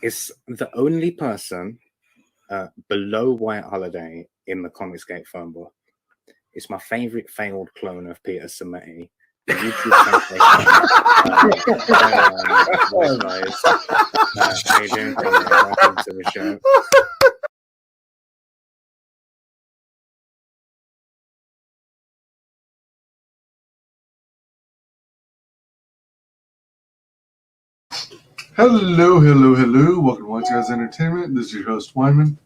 It's the only person below White Holiday in the Comicsgate phone book. It's my favorite failed clone of Peter Sammetti. The YouTube guys. How you doing, Conrad? Welcome to the show. Hello. Welcome to WyzGyz Entertainment. This is your host, Wyman.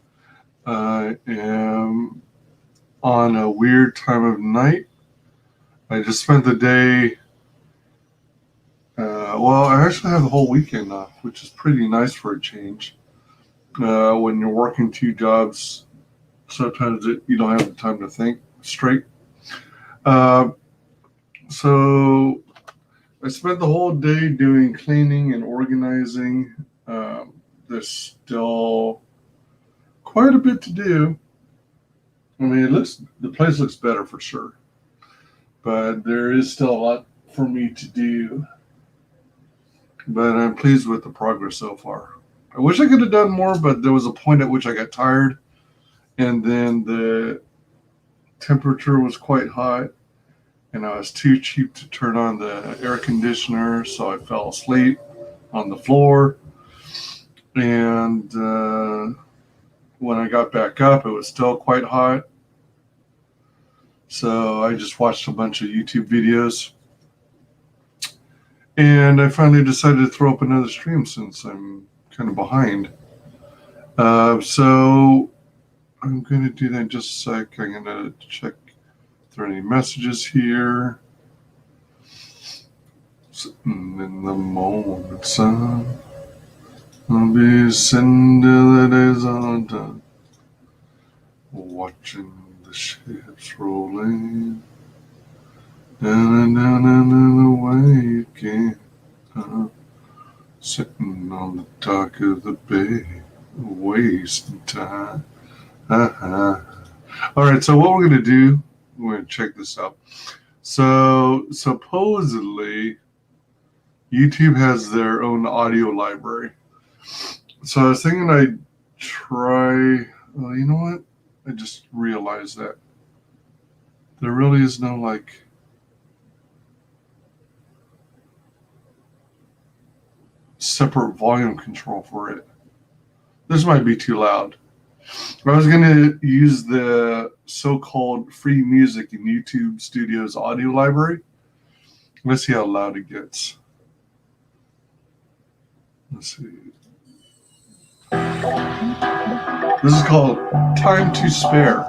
I am on a weird time of night. I just spent the day, I actually have the whole weekend off, which is pretty nice for a change. When you're working two jobs, sometimes you don't have the time to think straight. So I spent the whole day doing cleaning and organizing. There's still quite a bit to do. I mean, the place looks better for sure, but there is still a lot for me to do. But I'm pleased with the progress so far. I wish I could have done more, but there was a point at which I got tired, and then the temperature was quite hot, and I was too cheap to turn on the air conditioner, so I fell asleep on the floor. And when I got back up, it was still quite hot. So I just watched a bunch of YouTube videos. And I finally decided to throw up another stream since I'm kind of behind. So I'm going to do that in just a sec. I'm going to check if there are any messages here. Sitting in the morning sun, I'll be sitting till the days are done, watching the ships rolling down and away again. Sitting on the dock of the bay, wasting time. Alright, so what we're going to do, we're going to check this out. So, supposedly, YouTube has their own audio library. So I was thinking I'd try, you know what? I just realized that there really is no, separate volume control for it. This might be too loud. I was going to use the so-called free music in YouTube Studio's audio library. Let's see how loud it gets. Let's see. This is called Time to Spare.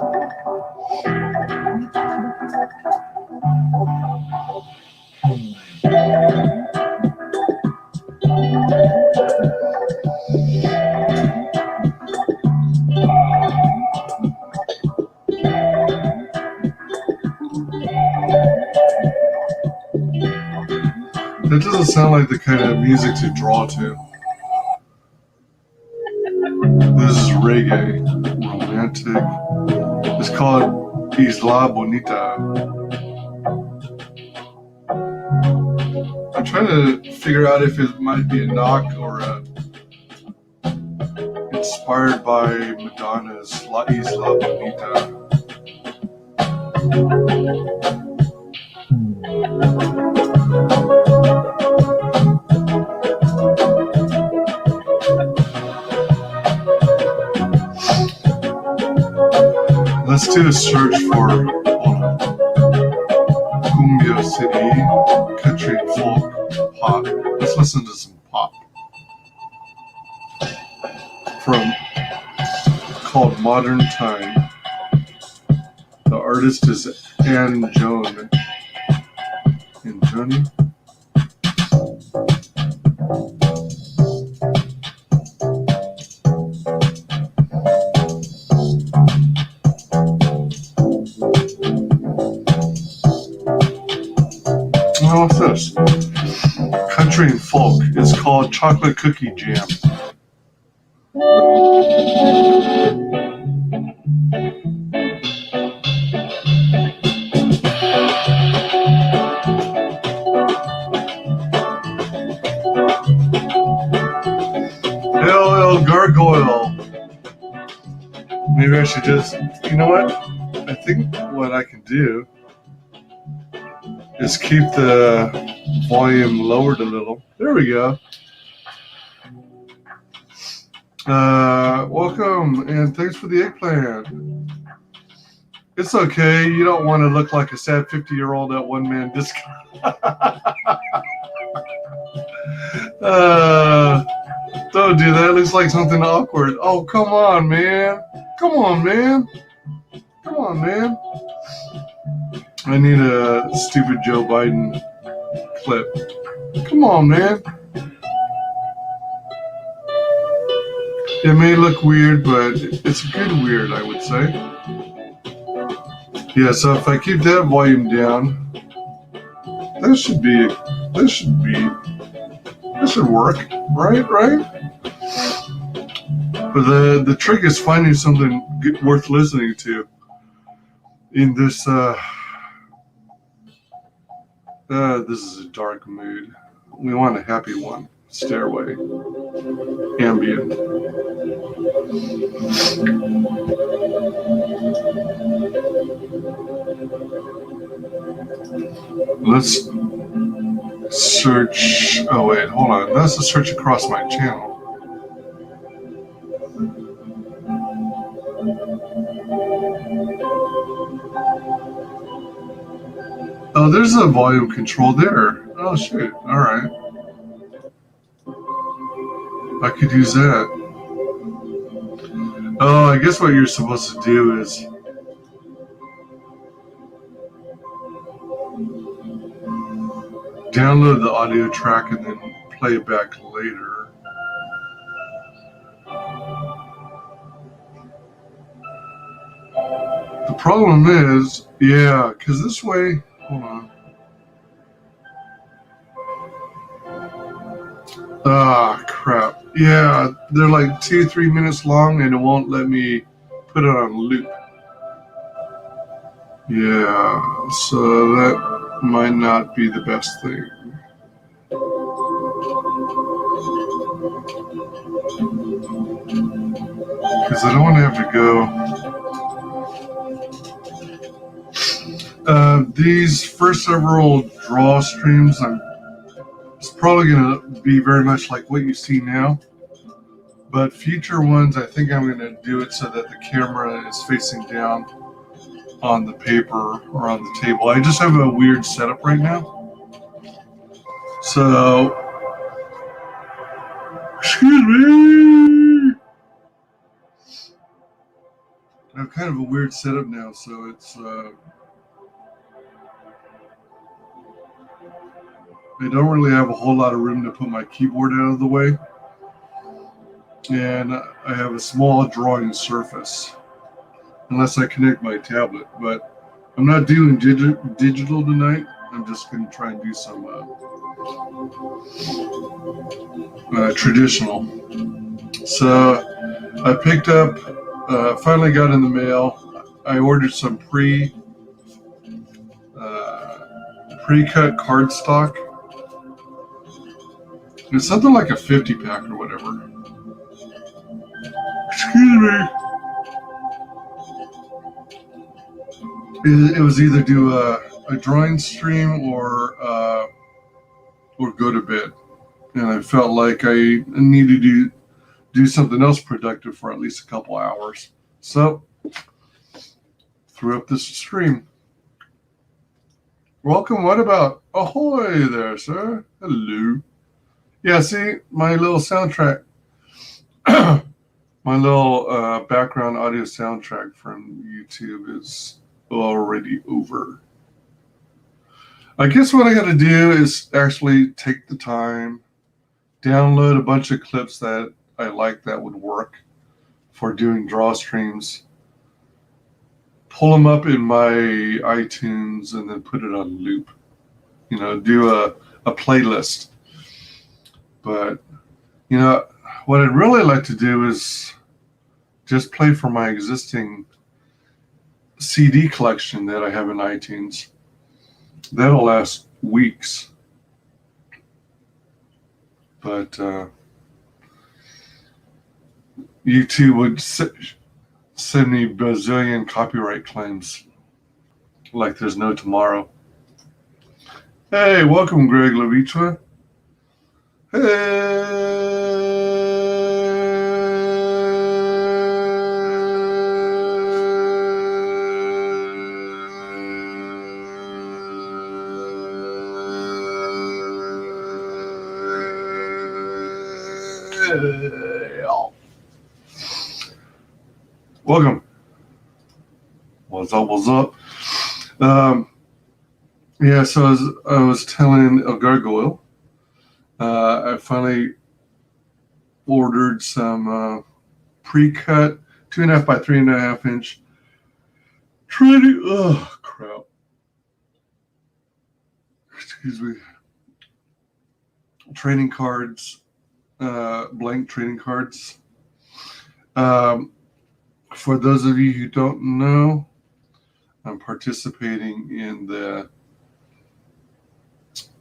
That doesn't sound like the kind of music to draw to. This is reggae, romantic. It's called Isla Bonita. I'm trying to figure out if it might be a knock or inspired by Madonna's La Isla Bonita. Let's do a search for Cumbia City, country and folk, pop. Let's listen to some pop from called Modern Time. The artist is Ann Joan. And Johnny. What's this? Country and folk. It's called Chocolate Cookie Jam. Maybe I should just, you know what? I think what I can do is keep the volume lowered a little. There we go. Welcome, and thanks for the eggplant. It's okay. You don't want to look like a sad 50-year-old at one-man disco. Don't do that. It looks like something awkward. Oh, come on, man. Come on, man. Come on, man. I need a stupid Joe Biden clip. Come on, man. It may look weird, but it's good weird, I would say. Yeah, so if I keep that volume down, that should work, right? But the trick is finding something worth listening to in this, this is a dark mood. We want a happy one. Stairway. Ambient. Let's search. Oh, wait, hold on. That's a search across my channel. Oh, there's a volume control there. Oh, shit. All right. I could use that. Oh, I guess what you're supposed to do is download the audio track and then play it back later. The problem is, yeah, because this way, hold on. Ah, crap. Yeah, they're like 2-3 minutes long and it won't let me put it on loop. Yeah, so that might not be the best thing. Because I don't want to have to go. These first several draw streams, it's probably going to be very much like what you see now. But future ones, I think I'm going to do it so that the camera is facing down on the paper or on the table. I just have a weird setup right now. So, excuse me. I have kind of a weird setup now, so it's I don't really have a whole lot of room to put my keyboard out of the way. And I have a small drawing surface, unless I connect my tablet. But I'm not doing digital tonight. I'm just going to try and do some traditional. So I picked up, finally got in the mail, I ordered some pre-cut cardstock. It's something like a 50 pack or whatever. Excuse me. It was either do a drawing stream or go to bed, and I felt like I needed to do something else productive for at least a couple hours. So threw up this stream. Welcome. What about? Ahoy there, sir. Hello. Yeah, see, my little soundtrack, my little background audio soundtrack from YouTube is already over. I guess what I got to do is actually take the time, download a bunch of clips that I like that would work for doing draw streams, pull them up in my iTunes, and then put it on loop. You know, do a playlist. But, you know, what I'd really like to do is just play from my existing CD collection that I have in iTunes. That'll last weeks. But YouTube would send me bazillion copyright claims like there's no tomorrow. Hey, welcome, Greg Levitre. Welcome. What's up? What's up? Yeah, so I was telling a gargoyle, I finally ordered some pre-cut 2.5 by 3.5 inch trading. Oh crap! Excuse me. Trading cards, blank trading cards. For those of you who don't know, I'm participating in the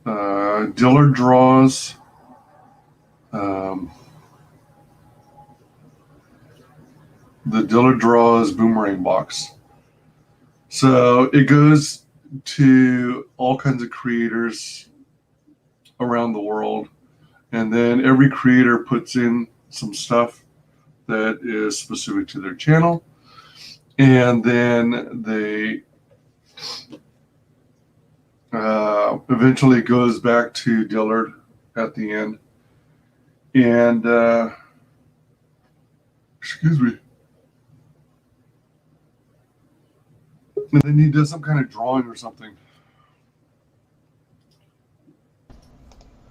WyzDraws. The WyzDraws boomerang box. So it goes to all kinds of creators around the world, and then every creator puts in some stuff that is specific to their channel, and then they eventually goes back to Dillard at the end, and excuse me, and then he does some kind of drawing or something.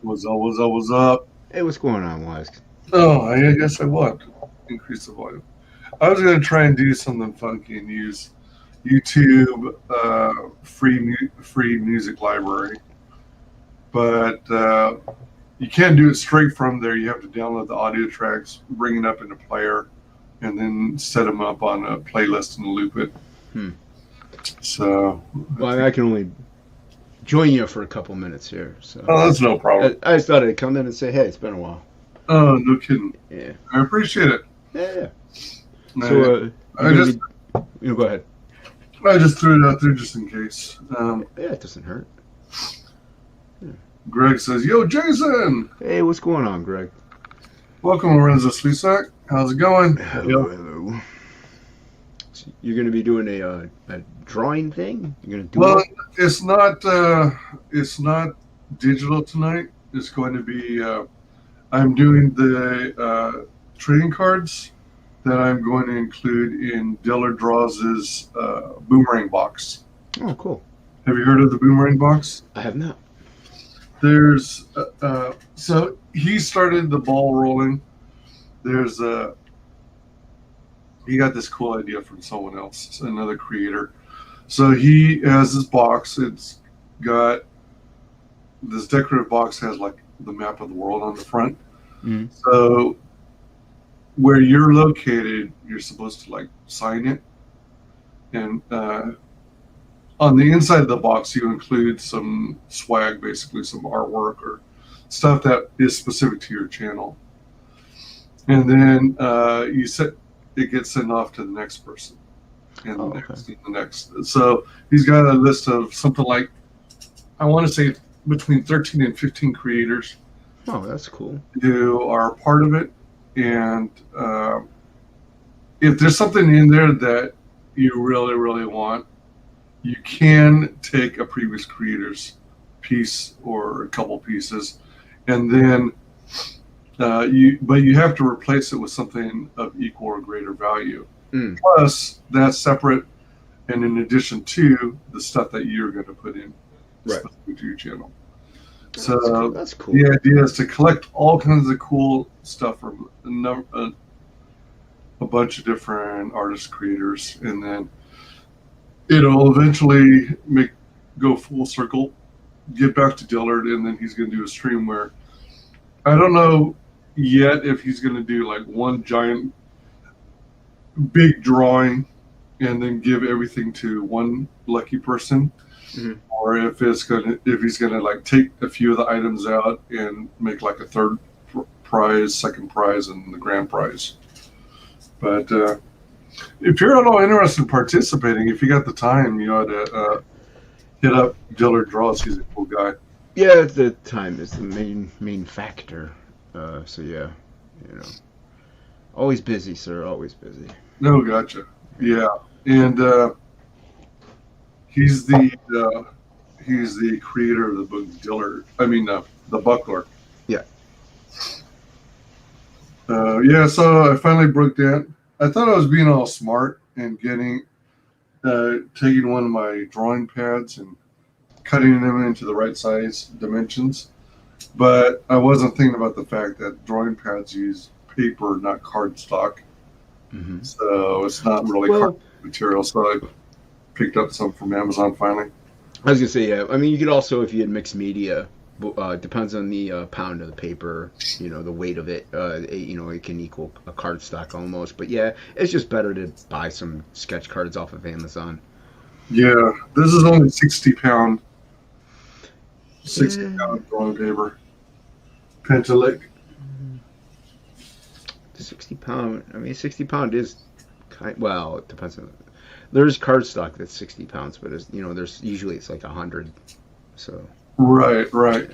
What's up? What's up? What's up? Hey, what's going on, Wise? Oh, I guess I would increase the volume. I was going to try and do something funky and use YouTube free music library, but you can't do it straight from there. You have to download the audio tracks, bring it up in a player, and then set them up on a playlist and loop it. So, well, I can only join you for a couple minutes here. So, oh, that's no problem. I just thought I'd come in and say, hey, it's been a while. Oh, no kidding. Yeah, I appreciate it. yeah. So, go ahead. I just threw it out there just in case. Yeah, it doesn't hurt. Yeah. Greg says, "Yo, Jason." Hey, what's going on, Greg? Welcome, Lorenzo Slisak. How's it going? Hello. So you're going to be doing a drawing thing? You're going to do well, it's not digital tonight. It's going to be. I'm doing the trading cards that I'm going to include in WyzDraws' boomerang box. Oh, cool. Have you heard of the boomerang box? I have not. There's so he started the ball rolling. There's he got this cool idea from someone else, another creator. So he has this box. It's got this decorative box, has like the map of the world on the front. Mm-hmm. So where you're located, you're supposed to like sign it, and on the inside of the box, you include some swag, basically some artwork or stuff that is specific to your channel. And then it gets sent off to the next person, and the next, and the next. So he's got a list of something like, I want to say between 13 and 15 creators. Oh, that's cool. Who are part of it. And if there's something in there that you really, really want, you can take a previous creator's piece or a couple pieces, and then you have to replace it with something of equal or greater value. Plus, that's separate, and in addition to the stuff that you're going to put in to your channel. So that's cool. The idea is to collect all kinds of cool stuff from a bunch of different artist creators, and then it'll eventually go full circle, get back to Dillard, and then he's going to do a stream where I don't know yet if he's going to do like one giant big drawing and then give everything to one lucky person. Mm-hmm. Or if he's gonna like take a few of the items out and make like a third prize, second prize, and the grand prize. But If you're at all interested in participating, if you got the time, you ought to hit up Dillard Draws. He's a cool guy. Yeah, the time is the main factor. So yeah, you know, always busy, sir. Always busy. No, gotcha. Yeah, and he's the creator of the book Dillard. I mean, the Buckler. Yeah. Yeah. So I finally broke that. I thought I was being all smart and taking one of my drawing pads and cutting them into the right size dimensions. But I wasn't thinking about the fact that drawing pads use paper, not cardstock. Mm-hmm. So it's not really card material. So I picked up some from Amazon finally. I was gonna say, yeah. I mean, you could also, if you had mixed media, depends on the pound of the paper, you know, the weight of it. It can equal a cardstock almost. But yeah, it's just better to buy some sketch cards off of Amazon. Yeah, this is only 60-pound. 60-pound drawing paper. Pentalic. 60-pound. I mean, 60-pound is well, it depends on. There's cardstock that's 60 pounds, but there's usually it's like 100. So. Right.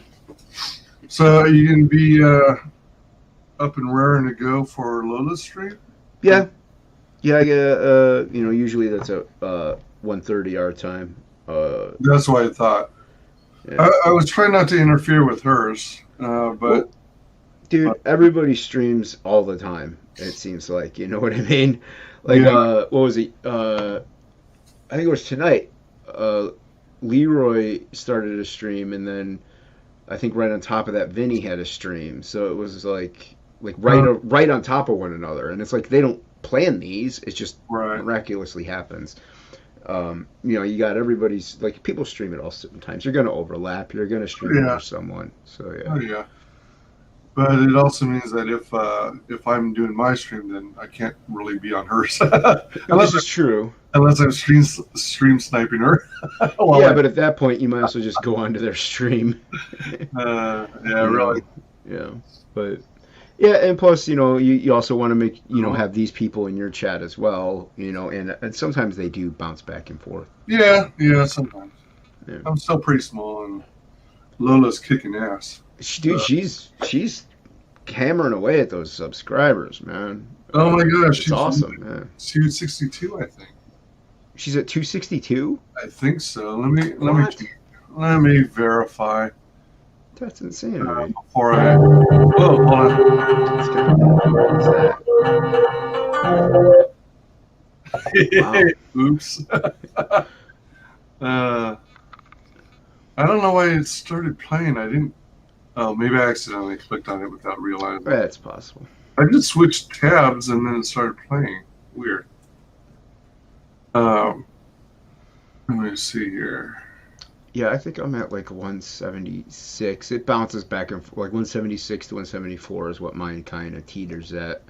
So you can be up and raring to go for Lola's stream? Yeah. Usually that's at 1:30 our time. That's what I thought. Yeah. I was trying not to interfere with hers, but well, dude, everybody streams all the time. It seems like, you know what I mean. Like, what was it? I think it was tonight. Leroy started a stream, and then I think right on top of that, Vinny had a stream. So it was like right on top of one another, and it's like they don't plan these; it just miraculously happens. You got everybody's like people stream at all certain times. You're going to overlap. You're going to stream over someone. So yeah. Oh yeah. But it also means that if I'm doing my stream, then I can't really be on hers. This is true. Unless I'm stream sniping her. But at that point, you might as well just go onto their stream. Really. Yeah, but yeah, and plus, you also want to make have these people in your chat as well, and sometimes they do bounce back and forth. Yeah, sometimes. Yeah. I'm still pretty small, and Lola's kicking ass. Dude, she's hammering away at those subscribers, man. Oh my gosh, she's awesome, man. 262, I think. She's at 262? I think so. Let me verify. That's insane. Before I hold on. Oops. I don't know why it started playing. I didn't. Oh, maybe I accidentally clicked on it without realizing. That's possible. I just switched tabs and then it started playing. Weird. Let me see here. Yeah, I think I'm at like 176. It bounces back and forth. Like 176 to 174 is what mine kind of teeters at.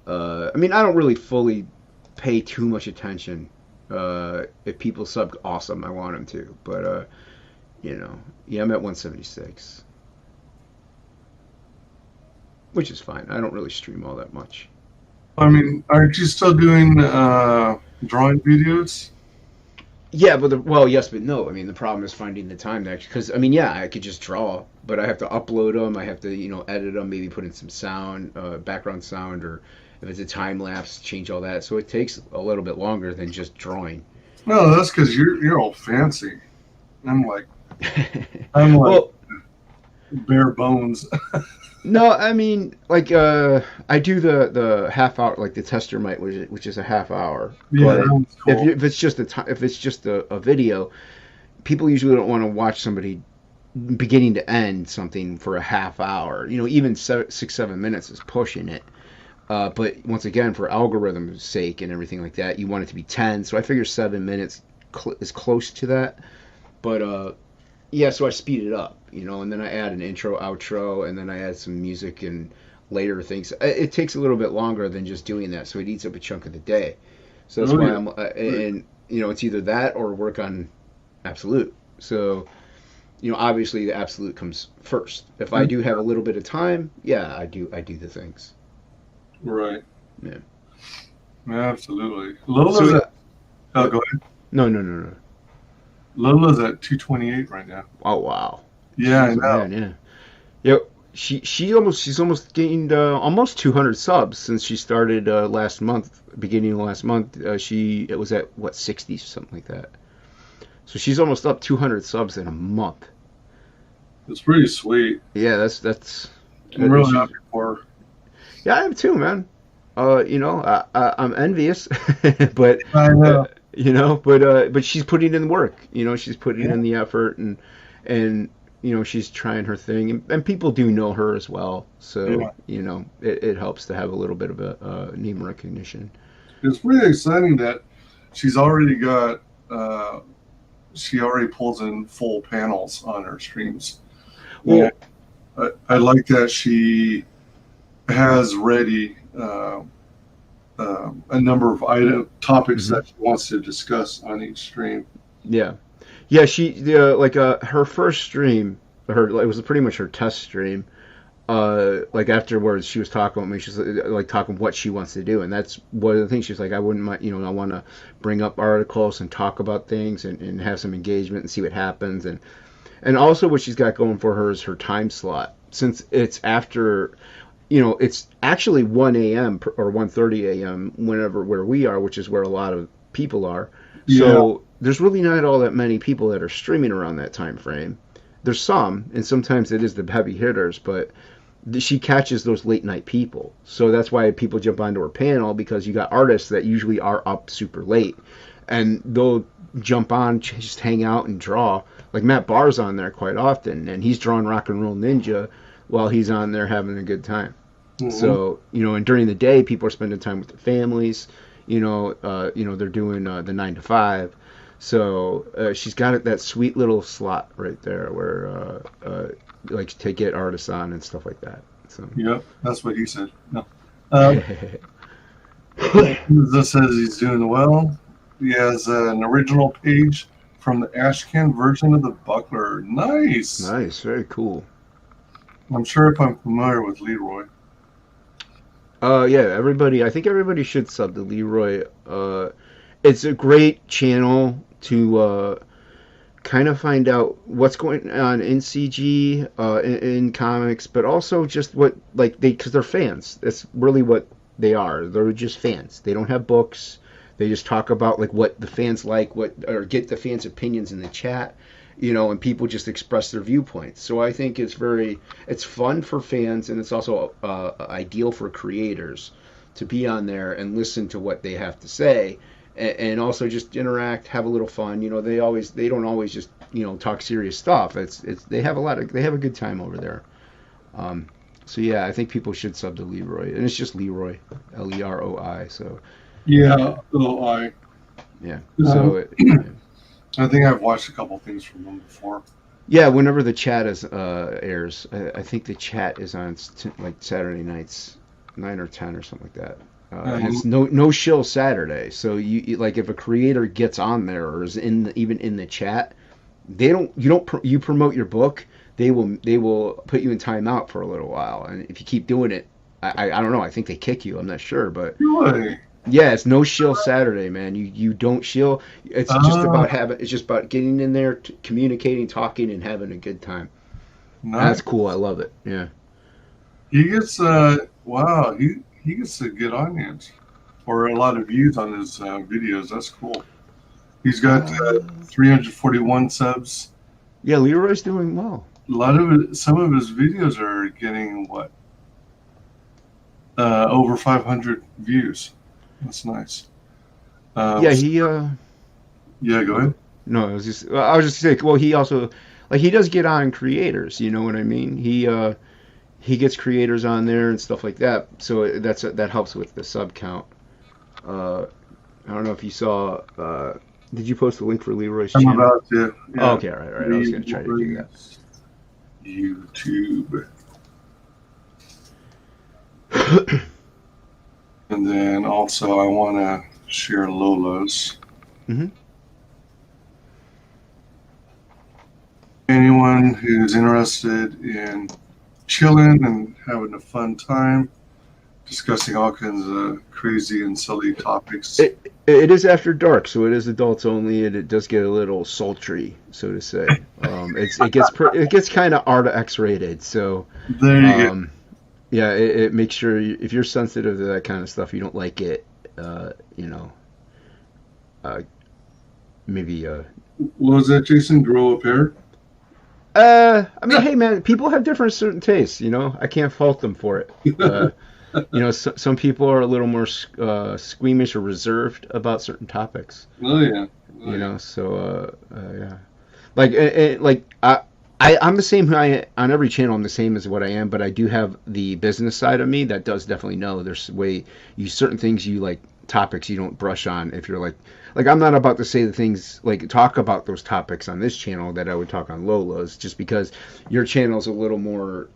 I mean, I don't really fully pay too much attention. If people sub, awesome, I want them to. But, I'm at 176. Which is fine. I don't really stream all that much. I mean, aren't you still doing drawing videos? Yeah, but yes, but no. I mean, the problem is finding the time to actually. Because I could just draw, but I have to upload them. I have to, edit them. Maybe put in some sound, background sound, or if it's a time lapse, change all that. So it takes a little bit longer than just drawing. No, that's because you're all fancy. I'm like well, bare bones. No, I mean, like, I do the half hour, like the tester mic, which is a half hour. Yeah, but cool. if it's just a video, people usually don't want to watch somebody beginning to end something for a half hour. Even 6-7 minutes is pushing it. But once again, for algorithm's sake and everything like that, you want it to be 10. So I figure 7 minutes is close to that. But so I speed it up, and then I add an intro, outro, and then I add some music and later things. It takes a little bit longer than just doing that, so it eats up a chunk of the day. So that's why I'm, and it's either that or work on Absolute. So, obviously the Absolute comes first. If I do have a little bit of time, I do the things. Right. Yeah. Absolutely. Lola's at. Oh, go ahead. No. Lola's at 228 right now. Oh wow. Yeah, I She's a know. man, yeah. Yep. She's almost gained almost 200 subs since she started last month, beginning of last month. It was at what 60 something like that. So she's almost up 200 subs in a month. It's pretty sweet. Yeah, that's. I'm really happy for her. Yeah, I am too, man. I'm envious, but I know. but she's putting in the work. She's putting in the effort, and she's trying her thing, and people do know her as well. So it helps to have a little bit of a name recognition. It's pretty exciting that she's already got. She already pulls in full panels on her streams. Well, I like that she has ready a number of topics that she wants to discuss on each stream. Yeah, she her first stream, it was pretty much her test stream. Like afterwards, she was talking with me. She's like talking what she wants to do, and that's one of the things. She's like, I wouldn't mind, I want to bring up articles and talk about things and have some engagement and see what happens. And also what she's got going for her is her time slot. Since it's after, it's actually 1 a.m. or 1:30 a.m. where we are, which is where a lot of people are. Yeah. So there's really not all that many people that are streaming around that time frame. There's some, and sometimes it is the heavy hitters, but she catches those late night people. So that's why people jump onto her panel, because you got artists that usually are up super late, and they'll jump on, just hang out and draw. Like Matt Barr's on there quite often, and he's drawing Rock and Roll Ninja while he's on there having a good time. Mm-hmm. So, and during the day, people are spending time with their families. They're doing the 9 to 5. So she's got that sweet little slot right there where, like, to get artists on and stuff like that. So. Yep, that's what he said. No. This says he's doing well. He has an original page from the Ashcan version of the Buckler. Nice. Nice, very cool. I'm sure if I'm familiar with Leroy. Yeah, I think everybody should sub to Leroy. It's a great channel to kind of find out what's going on in CG, in comics, but also just because they're fans. That's really what they are. They're just fans. They don't have books. They just talk about like what the fans like, or get the fans' opinions in the chat, and people just express their viewpoints. So I think it's fun for fans, and it's also ideal for creators to be on there and listen to what they have to say, and also just interact, have a little fun. They don't always just talk serious stuff. They have a good time over there. So yeah, I think people should sub to Leroy, and it's just Leroy, Leroi. So. Yeah, little I. Yeah. So I think I've watched a couple things from them before. Yeah, whenever the chat airs, I think the chat is on like Saturday nights, 9 or 10 or something like that. And it's no shill Saturday. So you like if a creator gets on there or is even in the chat, you promote your book, they will put you in timeout for a little while, and if you keep doing it, I don't know. I think they kick you. I'm not sure, but. Really? Yeah, it's no shill Saturday, man. You don't shill. It's just about getting in there, communicating, talking, and having a good time. Nice. That's cool. I love it. Yeah. He gets he gets a good audience or a lot of views on his videos. That's cool. He's got 341 subs. Yeah, Leroy's doing well. Some of his videos are getting over 500 views. That's nice. Yeah, Yeah, go ahead. No, I was just saying. Well, he also he does get on creators. You know what I mean? He gets creators on there and stuff like that. So that helps with the sub count. I don't know if you saw. Did you post the link for Leroy's channel? I'm about to. Yeah. Oh, okay, all right. I was going to try to do that. YouTube. And then also I want to share Lola's. Mm-hmm. Anyone who's interested in chilling and having a fun time, discussing all kinds of crazy and silly topics. It is after dark, so it is adults only, and it does get a little sultry, so to say. It gets kind of R to X rated, so There you go. yeah, it makes sure if you're sensitive to that kind of stuff, you don't like it. You know, maybe. Was that Jason grow a pair? I mean, hey man, people have different certain tastes. You know, I can't fault them for it. You know, some people are a little more squeamish or reserved about certain topics. Oh yeah. You know, so yeah, like I'm the same on every channel. I'm the same as what I am, but I do have the business side of me that does definitely know there's certain things you like, topics you don't brush on. If you're like I'm not about to say the things, like talk about those topics on this channel that I would talk on Lola's, just because your channel is a little more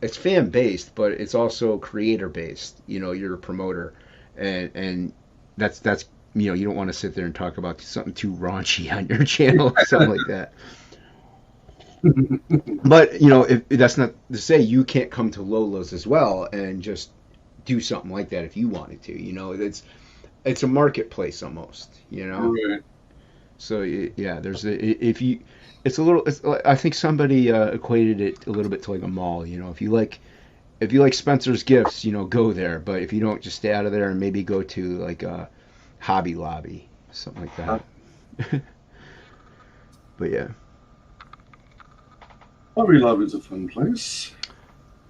it's fan based, but it's also creator based. You know, you're a promoter, and that's you know, you don't want to sit there and talk about something too raunchy on your channel or something like that. But you know, if that's not to say you can't come to Lola's as well and just do something like that if you wanted to. You know, it's a marketplace almost. You know, Right. so yeah, it's a little. I think somebody equated it a little bit to like a mall. You know, if you like Spencer's Gifts, you know, go there. But if you don't, just stay out of there and maybe go to like a Hobby Lobby, something like that. But yeah. Hobby Lobby's a fun place.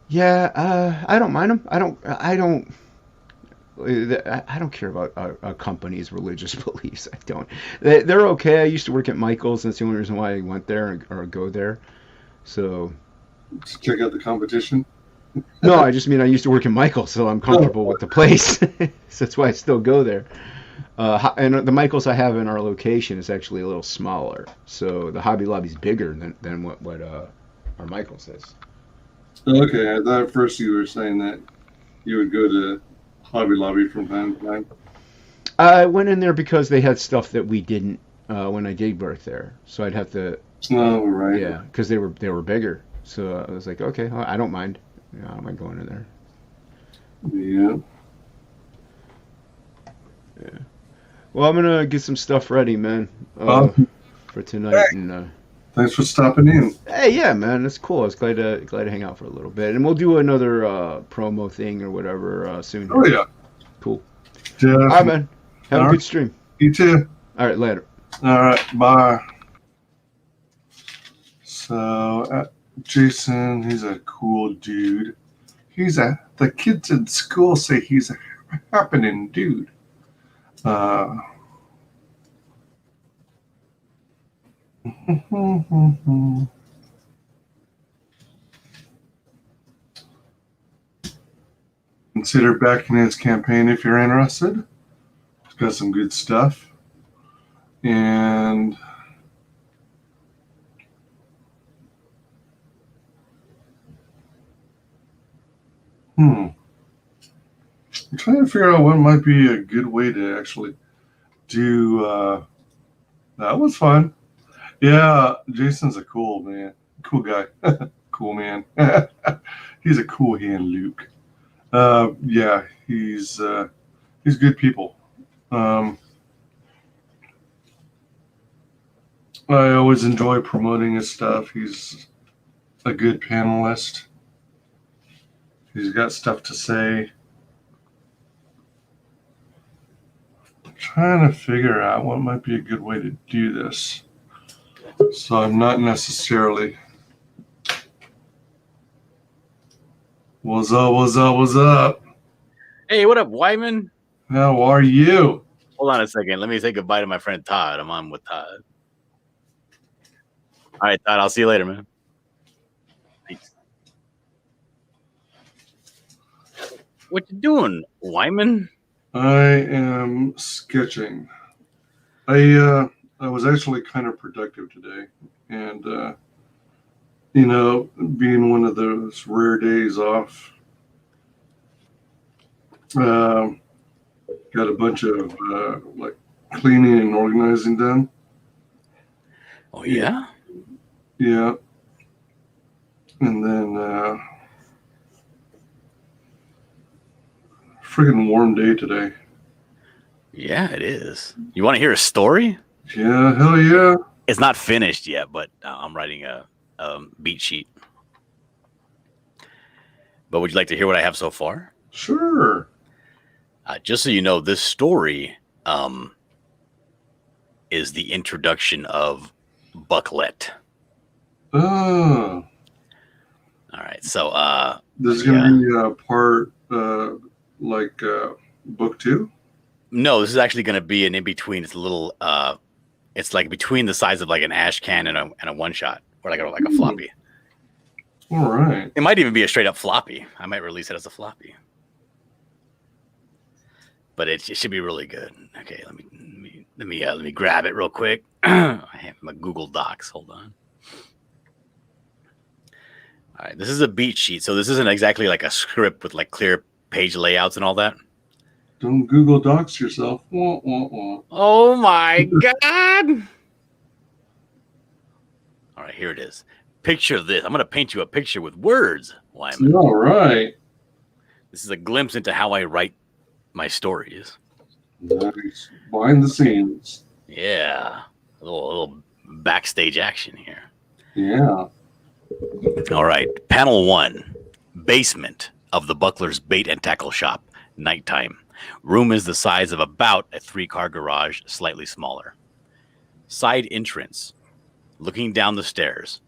Yeah, I don't mind them. I don't care about a company's religious beliefs. I don't. They're okay. I used to work at Michael's. That's the only reason why I went there or go there. So. To check out the competition. No, I just mean I used to work at Michael's, so I'm comfortable with the place. So that's why I still go there. And the Michael's I have in our location is actually a little smaller. So the Hobby Lobby's bigger than what our Michael's is. Okay, I thought at first you were saying that you would go to Hobby Lobby from time to time. I went in there because they had stuff that we didn't when I did work there. So I'd have to. Oh, right. Yeah, because they were bigger. So I was like, okay, well, I don't mind. Yeah, I don't mind going in there. Yeah. Yeah. Well, I'm gonna get some stuff ready, man, for tonight. Hey. And Thanks for stopping in. hey, yeah, man, that's cool. I was glad to hang out for a little bit, and we'll do another promo thing or whatever soon. Oh yeah. Cool. Jeff. All right, man. Have All a right. good stream. You too. All right, later. All right. Bye. So, Jason, he's a cool dude. The kids in school say he's a happening dude. Consider backing his campaign if you're interested. He's got some good stuff. And I'm trying to figure out what might be a good way to actually do. That was fun. Yeah, Jason's a cool guy, cool man. He's a cool hand, Luke. Yeah, he's good people. I always enjoy promoting his stuff. He's a good panelist. He's got stuff to say. I'm trying to figure out what might be a good way to do this. So I'm not necessarily. What's up? Hey, what up, Wyman? How are you? Hold on a second. Let me say goodbye to my friend Todd. I'm on with Todd. All right, Todd. I'll see you later, man. Thanks. What you doing, Wyman? I am sketching. I was actually kind of productive today, and being one of those rare days off, got a bunch of like cleaning and organizing done. Oh yeah. Yeah, and then Friggin' warm day today. Yeah, it is. You want to hear a story? Yeah, hell yeah. It's not finished yet, but I'm writing a beat sheet. But would you like to hear what I have so far? Sure. Just so you know, this story is the introduction of Bucklet. Oh. All right, so This is going to be part book 2? no, this is actually going to be an in between. It's a little, it's like between the size of like an ash can and a one shot, or like a floppy. All right. It might even be a straight up floppy. I might release it as a floppy, but it should be really good. Okay, let me grab it real quick. I have my Google Docs. Hold on. All right, this is a beat sheet, so this isn't exactly like a script with like clear page layouts and all that. Don't Google Docs yourself. Wah, wah, wah. Oh my God! All right, here it is. Picture this. I'm going to paint you a picture with words, Wyman. All right. This is a glimpse into how I write my stories. Nice. Behind the scenes. Yeah. A little backstage action here. Yeah. All right. Panel 1. Basement of the Buckler's bait and tackle shop. Nighttime. Room is the size of about a 3-car garage, slightly smaller. Side entrance. Looking down the stairs.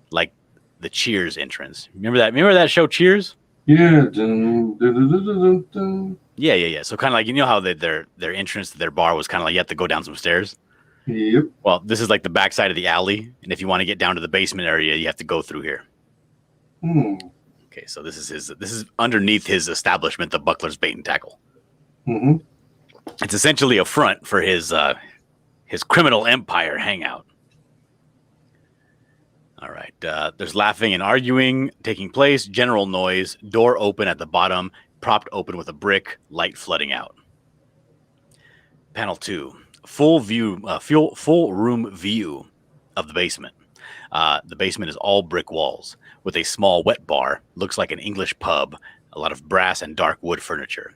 Like the Cheers entrance. Remember that show Cheers? Yeah. Dun, dun, dun, dun, dun, dun. Yeah. So kind of like, you know how their entrance to their bar was kind of like you have to go down some stairs? Yep. Well, this is like the backside of the alley. And if you want to get down to the basement area, you have to go through here. Okay, so this is underneath his establishment, the Buckler's Bait and Tackle. Mm-hmm. It's essentially a front for his criminal empire hangout. All right. There's laughing and arguing taking place. General noise. Door open at the bottom. Propped open with a brick. Light flooding out. Panel 2. Full room view of the basement. The basement is all brick walls with a small wet bar. Looks like an English pub. A lot of brass and dark wood furniture.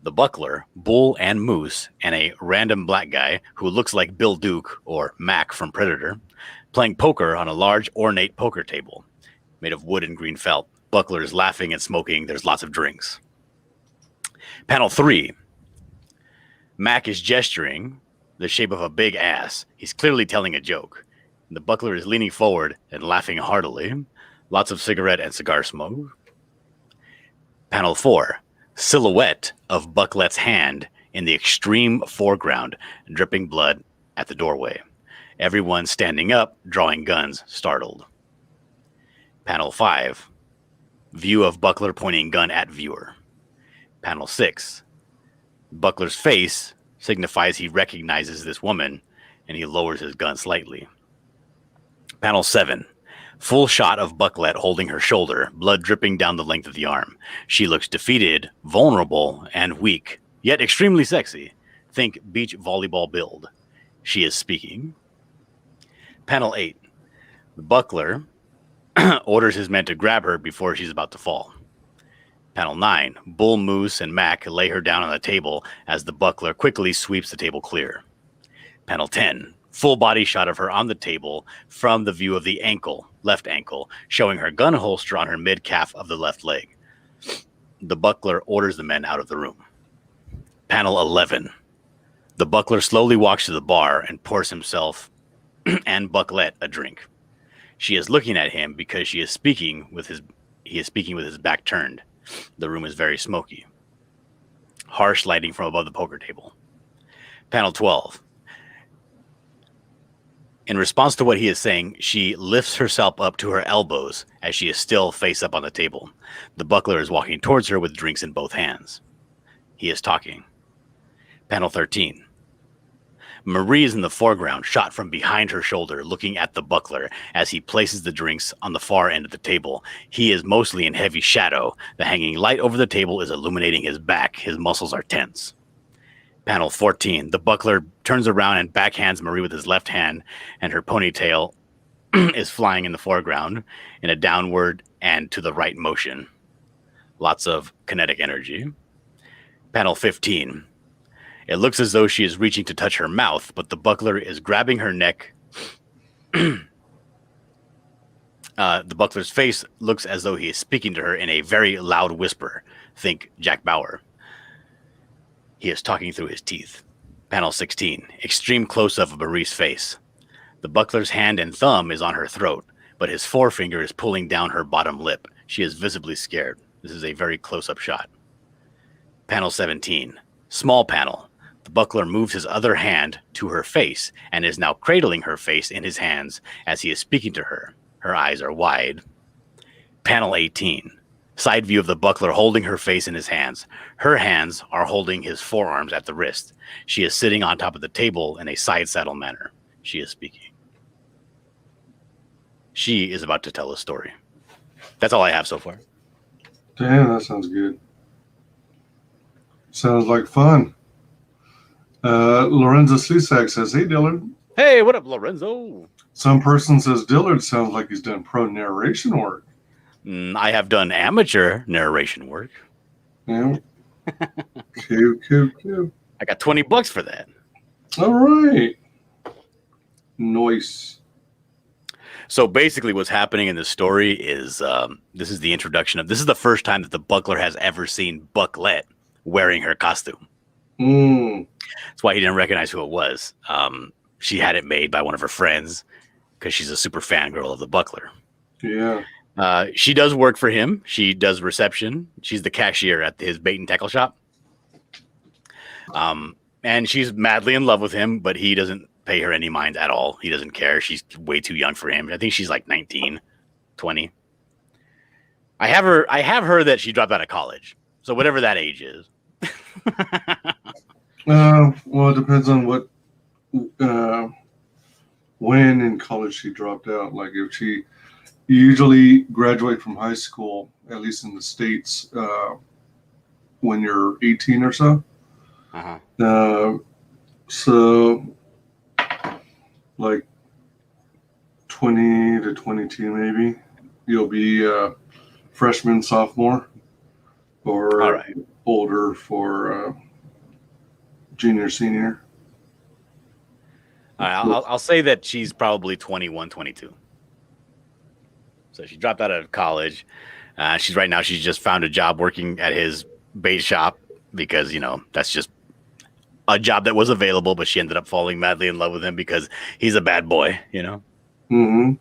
The Buckler, Bull, and Moose, and a random black guy who looks like Bill Duke or Mac from Predator, playing poker on a large ornate poker table made of wood and green felt. Buckler is laughing and smoking. There's lots of drinks. Panel 3. Mac is gesturing the shape of a big ass. He's clearly telling a joke. The Buckler is leaning forward and laughing heartily. Lots of cigarette and cigar smoke. Panel 4. Silhouette of Bucklet's hand in the extreme foreground, dripping blood at the doorway. Everyone standing up, drawing guns, startled. Panel 5. View of Buckler pointing gun at viewer. Panel 6. Buckler's face signifies he recognizes this woman, and he lowers his gun slightly. Panel 7. Full shot of Bucklet holding her shoulder, blood dripping down the length of the arm. She looks defeated, vulnerable, and weak, yet extremely sexy. Think beach volleyball build. She is speaking. Panel 8. The Buckler orders his men to grab her before she's about to fall. Panel 9. Bull, Moose, and Mac lay her down on the table as the Buckler quickly sweeps the table clear. Panel 10. Full body shot of her on the table from the view of the ankle, left ankle, showing her gun holster on her mid-calf of the left leg. The Buckler orders the men out of the room. Panel 11. The Buckler slowly walks to the bar and pours himself and Bucklet a drink. She is looking at him because he is speaking with his back turned. The room is very smoky. Harsh lighting from above the poker table. Panel 12. In response to what he is saying, she lifts herself up to her elbows as she is still face up on the table. The Buckler is walking towards her with drinks in both hands. He is talking. Panel 13. Marie is in the foreground, shot from behind her shoulder, looking at the Buckler as he places the drinks on the far end of the table. He is mostly in heavy shadow. The hanging light over the table is illuminating his back. His muscles are tense. Panel 14. The Buckler turns around and backhands Marie with his left hand, and her ponytail is flying in the foreground in a downward and to the right motion. Lots of kinetic energy. Panel 15. It looks as though she is reaching to touch her mouth, but the buckler is grabbing her neck. The buckler's face looks as though he is speaking to her in a very loud whisper. Think Jack Bauer. He is talking through his teeth. Panel 16. Extreme close-up of Marie's face. The buckler's hand and thumb is on her throat, but his forefinger is pulling down her bottom lip. She is visibly scared. This is a very close-up shot. Panel 17. Small panel. The buckler moves his other hand to her face and is now cradling her face in his hands as he is speaking to her. Her eyes are wide. Panel 18. Side view of the buckler holding her face in his hands. Her hands are holding his forearms at the wrist. She is sitting on top of the table in a side saddle manner. She is speaking. She is about to tell a story. That's all I have so far. Damn, that sounds good. Sounds like fun. Lorenzo Cisak says, hey, Dillard. Hey, what up, Lorenzo? Some person says Dillard sounds like he's done pro narration work. I have done amateur narration work. Yeah. Cool. I got $20 for that. All right. Nice. So basically what's happening in the story is this is the introduction of, this is the first time that the buckler has ever seen Bucklet wearing her costume. That's why he didn't recognize who it was. She had it made by one of her friends because she's a super fangirl of the buckler. Yeah. She does work for him. She does reception. She's the cashier at his bait and tackle shop. And she's madly in love with him, but he doesn't pay her any mind at all. He doesn't care. She's way too young for him. I think she's like 19, 20. I have heard that she dropped out of college. So whatever that age is. Well, it depends on what, when in college she dropped out. Like if you usually graduate from high school, at least in the States, when you're 18 or so. So like 20 to 22, maybe you'll be a freshman, sophomore, or All right. older for junior, senior. I'll say that she's probably 21, 22. So she dropped out of college. She's just found a job working at his bait shop because, that's just a job that was available, but she ended up falling madly in love with him because he's a bad boy, Mm-hmm.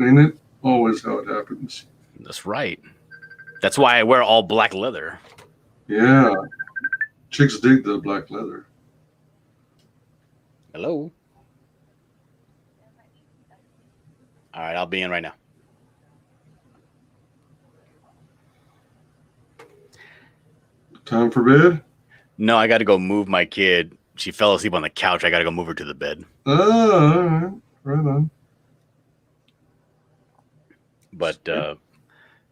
Ain't it always how it happens? That's right. That's why I wear all black leather. Yeah. Chicks dig the black leather. Hello. All right, I'll be in right now. Time for bed? No, I got to go move my kid. She fell asleep on the couch. I got to go move her to the bed. Oh, all right. Right on. But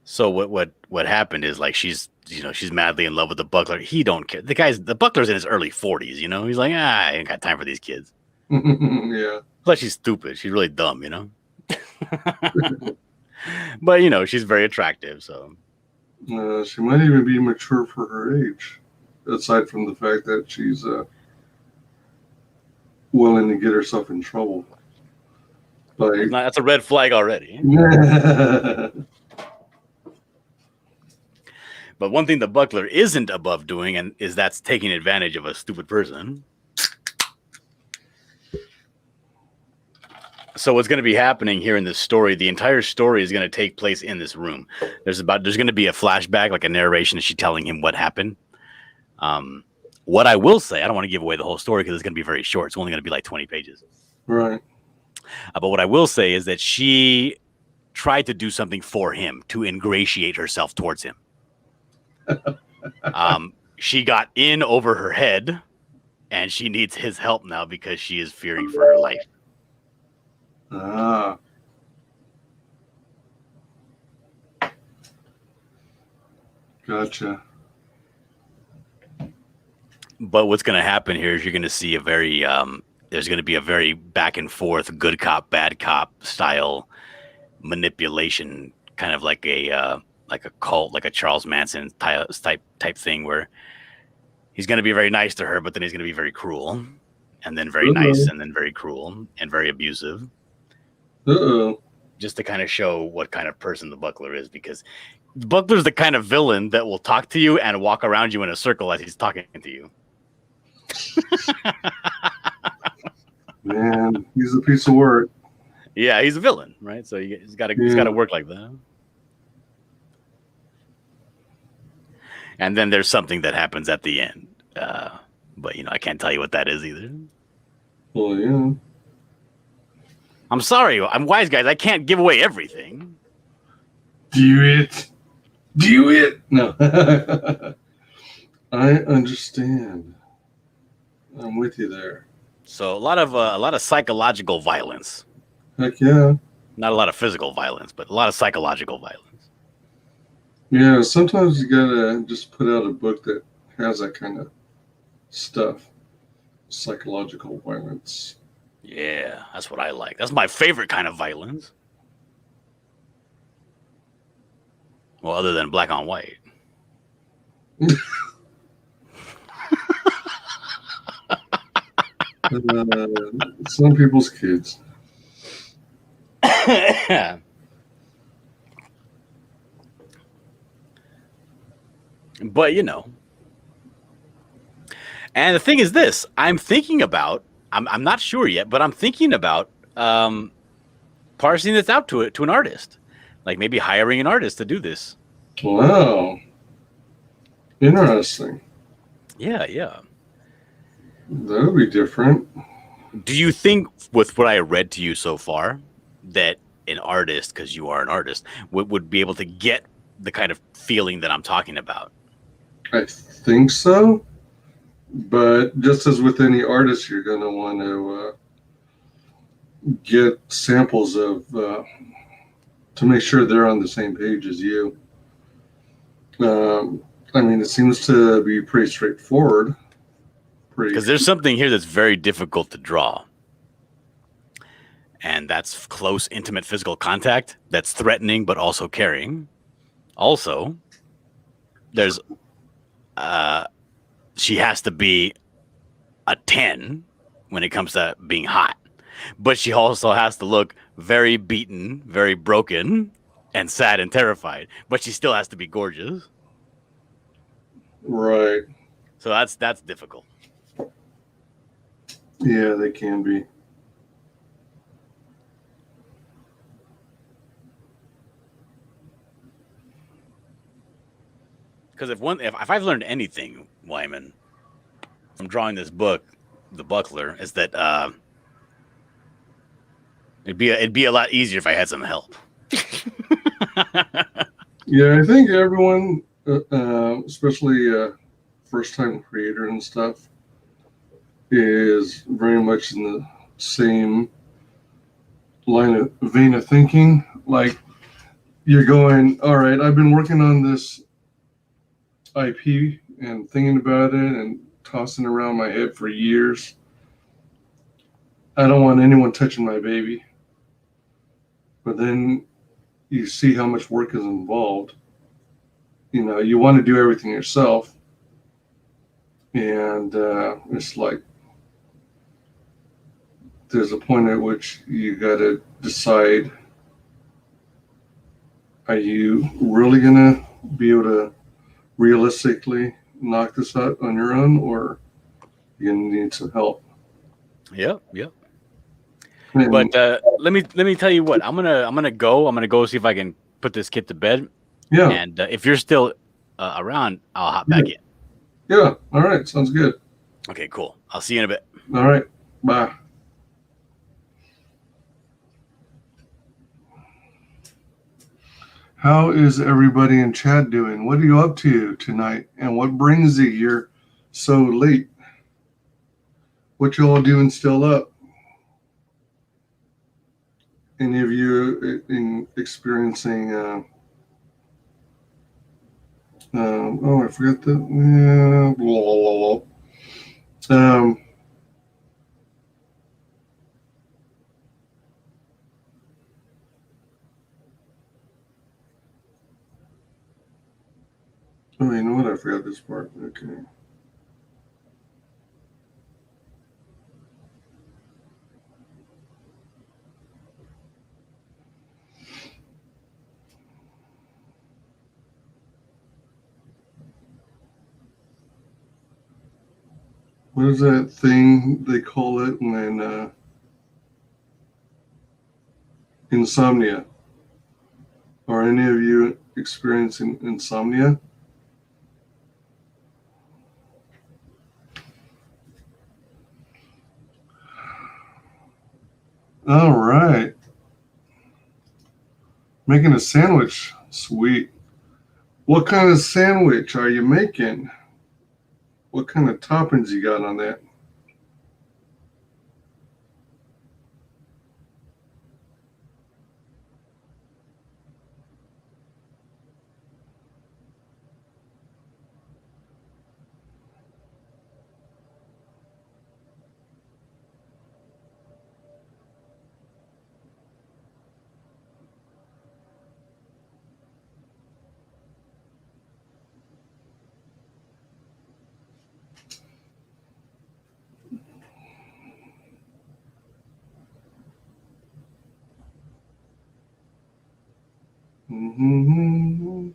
so what happened is like she's madly in love with the buckler. He don't care. The buckler's in his early 40s. He's like, I ain't got time for these kids. Yeah. Plus she's stupid. She's really dumb. But she's very attractive. So She might even be mature for her age, aside from the fact that she's willing to get herself in trouble. that's a red flag already. But one thing the buckler isn't above doing is that's taking advantage of a stupid person. So what's going to be happening here in this story, the entire story is going to take place in this room. There's going to be a flashback, like a narration of she telling him what happened. What I will say, I don't want to give away the whole story because it's going to be very short. It's only going to be like 20 pages. Right. But what I will say is that she tried to do something for him to ingratiate herself towards him. She got in over her head, and she needs his help now because she is fearing for her life. Ah. Gotcha. But what's going to happen here is you're going to see there's going to be a very back and forth, good cop, bad cop style manipulation, kind of like a cult, like a Charles Manson type thing, where He's going to be very nice to her, but then he's going to be very cruel, and then very nice, and then very cruel, and very abusive. Just to kind of show what kind of person the Buckler is, because the Buckler's the kind of villain that will talk to you and walk around you in a circle as he's talking to you. Man, he's a piece of work. Yeah, he's a villain, right? So he's got to work like that. And then there's something that happens at the end, but I can't tell you what that is either. Well, yeah. I'm sorry, I'm WyzGyz. I can't give away everything. Do it. No, I understand. I'm with you there. So a lot of psychological violence. Heck yeah. Not a lot of physical violence, but a lot of psychological violence. Yeah, sometimes you gotta just put out a book that has that kind of stuff. Psychological violence. Yeah, that's what I like. That's my favorite kind of violence. Well, other than black on white. Some people's kids. But and the thing is this, I'm not sure yet, but I'm thinking about parsing this out to an artist, like maybe hiring an artist to do this. Wow. Interesting. Yeah. That would be different. Do you think, with what I read to you so far, that an artist, because you are an artist, would be able to get the kind of feeling that I'm talking about? I think so. But just as with any artist, you're going to want to get samples of to make sure they're on the same page as you. I mean, it seems to be pretty straightforward. Because there's something here that's very difficult to draw. And that's close, intimate physical contact that's threatening but also caring. Also, there's she has to be a 10 when it comes to being hot. But she also has to look very beaten, very broken, and sad and terrified. But she still has to be gorgeous. Right. So that's difficult. Yeah, they can be. Because if I've learned anything, Wyman, from drawing this book, The Buckler, is that it'd be a lot easier if I had some help. Yeah, I think everyone, especially first-time creator and stuff, is very much in the same vein of thinking. Like, you're going, all right, I've been working on this IP and thinking about it and tossing around my head for years. I don't want anyone touching my baby. But then you see how much work is involved. You want to do everything yourself. And it's like, there's a point at which you got to decide, are you really going to be able to realistically knock this out on your own, or you need some help? Yep. And, But let me tell you what, I'm gonna go see if I can put this kid to bed. yeah. And if you're still around, I'll hop back in. Yeah. All right. Sounds good. Okay, cool. I'll see you in a bit. All right. Bye. How is everybody in chat doing? What are you up to tonight? And what brings you here so late? What you all doing still up? Any of you experiencing I forgot the blah, blah, blah. Oh, you know what? I forgot this part. Okay. What is that thing they call it when insomnia? Are any of you experiencing insomnia? All right. Making a sandwich. Sweet. What kind of sandwich are you making? What kind of toppings you got on that? Mm-hmm.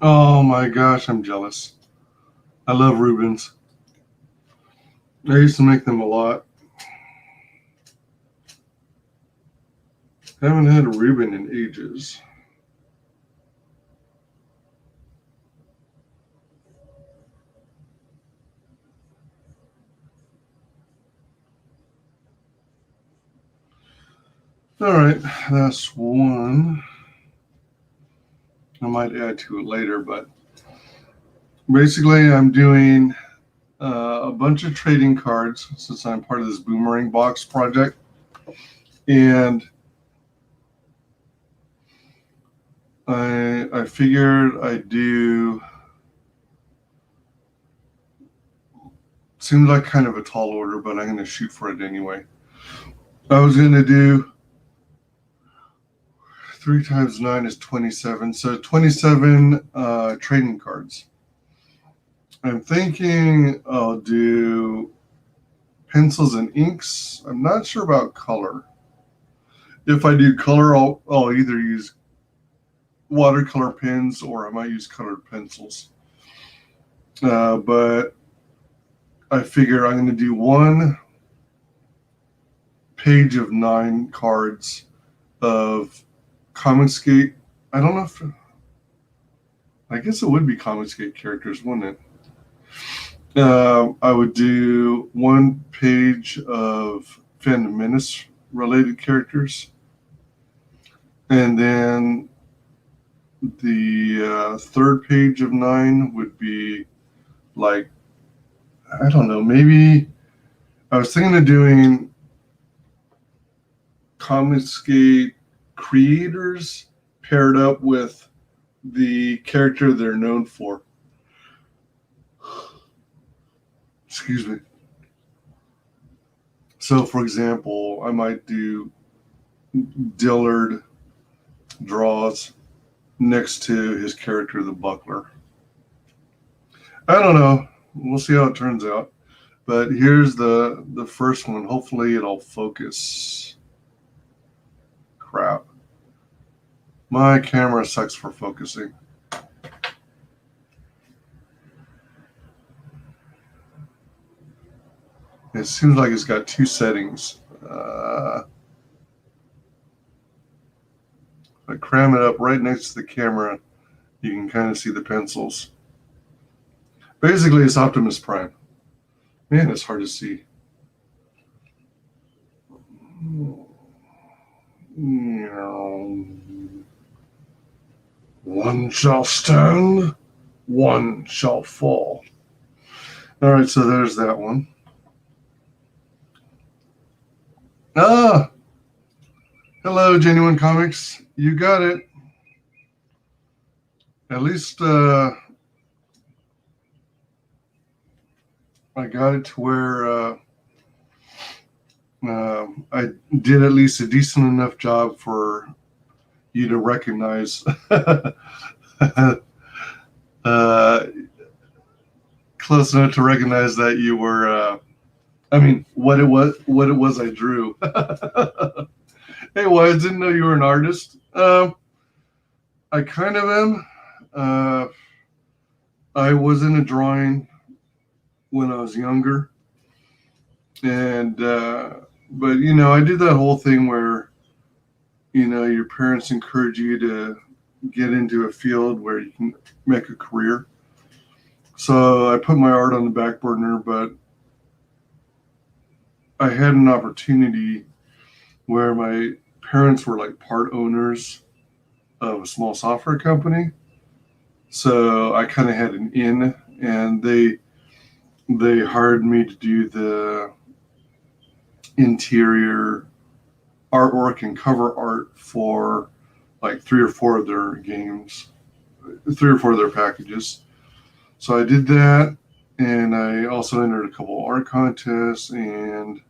Oh my gosh, I'm jealous. I love Reubens. I used to make them a lot. Haven't had a Reuben in ages. All right, that's one. I might add to it later, but basically I'm doing a bunch of trading cards since I'm part of this boomerang box project. And I figured I'd do, seems like kind of a tall order, but I'm going to shoot for it anyway. I was going to do 3 times 9 is 27. So 27 trading cards. I'm thinking I'll do pencils and inks. I'm not sure about color. If I do color, I'll either use watercolor pens or I might use colored pencils. But I figure I'm going to do 1 page of 9 cards of Comicscape. I don't know if, I guess it would be Comicscape characters, wouldn't it? I would do 1 page of Fandom Menace related characters. And then the 3rd page of 9 would be like, I don't know, maybe I was thinking of doing Comicscape creators paired up with the character they're known for. Excuse me. So, for example, I might do Dillard draws next to his character, the Buckler. I don't know. We'll see how it turns out. But here's the first one. Hopefully it'll focus. Crap. My camera sucks for focusing. It seems like it's got 2 settings. If I cram it up right next to the camera, you can kind of see the pencils. Basically, it's Optimus Prime. Man, it's hard to see. One shall stand, one shall fall. All right, so there's that one. Ah, hello, Genuine Comics. You got it. At least I got it to where I did at least a decent enough job for you to recognize close enough to recognize that you were what it was I drew. Hey, I didn't know you were an artist. I kind of am. I was in a drawing when I was younger, and but I did that whole thing where your parents encourage you to get into a field where you can make a career. So I put my art on the back burner, but I had an opportunity where my parents were like part owners of a small software company. So I kind of had an in, and they hired me to do the interior artwork and cover art for like 3 or 4 of their games, 3 or 4 of their packages. So I did that, and I also entered a couple of art contests, and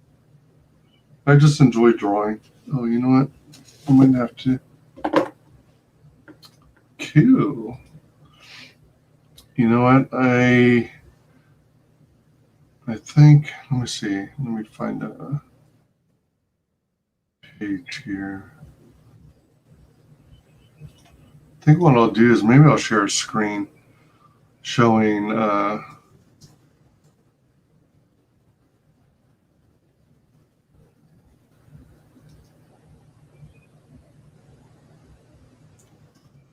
I just enjoyed drawing. Oh, you know what? I might have to. Cool. You know what? I think, let me see. Let me find a page here. I think what I'll do is maybe I'll share a screen showing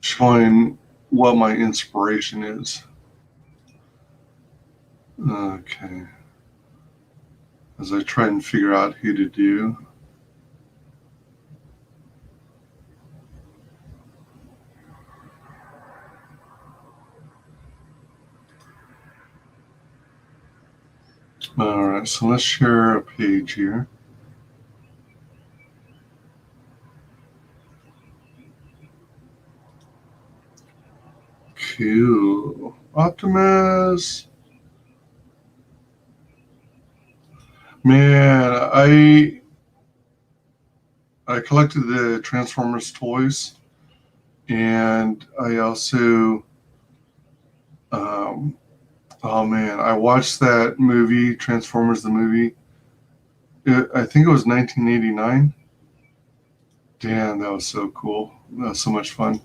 showing what my inspiration is. Okay. As I try and figure out who to do. All right, so let's share a page here. Cool. Optimus. Man, I collected the Transformers toys, and I also oh man, I watched that movie, Transformers the movie. I think it was 1989. Damn, that was so cool. That was so much fun.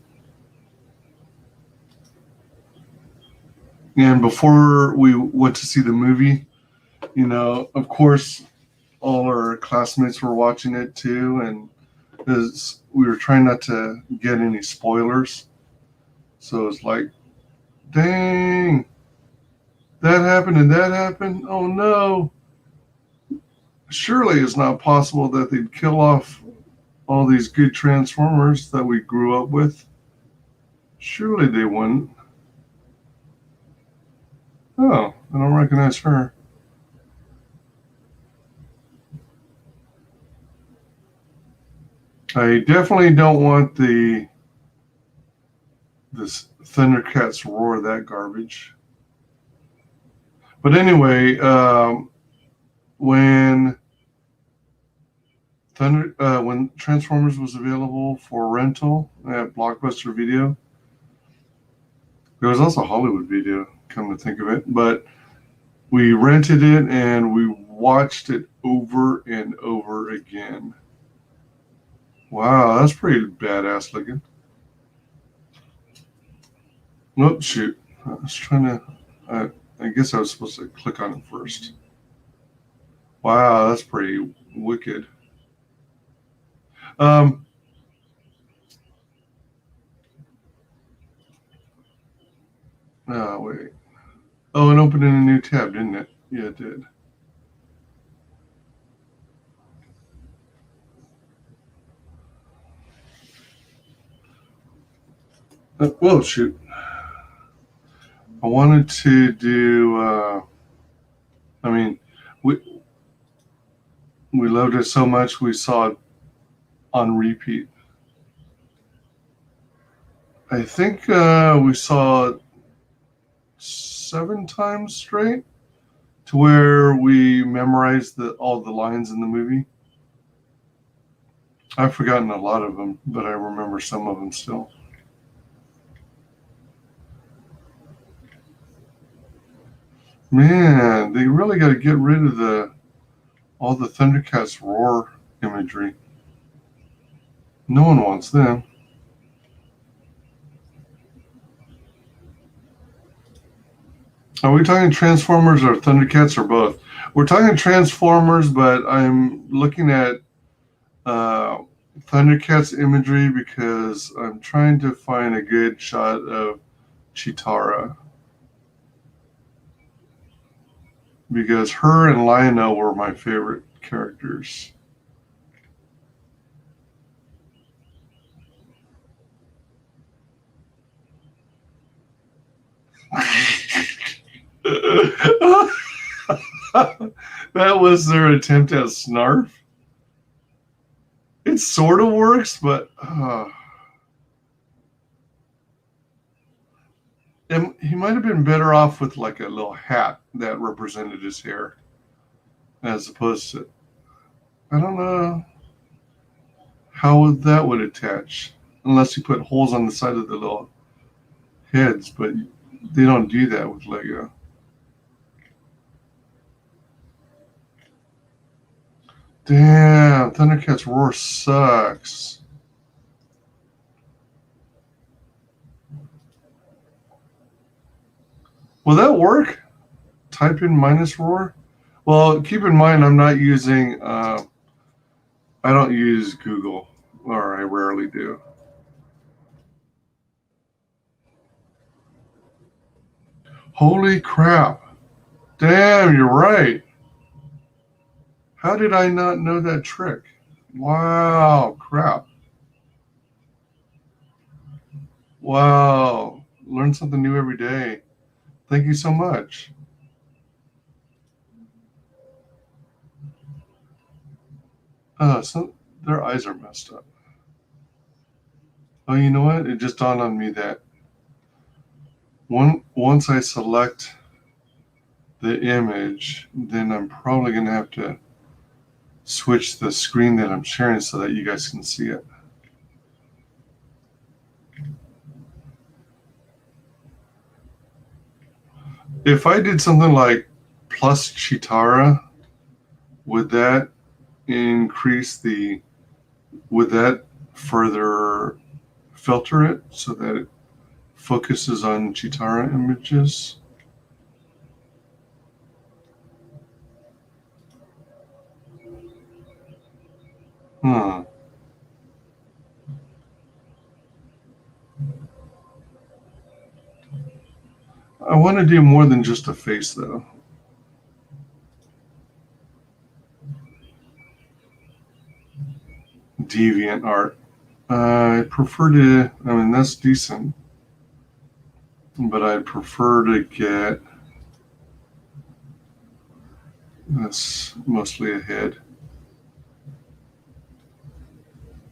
And before we went to see the movie, of course, all our classmates were watching it too, and we were trying not to get any spoilers. So it's like, dang, that happened and that happened. Oh no. Surely it's not possible that they'd kill off all these good Transformers that we grew up with. Surely they wouldn't. Oh, I don't recognize her. I definitely don't want this Thundercats roar, that garbage. But anyway, when Transformers was available for rental at Blockbuster Video, there was also Hollywood Video, come to think of it, but we rented it and we watched it over and over again. Wow, that's pretty badass looking. Oh, shoot. I was trying to, I guess I was supposed to click on it first. Wow, that's pretty wicked. Oh, wait. Oh, it opened in a new tab, didn't it? Yeah, it did. Whoa, shoot. I wanted to do, I mean, we loved it so much we saw it on repeat. I think we saw it 7 times straight to where we memorized all the lines in the movie. I've forgotten a lot of them, but I remember some of them still. Man, they really got to get rid of all the Thundercats roar imagery. No one wants them. Are we talking Transformers or Thundercats or both? We're talking Transformers, but I'm looking at Thundercats imagery because I'm trying to find a good shot of Chitara. Because her and Lionel were my favorite characters. That was their attempt at Snarf. It sort of works, but he might have been better off with like a little hat that represented his hair, as opposed to, I don't know how that would attach, unless you put holes on the side of the little heads, but they don't do that with Lego. Damn, Thundercats Roar sucks. Will that work? Type in minus roar? Well, keep in mind I'm not using, I don't use Google, or I rarely do. Holy crap. Damn, you're right. How did I not know that trick? Wow, crap. Wow, learn something new every day. Thank you so much. So their eyes are messed up. Oh, you know what? It just dawned on me that once I select the image, then I'm probably going to have to switch the screen that I'm sharing so that you guys can see it. If I did something like plus Chitara, would that would that further filter it so that it focuses on Chitara images? I want to do more than just a face, though. Deviant art. I prefer to, I mean, that's decent, but I prefer to get, that's mostly a head.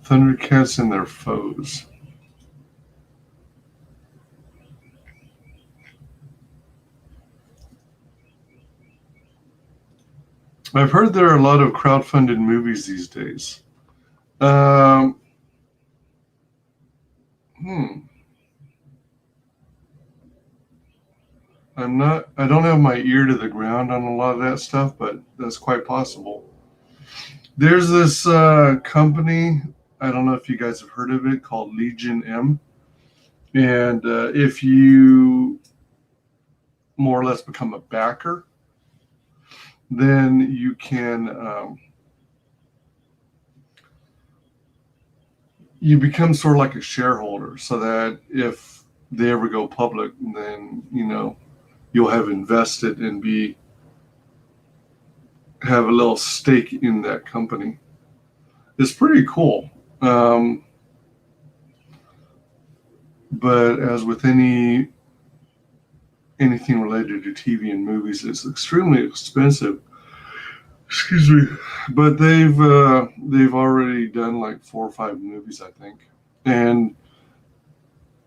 Thundercats and their foes. I've heard there are a lot of crowdfunded movies these days. I don't have my ear to the ground on a lot of that stuff, but that's quite possible. There's this company, I don't know if you guys have heard of it, called Legion M. And if you more or less become a backer, then you can, you become sort of like a shareholder, so that if they ever go public, then, you know, you'll have invested and have a little stake in that company. It's pretty cool. But as with anything related to TV and movies, it's extremely expensive. Excuse me. But they've already done like 4 or 5 movies, I think. And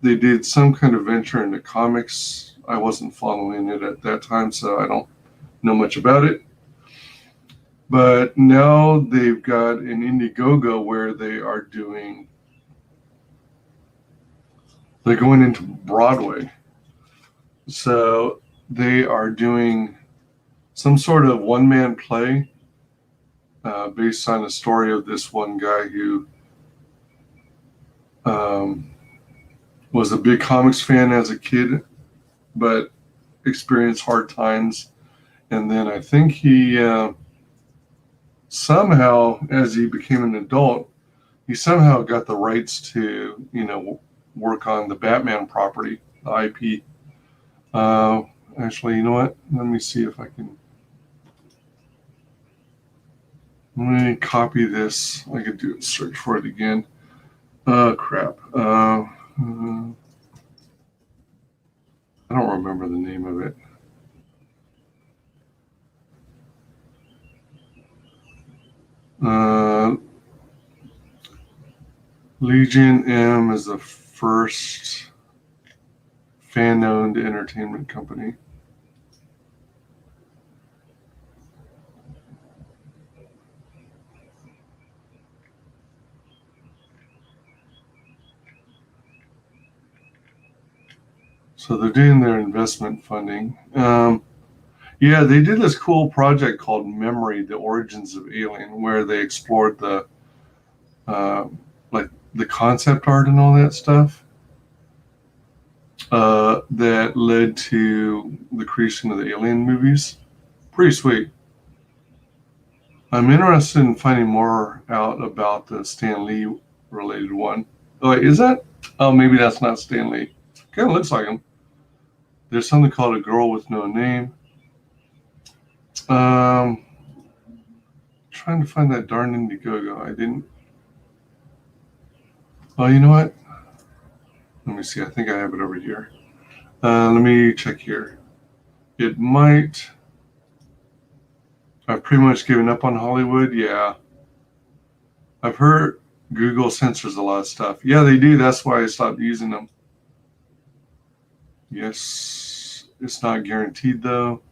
they did some kind of venture into comics. I wasn't following it at that time, so I don't know much about it. But now they've got an Indiegogo where they're going into Broadway. So they are doing some sort of one-man play based on a story of this one guy who was a big comics fan as a kid, but experienced hard times. And then I think he somehow, as he became an adult, he somehow got the rights to, work on the Batman property, the IP. Actually, you know what? Let me see if I can. Let me copy this. I could do a search for it again. Crap. I don't remember the name of it. Legion M is the first fan-owned entertainment company. So they're doing their investment funding. Yeah, they did this cool project called Memory, The Origins of Alien, where they explored the concept art and all that stuff that led to the creation of the Alien movies. Pretty sweet. I'm interested in finding more out about the Stan Lee related one. Like, is that? Oh, maybe that's not Stan Lee. Kind of looks like him. There's something called A Girl with No Name. Trying to find that darn Indiegogo. I didn't. Oh, you know what? Let me see. I think I have it over here. Let me check here. It might. I've pretty much given up on Hollywood. Yeah. I've heard Google censors a lot of stuff. Yeah, they do. That's why I stopped using them. Yes. It's not guaranteed, though.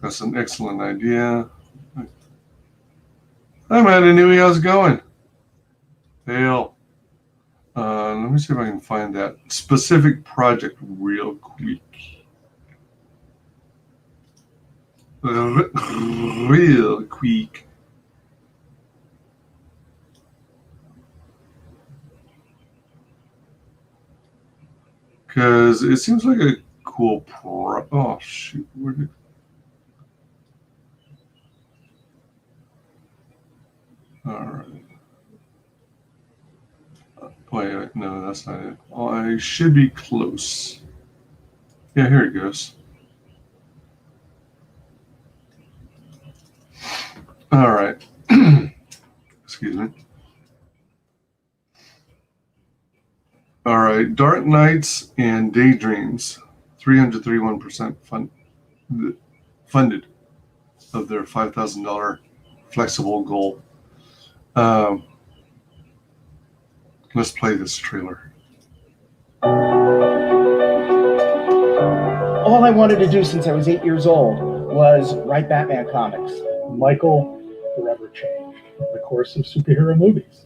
That's an excellent idea. Hi, man. I knew I was going. Hell. Let me see if I can find that specific project real quick. Real quick. Because it seems like a cool oh, shoot. Where did... All right. Wait, no, that's not it. Oh, I should be close. Yeah, here it goes. All right. Excuse me. All right. Dark Nights and Daydreams, 331% funded of their $5,000 flexible goal. Let's play this trailer. All I wanted to do since I was 8 years old was write Batman comics. Michael forever changed the course of superhero movies.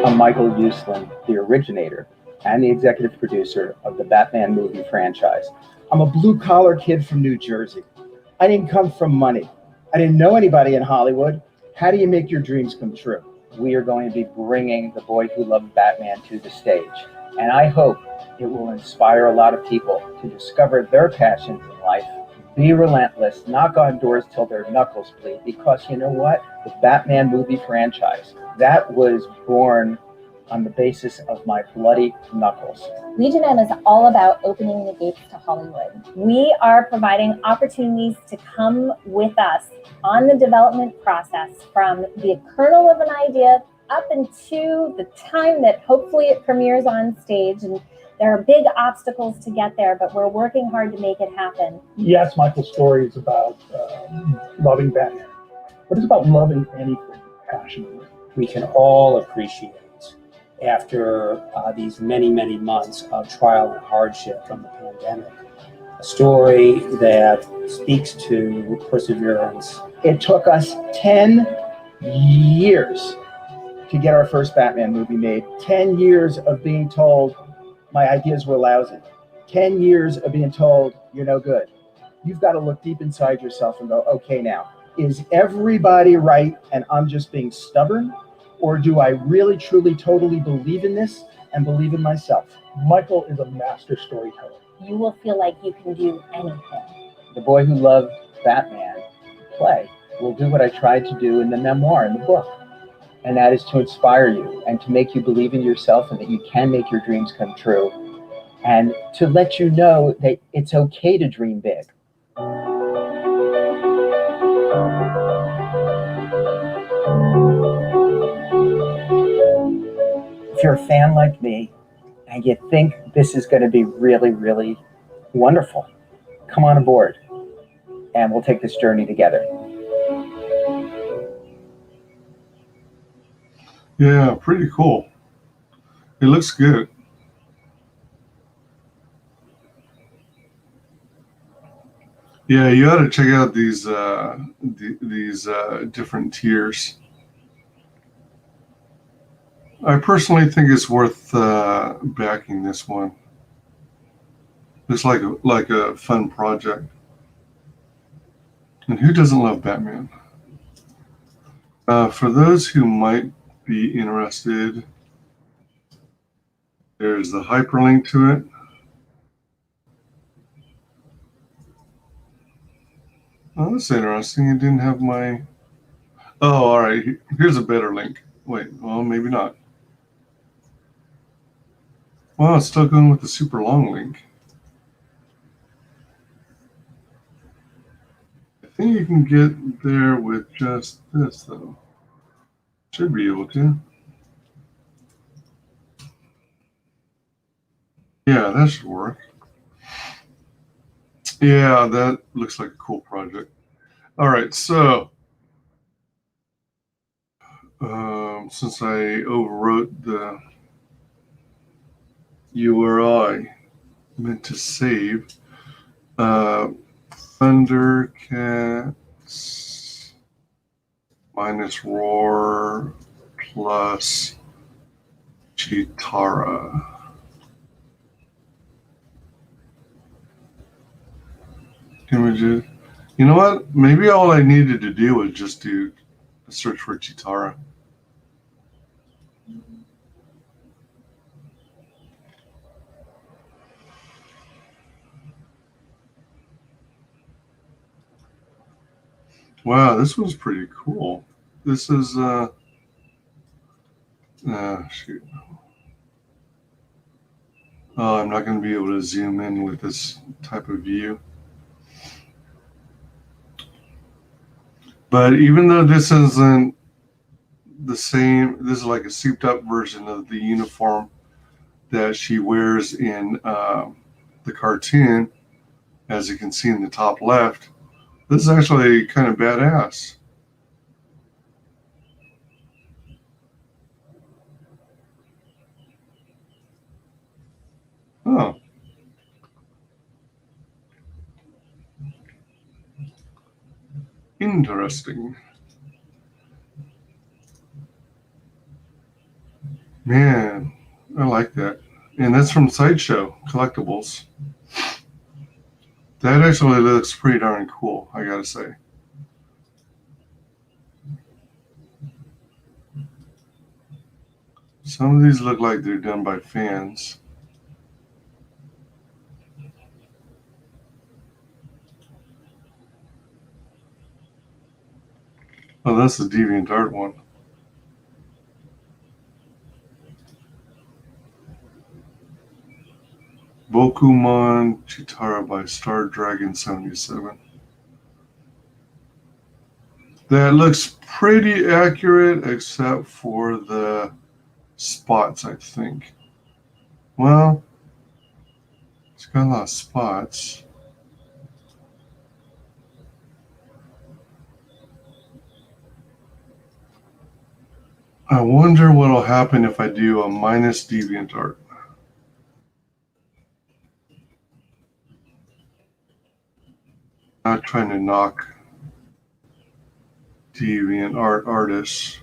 I'm Michael Uslan, the originator and the executive producer of the Batman movie franchise. I'm a blue-collar kid from New Jersey. I didn't come from money. I didn't know anybody in Hollywood. How do you make your dreams come true? We are going to be bringing The Boy Who Loved Batman to the stage. And I hope it will inspire a lot of people to discover their passions in life, be relentless, knock on doors till their knuckles bleed, because you know what? The Batman movie franchise, that was born on the basis of my bloody knuckles. Legion M is all about opening the gates to Hollywood. We are providing opportunities to come with us on the development process from the kernel of an idea up into the time that hopefully it premieres on stage. And there are big obstacles to get there, but we're working hard to make it happen. Yes, Michael's story is about loving Batman, but it's about loving anything passionately. We can all appreciate after these many, many months of trial and hardship from the pandemic, a story that speaks to perseverance. It took us 10 years to get our first Batman movie made. 10 years of being told my ideas were lousy. 10 years of being told you're no good. You've got to look deep inside yourself and go, okay, now, is everybody right and I'm just being stubborn? Or do I really, truly, totally believe in this and believe in myself? Michael is a master storyteller. You will feel like you can do anything. The boy who loved Batman play will do what I tried to do in the memoir, in the book. And that is to inspire you and to make you believe in yourself and that you can make your dreams come true. And to let you know that it's okay to dream big. If you're a fan like me and you think this is going to be really, really wonderful, come on aboard and we'll take this journey together. Yeah, pretty cool. It looks good. Yeah, you ought to check out these different tiers. I personally think it's worth backing this one. It's like a fun project. And who doesn't love Batman? For those who might be interested, there's the hyperlink to it. Oh, that's interesting. It didn't have my... Oh, all right. Here's a better link. Wait, well, maybe not. Well, it's still going with the super long link. I think you can get there with just this, though. Should be able to. Yeah, that should work. Yeah, that looks like a cool project. All right, so since I overwrote the URI meant to save, Thundercats minus Roar plus Chitara. Images. You know what? Maybe all I needed to do was just do a search for Chitara. Wow, this one's pretty cool. This is shoot. Oh, I'm not going to be able to zoom in with this type of view. But even though this isn't the same, this is like a souped up version of the uniform that she wears in the cartoon, as you can see in the top left. This is actually kind of badass. Oh. Interesting. Man, I like that. And that's from Sideshow Collectibles. That actually looks pretty darn cool, I gotta say. Some of these look like they're done by fans. Oh, that's the DeviantArt one. Pokemon Chitara by Star Dragon 77. That looks pretty accurate except for the spots, I think. Well, it's got a lot of spots. I wonder what will happen if I do a minus DeviantArt. Not trying to knock DeviantArt artists.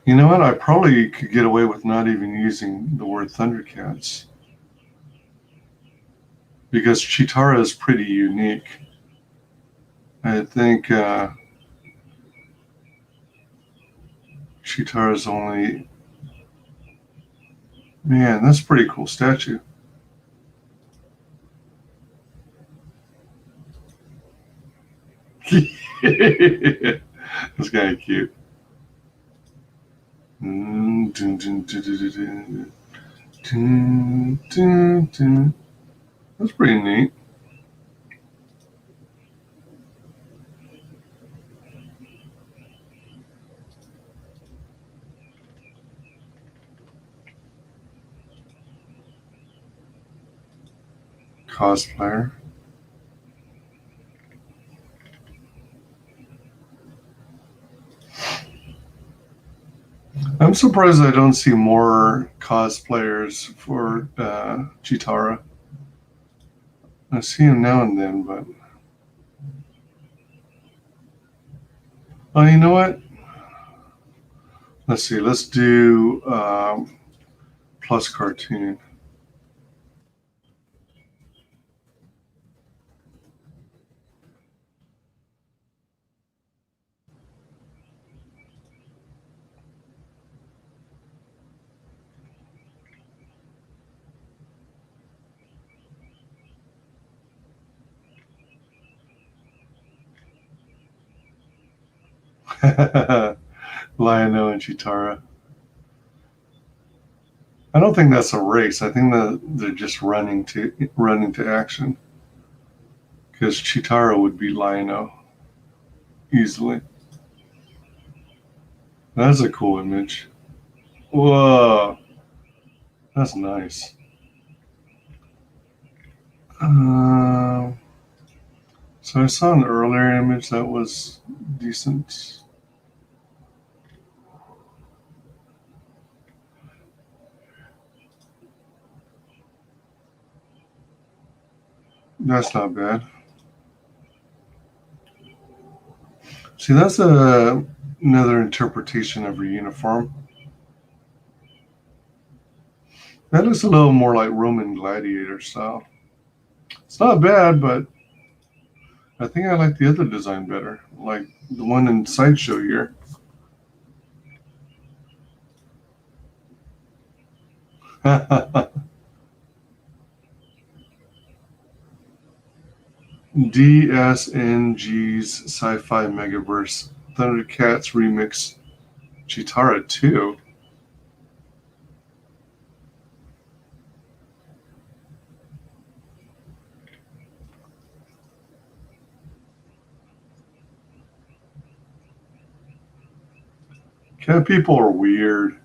You know what? I probably could get away with not even using the word Thundercats. Because Chitara is pretty unique. I think Chitara is only... Man, that's a pretty cool statue. That's kind of cute. That's pretty neat. Cosplayer. I'm surprised I don't see more cosplayers for Chitara. I see him now and then, but... Oh, you know what? Let's see. Let's do plus cartoon. Lionel and Chitara. I don't think that's a race. I think that they're just running to action. Because Chitara would be Lionel easily. That's a cool image. Whoa, that's nice. So I saw an earlier image that was decent. That's not bad. See, that's another interpretation of a uniform. That looks a little more like Roman gladiator style. It's not bad, but I think I like the other design better, like the one in Sideshow here. DSNG's Sci-Fi Megaverse Thundercats Remix Chitara 2. Cat people are weird.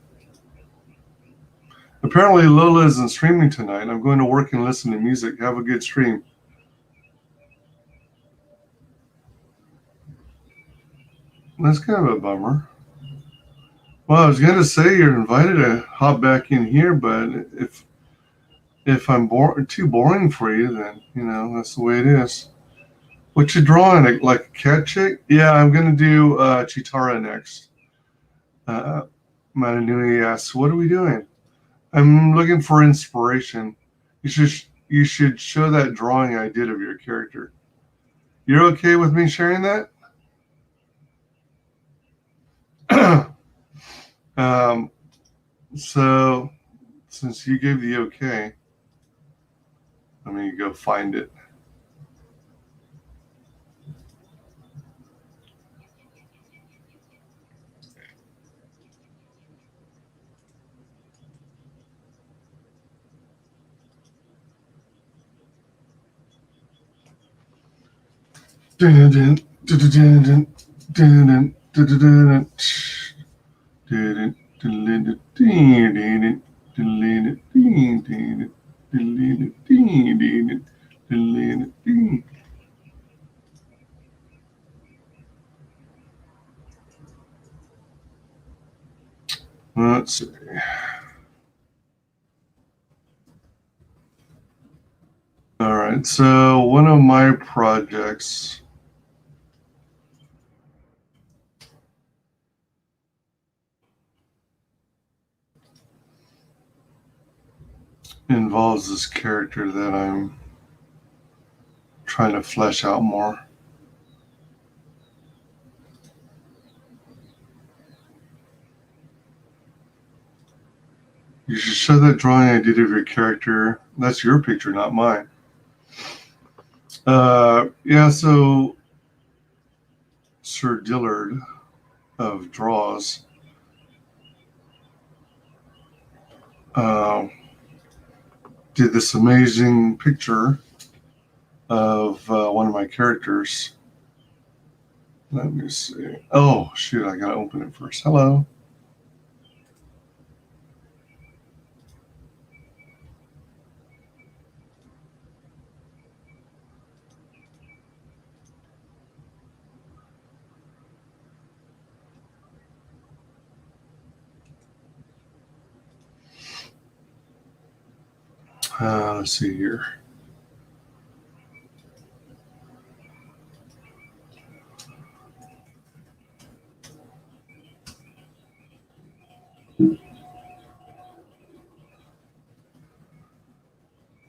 Apparently Lola isn't streaming tonight. I'm going to work and listen to music. Have a good stream. That's kind of a bummer. Well, I was going to say you're invited to hop back in here, but if I'm too boring for you, then, you know, that's the way it is. What you drawing? Like a cat chick? Yeah, I'm going to do Chitara next. Mananui asks, what are we doing? I'm looking for inspiration. You should show that drawing I did of your character. You're okay with me sharing that? So since you gave the okay, let me go find it. Let's see. All right, so one of my projects involves this character that I'm trying to flesh out more. You should show that drawing I did of your character. That's your picture, not mine. Yeah, so Sir Dillard of Draws did this amazing picture of one of my characters. Let me see. Oh, shoot, I gotta open it first. Hello. Let's see here.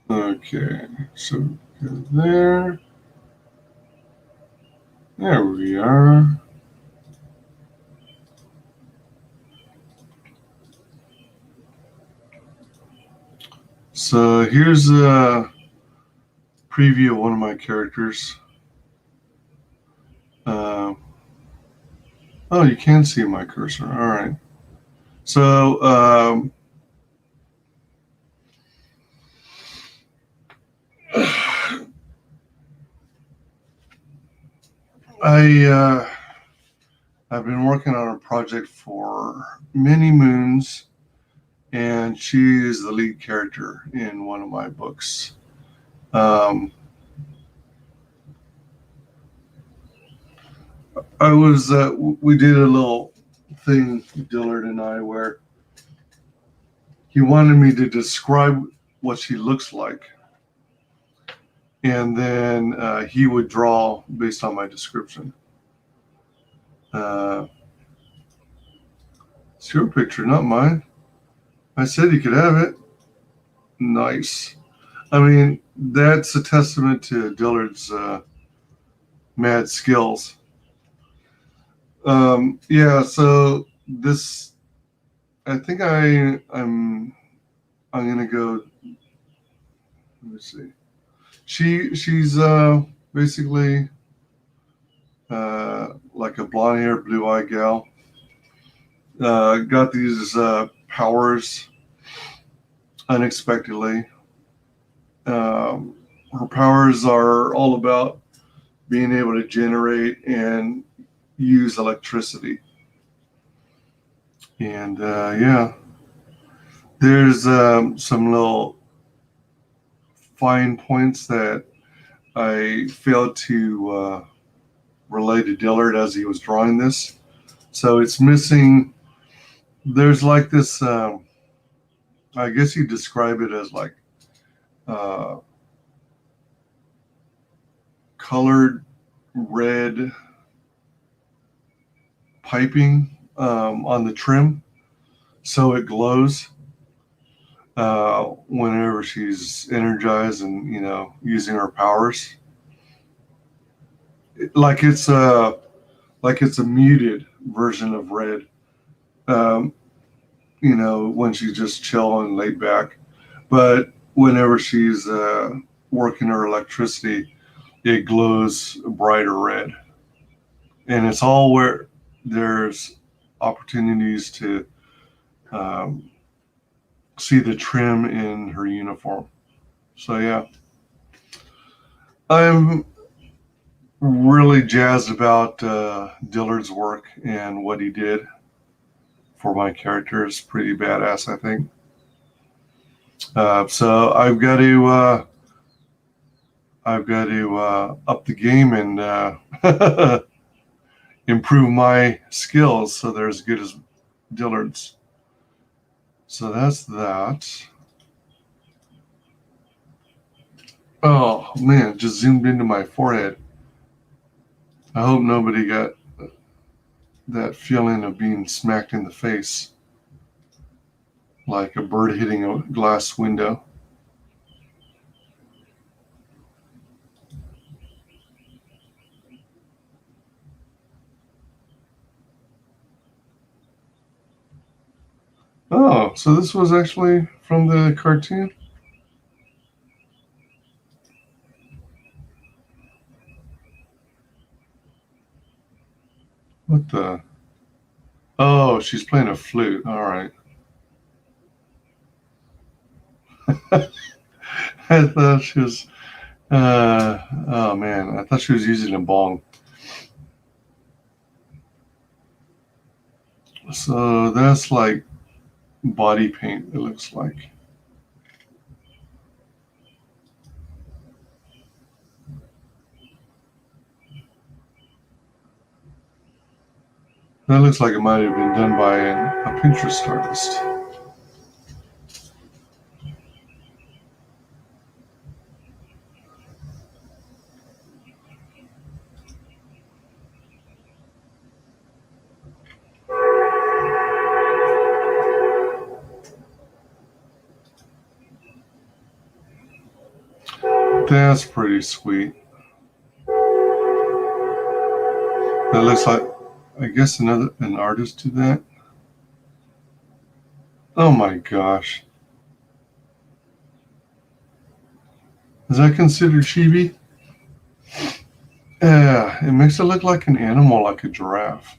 Okay, so go there. There we are. So here's a preview of one of my characters. Oh, you can see my cursor. All right. So I've been working on a project for many moons, and she is the lead character in one of my books. We did a little thing, Dillard and I, where he wanted me to describe what she looks like, and then he would draw based on my description. It's your picture, not mine. I said you could have it. Nice. I mean, that's a testament to Dillard's mad skills. Yeah, so this, I think I'm gonna go. Let me see. She's basically like a blonde hair, blue eye gal. Got these powers unexpectedly. Her powers are all about being able to generate and use electricity. And yeah, there's some little fine points that I failed to relay to Dillard as he was drawing this. So it's missing. There's like this, I guess you describe it as like colored red piping on the trim, so it glows whenever she's energized and, you know, using her powers. Like it's a muted version of red. You know, when she's just chill and laid back, but whenever she's working her electricity, it glows brighter red. And it's all where there's opportunities to see the trim in her uniform. So yeah, I'm really jazzed about Dillard's work and what he did for my character. Is pretty badass, I think. So I've got to up the game and improve my skills so they're as good as Dillard's. So that's that. Oh man, it just zoomed into my forehead. I hope nobody got that feeling of being smacked in the face like a bird hitting a glass window. Oh, so this was actually from the cartoon? What the? Oh, she's playing a flute. All right. I thought she was, oh man, I thought she was using a bong. So that's like body paint, it looks like. That looks like it might have been done by a Pinterest artist. That's pretty sweet. That looks like, I guess, an artist did that. Oh my gosh. Is that considered chibi? Yeah, it makes it look like an animal, like a giraffe.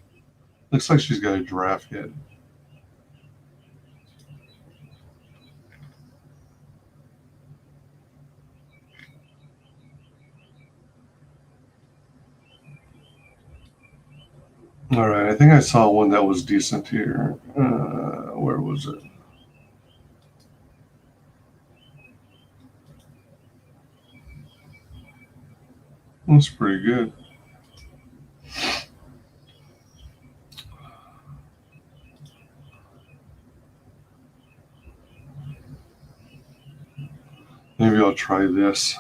Looks like she's got a giraffe head. All right, I think I saw one that was decent here. Where was it? That's pretty good. Maybe I'll try this.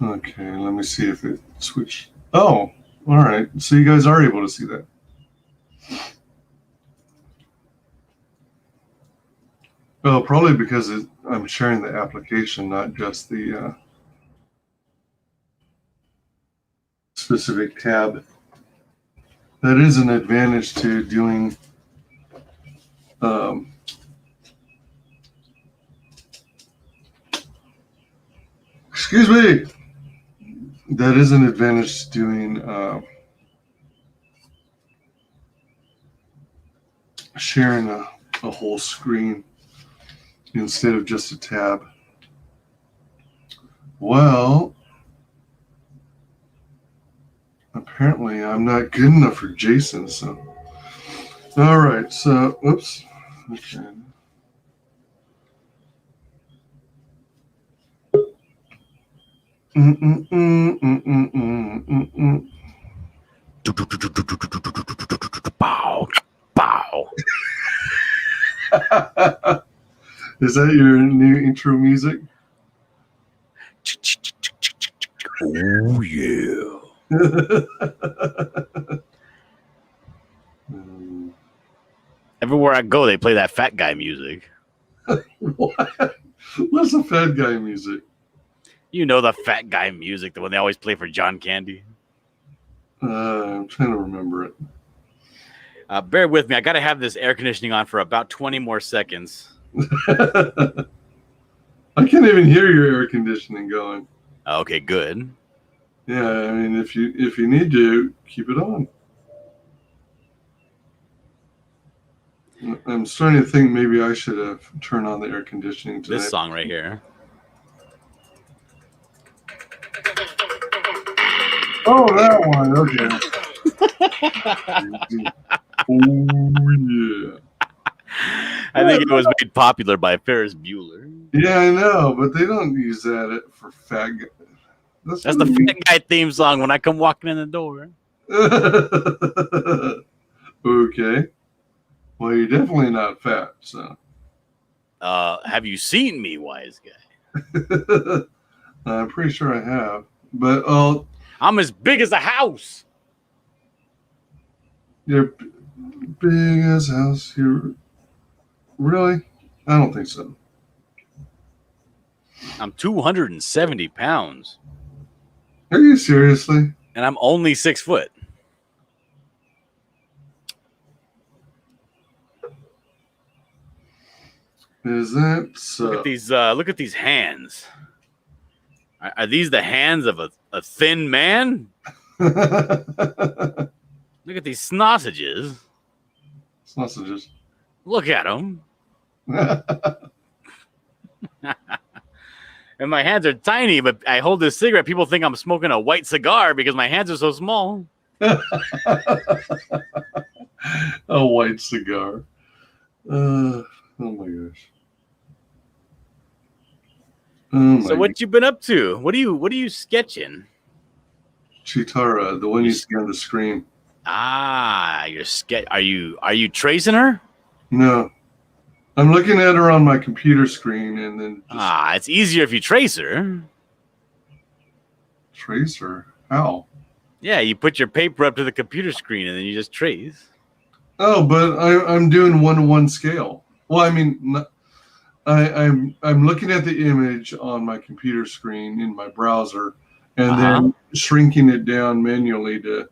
Okay, let me see if it switched. Oh, all right. So you guys are able to see that. Well, probably because I'm sharing the application, not just the specific tab. That is an advantage to doing excuse me. That is an advantage to doing sharing a whole screen instead of just a tab. Well, apparently I'm not good enough for Jason, so. All right, so, whoops. Okay. Bow, bow. Is that your new intro music? Oh yeah. Everywhere I go, they play that fat guy music. What? What's the fat guy music? You know the fat guy music, the one they always play for John Candy. I'm trying to remember it. Bear with me. I got to have this air conditioning on for about 20 more seconds. I can't even hear your air conditioning going. Okay, good. Yeah, I mean, if you need to, keep it on. I'm starting to think maybe I should have turned on the air conditioning tonight. This song right here. Oh, that one. Okay. Oh yeah. I think it was made popular by Ferris Bueller. Yeah, I know, but they don't use that for fat guy. That's the fat guy theme song when I come walking in the door. Okay. Well, you're definitely not fat, so. Have you seen me, wise guy? I'm pretty sure I have, but I'm as big as a house. You're big as house. You're really? I don't think so. I'm 270 pounds. Are you seriously? And I'm only 6 foot. Is that so? Look at these hands. Are these the hands of a thin man? Look at these sausages. Sausages. Look at them. And my hands are tiny, but I hold this cigarette. People think I'm smoking a white cigar because my hands are so small. A white cigar. Oh my gosh. So what you been up to? What are you sketching? Chitara, the one you see on the screen. Ah, Are you tracing her? No. I'm looking at her on my computer screen and then it's easier if you trace her. Trace her? How? Yeah, you put your paper up to the computer screen and then you just trace. Oh, but I'm doing 1-to-1 scale. Well, I mean, I'm looking at the image on my computer screen in my browser and then shrinking it down manually to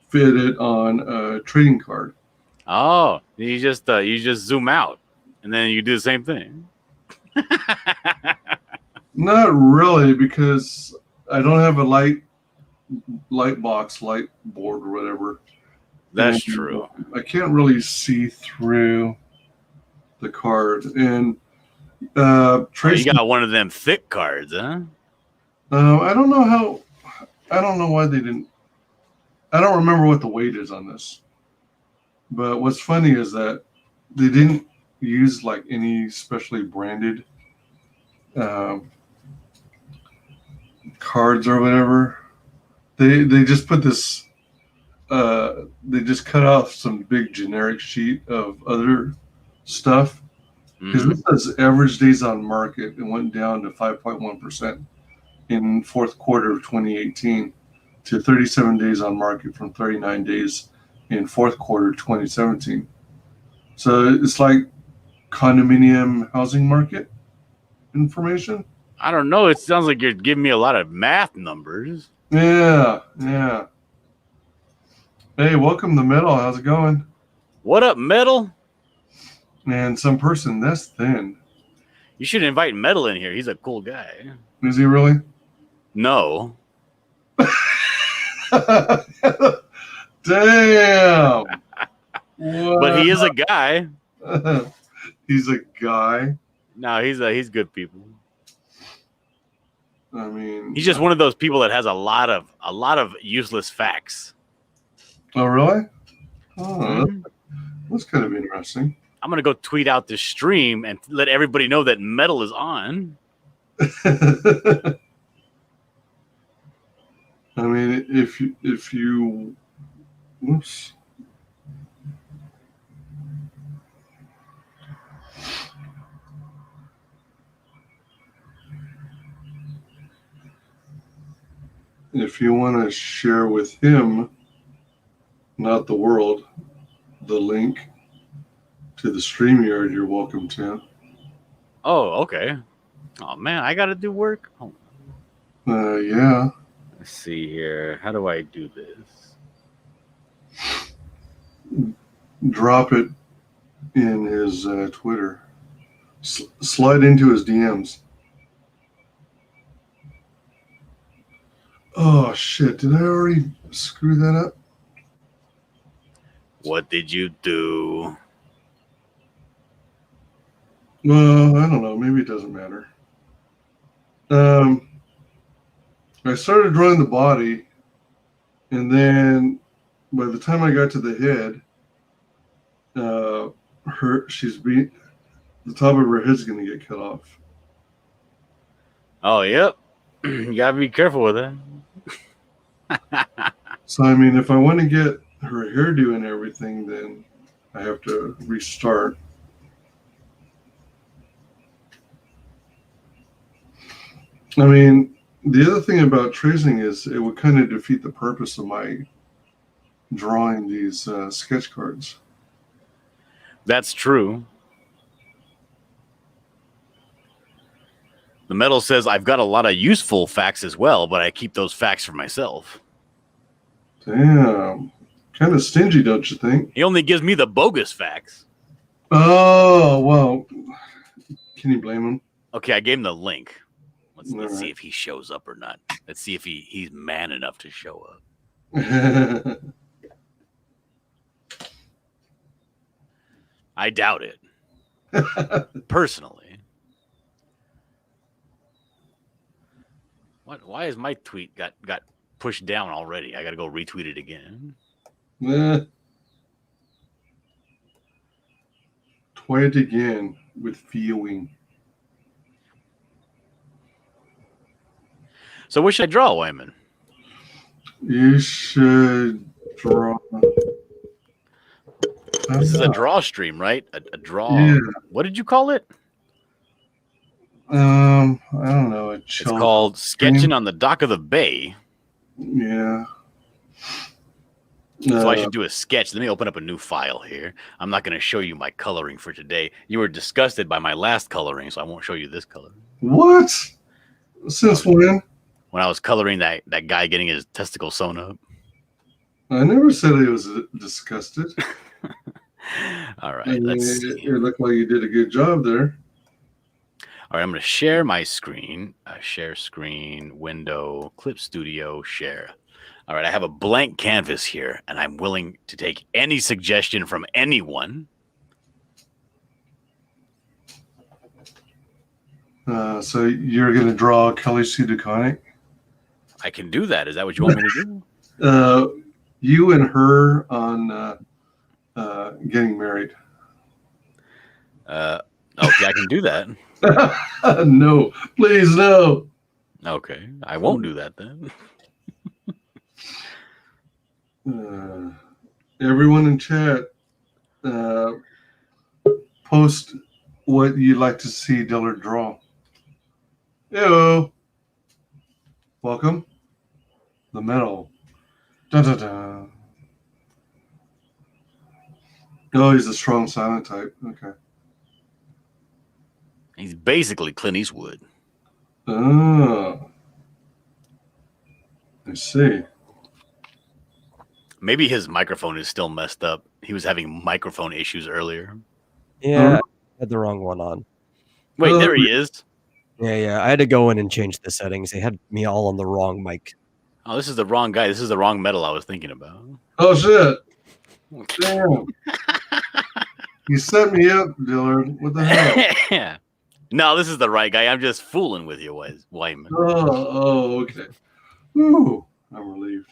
fit it on a trading card. Oh, you just zoom out and then you do the same thing. Not really, because I don't have a light box, light board, or whatever. That's true. I can't really see through the card. And you got one of them thick cards, huh? I don't know why they didn't. I don't remember what the weight is on this. But what's funny is that they didn't use like any specially branded cards or whatever. They just put this. They just cut off some big generic sheet of other stuff. Because this says average days on market, it went down to 5.1% in fourth quarter of 2018 to 37 days on market from 39 days in fourth quarter 2017. So it's like condominium housing market information. I don't know. It sounds like you're giving me a lot of math numbers. Yeah. Hey, welcome to Metal. How's it going? What up, Metal? Man, some person that's thin. You should invite Metal in here. He's a cool guy. Is he really? No. Damn. But he is a guy. He's a guy. No, he's good people. I mean, he's just one of those people that has a lot of useless facts. Oh, really? Oh, that's kind of interesting. I'm gonna go tweet out this stream and let everybody know that Metal is on. I mean, if you, whoops. If you want to share with him, not the world, the link to the StreamYard, you're welcome to. Oh, okay. Oh man, I gotta do work. Oh. Yeah. Let's see here. How do I do this? Drop it in his Twitter. Slide into his DMs. Oh shit! Did I already screw that up? What did you do? Well, I don't know. Maybe it doesn't matter. I started drawing the body, And then by the time I got to the head, the top of her head's going to get cut off. Oh, yep. You gotta be careful with it. So, I mean, if I want to get her hairdo and everything, then I have to restart. I mean, the other thing about tracing is it would kind of defeat the purpose of my drawing these sketch cards. That's true. The metal says I've got a lot of useful facts as well, but I keep those facts for myself. Damn. Kind of stingy, don't you think? He only gives me the bogus facts. Oh, well, can you blame him? Okay, I gave him the link. Let's All see right. if he shows up or not. Let's see if he's man enough to show up. I doubt it. Personally. Why is my tweet got pushed down already? I gotta go retweet it again. Try it again with feeling. So what should I draw, Wyman? You should draw. This is a draw stream, right? A draw. Yeah. What did you call it? I don't know. It's called Sketchin on the Dock of the Bay. Yeah. So I should do a sketch. Let me open up a new file here. I'm not going to show you my coloring for today. You were disgusted by my last coloring, so I won't show you this color. What? Since when? When I was coloring that guy getting his testicle sewn up. I never said I was disgusted. All right, let's see. It looked like you did a good job there. All right, I'm going to share my screen. Share screen, window, Clip Studio, share. All right, I have a blank canvas here, and I'm willing to take any suggestion from anyone. So you're going to draw Kelly Sue DeConnick? I can do that. Is that what you want me to do? You and her on getting married. Okay, I can do that. No, please no. Okay, I won't do that then. Everyone in chat, post what you'd like to see Dillard draw. Hello. Welcome. The metal. Dun, dun, dun. Oh, he's a strong silent type. Okay. He's basically Clint Eastwood. Oh. I see. Maybe his microphone is still messed up. He was having microphone issues earlier. Yeah, I had the wrong one on. Wait, there he is. Yeah. I had to go in and change the settings. They had me all on the wrong mic. Oh, this is the wrong guy. This is the wrong metal I was thinking about. Oh, shit. Damn. You set me up, Dillard. What the hell? Yeah. No, this is the right guy. I'm just fooling with you, Wyman. Oh, okay. Ooh, I'm relieved.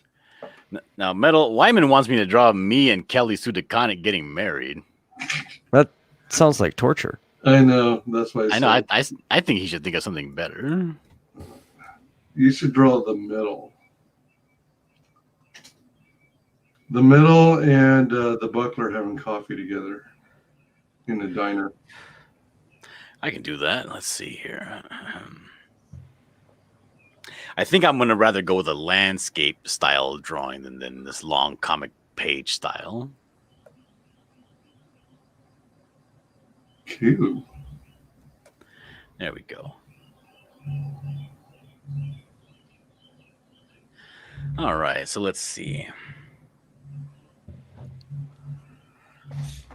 Now, Metal Wyman wants me to draw me and Kelly Sue DeConnick getting married. That sounds like torture. I know. That's why I know. I think he should think of something better. You should draw the middle. The middle and the buckler having coffee together in a diner. I can do that. Let's see here. I think I'm going to rather go with a landscape style drawing than this long comic page style. Cute. There we go. All right, so let's see.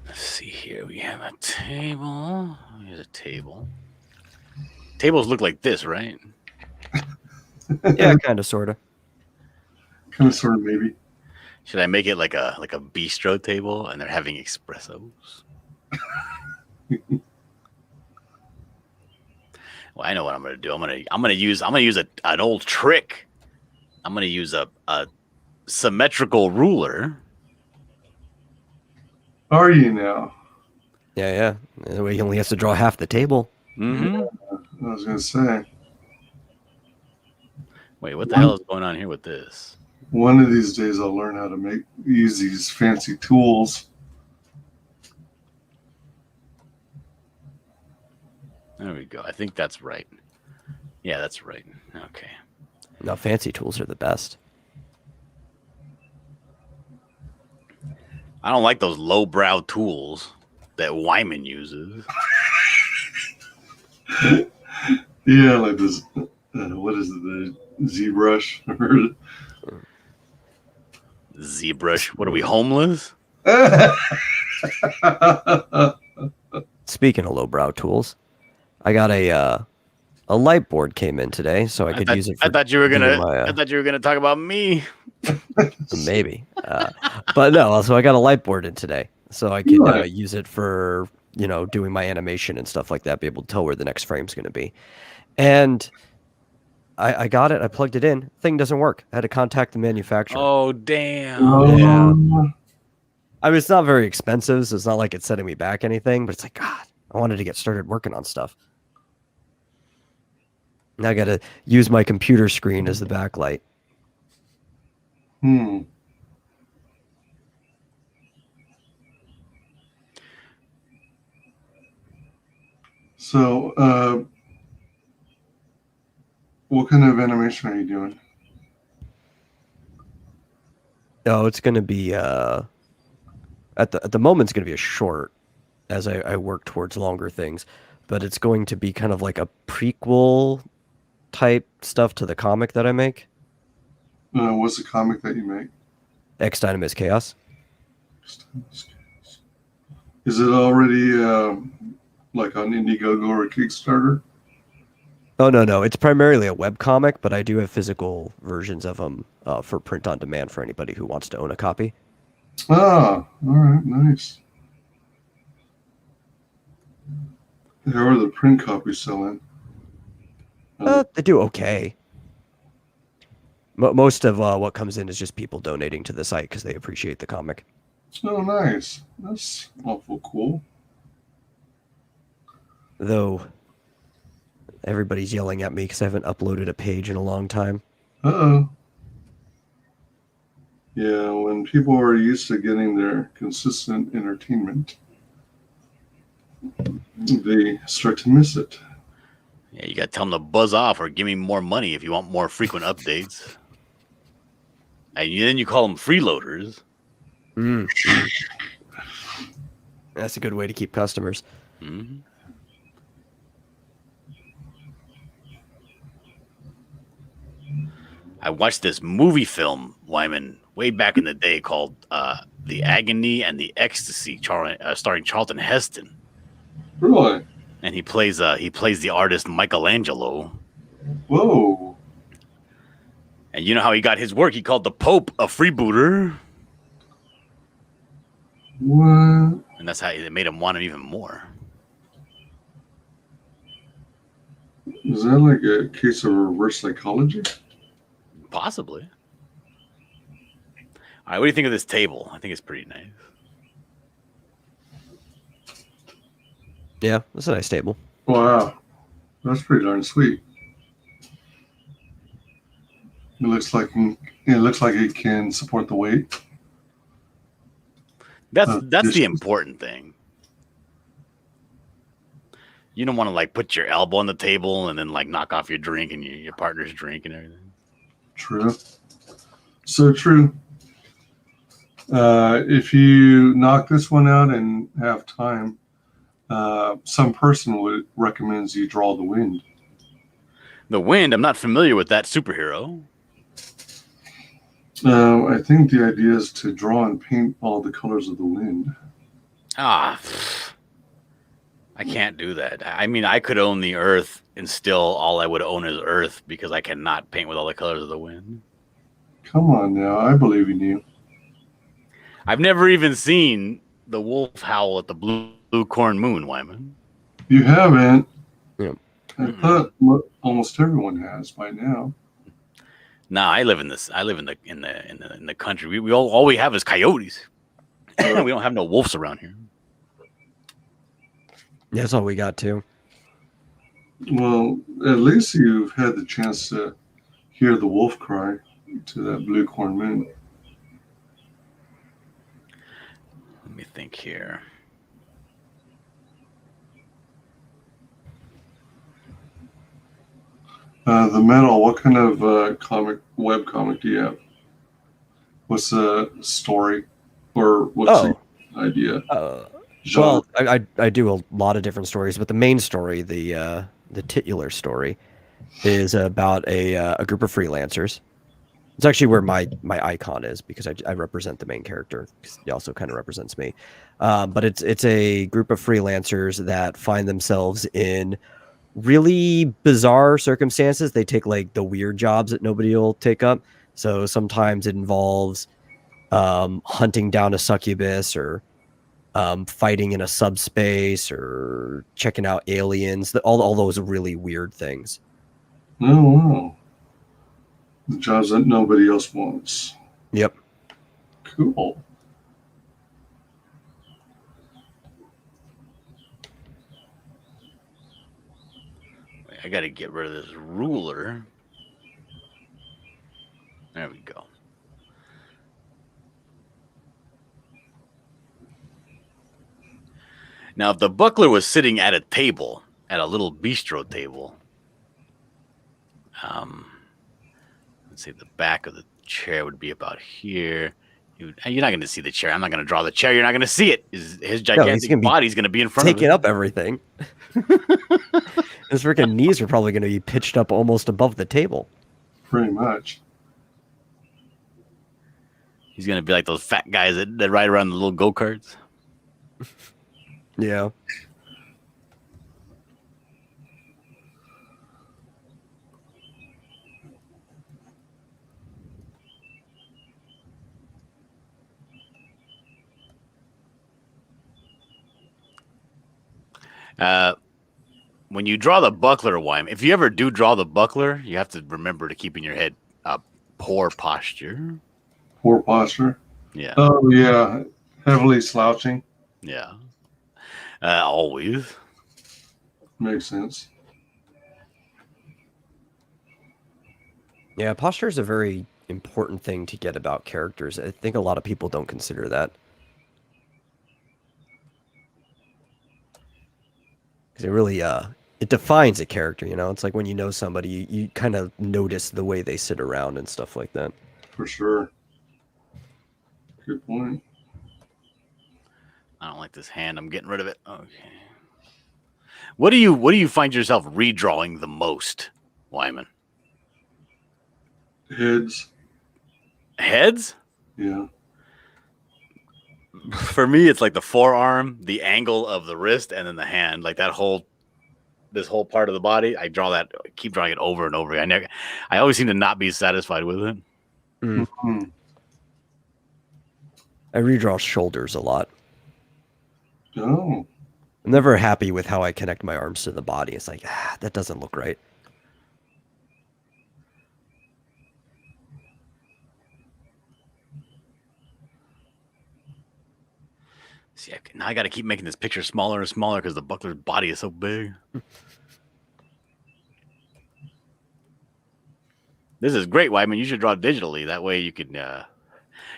Let's see here. We have a table. Here's a table. Tables look like this, right? Yeah, kind of, sort of. Kind of, sort of, maybe. Should I make it like a bistro table and they're having espressos? Well, I know what I'm gonna do. I'm gonna use an old trick. I'm gonna use a symmetrical ruler. Are you now? Yeah. That way he only has to draw half the table. Mm-hmm. I was gonna say. Wait, what the hell is going on here with this? One of these days, I'll learn how to use these fancy tools. There we go. I think that's right. Yeah, that's right. Okay. No, fancy tools are the best. I don't like those lowbrow tools that Wyman uses. Yeah, like this. What is it? The ZBrush? ZBrush. What are we, homeless? Speaking of lowbrow tools, I got a light board came in today, so I could use it. I thought you were gonna talk about me. Maybe, but no. So I got a light board in today, so I can use it for doing my animation and stuff like that. Be able to tell where the next frame's going to be, and I got it. I plugged it in. Thing doesn't work. I had to contact the manufacturer. Oh damn! Yeah. I mean, it's not very expensive, so it's not like it's setting me back anything. But it's like, God, I wanted to get started working on stuff. Now I got to use my computer screen as the backlight. So, what kind of animation are you doing? Oh, it's going to be at the moment it's going to be a short as I work towards longer things, but it's going to be kind of like a prequel type stuff to the comic that I make. What's the comic that you make? X Dynamis Chaos. Is it already like on Indiegogo or Kickstarter? Oh, no. It's primarily a web comic, but I do have physical versions of them for print on demand for anybody who wants to own a copy. Ah, all right, nice. How are the print copies selling? They do okay. Most of what comes in is just people donating to the site because they appreciate the comic. Oh, nice. That's awful cool. Though everybody's yelling at me because I haven't uploaded a page in a long time. Uh-oh. Yeah, when people are used to getting their consistent entertainment, they start to miss it. Yeah, you gotta tell them to buzz off or give me more money if you want more frequent updates. And then you call them freeloaders. That's a good way to keep customers. Mm-hmm. I watched this movie film, Wyman, way back in the day called The Agony and the Ecstasy, starring Charlton Heston. Really? And he plays the artist Michelangelo. Whoa. And you know how he got his work? He called the Pope a freebooter. What? And that's how it made him want him even more. Is that like a case of reverse psychology? Possibly. All right, what do you think of this table? I think it's pretty nice. Yeah, that's a nice table. Wow. That's pretty darn sweet. It looks like it can support the weight. That's the important thing. You don't want to like put your elbow on the table and then like knock off your drink and your partner's drink and everything. True. So true. If you knock this one out and have time, some person would recommend you draw the wind. The Wind, I'm not familiar with that superhero. I think the idea is to draw and paint all the colors of the wind. I can't do that. I mean, I could own the Earth and still all I would own is Earth because I cannot paint with all the colors of the wind. Come on now, I believe in you. I've never even seen the wolf howl at the blue corn moon, Wyman. You haven't? Yeah. I thought almost everyone has by now. Nah, I live in this. I live in the country. We all we have is coyotes. We don't have no wolves around here. Yeah, that's all we got too. Well, at least you've had the chance to hear the wolf cry to that blue corn moon. Let me think here. The metal. What kind of web comic do you have? What's the story, or what's the idea? Well, I do a lot of different stories, but the main story, the titular story, is about a group of freelancers. It's actually where my icon is, because I represent the main character. He also kind of represents me. But it's a group of freelancers that find themselves in really bizarre circumstances. They take like the weird jobs that nobody will take up. So sometimes it involves hunting down a succubus, or fighting in a subspace, or checking out aliens. All those really weird things. Oh, wow. The jobs that nobody else wants. Yep. Cool. I got to get rid of this ruler. There we go. Now, if the buckler was sitting at a table, at a little bistro table, let's say the back of the chair would be about here. You're not going to see the chair. I'm not going to draw the chair. You're not going to see it. His gigantic body's going to be in front of it. Taking up everything. His freaking knees are probably going to be pitched up almost above the table. Pretty much. He's going to be like those fat guys that ride around the little go-karts. Yeah. When you draw the buckler, Wyman, if you ever do draw the buckler, you have to remember to keep in your head poor posture. Poor posture? Yeah. Oh, yeah. Heavily slouching? Yeah. Always. Makes sense. Yeah, posture is a very important thing to get about characters. I think a lot of people don't consider that. Because it really, it defines a character, you know? It's like when you know somebody, you kind of notice the way they sit around and stuff like that. For sure. Good point. I don't like this hand. I'm getting rid of it. Okay. What do you find yourself redrawing the most, Wyman? Heads. Heads? Yeah. For me, it's like the forearm, the angle of the wrist, and then the hand. Like this whole part of the body. I keep drawing it over and over again. I always seem to not be satisfied with it. Mm-hmm. I redraw shoulders a lot. Oh. I'm never happy with how I connect my arms to the body. It's like, that doesn't look right. See, now I got to keep making this picture smaller and smaller because the buckler's body is so big. This is great, Wyman. You should draw digitally. That way you can,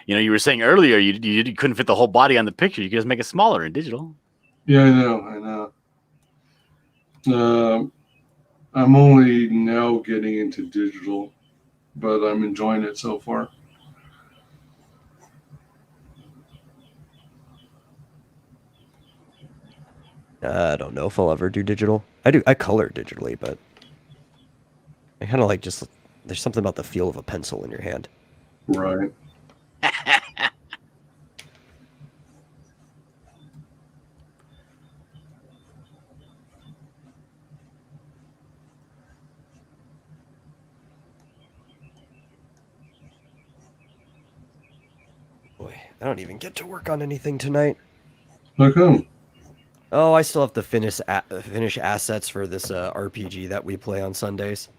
you were saying earlier you couldn't fit the whole body on the picture. You can just make it smaller in digital. Yeah, I know. I'm only now getting into digital, but I'm enjoying it so far. I don't know if I'll ever do digital. I color digitally, but I kind of like there's something about the feel of a pencil in your hand. Right. Boy, I don't even get to work on anything tonight. How come? Oh, I still have to finish assets for this RPG that we play on Sundays.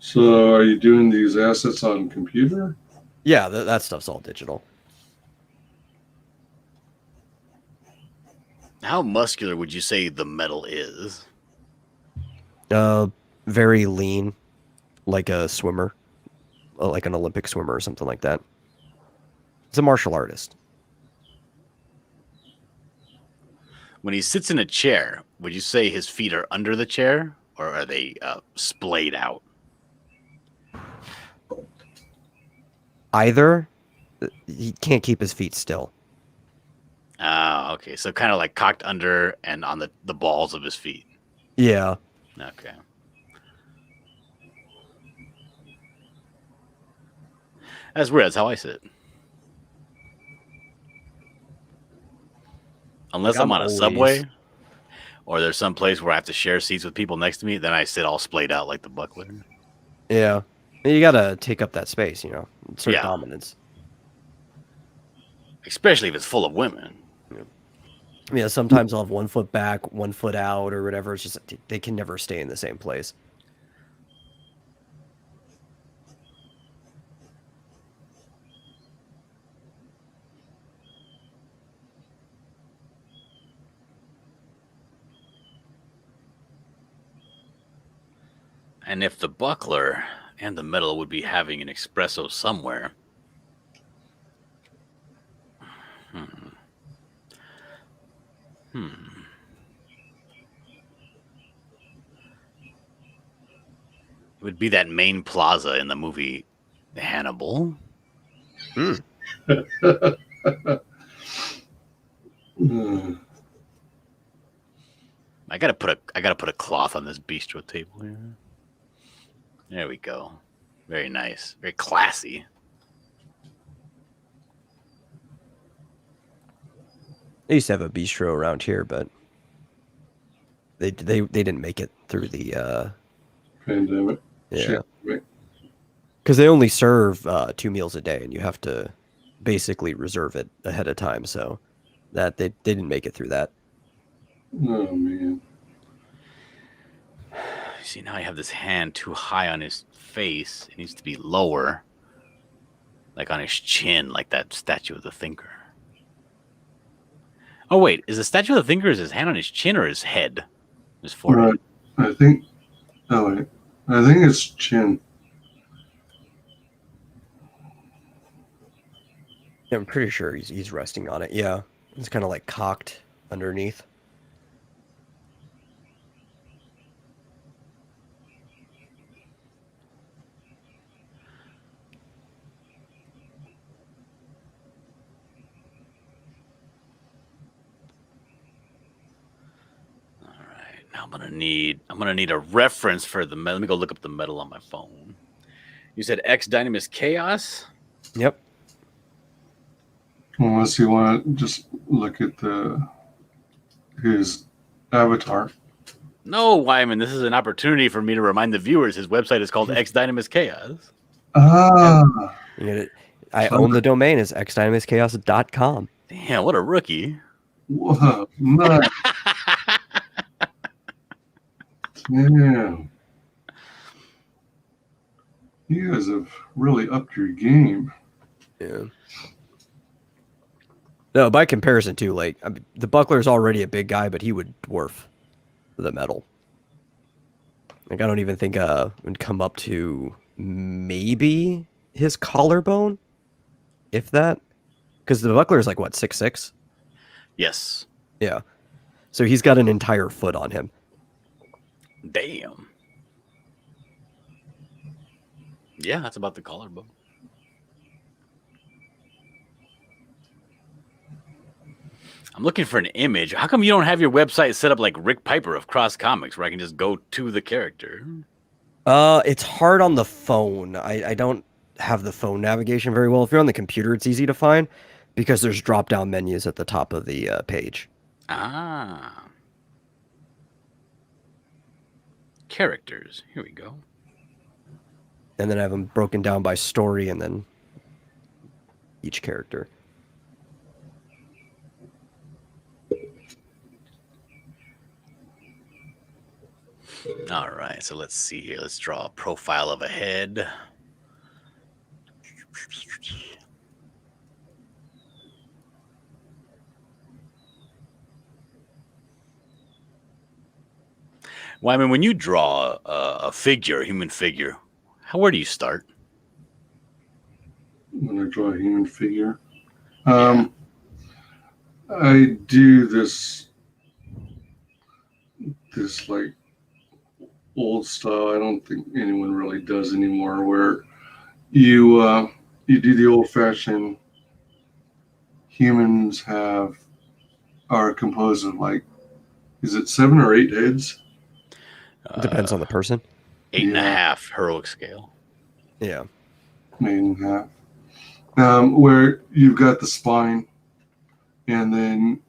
So are you doing these assets on computer? Yeah, that stuff's all digital. How muscular would you say the metal is? Very lean, like a swimmer, like an Olympic swimmer or something like that. It's a martial artist. When he sits in a chair, would you say his feet are under the chair or are they splayed out? Either. He can't keep his feet still. Oh, okay. So kind of like cocked under and on the balls of his feet. Yeah. Okay. That's weird. That's how I sit. Unless Like, I'm on a always- subway or there's some place where I have to share seats with people next to me, then I sit all splayed out like the buckler. Yeah. You gotta take up that space, you know. Sort Yeah. of dominance. Especially if it's full of women. Yeah, sometimes I'll have 1 foot back, 1 foot out, or whatever. It's just they can never stay in the same place. And if the buckler and the metal would be having an espresso somewhere. It would be that main plaza in the movie Hannibal. I gotta put a cloth on this bistro table here. There we go. Very nice. Very classy. They used to have a bistro around here, but they didn't make it through the Pandemic. yeah. Shit. Because they only serve 2 meals a day, and you have to basically reserve it ahead of time. So that they didn't make it through that. Oh man. See, now I have this hand too high on his face. It needs to be lower. Like on his chin, like that statue of the thinker. Oh, wait. Is the statue of the thinker, is his hand on his chin or his head? His forehead? I think. Oh wait. I think it's chin. Yeah, I'm pretty sure he's resting on it. Yeah, it's kind of like cocked underneath. Now I'm gonna need a reference for the metal. Let me go look up the metal on my phone. You said X Dynamis Chaos? Yep. Unless you want to just look at his avatar. No, Wyman, this is an opportunity for me to remind the viewers his website is called X Dynamis Chaos. Ah. You get it. I own the domain as xdynamischaos.com. Damn, what a rookie. Whoa, nice. Damn. You guys have really upped your game. Yeah. No, by comparison too, like the buckler's already a big guy, but he would dwarf the metal. Like I don't even think would come up to maybe his collarbone, if that, because the buckler is like what 6'6". Yes. Yeah. So he's got an entire foot on him. Damn. Yeah, that's about the collarbone. I'm looking for an image. How come you don't have your website set up like Rick Piper of Cross Comics, where I can just go to the character? It's hard on the phone. I don't have the phone navigation very well. If you're on the computer, it's easy to find because there's drop-down menus at the top of the page. Ah. Characters. Here we go. And then I have them broken down by story and then each character. All right, so let's see here. Let's draw a profile of a head. Well, I mean, when you draw a figure, a human figure, where do you start? When I draw a human figure, I do this like old style. I don't think anyone really does anymore, where you do the old fashioned. Humans are composed of, like, is it 7 or 8 heads? Depends on the person. 8.5 heroic scale. Yeah. 8.5. Where you've got the spine, and then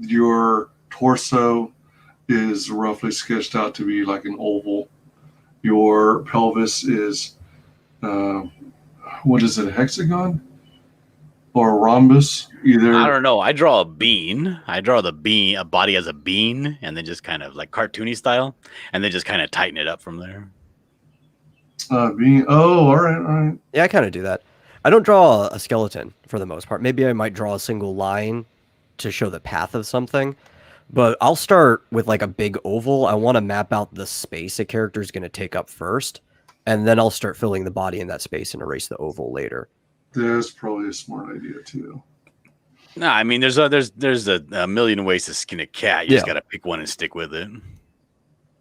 your torso is roughly sketched out to be like an oval. Your pelvis is, what is it, a hexagon or a rhombus? Either. I don't know. I draw a bean. I draw the bean, a body as a bean, and then just kind of like cartoony style, and then just kind of tighten it up from there. Bean. Oh, all right. Yeah, I kind of do that. I don't draw a skeleton for the most part. Maybe I might draw a single line to show the path of something, but I'll start with like a big oval. I want to map out the space a character is going to take up first, and then I'll start filling the body in that space and erase the oval later. That's probably a smart idea too. No, I mean, there's a million ways to skin a cat. You just got to pick one and stick with it.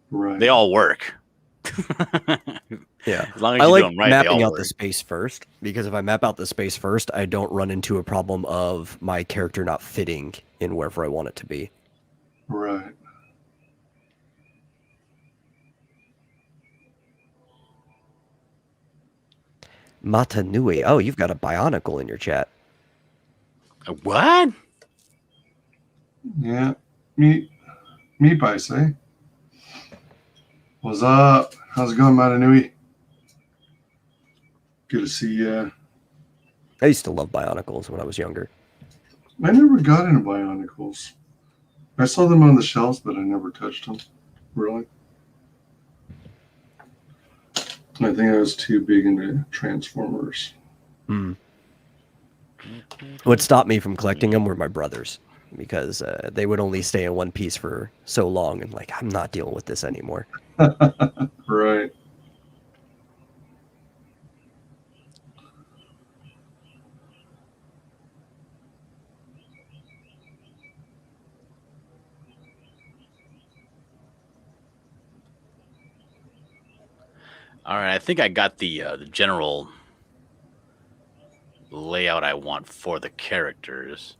Right. They all work. Yeah. As long as I you like do them right, mapping they all out work. the space first, because if I map out the space first, I don't run into a problem of my character not fitting in wherever I want it to be. Right. Matanui. Oh, you've got a bionicle in your chat. What? Yeah. Me Paise. What's up? How's it going, Matanui? Good to see you. I used to love bionicles when I was younger. I never got into bionicles. I saw them on the shelves, but I never touched them. Really? I think I was too big into Transformers. What stopped me from collecting them were my brothers, because they would only stay in one piece for so long, and like, I'm not dealing with this anymore. Right. All right, I think I got the general layout I want for the characters.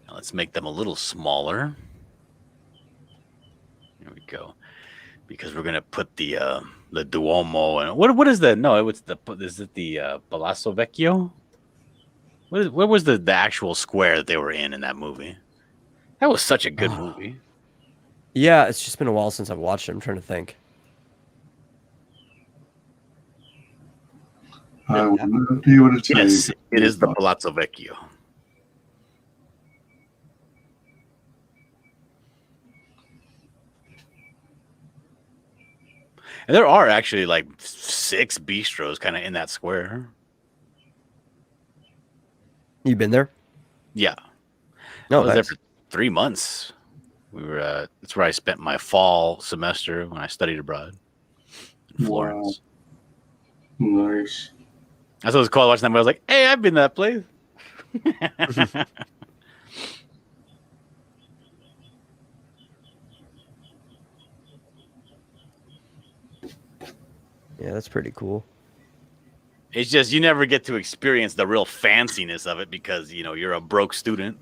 Now let's make them a little smaller. There we go. Because we're gonna put the Duomo and what is the is it the Palazzo Vecchio? What was the actual square that they were in that movie? That was such a good movie. Yeah, it's just been a while since I've watched it. I'm trying to think. I would not be able to tell Yes, you. it is the Palazzo Vecchio. And there are actually like 6 bistros kind of in that square. You been there? Yeah. No, I was there for 3 months. We were that's where I spent my fall semester when I studied abroad in Florence. Wow. Nice. That's what it was called watching that movie. I was like, hey, I've been to that place. Yeah, that's pretty cool. It's just you never get to experience the real fanciness of it because you're a broke student.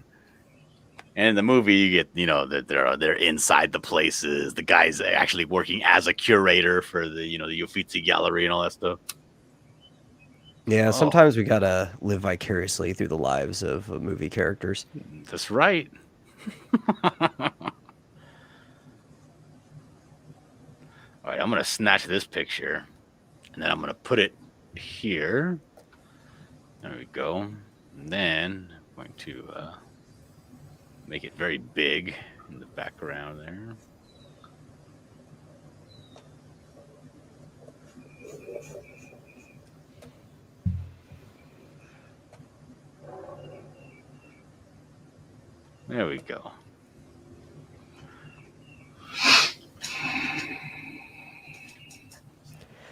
And in the movie, you get that they're inside the places. The guy's actually working as a curator for the the Uffizi Gallery and all that stuff. Yeah, sometimes we gotta live vicariously through the lives of movie characters. That's right. All right, I'm gonna snatch this picture, and then I'm gonna put it here. There we go. And then I'm going to make it very big in the background there. There we go.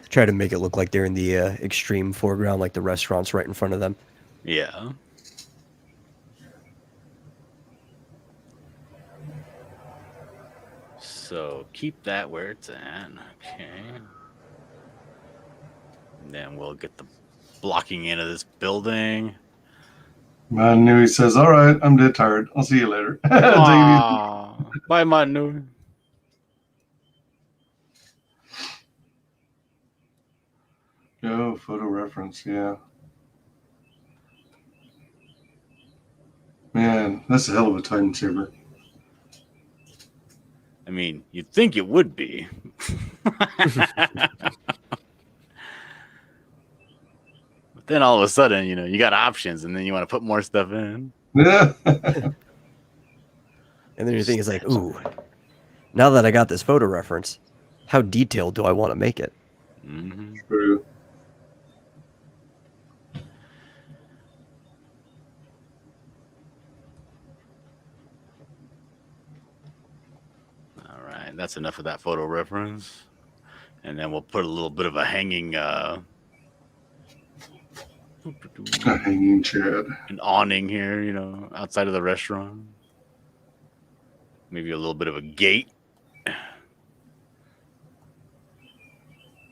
Try to make it look like they're in the extreme foreground, like the restaurant's right in front of them. Yeah. So keep that where it's at. Okay. And then we'll get the blocking in of this building. Manu says, "All right, I'm dead tired. I'll see you later." Bye, Manu. Oh, photo reference, yeah. Man, that's a hell of a time saver. I mean, you'd think it would be. But then all of a sudden, you got options, and then you want to put more stuff in. Yeah. And then your thing is like, ooh, now that I got this photo reference, how detailed do I want to make it? Mm-hmm. True. All right, that's enough of that photo reference. And then we'll put a little bit of a hanging A hanging Chad. an awning here, outside of the restaurant. Maybe a little bit of a gate.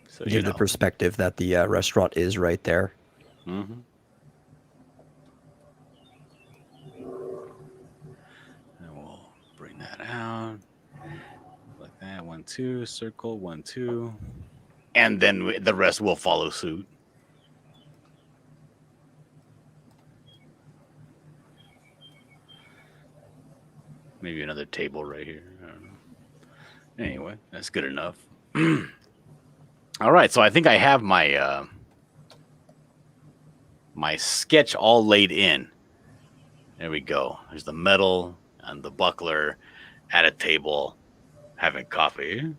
So Give the perspective that the restaurant is right there. Mm-hmm. And we'll bring that out like that. 1, 2, circle, 1, 2, and then the rest will follow suit. Maybe another table right here. I don't know. Anyway, that's good enough. All right, so I think I have my my sketch all laid in. There we go. There's the medal and the buckler at a table having coffee.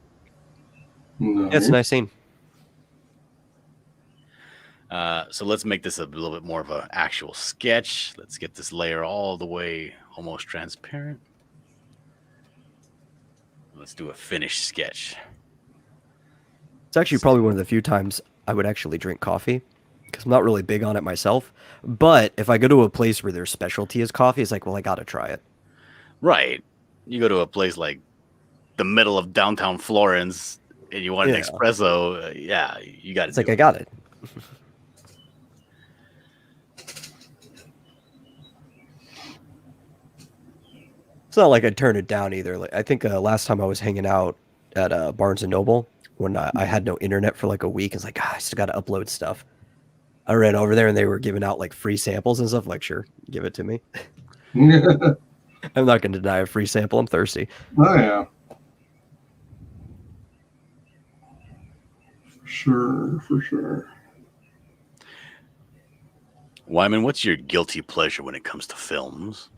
No. Yeah, it's a nice scene. So let's make this a little bit more of an actual sketch. Let's get this layer all the way almost transparent. Let's do a finished sketch. It's actually probably one of the few times I would actually drink coffee because I'm not really big on it myself. But if I go to a place where their specialty is coffee, it's like, well, I got to try it. Right. You go to a place like the middle of downtown Florence and you want an espresso. Yeah, you got it. It's like, I got it. It's not like I'd turn it down either. Like, I think last time I was hanging out at Barnes & Noble when I had no internet for like a week. It's like, I still got to upload stuff. I ran over there and they were giving out like free samples and stuff. Like, sure, give it to me. I'm not going to deny a free sample. I'm thirsty. Oh, yeah. For sure. Wyman, what's your guilty pleasure when it comes to films?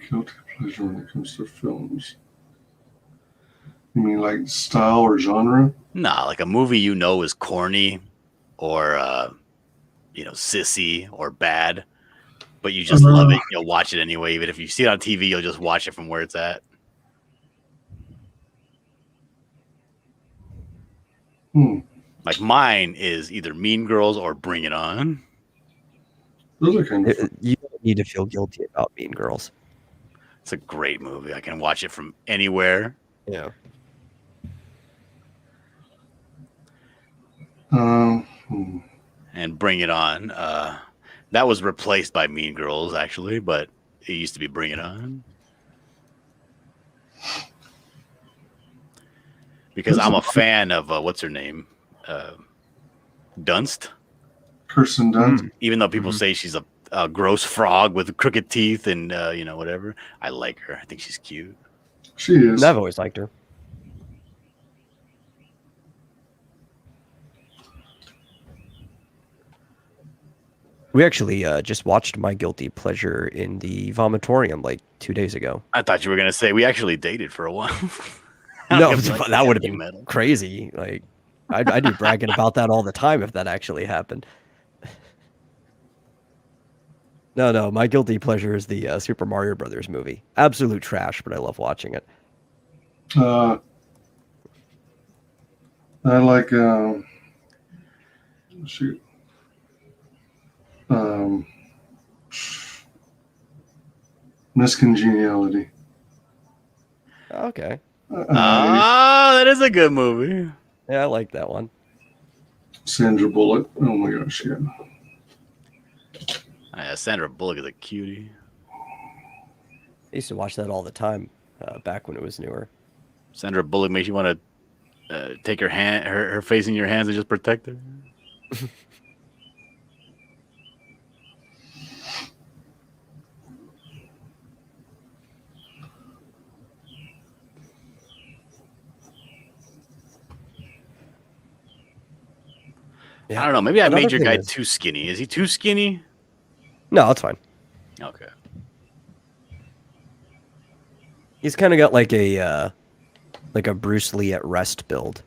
Guilty pleasure when it comes to films. You mean like style or genre? Nah, like a movie is corny or, sissy or bad, but you just love it. You'll watch it anyway. Even if you see it on TV, you'll just watch it from where it's at. Like mine is either Mean Girls or Bring It On. Those are kind of fun. You don't need to feel guilty about Mean Girls. It's a great movie. I can watch it from anywhere. Yeah. And Bring It On. That was replaced by Mean Girls, actually, but it used to be Bring It On. Because I'm a fan of, what's her name? Dunst. Kirsten Dunst. Even though people say she's a gross frog with crooked teeth and, whatever. I like her. I think she's cute. She is. I've always liked her. We actually just watched My Guilty Pleasure in the vomitorium like 2 days ago. I thought you were going to say we actually dated for a while. No, that would have been crazy. Like, I'd be bragging about that all the time if that actually happened. No. My guilty pleasure is the Super Mario Brothers movie. Absolute trash, but I love watching it. I like shoot. Miscongeniality. Okay. That is a good movie. Yeah, I like that one. Sandra Bullock. Oh my gosh, yeah. Yeah, Sandra Bullock is a cutie. I used to watch that all the time back when it was newer. Sandra Bullock makes you want to take her face in your hands and just protect her. Yeah. I don't know. Maybe I made Another your thing guy is- too skinny. Is he too skinny? No, that's fine. Okay. He's kind of got like a Bruce Lee at rest build.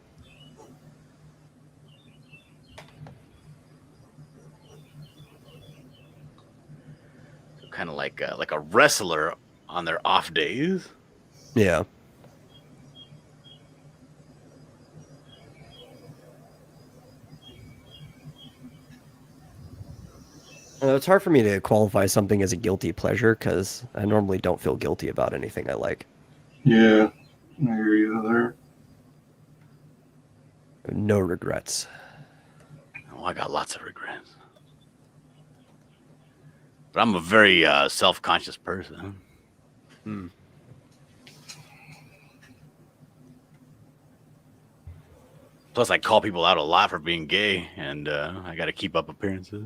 Kind of like a wrestler on their off days. Yeah. It's hard for me to qualify something as a guilty pleasure because I normally don't feel guilty about anything I like. Yeah, I hear you there. No regrets. Oh, I got lots of regrets. But I'm a very self-conscious person. Plus, I call people out a lot for being gay, and I got to keep up appearances.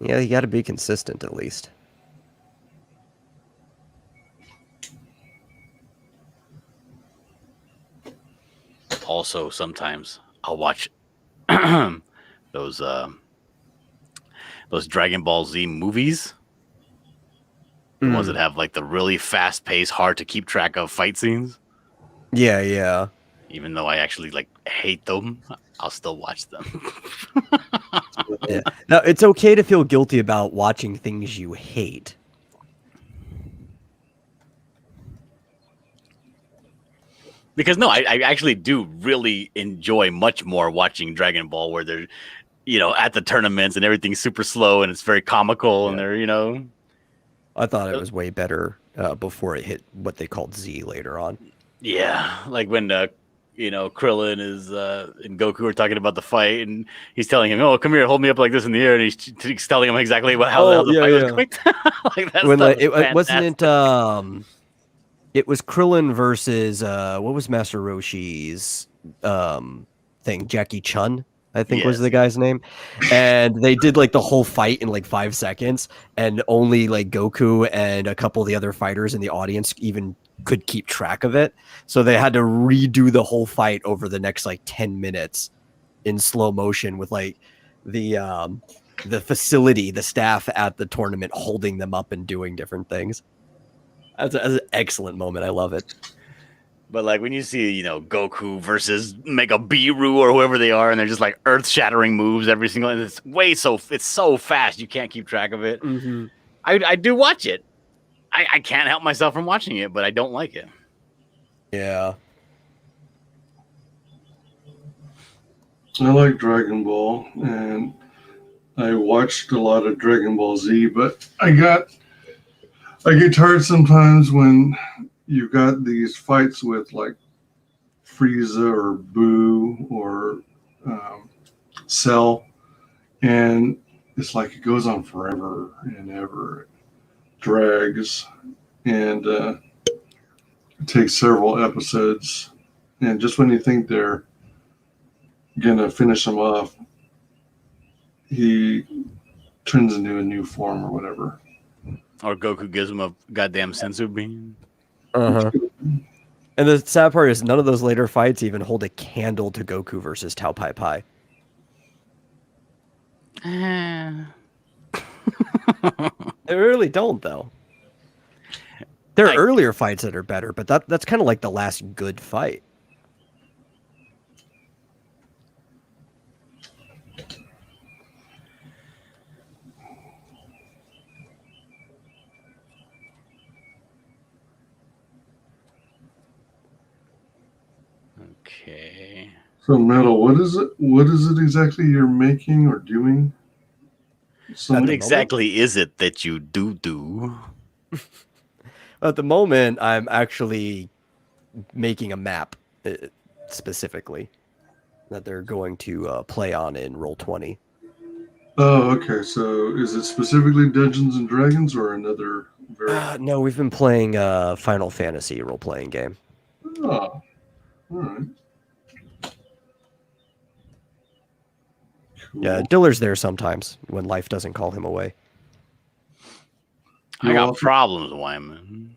Yeah, you got to be consistent at least. Also, sometimes I'll watch those Dragon Ball Z movies. The ones that have like the really fast-paced, hard to keep track of fight scenes. Yeah, yeah. Even though I actually like hate them, I'll still watch them. Yeah. Now, it's okay to feel guilty about watching things you hate. Because no, I actually do really enjoy much more watching Dragon Ball, where they're, at the tournaments and everything's super slow and it's very comical, and they're, I thought it was way better before it hit what they called Z later on. Yeah, like when Krillin is and Goku are talking about the fight, and he's telling him, "Oh, come here, hold me up like this in the air," and he's telling him exactly how the fight was going. Like that When stuff it wasn't it was Krillin versus what was Master Roshi's thing? Jackie Chun, I think was the guy's name. And they did like the whole fight in like 5 seconds, and only like Goku and a couple of the other fighters in the audience even could keep track of it. So they had to redo the whole fight over the next like 10 minutes in slow motion with like the facility, the staff at the tournament holding them up and doing different things. That's an excellent moment. I love it. But like when you see, Goku versus Mega Biru or whoever they are, and they're just like earth-shattering moves every single, and it's so fast you can't keep track of it. Mm-hmm. I do watch it. I can't help myself from watching it, but I don't like it. Yeah. I like Dragon Ball, and I watched a lot of Dragon Ball Z, but I get tired sometimes when you got these fights with like Frieza or Boo or Cell, and it's like it goes on forever and ever. It drags, and it takes several episodes, and just when you think they're gonna finish him off, he turns into a new form or whatever. Or Goku gives him a goddamn sensu bean. Uh-huh. And the sad part is none of those later fights even hold a candle to Goku versus Tao Pai Pai. They really don't, though. There are earlier fights that are better, but that's kind of like the last good fight. Okay. So Metal, what is it? What is it exactly you're making or doing? What exactly is it that you do? At the moment, I'm actually making a map specifically that they're going to play on in Roll20. Oh, okay. So is it specifically Dungeons and Dragons or another? No, we've been playing Final Fantasy role-playing game. Oh, all right. Cool. Yeah, Diller's there sometimes when life doesn't call him away. I got problems, Wyman.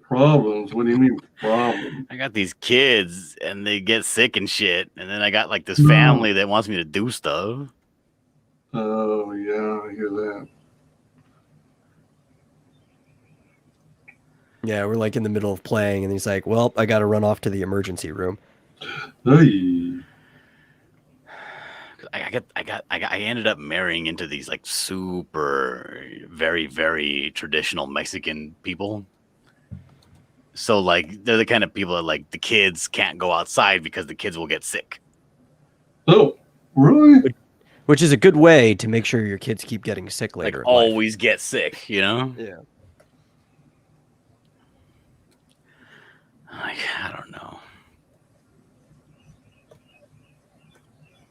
Problems? What do you mean problems? I got these kids and they get sick and shit, and then I got like this family that wants me to do stuff. Oh yeah, I hear that. Yeah, we're like in the middle of playing, and he's like, "Well, I got to run off to the emergency room." Hey. I ended up marrying into these like super, very, very traditional Mexican people. So like they're the kind of people that like the kids can't go outside because the kids will get sick. Oh, really? Which is a good way to make sure your kids keep getting sick later. Like always get sick, you know? Yeah. Like, I don't know.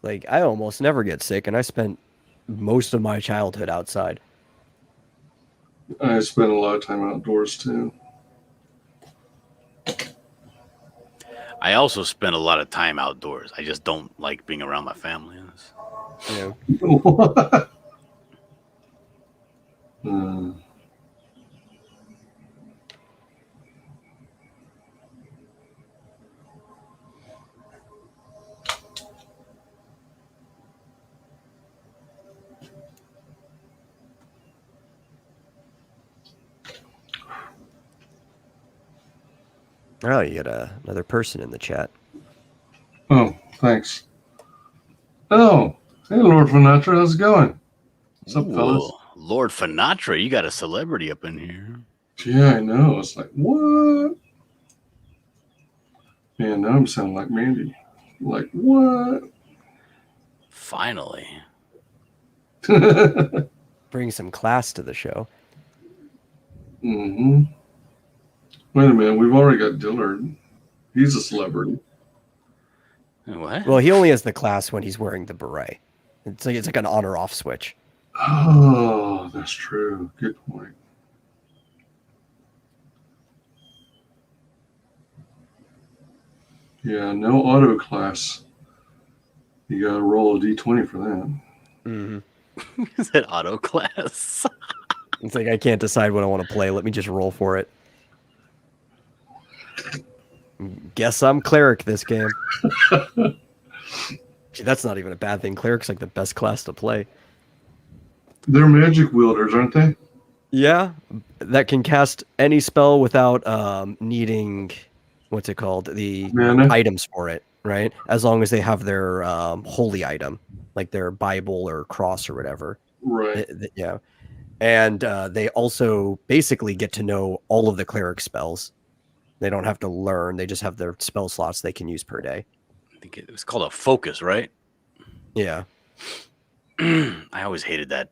Like, I almost never get sick, and I spent most of my childhood outside. I spent a lot of time outdoors too. I also spend a lot of time outdoors. I just don't like being around my family. Yeah. What? Oh, you got another person in the chat. Oh, thanks. Oh, hey, Lord Finatra, how's it going? What's up, fellas? Lord Finatra, you got a celebrity up in here. Yeah, I know. It's like, what? Man, now I'm sounding like Mandy. Like, what? Finally. Bring some class to the show. Mm-hmm. Wait a minute, we've already got Dillard. He's a celebrity. What? Well, he only has the class when he's wearing the beret. It's like an on-or-off switch. Oh, that's true. Good point. Yeah, no auto class. You gotta roll a d20 for that. Mm-hmm. Is it auto class? It's like, I can't decide what I want to play. Let me just roll for it. Guess I'm cleric this game. Gee, that's not even a bad thing. Cleric's like the best class to play. They're magic wielders, aren't they? Yeah, that can cast any spell without needing, what's it called? The Mana. items for it, right? As long as they have their holy item, like their Bible or cross or whatever. Right. Yeah. And they also basically get to know all of the cleric spells. They don't have to learn. They just have their spell slots they can use per day. I think it was called a focus, right? Yeah. I always hated that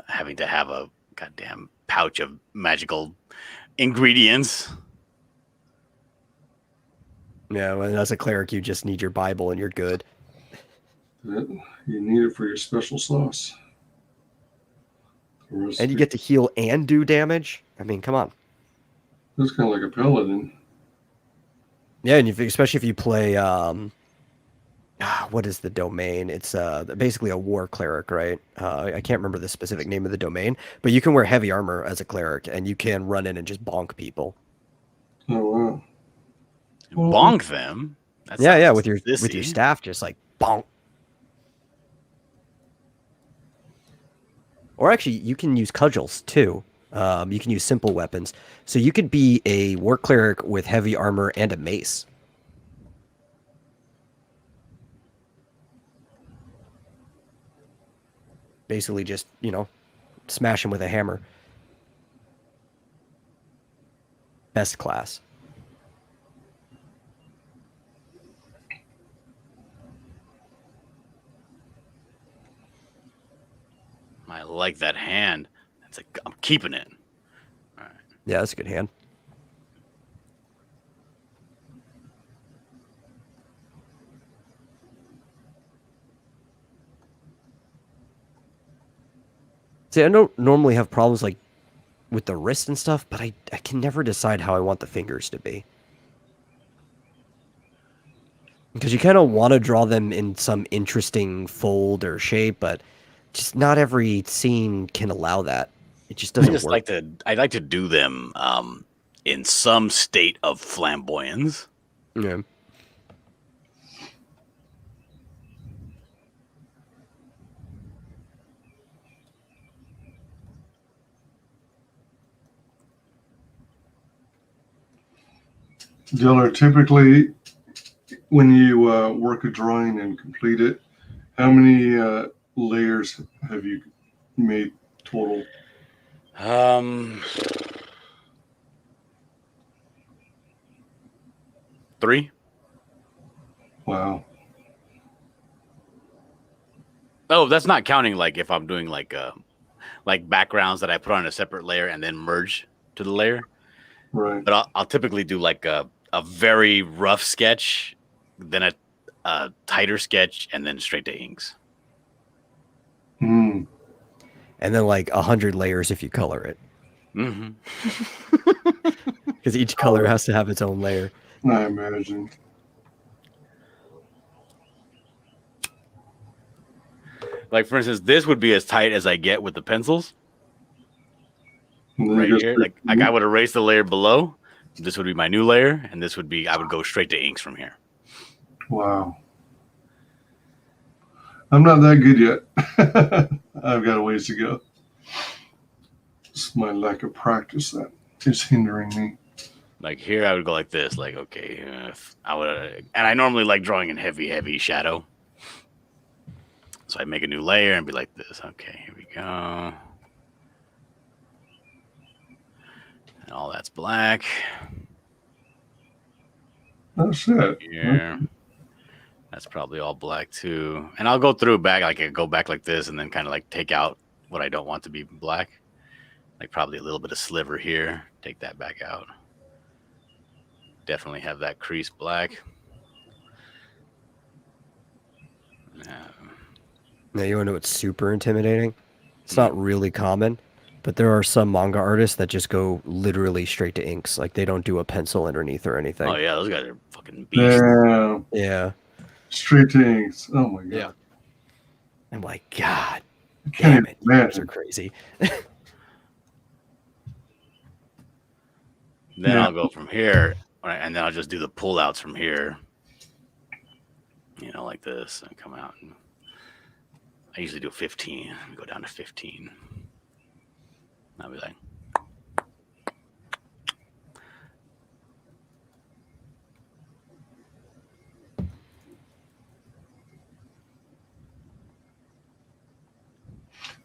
having to have a goddamn pouch of magical ingredients. Yeah, and as a cleric, you just need your Bible and you're good. You need it for your special sauce. And you get to heal and do damage? I mean, come on. That's kind of like a paladin. Yeah, and especially if you play, what is the domain? It's basically a war cleric, right? I can't remember the specific name of the domain, but you can wear heavy armor as a cleric, and you can run in and just bonk people. Oh, wow. Bonk them? Yeah, with your staff, just like bonk. Or actually, you can use cudgels too. You can use simple weapons. So you could be a war cleric with heavy armor and a mace. Basically just, smash him with a hammer. Best class. I like that hand. I'm keeping it. All right. Yeah, that's a good hand. See, I don't normally have problems like with the wrist and stuff, but I can never decide how I want the fingers to be. Because you kind of want to draw them in some interesting fold or shape, but just not every scene can allow that. It just doesn't work. I like to do them in some state of flamboyance. Yeah. Diller, typically when you work a drawing and complete it, how many layers have you made total? 3. Wow. Oh, that's not counting like if I'm doing like backgrounds that I put on a separate layer and then merge to the layer. Right. But I'll typically do like a very rough sketch, then a tighter sketch, and then straight to inks. Mm. And then like 100 layers if you color it. Because each color has to have its own layer. I imagine. Like, for instance, this would be as tight as I get with the pencils. Right here. Like I would erase the layer below. This would be my new layer. And this would be, I would go straight to inks from here. Wow. I'm not that good yet. I've got a ways to go. It's my lack of practice that is hindering me. Like here, I would go like this. Like, okay, and I normally like drawing in heavy shadow. So I make a new layer and be like this. Okay, here we go. And all that's black. Oh shit. Here. That's probably all black too. And I'll go through back, like I go back like this and then kind of like take out what I don't want to be black. Like probably a little bit of sliver here. Take that back out. Definitely have that crease black. Now you want to know what's super intimidating? It's not really common, but there are some manga artists that just go literally straight to inks. Like they don't do a pencil underneath or anything. Oh yeah, those guys are fucking beasts. Yeah. Straight to inks. Oh my god. Yeah. I'm like, God damn it. You guys are crazy. Then I'll go from here, and then I'll just do the pullouts from here. You know, like this, and come out. And I usually do 15. Go down to 15. I'll be like,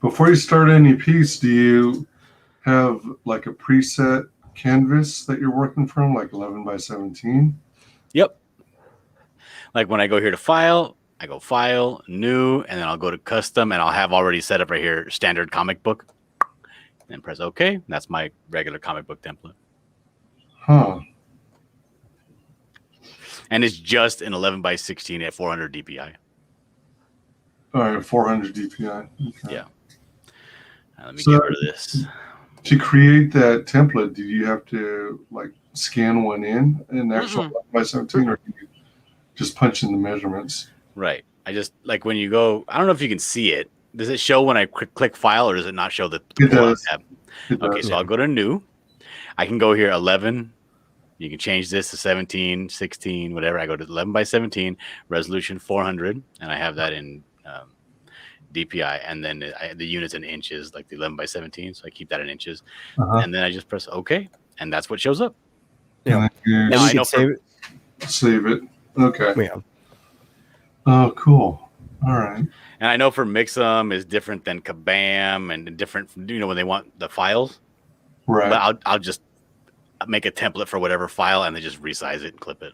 before you start any piece, do you have like a preset canvas that you're working from, like 11 by 17? Yep. Like when I go here to file, I go file, new, and then I'll go to custom, and I'll have already set up right here standard comic book. And press OK. That's my regular comic book template. Huh. And it's just an 11 by 16 at 400 DPI. All right, 400 DPI. Okay. Yeah. Let me get rid of this. To create that template, did you have to like scan one in an actual 11 by 17, or did you just punch in the measurements? Right. I just like when you go, I don't know if you can see it. Does it show when I click file, or does it not show the does. tab? Okay, so I'll go to new. I can go here 11. You can change this to 17, 16, whatever. I go to 11 by 17, resolution 400, and I have that in DPI, and then the unit's in inches, like the 11 by 17. So I keep that in inches, Uh-huh. and then I just press OK, and that's what shows up. Yeah. And Now you I can know save it. save it. Okay. Yeah. Oh, cool. All right. And I know for Mixum is different than Kabam and different, when they want the files. Right. But I'll just make a template for whatever file and then just resize it and clip it.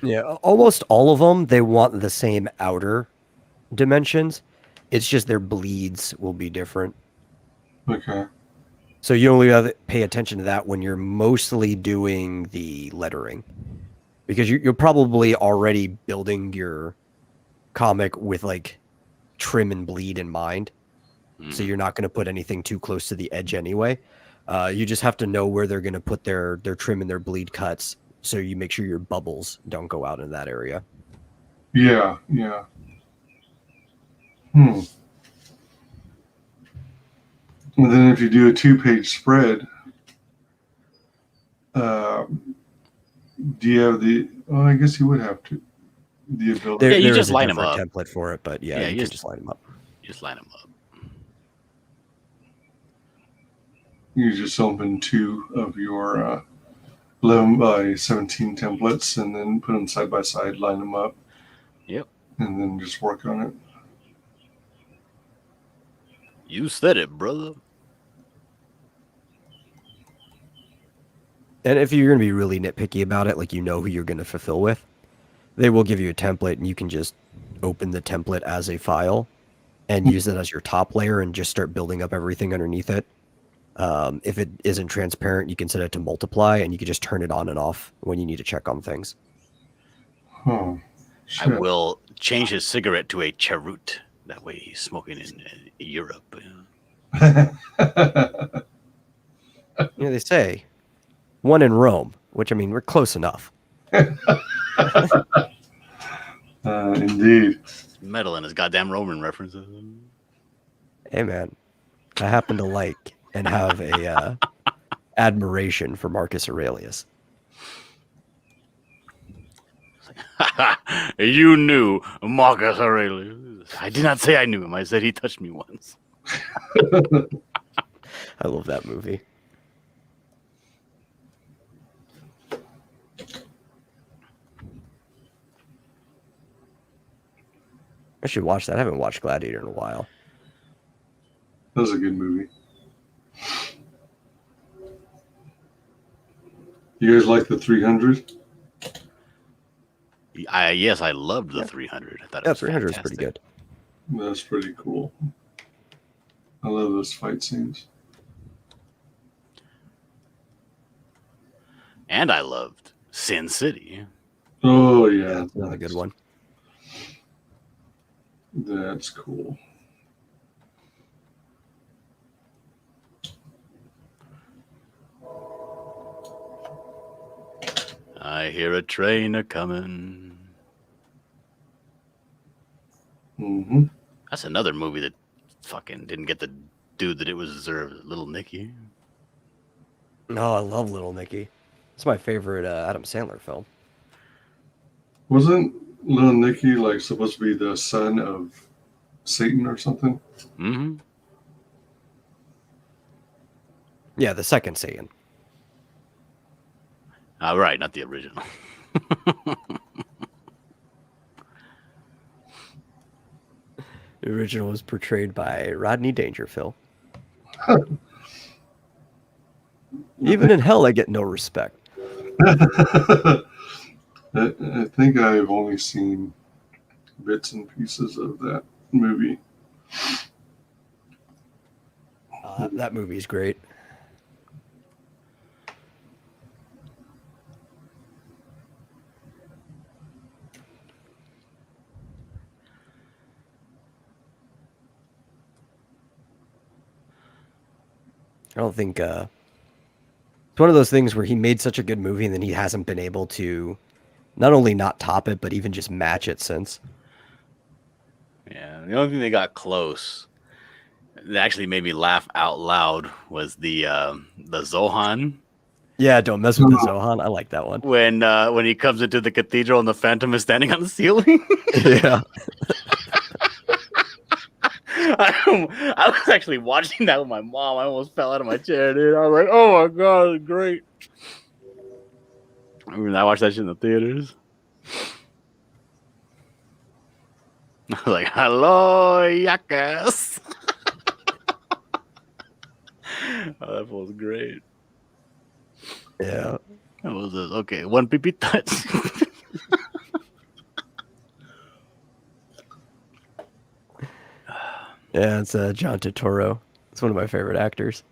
Yeah, almost all of them, they want the same outer dimensions. It's just their bleeds will be different. Okay. So you only have to pay attention to that when you're mostly doing the lettering. Because you're probably already building your comic with like trim and bleed in mind. So you're not going to put anything too close to the edge anyway. You just have to know where they're going to put their trim and their bleed cuts. So you make sure your bubbles don't go out in that area. Yeah, yeah. And then if you do a 2-page spread, do you have the? Well, I guess you would have to. The ability. Yeah, you there just is a line 'em different up. template for it, but yeah, you can just line them up. Just line them up. You just open 2 of your 11 by 17 templates and then put them side by side, line them up. Yep. And then just work on it. You said it, brother. And if you're going to be really nitpicky about it, like you know who you're going to fulfill with, they will give you a template and you can just open the template as a file and use it as your top layer and just start building up everything underneath it. If it isn't transparent, you can set it to multiply and you can just turn it on and off when you need to check on things. Oh, I will change his cigarette to a cheroot. That way he's smoking in Europe. They say one in Rome, which I mean, we're close enough. Indeed. Meddling his goddamn Roman references. Hey, man, I happen to like and have a admiration for Marcus Aurelius. You knew Marcus Aurelius. I did not say I knew him. I said he touched me once. I love that movie. I should watch that. I haven't watched Gladiator in a while. That was a good movie. You guys like the 300? Yes, I loved the 300. I thought it was 300 is fantastic. pretty good. That's pretty cool. I love those fight scenes. And I loved Sin City. Oh, yeah. That's another good one. That's cool. I hear a train a-coming. Mm-hmm. That's another movie that fucking didn't get the dude that it was deserved. Little Nicky. No, I love Little Nicky. It's my favorite Adam Sandler film. Wasn't Little Nicky like supposed to be the son of Satan or something? Mm-hmm. Yeah, the second Satan. Right, not the original. The original was portrayed by Rodney Dangerfield. Even in hell, I get no respect. I think I've only seen bits and pieces of that movie. That movie's great. I don't think it's one of those things where he made such a good movie and then he hasn't been able to not only not top it, but even just match it since. Yeah, the only thing they got close that actually made me laugh out loud was the Zohan Yeah, don't mess with the Zohan. I like that one. When he comes into the cathedral and the Phantom is standing on the ceiling. Yeah. I was actually watching that with my mom. I almost fell out of my chair, dude. I was like, "Oh my god, great!" I mean, I watched that shit in the theaters. I was like, "Hello, yakas." Oh, that was great. Yeah. That was it. Okay, one pee touch. Yeah, it's John Turturro. It's one of my favorite actors.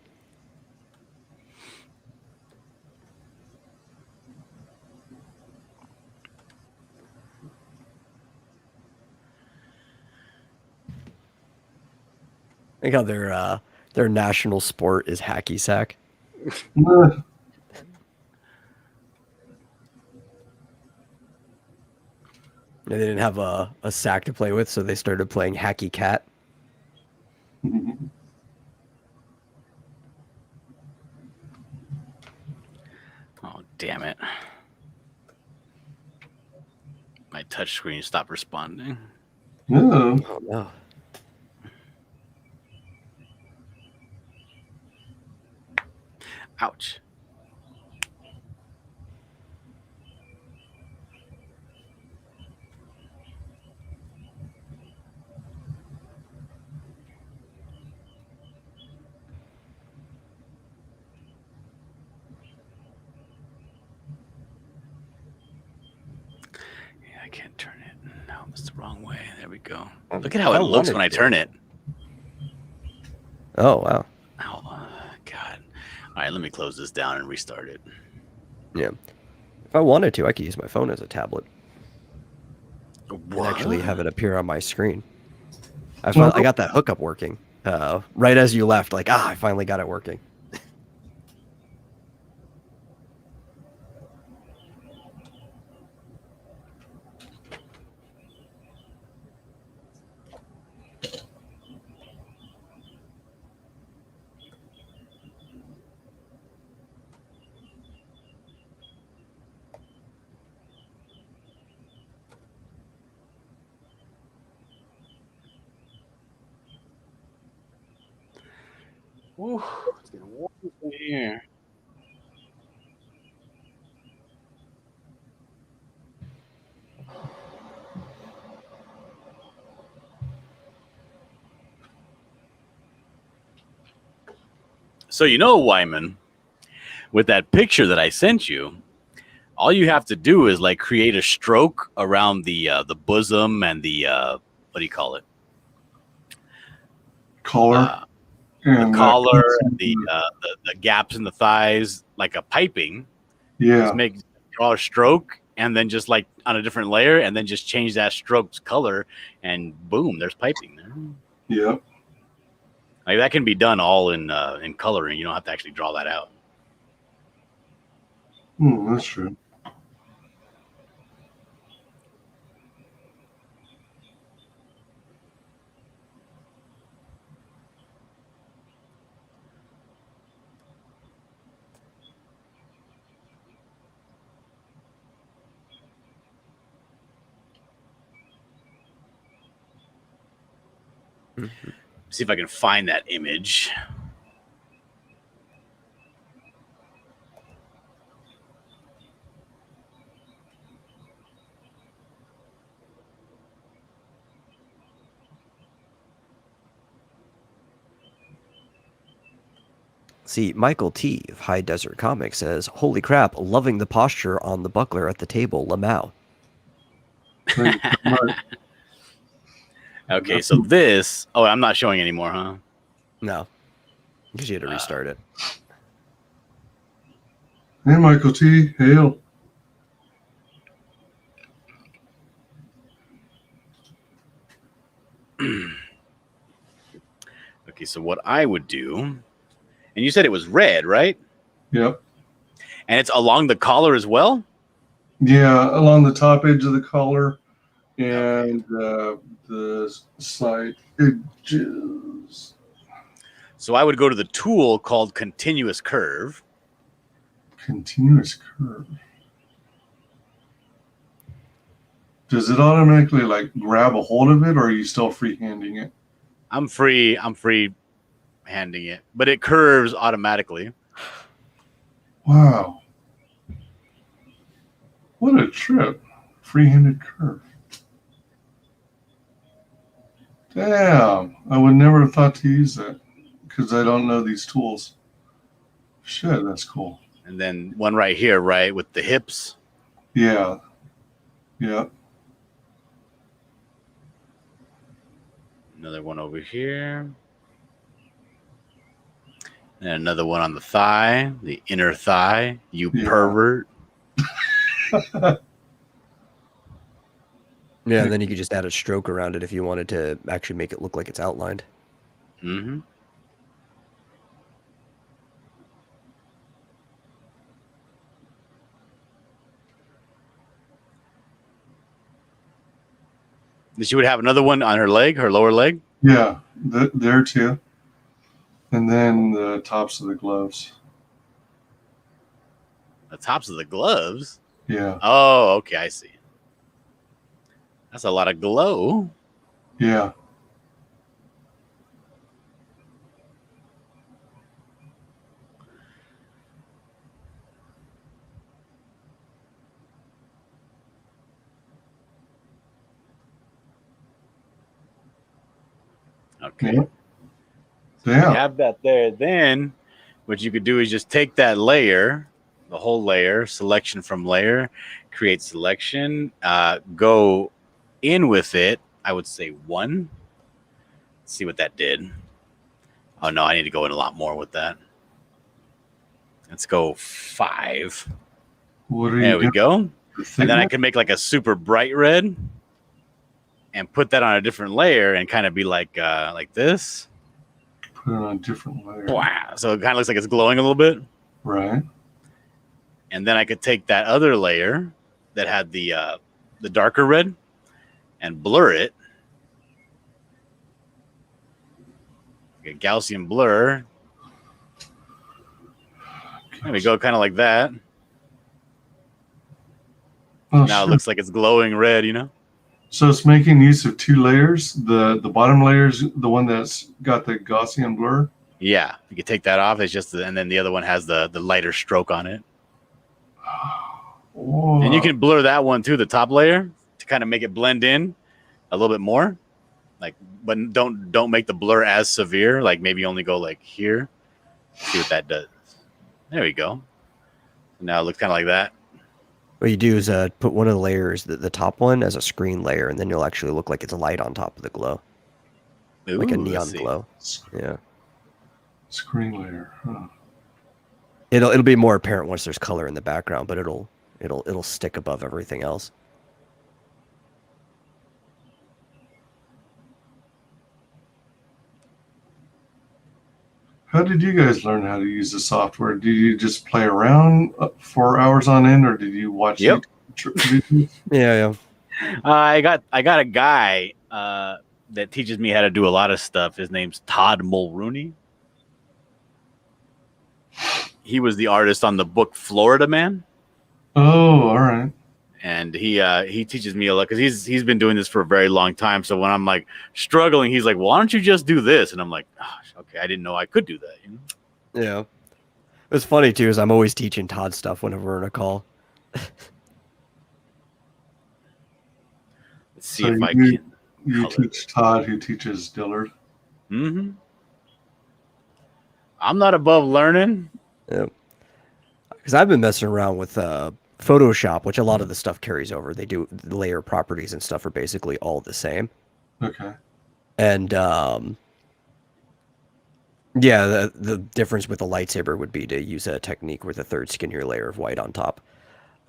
I think how their national sport is hacky sack. They didn't have a sack to play with, so they started playing hacky cat. Oh, damn it. My touch screen stopped responding. No. Oh no. Ouch. Yeah, I can't turn it. No, it's the wrong way. There we go. Look at how it looks when I turn it. Oh wow. Oh, God. All right, let me close this down and restart it. Yeah. If I wanted to, I could use my phone as a tablet. And What? actually have it appear on my screen. I got that hookup working. Right as you left, like, I finally got it working. Ooh, it's getting warm in here. So Wyman, with that picture that I sent you, all you have to do is like create a stroke around the bosom and the what do you call it? Collar. The collar, and the gaps in the thighs, like a piping. Yeah. Just draw a stroke, and then just like on a different layer, and then just change that stroke's color, and boom, there's piping there. Yep. Like that can be done all in coloring. You don't have to actually draw that out. That's true. See if I can find that image. See, Michael T. of High Desert Comics says, "Holy crap, loving the posture on the buckler at the table, Lamau." Okay, so this... Oh, I'm not showing anymore, huh? No, because you had to restart it. Hey, Michael T. Hail. Okay, so what I would do... And you said it was red, right? Yep. And it's along the collar as well? Yeah, along the top edge of the collar and the side edges. So I would go to the tool called Continuous Curve. Continuous curve. Does it automatically like grab a hold of it, or are you still freehanding it? I'm free handing it, but it curves automatically. Wow. What a trip. Free-handed curve. Damn. I would never have thought to use that because I don't know these tools. Shit, that's cool. And then one right here, right, with the hips. Yeah. Yeah. Another one over here. And another one on the thigh, the inner thigh. You pervert. Yeah, and then you could just add a stroke around it if you wanted to actually make it look like it's outlined. Mm-hmm. She would have another one on her leg, her lower leg. Yeah, there too. And then the tops of the gloves. The tops of the gloves? Yeah. Oh, okay, I see. That's a lot of glow. Yeah. Okay. Yeah. So you have that there. Then what you could do is just take that layer, the whole layer, selection from layer, create selection, go in with it. I would say 1. Let's see what that did. Oh no, I need to go in a lot more with that. Let's go 5. There we go. And then I can make like a super bright red and put that on a different layer and kind of be like this. Put it on a different layer. Wow. So it kind of looks like it's glowing a little bit. Right. And then I could take that other layer that had the darker red and blur it. A Gaussian blur. There we go, kind of like that. Oh, now it looks like it's glowing red, you know? So it's making use of 2 layers. The bottom layer is the one that's got the Gaussian blur. Yeah, you can take that off. It's just, and then the other one has the lighter stroke on it. Whoa. And you can blur that one too, the top layer, to kind of make it blend in a little bit more. Like, but don't make the blur as severe. Like maybe only go like here. See what that does. There we go. Now it looks kind of like that. What you do is put one of the layers, the top one, as a screen layer, and then you'll actually look like it's a light on top of the glow. Ooh, like a neon glow. Yeah. Screen layer. Huh. It'll be more apparent once there's color in the background, but it'll stick above everything else. How did you guys learn how to use the software? Did you just play around for hours on end, or did you watch? Yep. Yeah. I got a guy that teaches me how to do a lot of stuff. His name's Todd Mulrooney. He was the artist on the book Florida Man. Oh, all right. And he teaches me a lot because he's been doing this for a very long time. So when I'm like struggling, he's like, "Why don't you just do this?" And I'm like, "Gosh, okay, I didn't know I could do that." You know? Yeah. What's funny too is I'm always teaching Todd stuff whenever we're in a call. Let's see if I can. You teach Todd, who teaches Dillard. Mm-hmm. I'm not above learning. Yeah. Because I've been messing around with Photoshop, which a lot of the stuff carries over. They do the layer properties and stuff are basically all the same. Okay. And yeah, the difference with a lightsaber would be to use a technique with a third skinnier layer of white on top.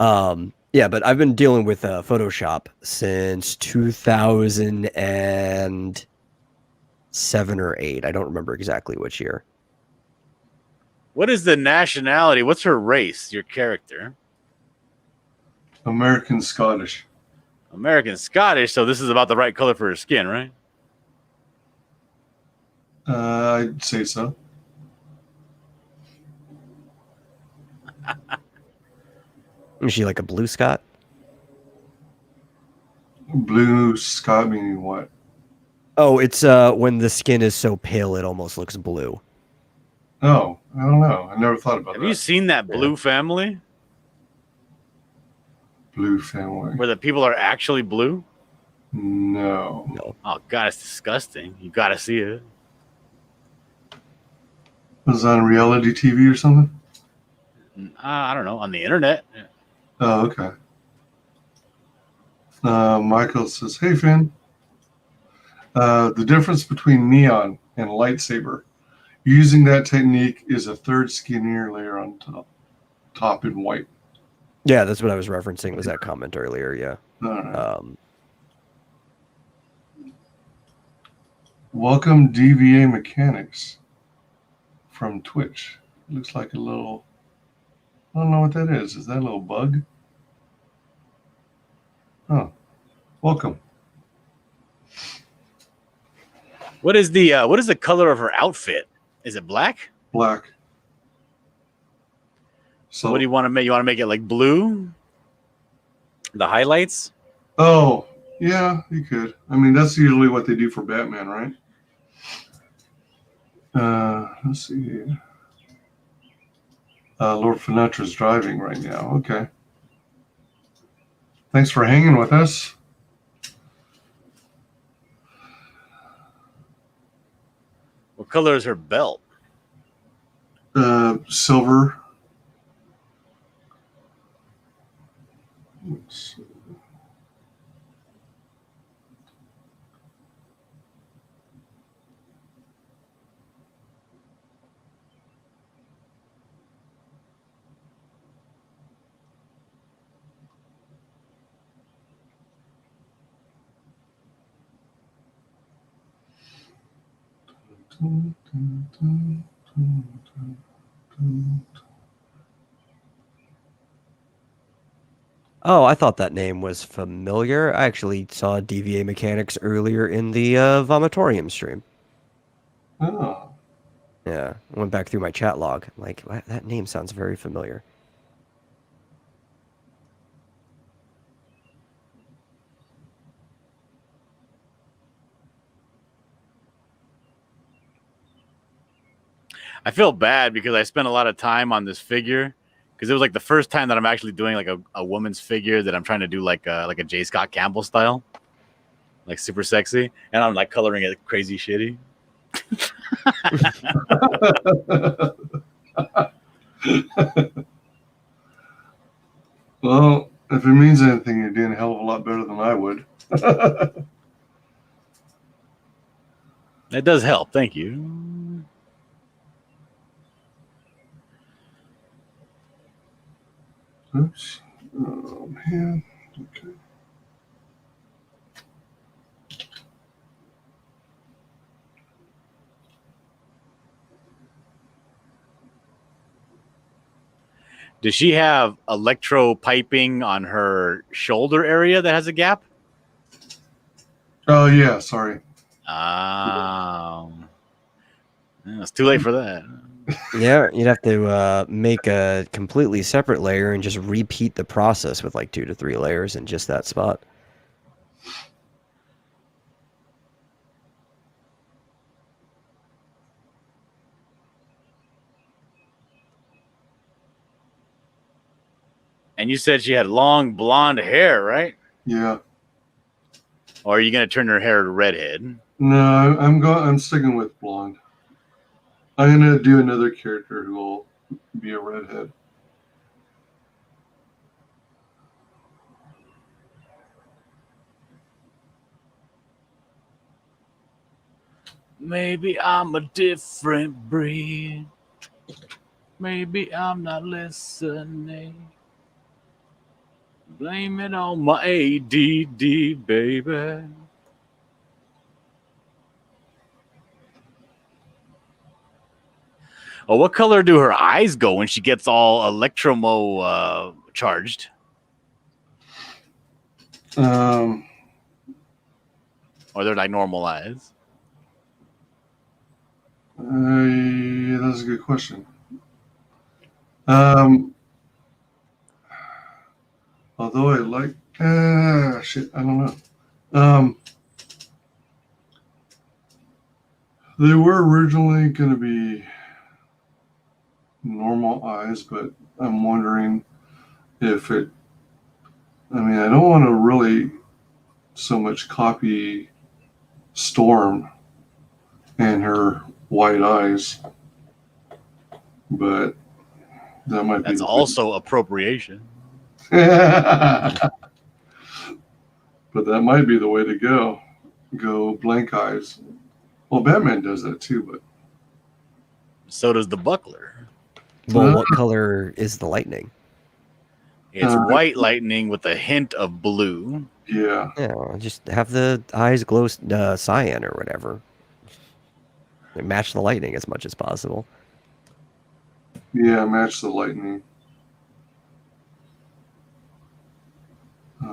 Yeah, but I've been dealing with Photoshop since 2007 or 8. I don't remember exactly which year. What is the nationality? What's her race? Your character? American Scottish. American Scottish. So this is about the right color for her skin, right? I'd say so. Is she like a blue Scot? Blue Scott meaning what? Oh, it's when the skin is so pale it almost looks blue. Oh, I don't know. I never thought about Have that. you seen that Blue Family? Blue family. Where the people are actually blue? No. No. Oh God, it's disgusting. You gotta see it. Was it on reality TV or something? I don't know, on the internet. Oh, okay. Michael says, "Hey, Finn. The difference between neon and lightsaber. Using that technique is a third skinnier layer on top in white." Yeah, that's what I was referencing. Was that comment earlier? Yeah. All right. Welcome DVA Mechanics from Twitch. Looks like a little. I don't know what that is. Is that a little bug? Oh, welcome. What is the color of her outfit? Is it black? Black. So What do you want to make? You want to make it like blue? The highlights? Oh, yeah, you could. I mean, that's usually what they do for Batman, right? Let's see here. Lord Finetra's driving right now. Okay. Thanks for hanging with us. What color is her belt? Silver. Let's see. Oh, I thought that name was familiar. I actually saw DVA Mechanics earlier in the Vomitorium stream. Oh. Yeah, I went back through my chat log. I'm like, that name sounds very familiar. I feel bad because I spent a lot of time on this figure because it was like the first time that I'm actually doing like a woman's figure that I'm trying to do like a J. Scott Campbell style, like super sexy, and I'm like coloring it crazy shitty. Well, if it means anything, you're doing a hell of a lot better than I would. It does help. Thank you. Oops. Oh, man. Okay. Does she have electro piping on her shoulder area that has a gap? Oh, yeah. Sorry. It's too late for that. Yeah, you'd have to make a completely separate layer and just repeat the process with like 2 to 3 layers in just that spot. And you said she had long blonde hair, right? Yeah. Or are you gonna turn her hair to redhead? No, I'm sticking with blonde. I'm gonna do another character who will be a redhead. Maybe I'm a different breed. Maybe I'm not listening. Blame it on my ADD, baby. Oh, what color do her eyes go when she gets all electromo charged? Or they're like normal eyes? Yeah, that's a good question. Although I like, shit, I don't know. They were originally going to be normal eyes, but I'm wondering if it, I mean, I don't want to really so much copy Storm and her white eyes, but that might be That's also appropriation. but that might be the way to go. Go blank eyes. Well, Batman does that too, but So does the buckler. Well, what color is the lightning? It's white lightning with a hint of blue. yeah. Yeah, just have the eyes glow cyan or whatever. Match the lightning as much as possible. Yeah, match the lightning.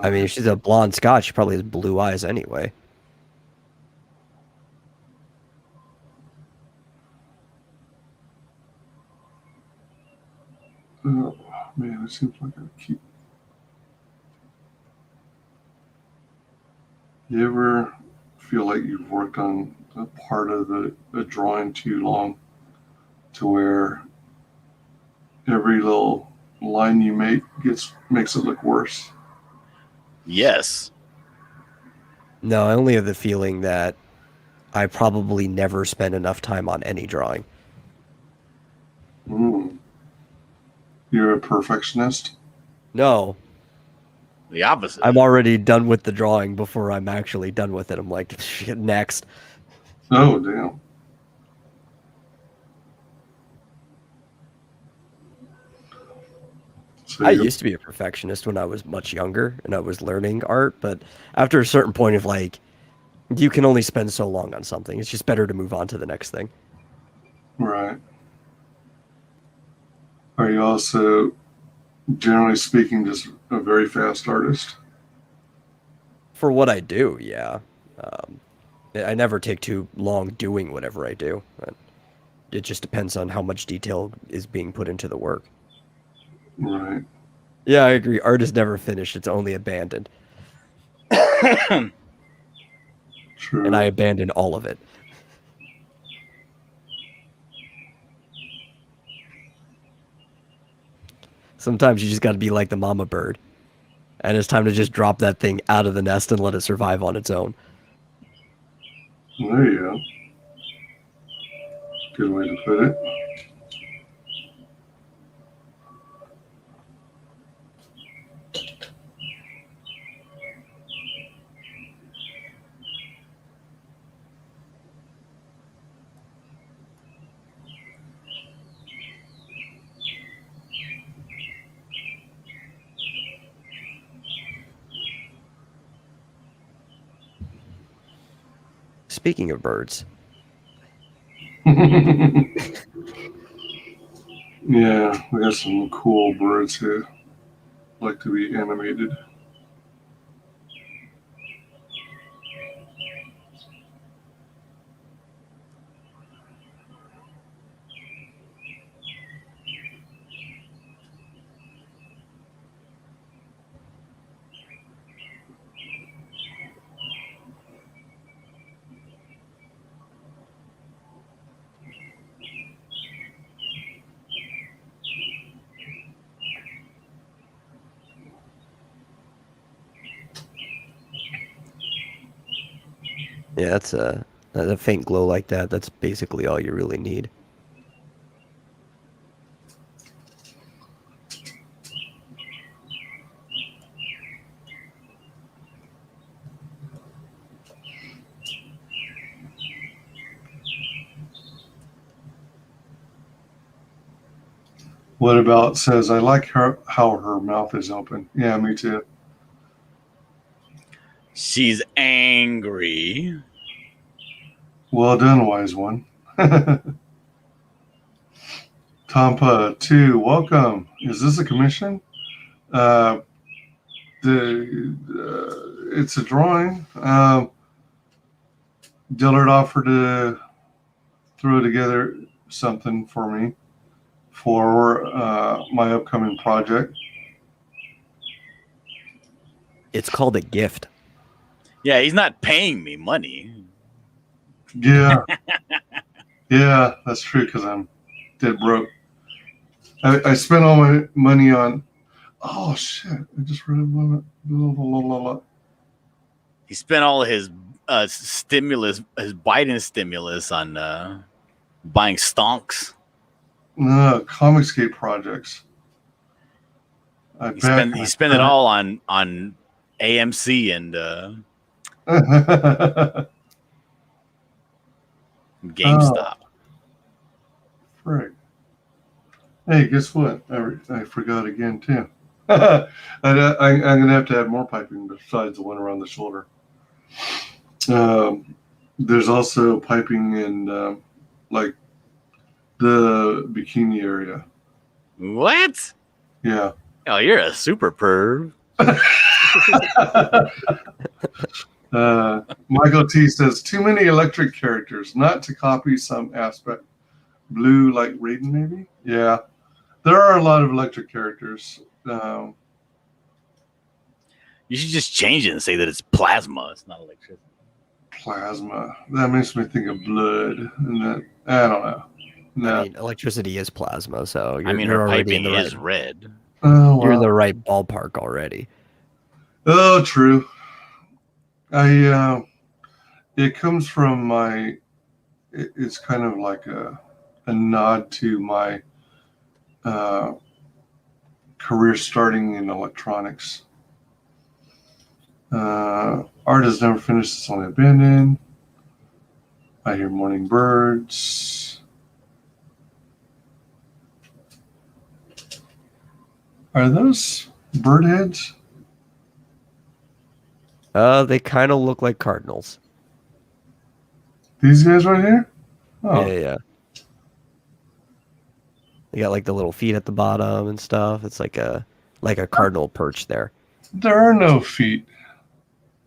I mean, if she's a blonde Scot, she probably has blue eyes anyway. Oh, man, it seems like I keep. You ever feel like you've worked on a part of the drawing too long to where every little line you make makes it look worse? Yes. No, I only have the feeling that I probably never spend enough time on any drawing. You're a perfectionist? No. The opposite. I'm already done with the drawing before I'm actually done with it. I'm like, shit, next. Oh, damn. So I used to be a perfectionist when I was much younger and I was learning art, but after a certain point of like, you can only spend so long on something. It's just better to move on to the next thing. Right. Are you also, generally speaking, just a very fast artist? For what I do, yeah. I never take too long doing whatever I do. It just depends on how much detail is being put into the work. Right. Yeah, I agree. Art is never finished. It's only abandoned. True. And I abandoned all of it. Sometimes you just got to be like the mama bird. And it's time to just drop that thing out of the nest and let it survive on its own. There you go. Good way to put it. Speaking of birds. Yeah, we got some cool birds who like to be animated. Yeah, that's a faint glow like that. That's basically all you really need. What about says, I like how her mouth is open. Yeah, me too. She's angry. Well done, wise one. Tampa 2, welcome. Is this a commission? It's a drawing. Dillard offered to throw together something for me for my upcoming project. It's called a gift. Yeah, he's not paying me money. Yeah. Yeah, that's true because I'm dead broke. I spent all my money on. Oh shit! I just read it. He spent all his stimulus, his Biden stimulus, on buying stonks. No, Comicscape projects. He spent it all on AMC and GameStop. Frick. Hey, guess what? I forgot again too. I'm gonna have to add more piping besides the one around the shoulder. There's also piping in like the bikini area. What? Yeah. Oh, you're a super perv. Michael T says too many electric characters, not to copy some aspect. Blue like Raiden, maybe? Yeah. There are a lot of electric characters. You should just change it and say that it's plasma. It's not electricity. Plasma. That makes me think of blood. And that, I don't know. No. I mean, electricity is plasma, so I mean, you're her already in piping the is right, red. Oh, wow. you're in the right ballpark already. Oh, true. It comes from my. It's kind of like a nod to my career starting in electronics. Art has never finished. It's only abandoned. I hear morning birds. Are those bird heads? They kind of look like cardinals. These guys right here? Oh. Yeah. They got like the little feet at the bottom and stuff. It's like a cardinal perch there. There are no feet.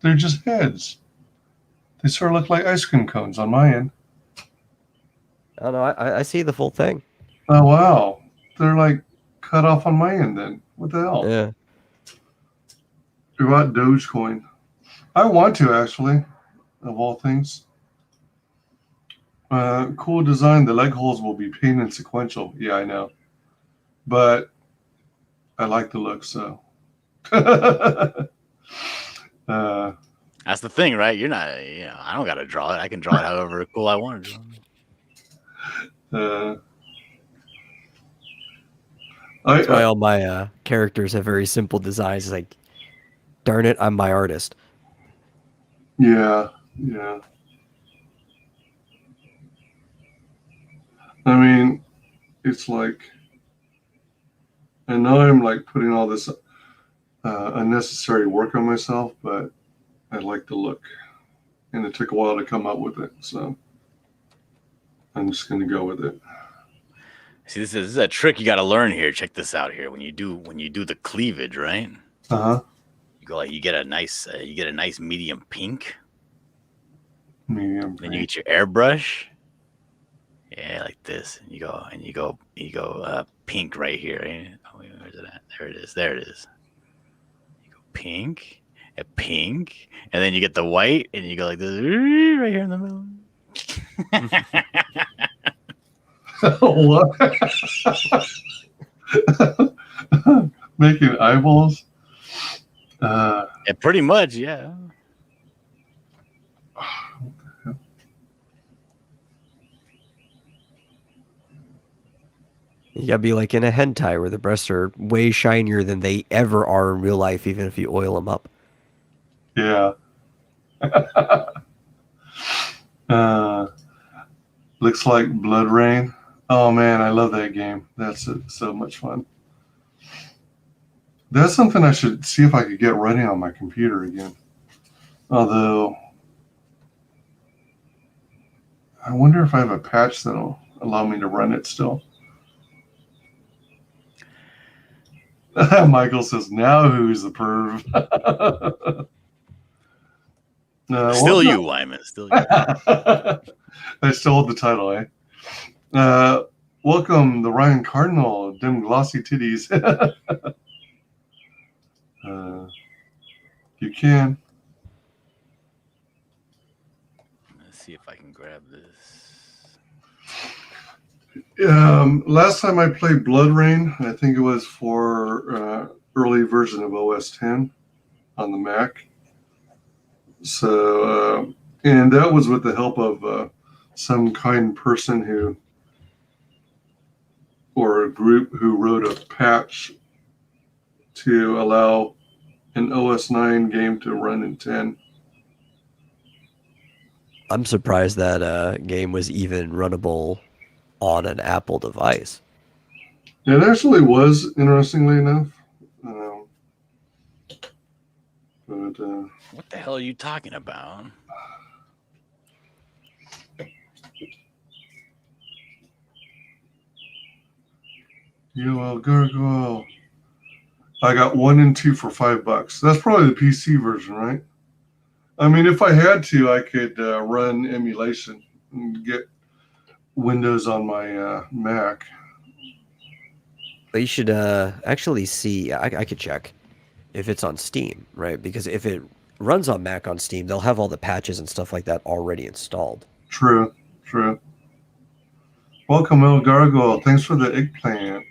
They're just heads. They sort of look like ice cream cones on my end. Oh no, I see the full thing. Oh, wow. They're like cut off on my end then. What the hell? Yeah. What about Dogecoin? I want to, actually, of all things. Cool design. The leg holes will be painted and sequential. Yeah, I know. But I like the look, so. That's the thing, right? You're not, I don't got to draw it. I can draw it however cool I want to draw. That's why all my characters have very simple designs. It's like, darn it, I'm my artist. Yeah. I mean, it's like, I know I'm like putting all this unnecessary work on myself, but I like the look. And it took a while to come up with it, so I'm just going to go with it. See, this is a trick you got to learn here. Check this out here. When you do the cleavage, right? Uh-huh. You get a nice medium pink. Medium. Then you get your airbrush. Yeah, like this. And you go pink right here. Right? Oh, where's it at? There it is. You go pink, and then you get the white, and you go like this right here in the middle. What? Making eyeballs? Yeah, pretty much, yeah. You gotta be like in a hentai where the breasts are way shinier than they ever are in real life, even if you oil them up. Yeah. Looks like Blood Rain. Oh man, I love that game. That's so much fun. That's something I should see if I could get running on my computer again. Although, I wonder if I have a patch that'll allow me to run it still. Michael says, now who's the perv? Still you, Wyman. Still you. I still hold the title, eh? Welcome, the Ryan Cardinal, dim glossy titties. You can. Let's see if I can grab this. Last time I played Blood Rain, I think it was for early version of OS 10 on the Mac. So, and that was with the help of some kind person who, or a group who wrote a patch to allow an OS 9 game to run in 10. I'm surprised that game was even runnable on an Apple device. It actually was, interestingly enough. But What the hell are you talking about? well, gargoyle. I got 1 and 2 for $5. That's probably the PC version, right? I mean, if I had to, I could run emulation and get Windows on my Mac. But you should actually see. I could check if it's on Steam, right? Because if it runs on Mac on Steam, they'll have all the patches and stuff like that already installed. True. Welcome, El Gargoyle. Thanks for the eggplant.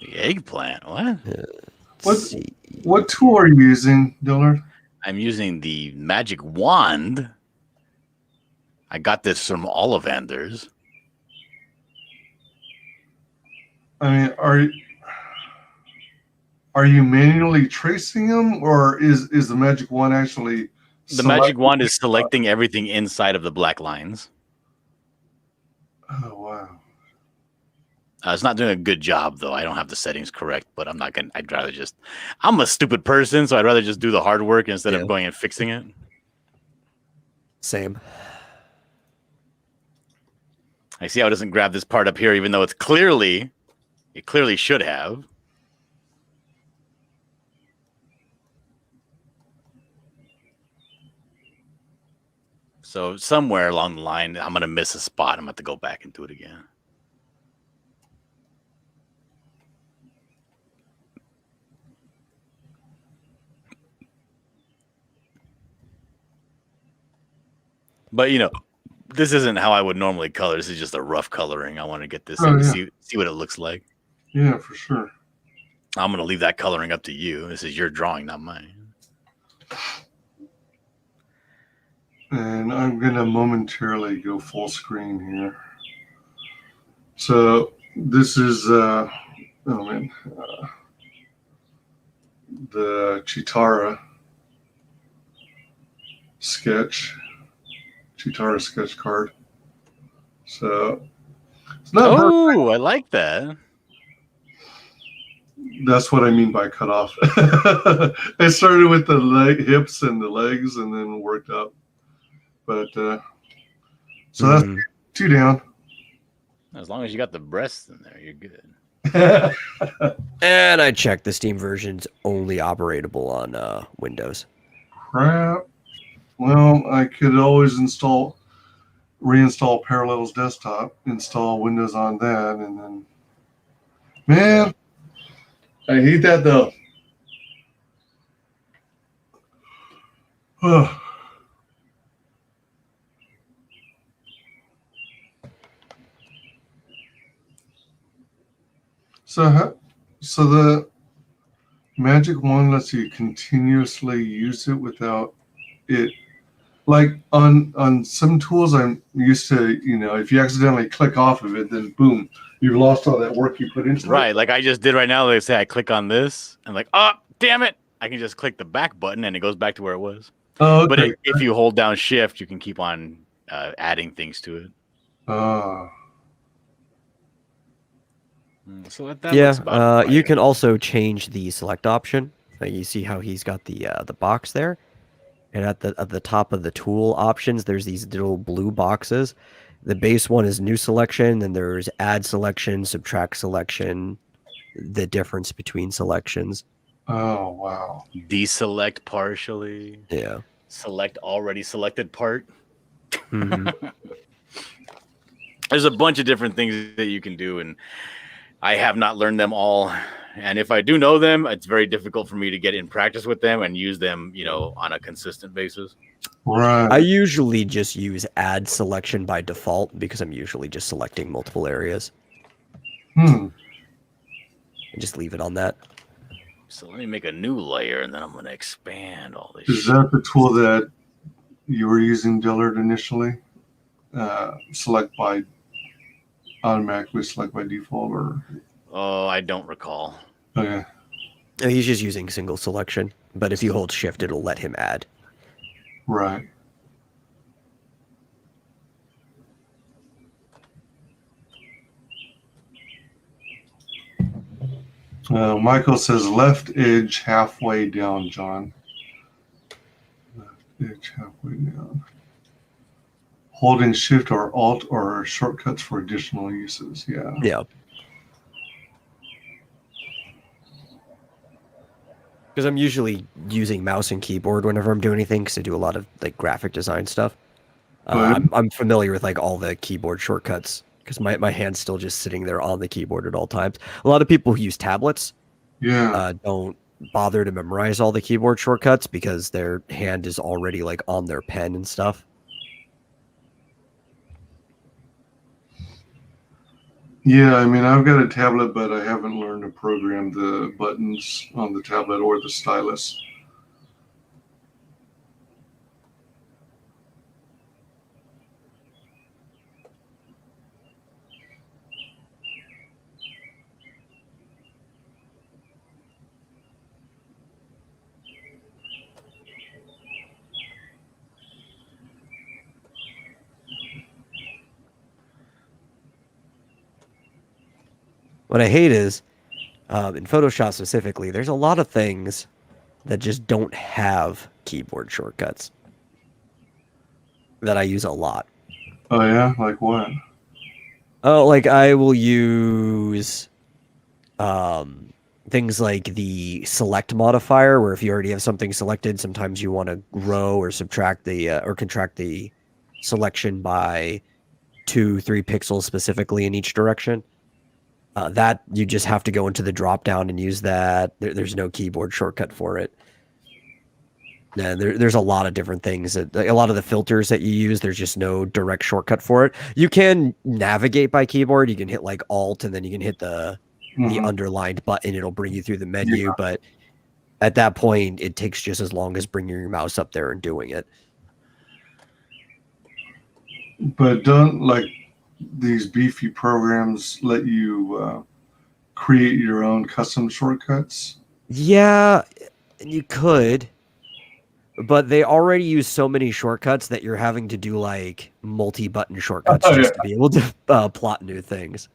The eggplant? What? What tool are you using, Dillard? I'm using the magic wand. I got this from Ollivanders. I mean, are you manually tracing them, or is the magic wand actually? The magic wand is selecting everything inside of the black lines. Oh wow! It's not doing a good job though. I don't have the settings correct, but I'm not gonna. I'd rather just. I'm a stupid person, so I'd rather just do the hard work instead of going and fixing it. Same. I see how it doesn't grab this part up here, even though it clearly should have. So somewhere along the line, I'm going to miss a spot. I'm going to have to go back and do it again. But, you know, this isn't how I would normally color. This is just a rough coloring. I want to get this in to see what it looks like. Yeah, for sure. I'm going to leave that coloring up to you. This is your drawing, not mine. And I'm going to momentarily go full screen here. So this is, the Chitara sketch card. So it's not perfect. I like that. That's what I mean by cut off. I started with the hips and the legs and then worked up. But so that's 2 down. As long as you got the breasts in there, you're good. And I checked, the Steam version's only operatable on Windows. Crap. Well, I could always reinstall Parallels Desktop, install Windows on that, and then, man, I hate that though. So the magic wand lets you continuously use it without it. Like on some tools, I'm used to, if you accidentally click off of it, then boom, you've lost all that work you put into it. Right, like I just did right now. They say I click on this, and like, oh, damn it, I can just click the back button, and it goes back to where it was. Oh, okay. But if you hold down Shift, you can keep on adding things to it. So that you can also change the select option. You see how he's got the box there, and at the top of the tool options, there's these little blue boxes. The base one is new selection, then there's add selection, subtract selection, the difference between selections. Oh wow! Deselect partially. Yeah. Select already selected part. Mm-hmm. There's a bunch of different things that you can do, and I have not learned them all And if I do know them, it's very difficult for me to get in practice with them and use them, on a consistent basis. Right. I usually just use add selection by default because I'm usually just selecting multiple areas. Hmm. And just leave it on that. So let me make a new layer, and then I'm going to expand all this. Is that the tool that you were using, Dillard, initially? Automatically select by default, or? Oh, I don't recall. Okay. He's just using single selection, but if you hold shift, it'll let him add. Right. Michael says left edge halfway down, John. Left edge halfway down. Holding shift or alt or shortcuts for additional uses. Yeah. Yeah. Because I'm usually using mouse and keyboard whenever I'm doing anything, because I do a lot of like graphic design stuff. I'm familiar with like all the keyboard shortcuts because my hand's still just sitting there on the keyboard at all times. A lot of people who use tablets don't bother to memorize all the keyboard shortcuts because their hand is already like on their pen and stuff. Yeah, I mean, I've got a tablet, but I haven't learned to program the buttons on the tablet or the stylus. What I hate is, in Photoshop specifically, there's a lot of things that just don't have keyboard shortcuts that I use a lot. Oh, yeah? Like what? Oh, like I will use things like the select modifier, where if you already have something selected, sometimes you want to grow or subtract the or contract the selection by 2-3 pixels specifically in each direction. That you just have to go into the drop down and use that. There's no keyboard shortcut for it. And there's a lot of different things that a lot of the filters that you use, there's just no direct shortcut for it. You can navigate by keyboard. You can hit like Alt and then you can hit the underlined button. It'll bring you through the menu. Yeah. But at that point, it takes just as long as bringing your mouse up there and doing it. But don't like these beefy programs let you create your own custom shortcuts? Yeah, you could. But they already use so many shortcuts that you're having to do like multi-button shortcuts just to be able to plot new things.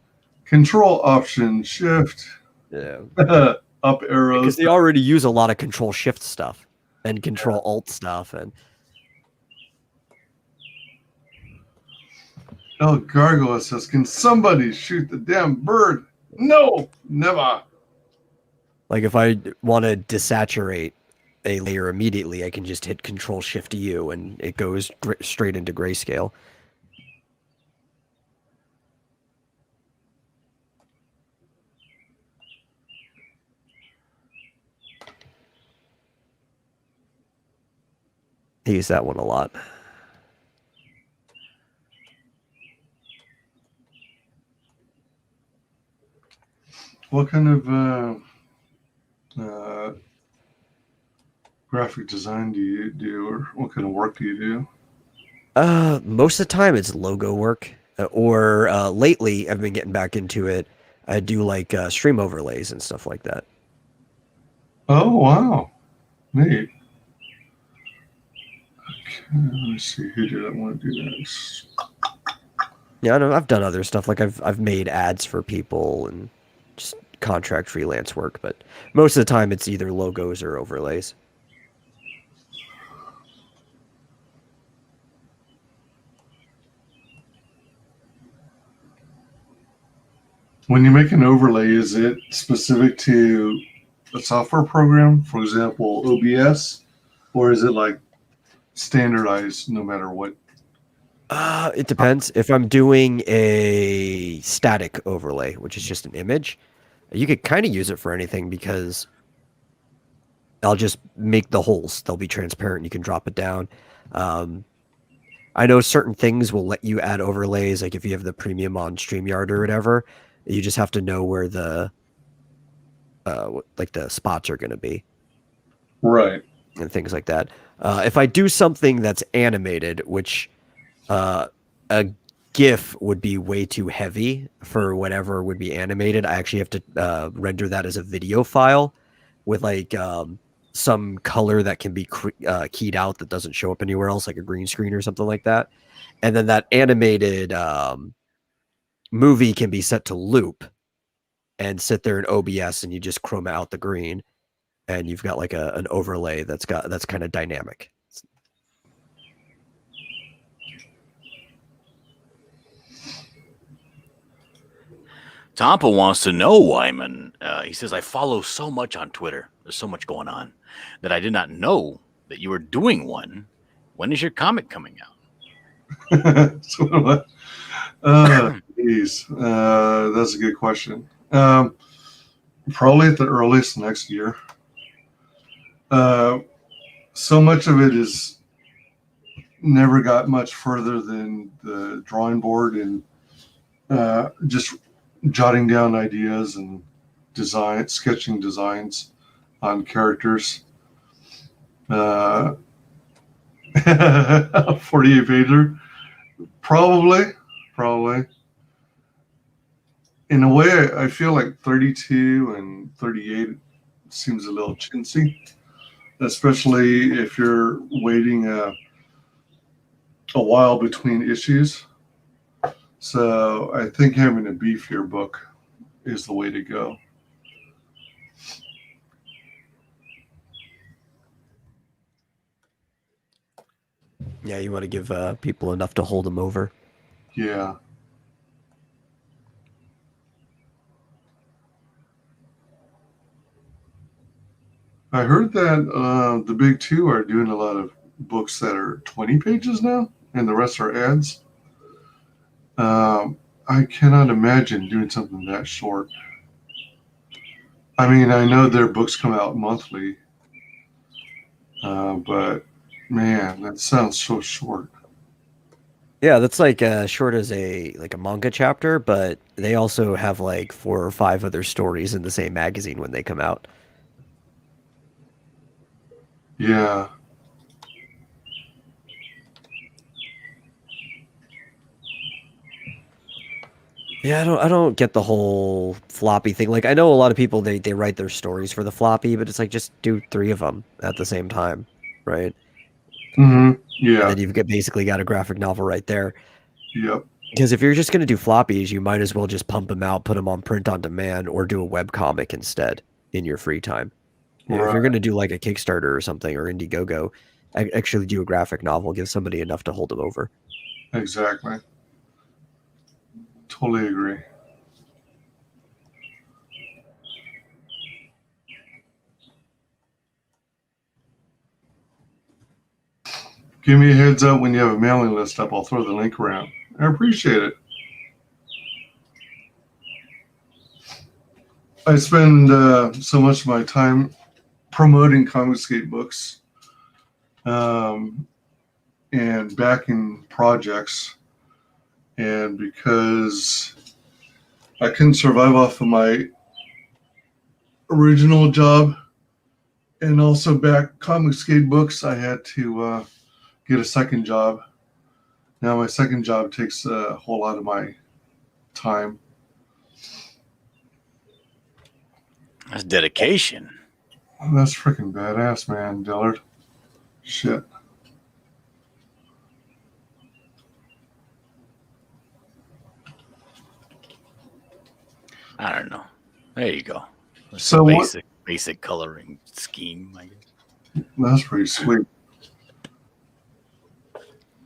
Control Option Shift. Yeah. Up arrows. Because they already use a lot of Control Shift stuff and Control Alt stuff. And El Gargoyle says, "Can somebody shoot the damn bird?" No, never. like if I want to desaturate a layer immediately, I can just hit Control Shift U and it goes straight into grayscale. I use that one a lot. What kind of graphic design do you do, or what kind of work do you do? Most of the time it's logo work, or lately I've been getting back into it. I do like stream overlays and stuff like that. Oh, wow. Neat. Okay, let me see. Who did I want to do next? Yeah, I know I've done other stuff. Like I've made ads for people and just contract freelance work, but most of the time it's either logos or overlays. When you make an overlay, is it specific to a software program, for example, OBS, or is it like standardized no matter what? It depends. If I'm doing a static overlay, which is just an image, You could kind of use it for anything because I'll just make the holes. They'll be transparent. You can drop it down. I know certain things will let you add overlays, like if you have the premium on StreamYard or whatever, you just have to know where the like the spots are going to be. Right. And things like that. If I do something that's animated, which a GIF would be way too heavy for whatever would be animated, I actually have to render that as a video file with like some color that can be keyed out that doesn't show up anywhere else, like a green screen or something like that. And then that animated movie can be set to loop and sit there in OBS, and you just chroma out the green, and you've got like an overlay that's kind of dynamic. Tampa wants to know, Wyman. He says, I follow so much on Twitter. There's so much going on that I did not know that you were doing one. When is your comic coming out? So what? Geez. That's a good question. Probably at the earliest next year. So much of it is never got much further than the drawing board and just jotting down ideas and sketching designs on characters. 48 pager, probably. In a way, I feel like 32 and 38 seems a little chintzy, especially if you're waiting a while between issues. So I think having a beefier book is the way to go. Yeah, you want to give people enough to hold them over. Yeah. I heard that the big two are doing a lot of books that are 20 pages now, and the rest are ads. I cannot imagine doing something that short. I mean, I know their books come out monthly, but man, that sounds so short. Yeah, that's like short as a manga chapter, but they also have like 4 or 5 other stories in the same magazine when they come out. Yeah. Yeah, I don't get the whole floppy thing. Like, I know a lot of people they write their stories for the floppy, but it's like just do 3 of them at the same time, right? Mm-hmm. Yeah. And then you've basically got a graphic novel right there. Yep. Because if you're just going to do floppies, you might as well just pump them out, put them on print on demand, or do a webcomic instead in your free time. If you're going to do like a Kickstarter or something, or Indiegogo, actually do a graphic novel, give somebody enough to hold them over. Exactly. Totally agree. Give me a heads up when you have a mailing list up. I'll throw the link around. I appreciate it. I spend so much of my time promoting Comicscape books and backing projects. And because I couldn't survive off of my original job and also back Comicscape books, I had to get a second job. Now my second job takes a whole lot of my time. That's dedication. That's freaking badass, man, Dillard. Shit. I don't know. There you go. That's So a basic coloring scheme, I guess. That's pretty sweet.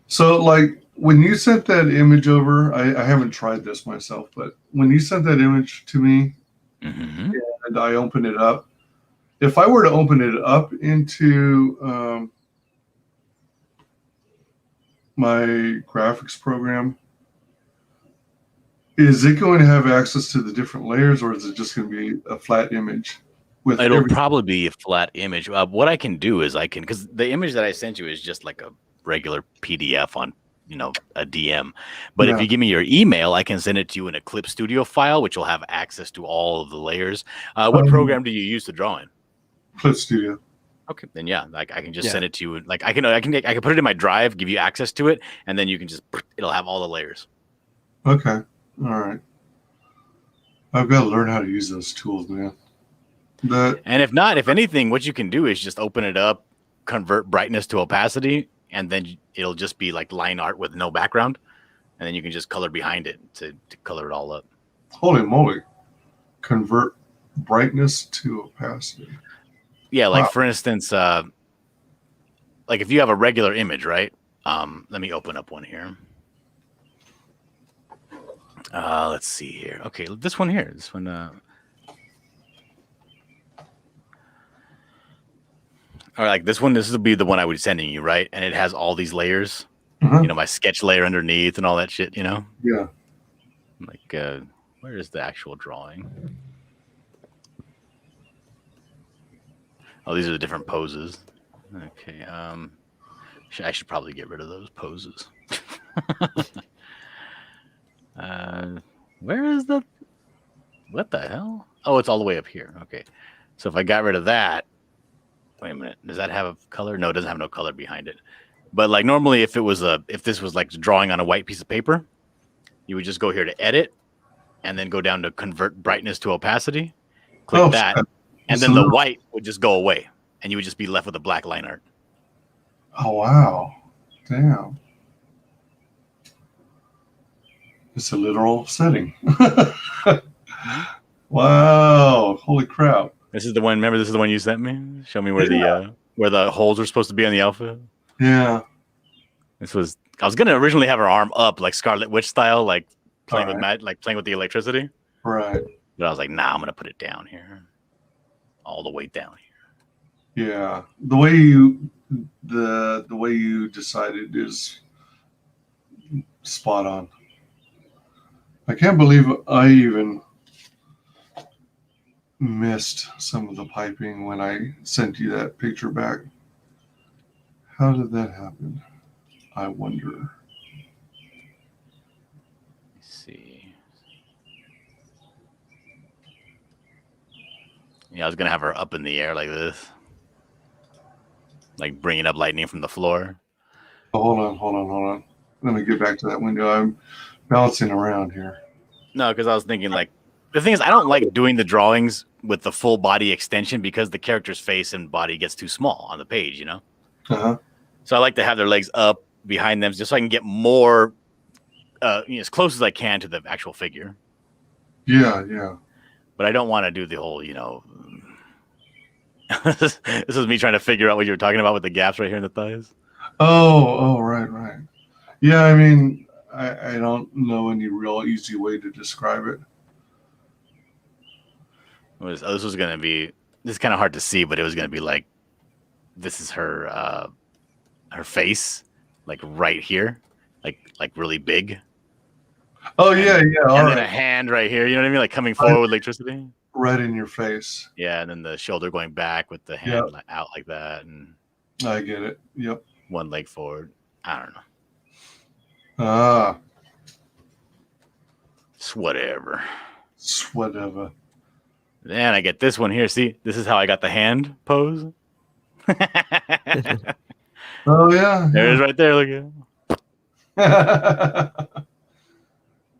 So, like, when you sent that image over, I haven't tried this myself, but when you sent that image to me and I opened it up, if I were to open it up into my graphics program, Is it going to have access to the different layers, or is it just going to be a flat image? With It'll probably be a flat image. What I can do is because the image that I sent you is just like a regular PDF on, a DM. But if you give me your email, I can send it to you in a Clip Studio file, which will have access to all of the layers. What program do you use to draw in? Clip Studio. Okay, then yeah, like I can just send it to you. Like I can put it in my drive, give you access to it, and then you can it'll have all the layers. Okay, all right. I've got to learn how to use those tools, man. And if not, if anything, what you can do is just open it up, convert brightness to opacity, and then it'll just be like line art with no background, and then you can just color behind it to color it all up. Holy moly! Convert brightness to opacity. Yeah, like for instance, like if you have a regular image, right? Let me open up one here. Let's see here. Okay, this one here. This one. Or like this one, this will be the one I would be sending you, right? And it has all these layers, my sketch layer underneath and all that shit, Yeah. Like, where is the actual drawing? Oh, these are the different poses. Okay. I should probably get rid of those poses. Where is what the hell? Oh, it's all the way up here. Okay. So if I got rid of that, wait a minute. Does that have a color? No, it doesn't have no color behind it. But like normally, if this was like drawing on a white piece of paper, you would just go here to edit, and then go down to convert brightness to opacity. Click that, and then the white would just go away, and you would just be left with a black line art. Oh wow! Damn. It's a literal setting. Wow! Holy crap! This is the one. Remember, this is the one you sent me. Show me where the holes are supposed to be on the outfit. Yeah. I was gonna originally have her arm up, like Scarlet Witch style, like playing with the electricity. Right. But I was like, nah, I'm gonna put it down here, all the way down here. Yeah. The way you decided is spot on. I can't believe I even missed some of the piping when I sent you that picture back. How did that happen? I wonder. Let's see. Yeah, I was gonna have her up in the air like this, like bringing up lightning from the floor. Oh, hold on. Let me get back to that window. I'm bouncing around here. No, because I was thinking like the thing is I don't like doing the drawings with the full body extension because the character's face and body gets too small on the page, Uh-huh. So I like to have their legs up behind them just so I can get more, as close as I can to the actual figure. Yeah. But I don't want to do the whole, This is me trying to figure out what you were talking about with the gaps right here in the thighs. Oh, right. Yeah, I mean, I don't know any real easy way to describe it. This was going to be, this is kind of hard to see, but it was going to be like, this is her face, like right here, like really big. Oh, yeah. And then a hand right here, you know what I mean? Like coming forward with electricity. Right in your face. Yeah, and then the shoulder going back with the hand out like that. And I get it. Yep. One leg forward. I don't know. Ah. It's whatever. Then I get this one here. See, this is how I got the hand pose. Oh, yeah. There it is right there. Look at it.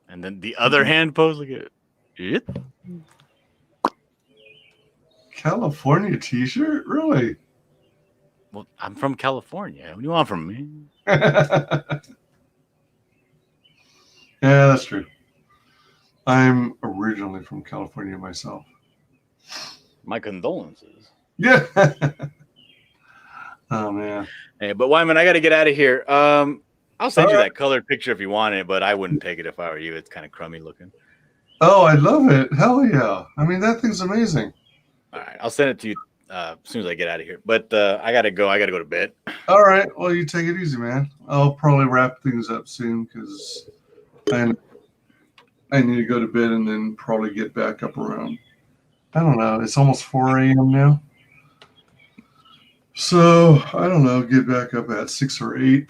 And then the other hand pose. Look at it. California t-shirt? Really? Well, I'm from California. What do you want from me? Yeah, that's true. I'm originally from California myself. My condolences. Yeah. Oh, man. Hey, but Wyman, I got to get out of here. I'll send you that colored picture if you want it, but I wouldn't take it if I were you. It's kind of crummy looking. Oh, I love it. Hell yeah. I mean, that thing's amazing. All right. I'll send it to you as soon as I get out of here. But I got to go. I got to go to bed. All right. Well, you take it easy, man. I'll probably wrap things up soon because I need to go to bed and then probably get back up around, I don't know, it's almost 4 a.m. now. So, I don't know, get back up at 6 or 8.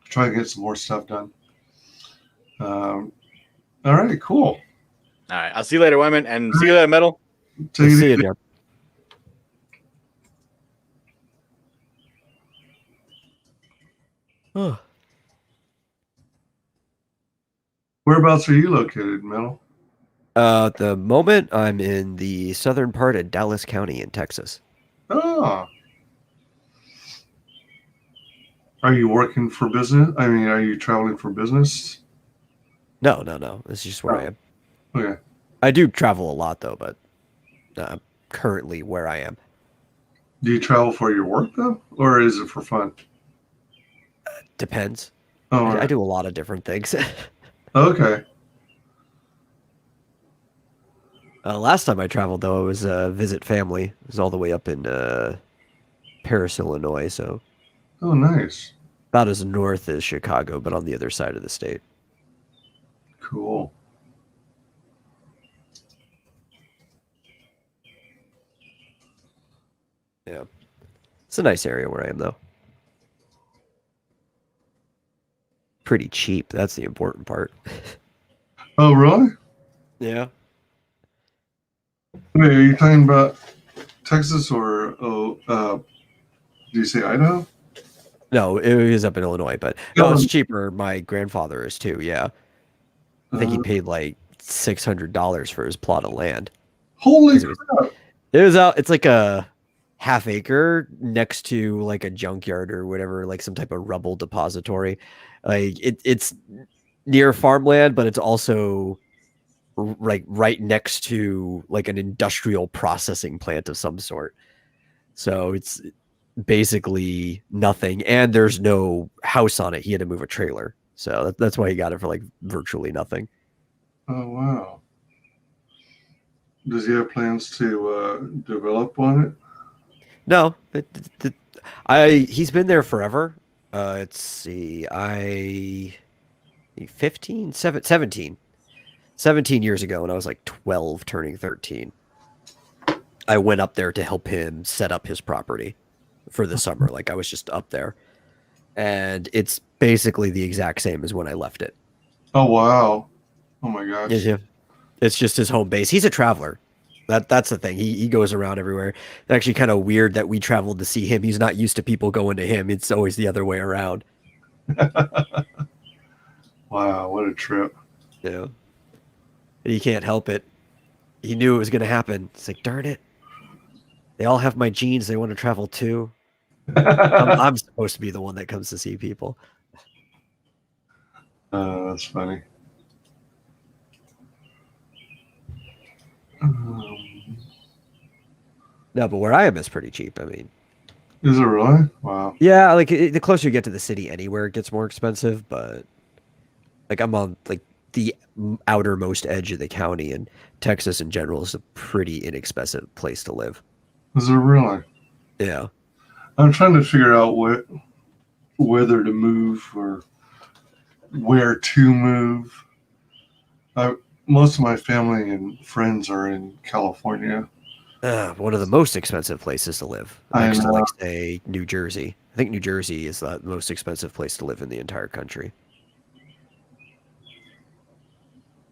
Try to get some more stuff done. All right, cool. All right. I'll see you later, Wyman. And see you later, Metal. Take it See you, easy. John. Oh. Whereabouts are you located, Metal? At the moment, I'm in the southern part of Dallas County in Texas. Oh. Are you working for business? I mean, are you traveling for business? No. This is just where I am. Okay. I do travel a lot, though, but I'm currently where I am. Do you travel for your work, though? Or is it for fun? Depends. Oh, I right. do a lot of different things. Okay. Last time I traveled, though, it was visit family. It was all the way up in Paris, Illinois, so Oh, nice. about as north as Chicago, but on the other side of the state. Cool. Yeah. It's a nice area where I am, though. Pretty cheap. That's the important part. Oh, really? Yeah. Wait, are you talking about Texas or, do you say Idaho? No, it was up in Illinois, but no, it's cheaper. My grandfather is too, yeah. I think he paid like $600 for his plot of land. Holy 'Cause crap. It was out, it's like a half acre next to like a junkyard or whatever, like some type of rubble depository. Like it's near farmland, but it's also like right next to like an industrial processing plant of some sort. So it's basically nothing, and there's no house on it. He had to move a trailer, so that's why he got it for like virtually nothing. Oh, wow. Does he have plans to develop on it? No, he's been there forever. Let's see, 17 years ago when I was like 12 turning 13. I went up there to help him set up his property for the summer. Like I was just up there, and it's basically the exact same as when I left it. Oh, wow. Oh, my gosh. Yeah. It's just his home base. He's a traveler. That's the thing. He goes around everywhere. It's actually kind of weird that we traveled to see him. He's not used to people going to him. It's always the other way around. Wow, what a trip. Yeah. And he can't help it. He knew it was going to happen. It's like, darn it. They all have my genes. They want to travel too. I'm supposed to be the one that comes to see people. That's funny. No, but where I am is pretty cheap. I mean, Is it really? Wow. yeah, like the closer you get to the city anywhere, it gets more expensive. But like I'm on like the outermost edge of the county, and Texas in general is a pretty inexpensive place to live. Is it really? Yeah. I'm trying to figure out whether to move or where to move. Most of my family and friends are in California. One of the most expensive places to live, I next to know. like say New Jersey. I think New Jersey is the most expensive place to live in the entire country.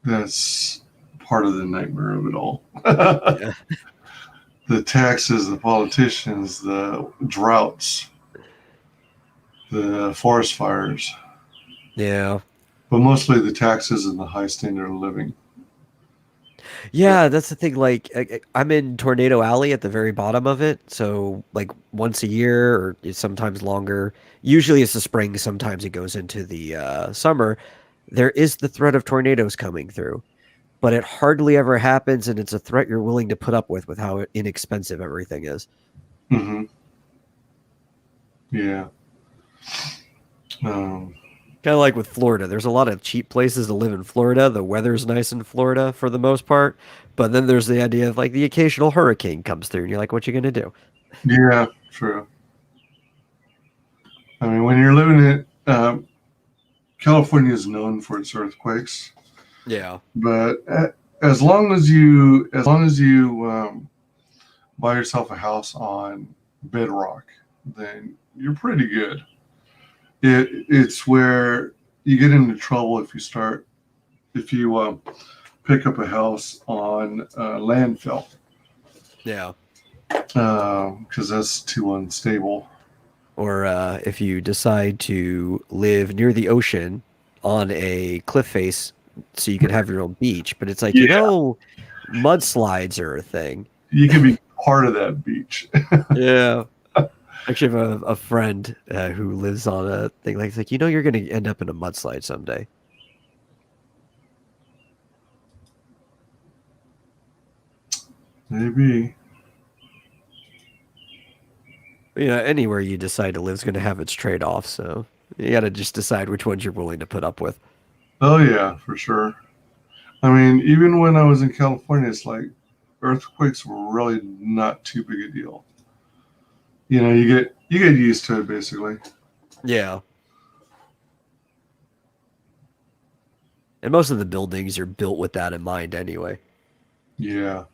That's part of the nightmare of it all. Yeah. The taxes, the politicians, the droughts, the forest fires, Yeah. but mostly the taxes and the high standard of living. Yeah, that's the thing. Like, I'm in Tornado Alley at the very bottom of it. So, like, once a year or sometimes longer, usually it's the spring, sometimes it goes into the summer, there is the threat of tornadoes coming through. But it hardly ever happens, and it's a threat you're willing to put up with how inexpensive everything is. Mm-hmm. Yeah. Um, Kind of like with Florida. There's a lot of cheap places to live in Florida. The weather's nice in Florida for the most part. But then there's the idea of like the occasional hurricane comes through, and you're like, what you going to do? yeah, true. I mean, when you're living in California is known for its earthquakes. Yeah. But as long as you buy yourself a house on bedrock, then you're pretty good. It's where you get into trouble if you pick up a house on landfill. Yeah. Because that's too unstable. Or if you decide to live near the ocean on a cliff face so you can have your own beach, but it's like, mudslides are a thing. You can be part of that beach. Yeah. Actually, I have a friend who lives on a thing like, it's like, you're going to end up in a mudslide someday. Maybe. Anywhere you decide to live is going to have its trade-offs, so you got to just decide which ones you're willing to put up with. Oh yeah, for sure. I mean, even when I was in California, it's like earthquakes were really not too big a deal. You get used to it basically. Yeah. And most of the buildings are built with that in mind anyway. Yeah.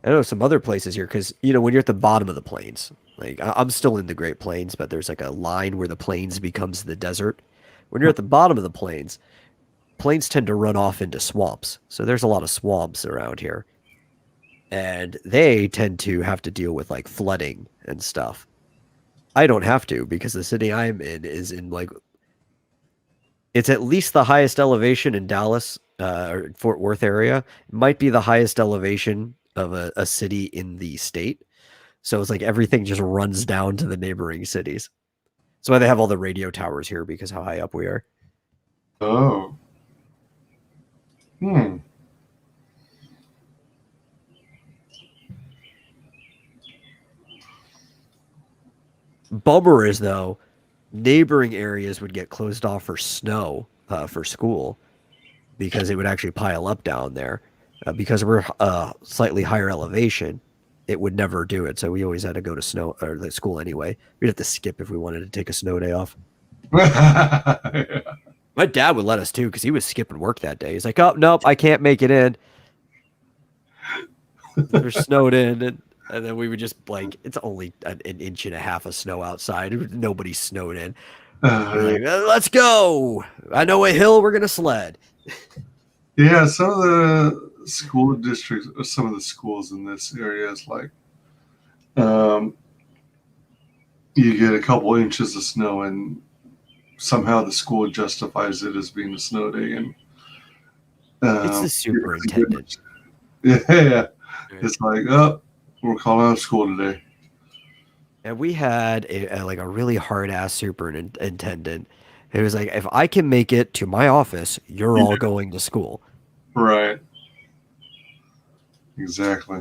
I know some other places here because, when you're at the bottom of the plains, like I'm still in the Great Plains, but there's like a line where the plains becomes the desert. When you're at the bottom of the plains tend to run off into swamps. So there's a lot of swamps around here. And they tend to have to deal with like flooding and stuff. I don't have to because the city I'm in is in it's at least the highest elevation in Dallas or Fort Worth area. It might be the highest elevation of a city in the state. So it's like everything just runs down to the neighboring cities. That's why they have all the radio towers here because how high up we are. Oh. Bummer is though, neighboring areas would get closed off for snow for school because it would actually pile up down there. Because we're slightly higher elevation, it would never do it. So we always had to go to school anyway. We'd have to skip if we wanted to take a snow day off. Yeah. My dad would let us too because he was skipping work that day. He's like, "Oh nope, I can't make it in. We're snowed in," and then we would just it's only an inch and a half of snow outside. Nobody's snowed in. We're like, let's go. I know a hill we're gonna sled. Yeah, some of the school districts, or some of the schools in this area is like, you get a couple inches of snow and somehow the school justifies it as being a snow day. And it's the superintendent. Yeah. It's like, oh, we're calling out school today. And we had a really hard ass superintendent. It was like, if I can make it to my office, you're all going to school. Right. Exactly.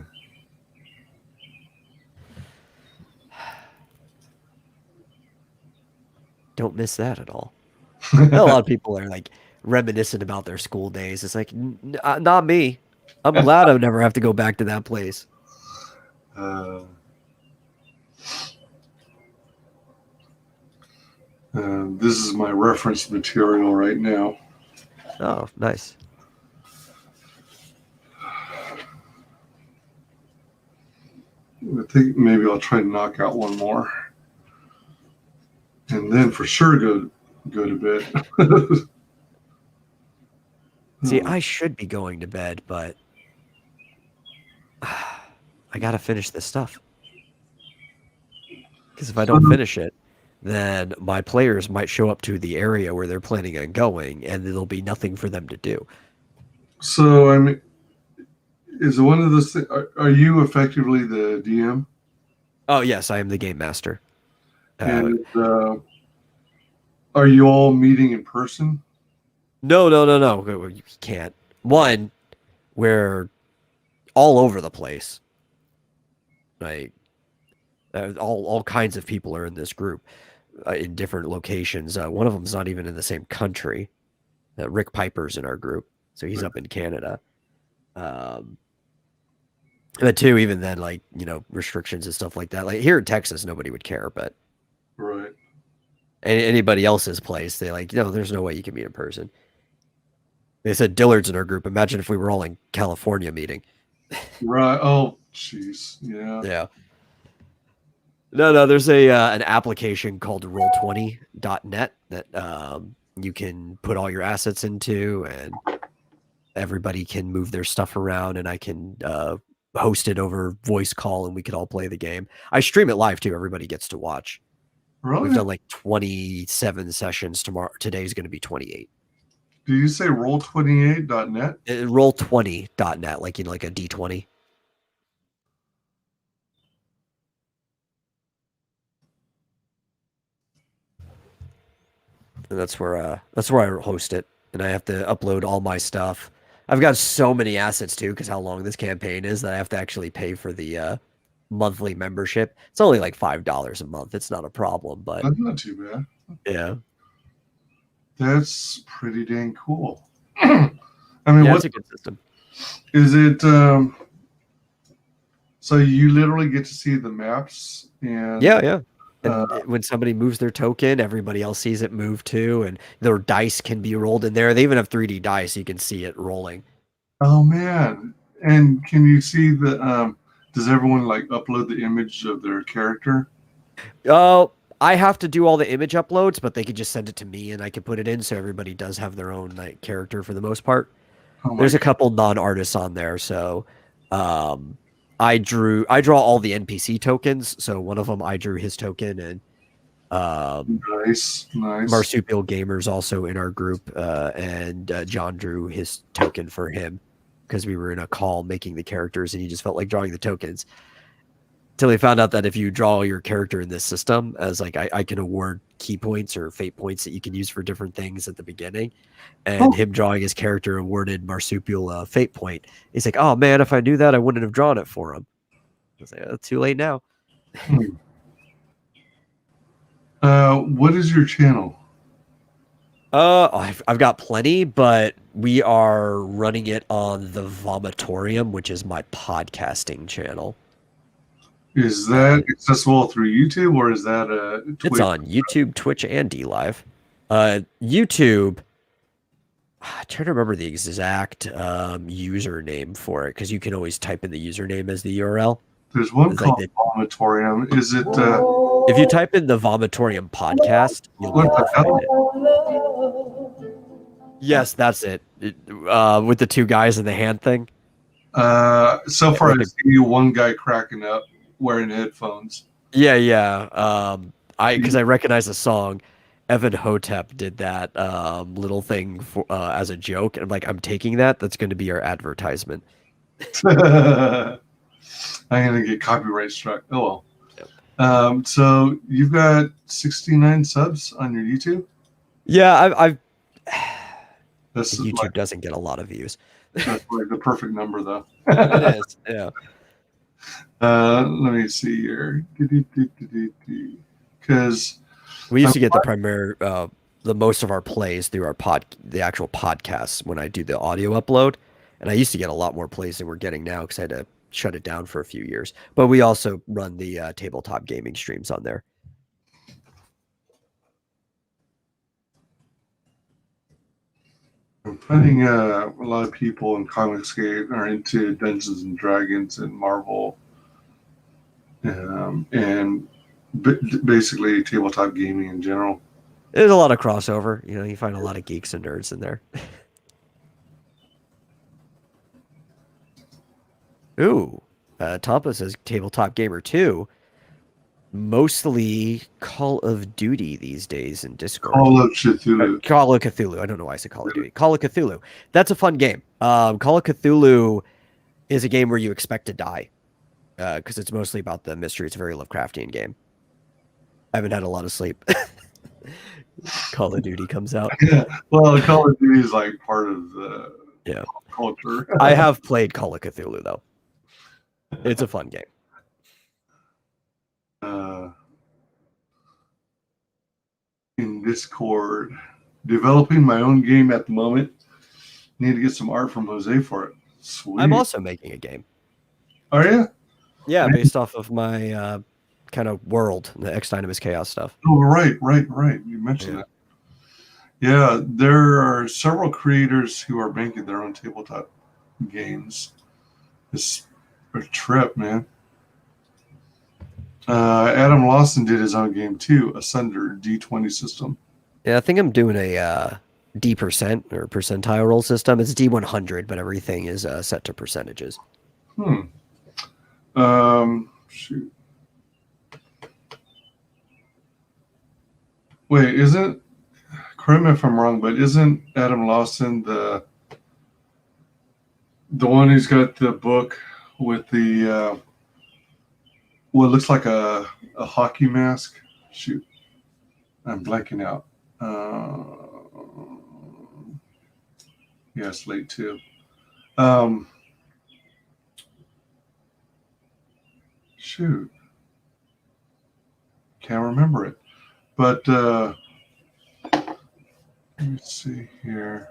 Don't miss that at all. A lot of people are reminiscent about their school days. It's like, not me. I'm glad I never have to go back to that place. This is my reference material right now. Oh, nice. I think maybe I'll try to knock out one more. And then for sure go to bed. See, I should be going to bed, but I got to finish this stuff. Because if I don't finish it, then my players might show up to the area where they're planning on going, and there'll be nothing for them to do. So, I mean, is it one of those things? Are you effectively the DM? Oh, yes, I am the game master. And are you all meeting in person? No. You can't. One, we're all over the place. All kinds of people are in this group in different locations. One of them's not even in the same country. Rick Piper's in our group, so he's up in Canada. But even then, restrictions and stuff like that. Like here in Texas, nobody would care, but right. anybody else's place. They like, no, there's no way you can meet in person. They said Dillard's in our group. Imagine if we were all in California meeting. Right. Oh, jeez. Yeah. Yeah. No. There's an application called Roll20.net that you can put all your assets into, and everybody can move their stuff around, and I can host it over voice call, and we could all play the game. I stream it live too. Everybody gets to watch. Really? We've done like 27 sessions. Today's going to be 28. Did you say roll28.net? Roll20.net, like like a D20. And that's where I host it, and I have to upload all my stuff. I've got so many assets too, because how long this campaign is, that I have to actually pay for the monthly membership. It's only like $5 a month. It's not a problem, but That's not too bad. yeah, that's pretty dang cool. I mean, yeah, what's it's a good system. is it? So you literally get to see the maps and Yeah. And when somebody moves their token, everybody else sees it move too, and their dice can be rolled in there. They even have 3D dice, so you can see it rolling. Oh man! And can you see the? Does everyone like upload the image of their character? Oh, I have to do all the image uploads, but they could just send it to me, and I can put it in, so everybody does have their own like character for the most part. Oh There's a couple non-artists on there, so I draw all the NPC tokens. So one of them I drew his token, and nice. Marsupial Gamers also in our group, and John drew his token for him because we were in a call making the characters, and he just felt like drawing the tokens. Till he found out that if you draw your character in this system, as like I can award key points or fate points that you can use for different things at the beginning, and him drawing his character awarded Marsupial a fate point. He's like, oh man, if I knew that, I wouldn't have drawn it for him. I was like, oh, too late now. What is your channel? I've got plenty, but we are running it on the Vomitorium, which is my podcasting channel. Is that accessible through YouTube, or is that a Twitch? It's on YouTube, Twitch, and DLive. YouTube, I'm trying to remember the exact username for it, because you can always type in the username as the URL. There's one It's called like Vomitorium. Is it? if you type in the Vomitorium podcast, you'll be able to find it. Yes, that's it. With the two guys in the hand thing. So far, I see one guy cracking up wearing headphones. Yeah. Because I recognize the song. Evan Hotep did that little thing for, as a joke, and I'm like, I'm taking that. That's going to be our advertisement. I'm gonna get copyright struck. Oh well. Yep. So you've got 69 subs on your YouTube. Yeah, I've That's YouTube like, doesn't get a lot of views. that's like the perfect number, though. It is. Yeah. Let me see here. Because We used to get the most of our plays through the actual podcasts when I do the audio upload, and I used to get a lot more plays than we're getting now because I had to shut it down for a few years. But we also run the tabletop gaming streams on there. I'm finding a lot of people in Comicsgate are into Dungeons and Dragons and Marvel, and basically tabletop gaming in general. There's a lot of crossover. You know, you find a lot of geeks and nerds in there. Ooh, Tampa says Tabletop Gamer 2. Mostly Call of Duty these days in Discord. Call of Cthulhu. Call of Cthulhu. I don't know why I said Call of Duty. Call of Cthulhu. That's a fun game. Call of Cthulhu is a game where you expect to die because it's mostly about the mystery. It's a very Lovecraftian game. I haven't had a lot of sleep. Call of Duty comes out. Yeah. Well, Call of Duty is like part of the culture. I have played Call of Cthulhu though. It's a fun game. In Discord, developing my own game at the moment. Need to get some art from Jose for it. Sweet. I'm also making a game. Are you? Yeah, based off of my kind of world, the X Dynamis Chaos stuff. Oh, right. You mentioned that. Yeah, there are several creators who are making their own tabletop games. It's a trip, man. Adam Lawson did his own game too, Asunder D20 system. Yeah, I think I'm doing a D% or percentile roll system. It's D100, but everything is set to percentages. Shoot. Wait, correct me if I'm wrong, but isn't Adam Lawson the one who's got the book with the what looks like a hockey mask? Shoot, I'm blanking out. Yeah, it's late too. Shoot, can't remember it. But let me see here.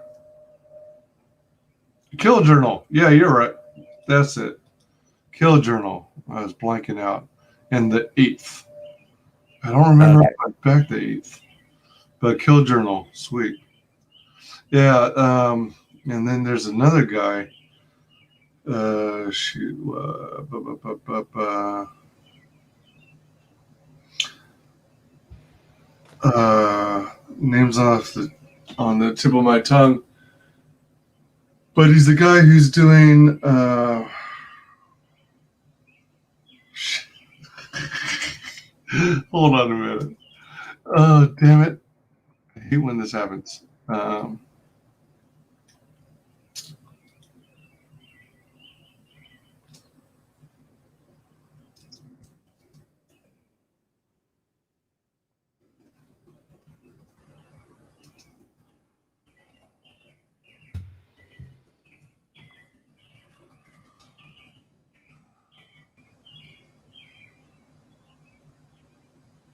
Kill Journal. Yeah, you're right. That's it. Kill Journal. I was blanking out. And the 8th. I don't remember if I back the 8th. But Kill Journal. Sweet. Yeah. And then there's another guy. Name's on the tip of my tongue, but he's the guy who's doing hold on a minute. Oh, damn it, I hate when this happens.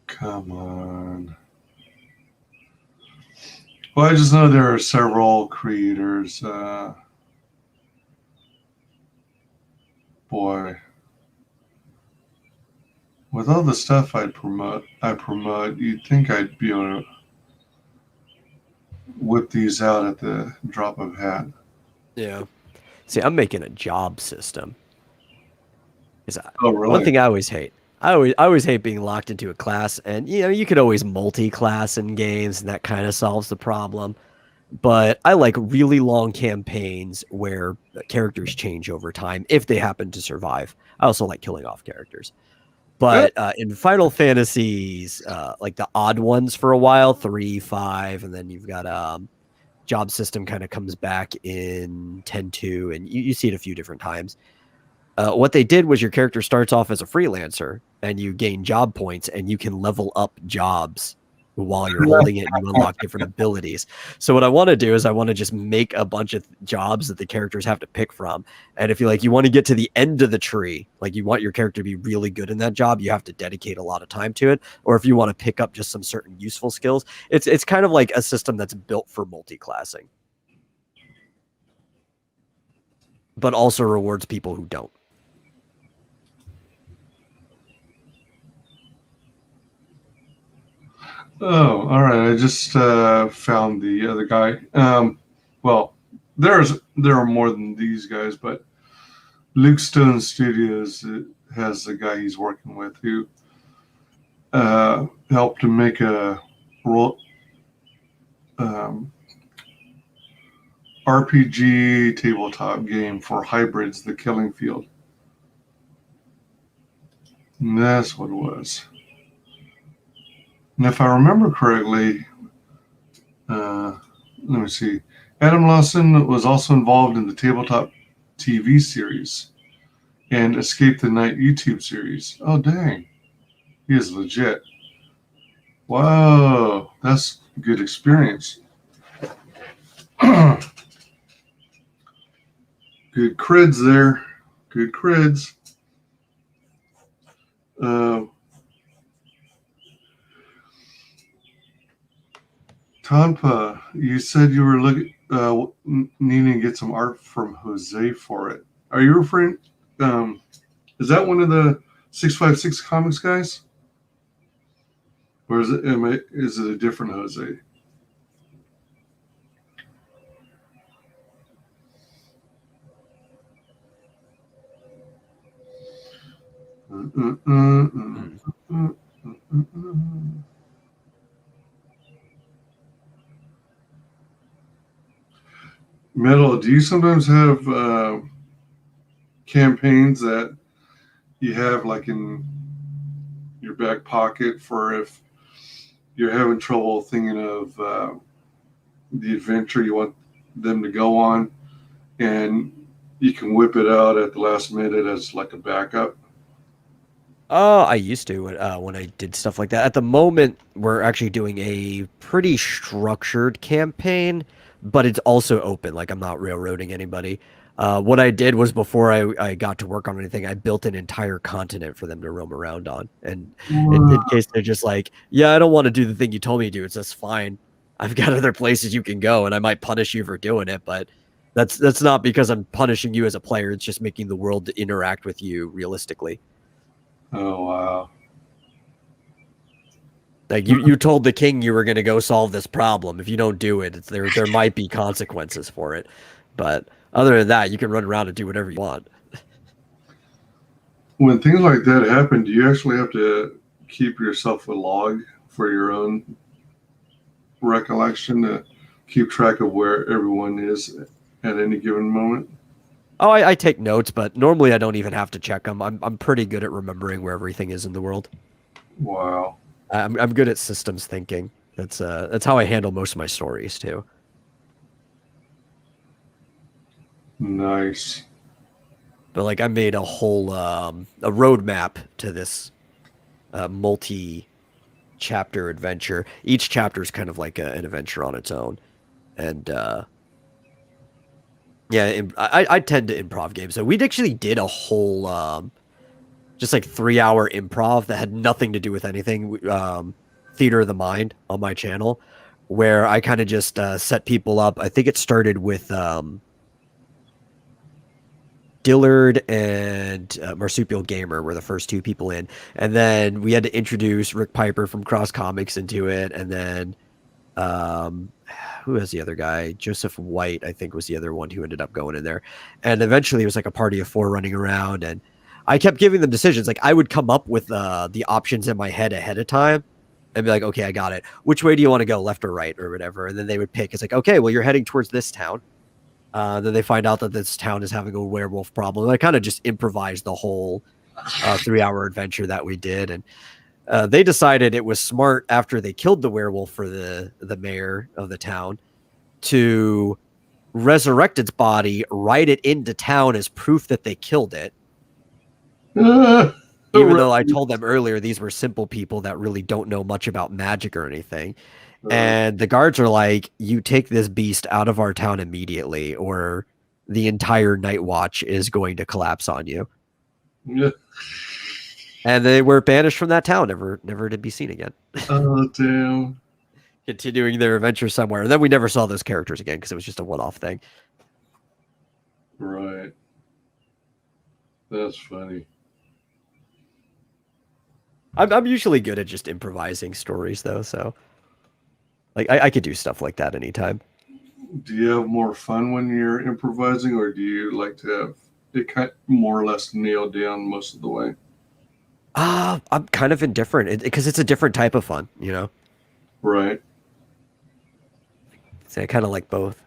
Come on. Well, I just know there are several creators. Boy, with all the stuff I promote, you'd think I'd be able to whip these out at the drop of a hat. Yeah. See, I'm making a job system. Oh, really? One thing I always hate. I always hate being locked into a class, and you could always multi-class in games, and that kind of solves the problem. But I like really long campaigns where characters change over time if they happen to survive. I also like killing off characters. But in Final Fantasies, like the odd ones for a while, 3, 5, and then you've got job system kind of comes back in 10.2, and you see it a few different times. What they did was your character starts off as a freelancer, and you gain job points, and you can level up jobs while you're holding it, and you unlock different abilities. So what I want to do is I want to just make a bunch of jobs that the characters have to pick from. And if you want to get to the end of the tree, like you want your character to be really good in that job, you have to dedicate a lot of time to it. Or if you want to pick up just some certain useful skills, it's kind of like a system that's built for multi-classing, but also rewards people who don't. Oh, all right. I just found the other guy. Well, there are more than these guys, but Luke Stone Studios has a guy he's working with who helped to make a RPG tabletop game for Hybrids, The Killing Field. And that's what it was. And if I remember correctly, let me see. Adam Lawson was also involved in the tabletop TV series and Escape the Night YouTube series. Oh, dang. He is legit. Wow. That's a good experience. Good crids there. Good crids. Tanpa, you said you were needing to get some art from Jose for it. Are you referring? Is that one of the 656 comics guys? Or is it a different Jose? Metal, do you sometimes have campaigns that you have like in your back pocket for if you're having trouble thinking of the adventure you want them to go on, and you can whip it out at the last minute as like a backup? I used to when I did stuff like that. At the moment, we're actually doing a pretty structured campaign, but it's also open. Like, I'm not railroading anybody. What I did was before I got to work on anything, I built an entire continent for them to roam around on. And in case they're just like, yeah, I don't want to do the thing you told me to do, it's just fine. I've got other places you can go, and I might punish you for doing it, but that's not because I'm punishing you as a player. It's just making the world to interact with you realistically. Oh, wow. Like you told the king you were going to go solve this problem. If you don't do it, there might be consequences for it. But other than that, you can run around and do whatever you want. When things like that happen, do you actually have to keep yourself a log for your own recollection to keep track of where everyone is at any given moment? Oh, I take notes, but normally I don't even have to check them. I'm pretty good at remembering where everything is in the world. Wow. I'm good at systems thinking. That's how I handle most of my stories too. Nice. But like I made a whole a roadmap to this multi-chapter adventure. Each chapter is kind of like an adventure on its own, and yeah, I tend to improv games. So we actually did a whole just like 3-hour improv that had nothing to do with anything. Theater of the Mind on my channel, where I kind of just set people up. I think it started with Dillard and Marsupial Gamer were the first two people in, and then we had to introduce Rick Piper from Cross Comics into it, and then who was the other guy? Joseph White, I think, was the other one who ended up going in there, and eventually it was like a party of 4 running around, and I kept giving them decisions. Like I would come up with the options in my head ahead of time and be like, okay, I got it. Which way do you want to go, left or right or whatever? And then they would pick. It's like, okay, well, you're heading towards this town. Then they find out that this town is having a werewolf problem. And I kind of just improvised the whole 3-hour adventure that we did. And they decided it was smart after they killed the werewolf for the mayor of the town to resurrect its body, ride it into town as proof that they killed it. Even though I told them earlier these were simple people that really don't know much about magic or anything. And the guards are like, you take this beast out of our town immediately or the entire night watch is going to collapse on you. Yeah. And they were banished from that town, never to be seen again. Oh, damn. Continuing their adventure somewhere. And then we never saw those characters again because it was just a one-off thing. Right. That's funny. I'm usually good at just improvising stories, though, so like I could do stuff like that anytime. Do you have more fun when you're improvising, or do you like to have it kind of more or less nailed down most of the way? I'm kind of indifferent because it's a different type of fun, you know? Right. So I kind of like both.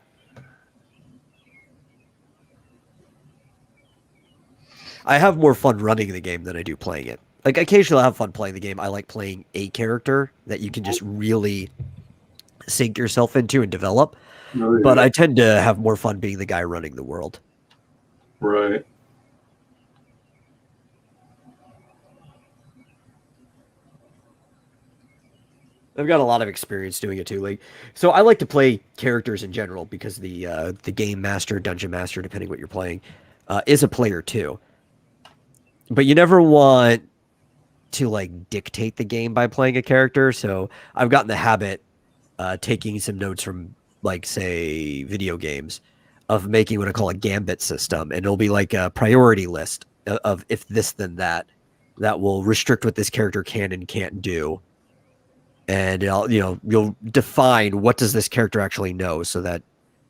I have more fun running the game than I do playing it. Like, occasionally I'll have fun playing the game. I like playing a character that you can just really sink yourself into and develop. Oh, yeah. But I tend to have more fun being the guy running the world. Right. I've got a lot of experience doing it too. Like, so I like to play characters in general because the game master, dungeon master, depending what you're playing, is a player too. But you never want to like dictate the game by playing a character. So I've gotten the habit, taking some notes from like say video games, of making what I call a gambit system, and it'll be like a priority list of if this then that will restrict what this character can and can't do. and you'll define what does this character actually know, so that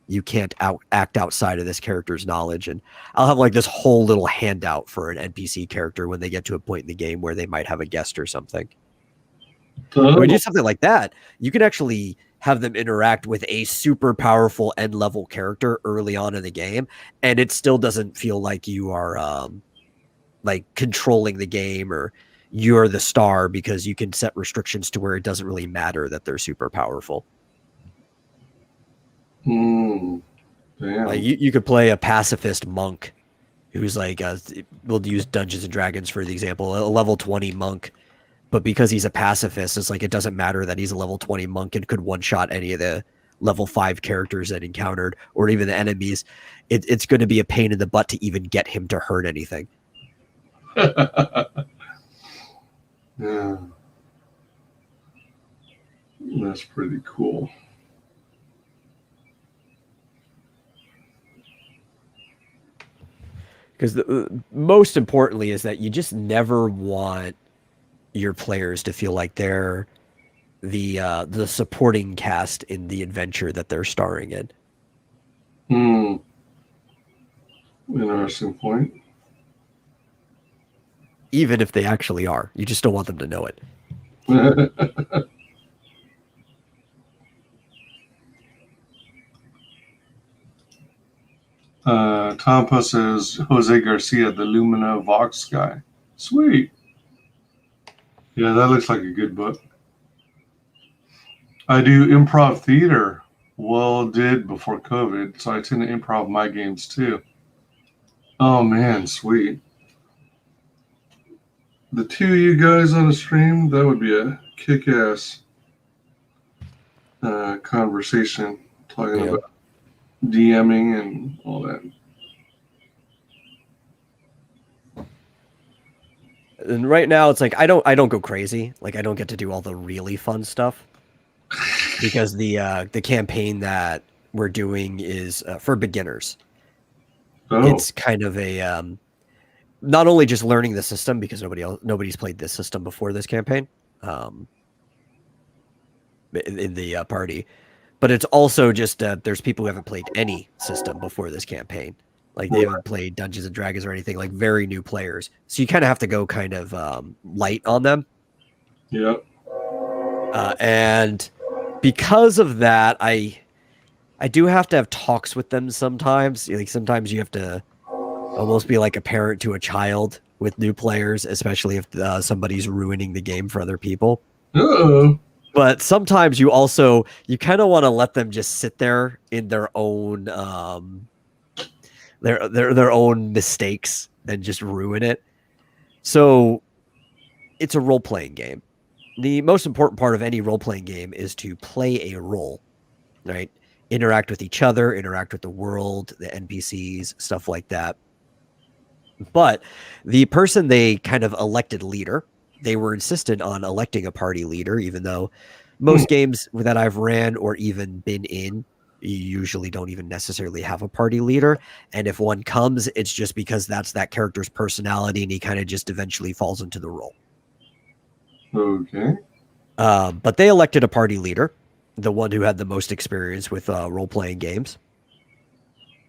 you can't act outside of this character's knowledge. And I'll have like this whole little handout for an NPC character when they get to a point in the game where they might have a guest or something. When we do something like that, you can actually have them interact with a super powerful end level character early on in the game, and it still doesn't feel like you are like controlling the game or you're the star, because you can set restrictions to where it doesn't really matter that they're super powerful. Damn. Like you could play a pacifist monk who's like, we'll use Dungeons and Dragons for the example, a level 20 monk, but because he's a pacifist, it's like it doesn't matter that he's a level 20 monk and could one-shot any of the level 5 characters that encountered, or even the enemies. It's going to be a pain in the butt to even get him to hurt anything. Yeah. That's pretty cool. Because most importantly is that you just never want your players to feel like they're the supporting cast in the adventure that they're starring in. Interesting point. Even if they actually are, you just don't want them to know it. Tom Puss says Jose Garcia, the Lumina Vox guy. Sweet. Yeah, that looks like a good book. I do improv theater. Well, did before COVID, so I tend to improv my games too. Oh man, sweet. The two of you guys on a stream, that would be a kick-ass conversation, talking about DMing and all that. And right now it's like I don't go crazy. Like I don't get to do all the really fun stuff because the campaign that we're doing is for beginners. It's kind of a not only just learning the system, because nobody's played this system before this campaign in the party, but it's also just there's people who haven't played any system before this campaign. Like they haven't played Dungeons and Dragons or anything, like very new players. So you kind of have to go kind of light on them. Yep. And because of that, I do have to have talks with them sometimes. Like sometimes you have to almost be like a parent to a child with new players, especially if somebody's ruining the game for other people. Uh-oh. But sometimes you kind of want to let them just sit there in their own their own mistakes and just ruin it. So it's a role-playing game. The most important part of any role-playing game is to play a role, right? Interact with each other, interact with the world, the NPCs, stuff like that. But the person they kind of elected leader, they were insistent on electing a party leader, even though most games that I've ran or even been in, you usually don't even necessarily have a party leader. And if one comes, it's just because that's that character's personality and he kind of just eventually falls into the role. Okay. But they elected a party leader, the one who had the most experience with role-playing games.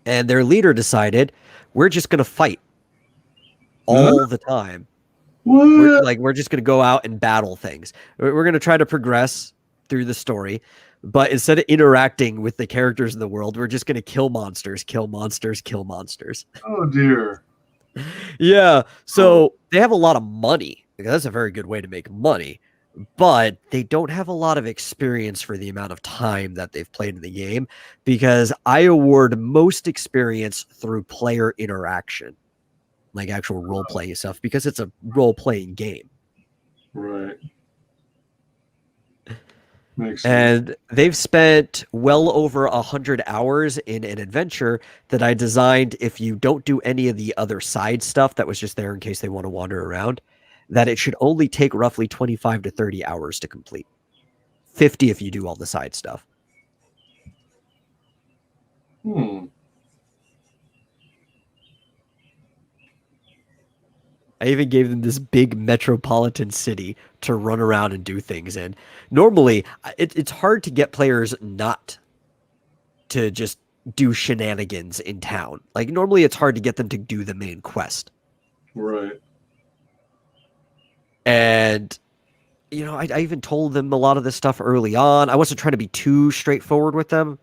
And their leader decided, we're just going to fight all the time. We're just going to go out and battle things. We're going to try to progress through the story. But instead of interacting with the characters in the world, we're just going to kill monsters, kill monsters, kill monsters. Oh, dear. Yeah. So they have a lot of money. That's a very good way to make money. But they don't have a lot of experience for the amount of time that they've played in the game, because I award most experience through player interaction, like actual role-playing stuff, because it's a role-playing game. Right. Makes sense. And they've spent well over 100 hours in an adventure that I designed. If you don't do any of the other side stuff that was just there in case they want to wander around, that it should only take roughly 25 to 30 hours to complete. 50 if you do all the side stuff. I even gave them this big metropolitan city to run around and do things in. Normally, it's hard to get players not to just do shenanigans in town. Like, normally it's hard to get them to do the main quest. Right. And, you know, I even told them a lot of this stuff early on. I wasn't trying to be too straightforward with them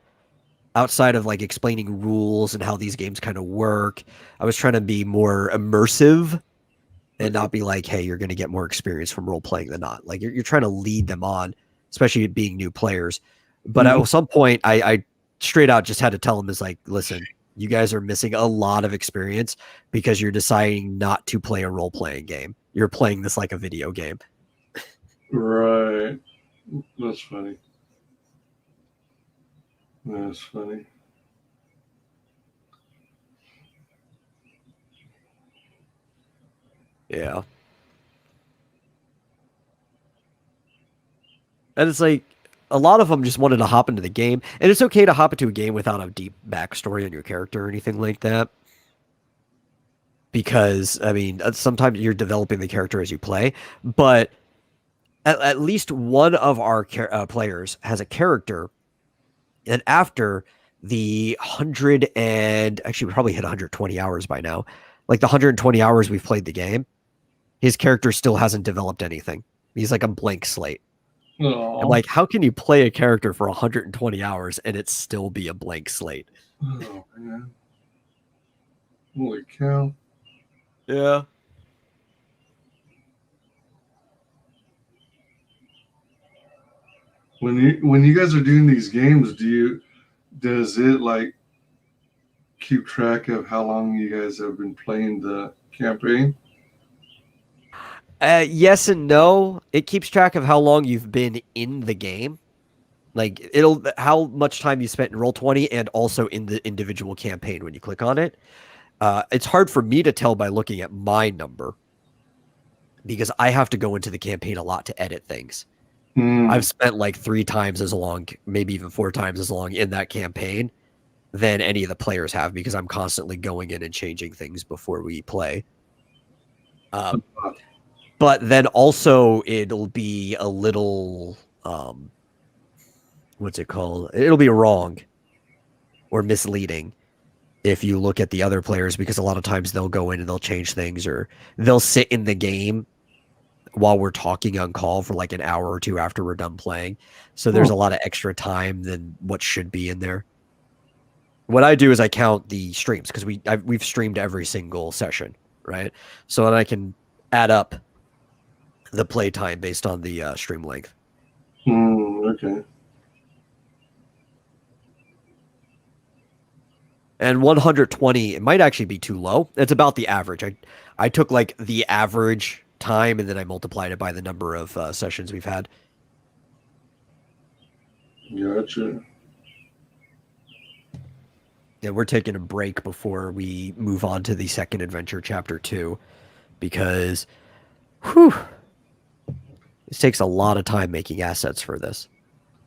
outside of, like, explaining rules and how these games kind of work. I was trying to be more immersive and not be like, hey, you're going to get more experience from role-playing than not. Like, you're trying to lead them on, especially being new players. But at some point, I straight out just had to tell them, is like, listen, you guys are missing a lot of experience because you're deciding not to play a role-playing game. You're playing this like a video game. Right. That's funny. That's funny. Yeah. And it's like, a lot of them just wanted to hop into the game. And it's okay to hop into a game without a deep backstory on your character or anything like that. Because, I mean, sometimes you're developing the character as you play. But at least one of our players has a character. And after the 100 and... Actually, we probably hit 120 hours by now. Like, the 120 hours we've played the game, his character still hasn't developed anything. He's like a blank slate. Aww. I'm like, how can you play a character for 120 hours and it still be a blank slate? Oh, man. Holy cow. Yeah. When you guys are doing these games, does it like keep track of how long you guys have been playing the campaign? Yes and no. It keeps track of how long you've been in the game. Like, how much time you spent in Roll20 and also in the individual campaign when you click on it. It's hard for me to tell by looking at my number because I have to go into the campaign a lot to edit things. I've spent like 3 times as long, maybe even 4 times as long in that campaign than any of the players have because I'm constantly going in and changing things before we play. But then also it'll be a little, what's it called? It'll be wrong or misleading if you look at the other players because a lot of times they'll go in and they'll change things or they'll sit in the game while we're talking on call for like an hour or 2 after we're done playing. So there's a lot of extra time than what should be in there. What I do is I count the streams because we've streamed every single session, right? So that I can add up the play time based on the stream length. Okay. And 120, it might actually be too low. It's about the average. I took like the average time and then I multiplied it by the number of sessions we've had. Gotcha. Yeah, we're taking a break before we move on to the second adventure, chapter 2, because this takes a lot of time making assets for this.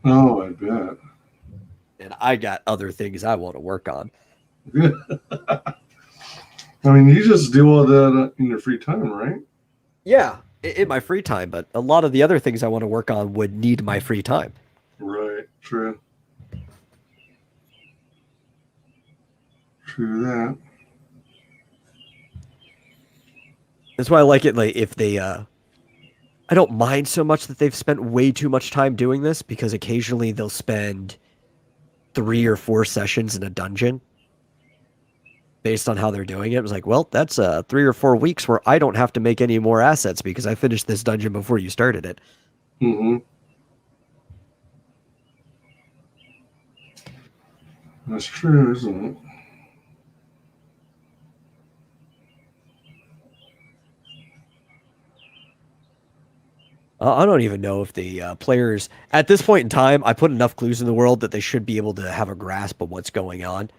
Oh, I bet. And I got other things I want to work on. I mean, you just do all that in your free time, right? Yeah, in my free time, but a lot of the other things I want to work on would need my free time. Right, true. True that. That's why I like it. Like if they, I don't mind so much that they've spent way too much time doing this because occasionally they'll spend 3 or 4 sessions in a dungeon based on how they're doing it. It was like, well, that's 3 or 4 weeks where I don't have to make any more assets because I finished this dungeon before you started it. That's true, isn't it? I don't even know if the players, at this point in time, I put enough clues in the world that they should be able to have a grasp of what's going on.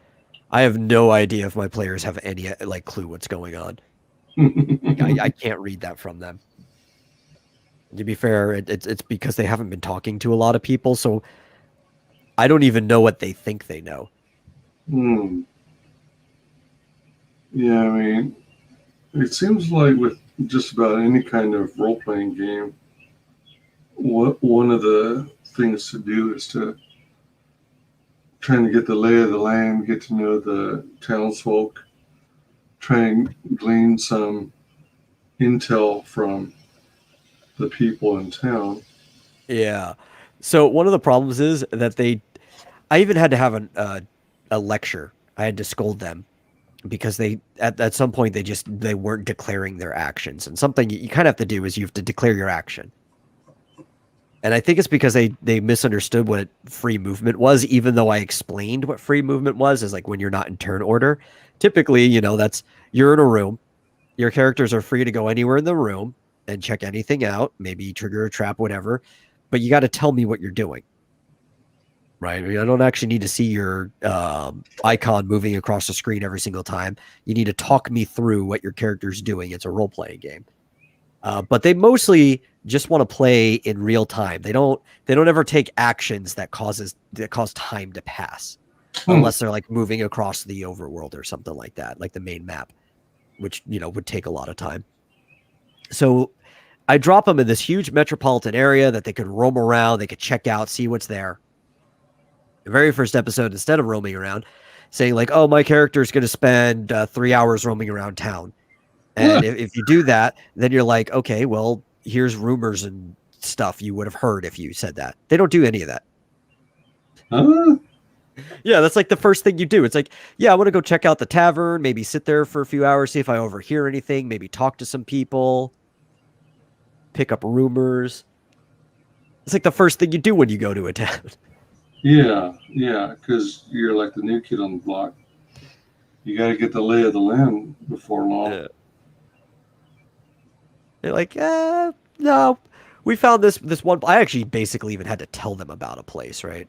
I have no idea if my players have any like clue what's going on. I can't read that from them. To be fair, it's because they haven't been talking to a lot of people, so I don't even know what they think they know. Yeah, I mean, it seems like with just about any kind of role-playing game, one of the things to do is to trying to get the lay of the land, get to know the townsfolk, try and glean some intel from the people in town. Yeah. So one of the problems is that I even had to have a lecture. I had to scold them because they at some point they weren't declaring their actions. And something you kind of have to do is you have to declare your action. And I think it's because they misunderstood what free movement was, even though I explained what free movement was, is like when you're not in turn order. Typically, that's you're in a room, your characters are free to go anywhere in the room and check anything out, maybe trigger a trap, whatever, but you got to tell me what you're doing. Right? I mean, I don't actually need to see your icon moving across the screen every single time. You need to talk me through what your character's doing. It's a role-playing game. But they mostly just want to play in real time. They don't ever take actions that cause time to pass, unless they're like moving across the overworld or something like that, like the main map, which would take a lot of time. So I drop them in this huge metropolitan area that they could roam around, they could check out, see what's there. The very first episode, instead of roaming around, saying like, "Oh, my character is going to spend 3 hours roaming around town." And if you do that, then you're like, okay, well, here's rumors and stuff you would have heard if you said that. They don't do any of that. Yeah, that's like the first thing you do. It's like, yeah, I want to go check out the tavern, maybe sit there for a few hours, see if I overhear anything, maybe talk to some people, pick up rumors. It's like the first thing you do when you go to a town. Yeah, because you're like the new kid on the block. You got to get the lay of the land before long. Yeah. They're like, no, we found this one. I actually basically even had to tell them about a place, right?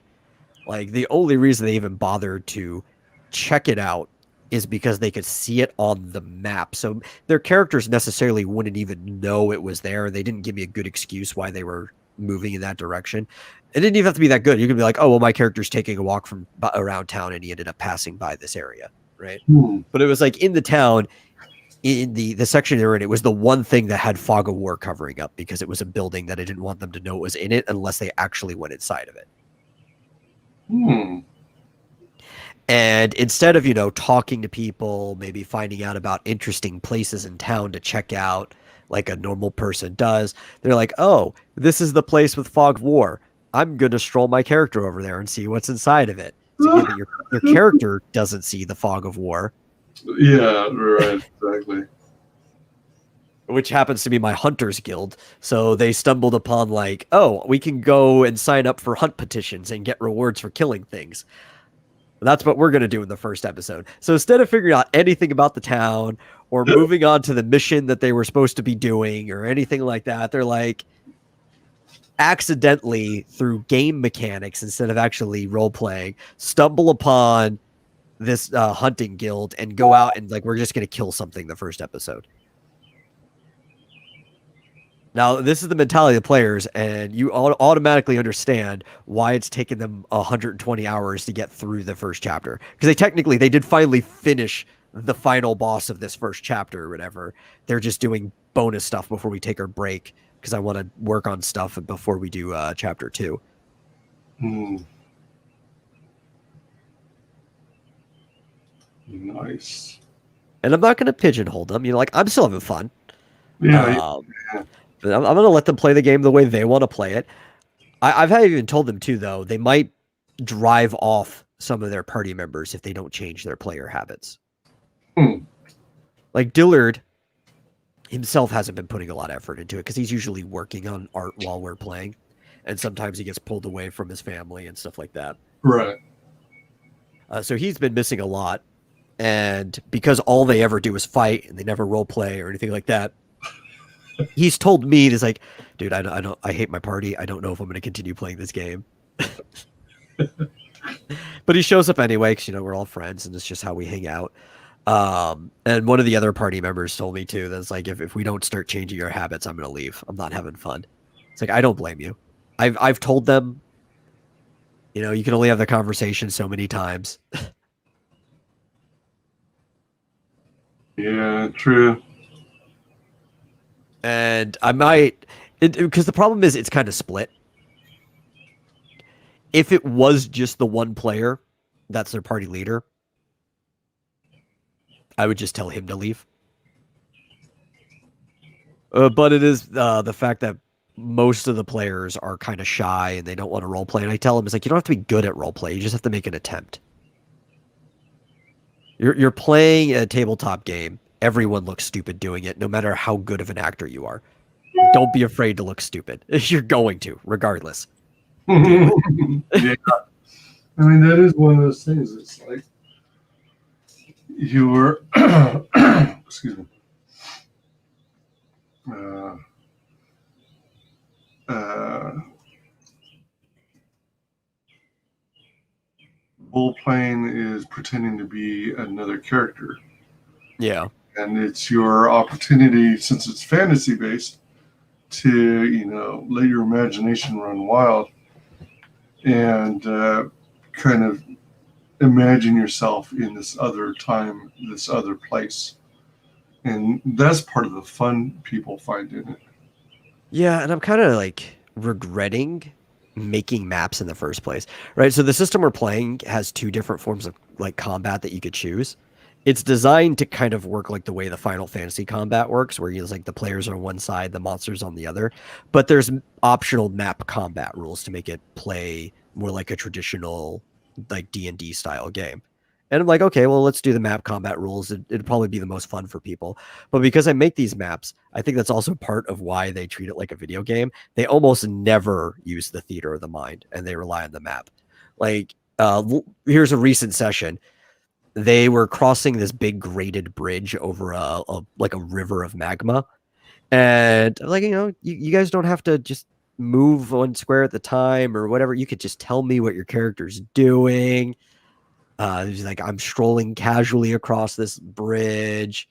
Like the only reason they even bothered to check it out is because they could see it on the map. So their characters necessarily wouldn't even know it was there. They didn't give me a good excuse why they were moving in that direction. It didn't even have to be that good. You could be like, oh, well, my character's taking a walk from around town and he ended up passing by this area, right? But it was like in the town, in the section they were in, it was the one thing that had fog of war covering up because it was a building that I didn't want them to know was in it unless they actually went inside of it. And instead of, talking to people, maybe finding out about interesting places in town to check out like a normal person does, they're like, oh, this is the place with fog of war. I'm going to stroll my character over there and see what's inside of it. So yeah, your character doesn't see the fog of war. Yeah, right, exactly. Which happens to be my Hunters Guild. So they stumbled upon like, oh, we can go and sign up for hunt petitions and get rewards for killing things. That's what we're going to do in the first episode. So instead of figuring out anything about the town or moving on to the mission that they were supposed to be doing or anything like that, they're like, accidentally through game mechanics instead of actually role-playing, stumble upon this hunting guild and go out and like, we're just going to kill something the first episode. Now, this is the mentality of the players, and you automatically understand why it's taken them 120 hours to get through the first chapter. Because they did finally finish the final boss of this first chapter or whatever. They're just doing bonus stuff before we take our break, because I want to work on stuff before we do chapter 2. Nice. And I'm not going to pigeonhole them. I'm still having fun. Yeah. But I'm going to let them play the game the way they want to play it. I've even told them too, though, they might drive off some of their party members if they don't change their player habits. Like Dillard himself hasn't been putting a lot of effort into it because he's usually working on art while we're playing. And sometimes he gets pulled away from his family and stuff like that. Right. So he's been missing a lot. And because all they ever do is fight and they never role play or anything like that, he's told me, he's like, dude, I hate my party. I don't know if I'm going to continue playing this game. But he shows up anyway because, we're all friends and it's just how we hang out. And one of the other party members told me too, that's like, if we don't start changing our habits, I'm going to leave. I'm not having fun. It's like, I don't blame you. I've told them, you can only have the conversation so many times. Yeah, true. And I might, because the problem is it's kind of split. If it was just the one player that's their party leader, I would just tell him to leave. But it is the fact that most of the players are kind of shy and they don't want to roleplay. And I tell them, it's like, you don't have to be good at roleplay. You just have to make an attempt. You're playing a tabletop game. Everyone looks stupid doing it, no matter how good of an actor you are. Don't be afraid to look stupid. You're going to, regardless. Yeah. I mean, that is one of those things. It's like you were, excuse me. Role playing is pretending to be another character. Yeah. And it's your opportunity, since it's fantasy based, to, you know, let your imagination run wild and kind of imagine yourself in this other time, this other place. And that's part of the fun people find in it. Yeah, and I'm kind of like regretting making maps in the first place, right? So the system we're playing has two different forms of like combat that you could choose. It's designed to kind of work like the way the Final Fantasy combat works, where you like the players are on one side, the monsters on the other. But there's optional map combat rules to make it play more like a traditional like D&D style game. And I'm like, okay, well, let's do the map combat rules. It'd probably be the most fun for people. But because I make these maps, I think that's also part of why they treat it like a video game. They almost never use the theater of the mind, and they rely on the map. Like, here's a recent session. They were crossing this big graded bridge over a river of magma. And like, you know, you guys don't have to just move one square at the time or whatever. You could just tell me what your character's doing. He's like, I'm strolling casually across this bridge,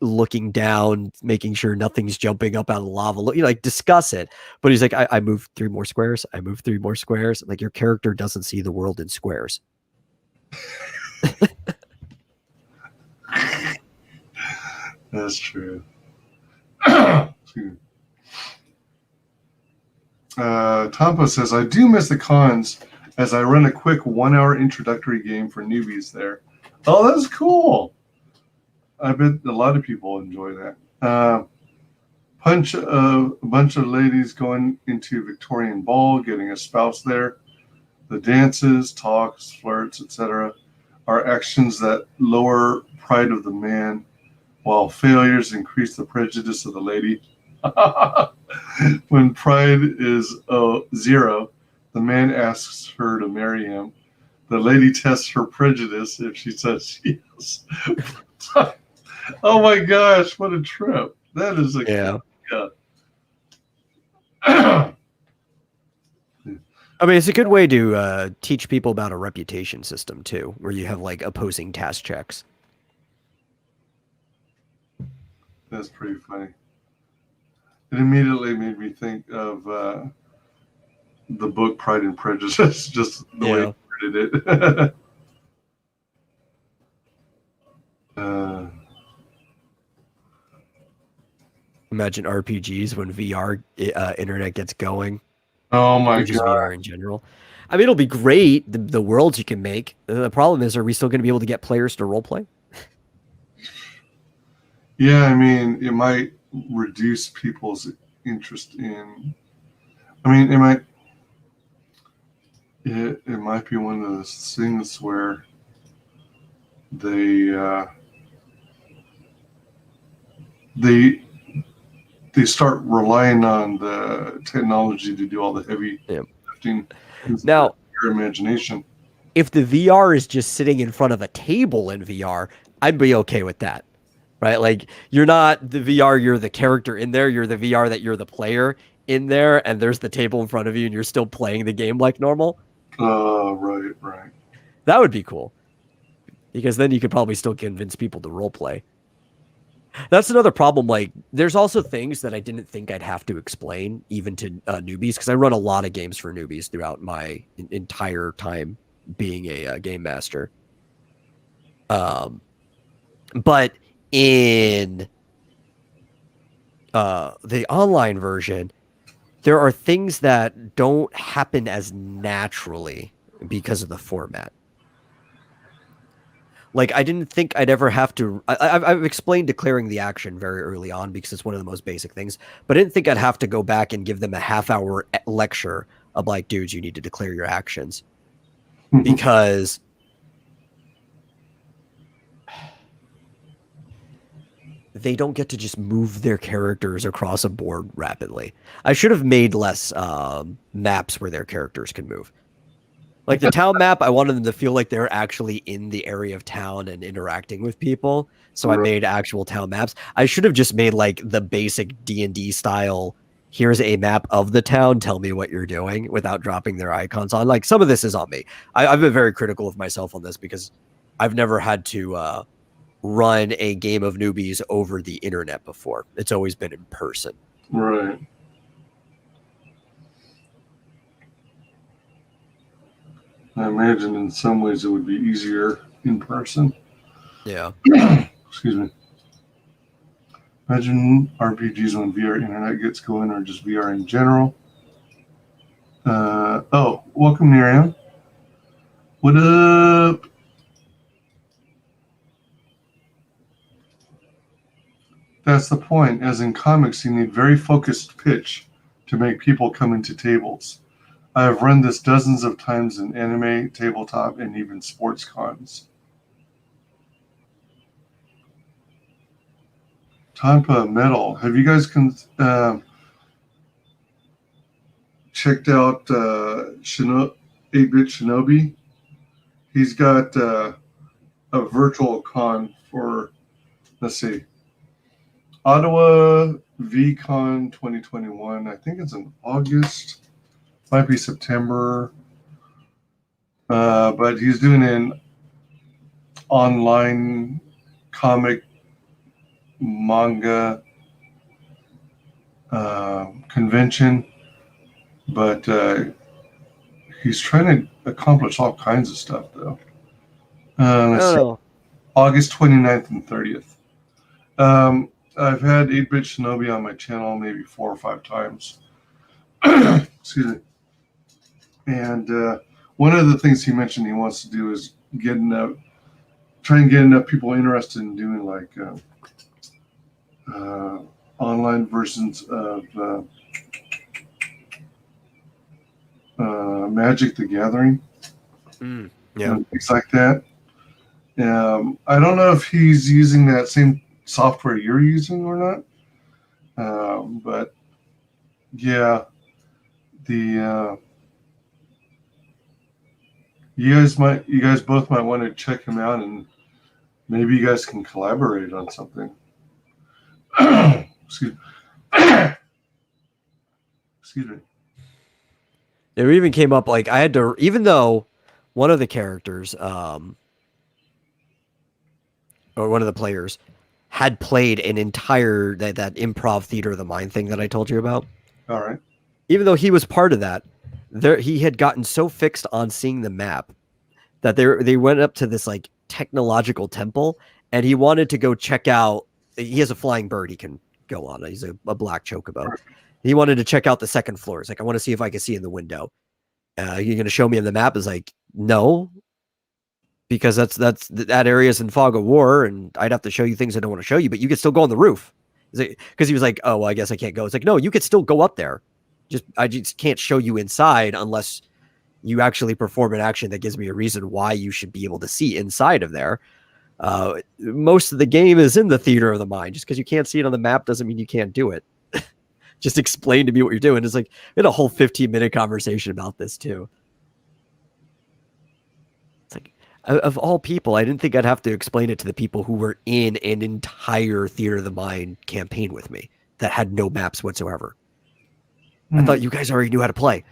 looking down, making sure nothing's jumping up out of the lava. You know, like discuss it. But he's like, I moved 3 more squares. I moved 3 more squares. Like, your character doesn't see the world in squares. That's true. Tampa says, I do miss the cons as I run a quick 1-hour introductory game for newbies there. Oh, that's cool. I bet a lot of people enjoy that. A bunch of ladies going into Victorian ball, getting a spouse there. The dances, talks, flirts, etc. are actions that lower pride of the man, while failures increase the prejudice of the lady. When pride is 0, the man asks her to marry him. The lady tests her prejudice if she says yes. Oh my gosh, what a trip. That is a yeah. I mean, it's a good way to teach people about a reputation system too, where you have like opposing task checks. That's pretty funny. It immediately made me think of the book Pride and Prejudice, just the way you worded it. Imagine RPGs when VR internet gets going. Oh my just god! VR in general. I mean, it'll be great. The worlds you can make. The problem is, are we still going to be able to get players to roleplay? Yeah, I mean, it might reduce people's interest in. I mean, it might be one of those things where they start relying on the technology to do all the heavy lifting. Now, your imagination. If the VR is just sitting in front of a table in VR, I'd be okay with that. Right? Like, you're not the VR, you're the character in there. You're the VR that you're the player in there, and there's the table in front of you, and you're still playing the game like normal. Right. That would be cool. Because then you could probably still convince people to roleplay. That's another problem. Like, there's also things that I didn't think I'd have to explain, even to newbies, because I run a lot of games for newbies throughout my entire time being a game master. But in the online version, there are things that don't happen as naturally because of the format. Like, I didn't think I'd ever have to. I've explained declaring the action very early on because it's one of the most basic things. But I didn't think I'd have to go back and give them a half-hour lecture of like, dudes, you need to declare your actions because they don't get to just move their characters across a board rapidly. I should have made less maps where their characters can move. Like the town map, I wanted them to feel like they're actually in the area of town and interacting with people. So I made actual town maps. I should have just made like the basic D&D style, here's a map of the town, tell me what you're doing, without dropping their icons on. Like, some of this is on me. I've been very critical of myself on this because I've never had to run a game of newbies over the internet before. It's always been in person. Right. I imagine in some ways it would be easier in person. Yeah. Excuse me. Imagine RPGs when VR internet gets going, or just VR in general. Oh, welcome, Miriam. What up? That's the point. As in comics, you need very focused pitch to make people come into tables. I have run this dozens of times in anime, tabletop, and even sports cons. Tampa Metal. Have you guys checked out 8-Bit Shinobi? He's got a virtual con for, let's see, Ottawa VCon 2021. I think it's in August. Might be September. But he's doing an online comic manga convention. But he's trying to accomplish all kinds of stuff, though. Let's see. August 29th and 30th. I've had 8-Bit Shinobi on my channel maybe 4 or 5 times. Excuse me. And one of the things he mentioned he wants to do is try and get enough people interested in doing like online versions of Magic the Gathering. Yeah. Things like that. I don't know if he's using that same software you're using or not. But yeah, you guys both might want to check him out, and maybe you guys can collaborate on something. Excuse me. It even came up like I had to, even though one of the characters, or one of the players, had played an entire that improv theater of the mind thing that I told you about. All right. Even though he was part of that, he had gotten so fixed on seeing the map that they went up to this like technological temple, and he wanted to go check out. He has a flying bird he can go on. He's a black chocobo. He wanted to check out the second floor. It's like, I want to see if I can see in the window. You're going to show me in the map? Is like, no, because that area is in fog of war, and I'd have to show you things I don't want to show you, but you could still go on the roof. Because he was like, oh, well, I guess I can't go. It's like, no, you could still go up there. I just can't show you inside unless you actually perform an action that gives me a reason why you should be able to see inside of there. Most of the game is in the theater of the mind. Just because you can't see it on the map doesn't mean you can't do it. Just explain to me what you're doing. It's like, we had a whole 15-minute conversation about this too. It's like, of all people, I didn't think I'd have to explain it to the people who were in an entire theater of the mind campaign with me that had no maps whatsoever. I thought you guys already knew how to play.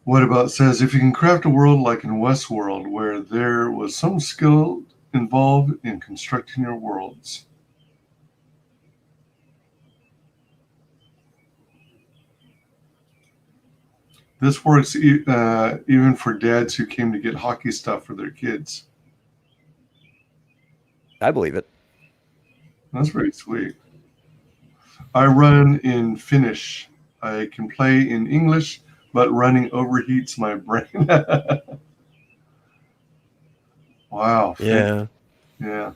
What about says, if you can craft a world like in Westworld, where there was some skill involved in constructing your worlds. This works even for dads who came to get hockey stuff for their kids. I believe it. That's pretty sweet. I run in Finnish. I can play in English, but running overheats my brain. Wow. Yeah. Yeah.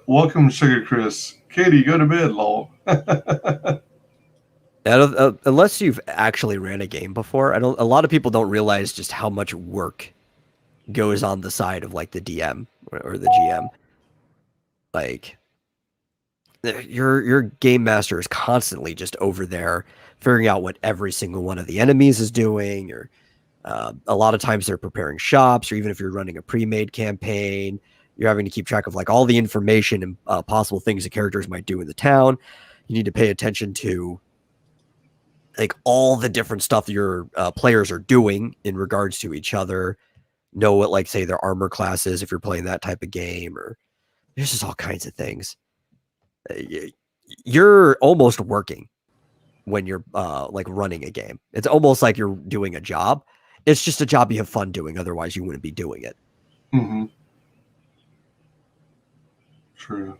Welcome, Sugar Chris. Katie, go to bed, lol. Unless you've actually ran a game before, a lot of people don't realize just how much work goes on the side of like the DM or the GM. Like your game master is constantly just over there figuring out what every single one of the enemies is doing, or a lot of times they're preparing shops, or even if you're running a pre-made campaign, you're having to keep track of like all the information and possible things the characters might do in the town. You need to pay attention to like all the different stuff your players are doing in regards to each other, know what, like, say their armor class is if you're playing that type of game, or there's just all kinds of things. You're almost working when you're like running a game. It's almost like you're doing a job. It's just a job you have fun doing. Otherwise, you wouldn't be doing it. Mm-hmm. True.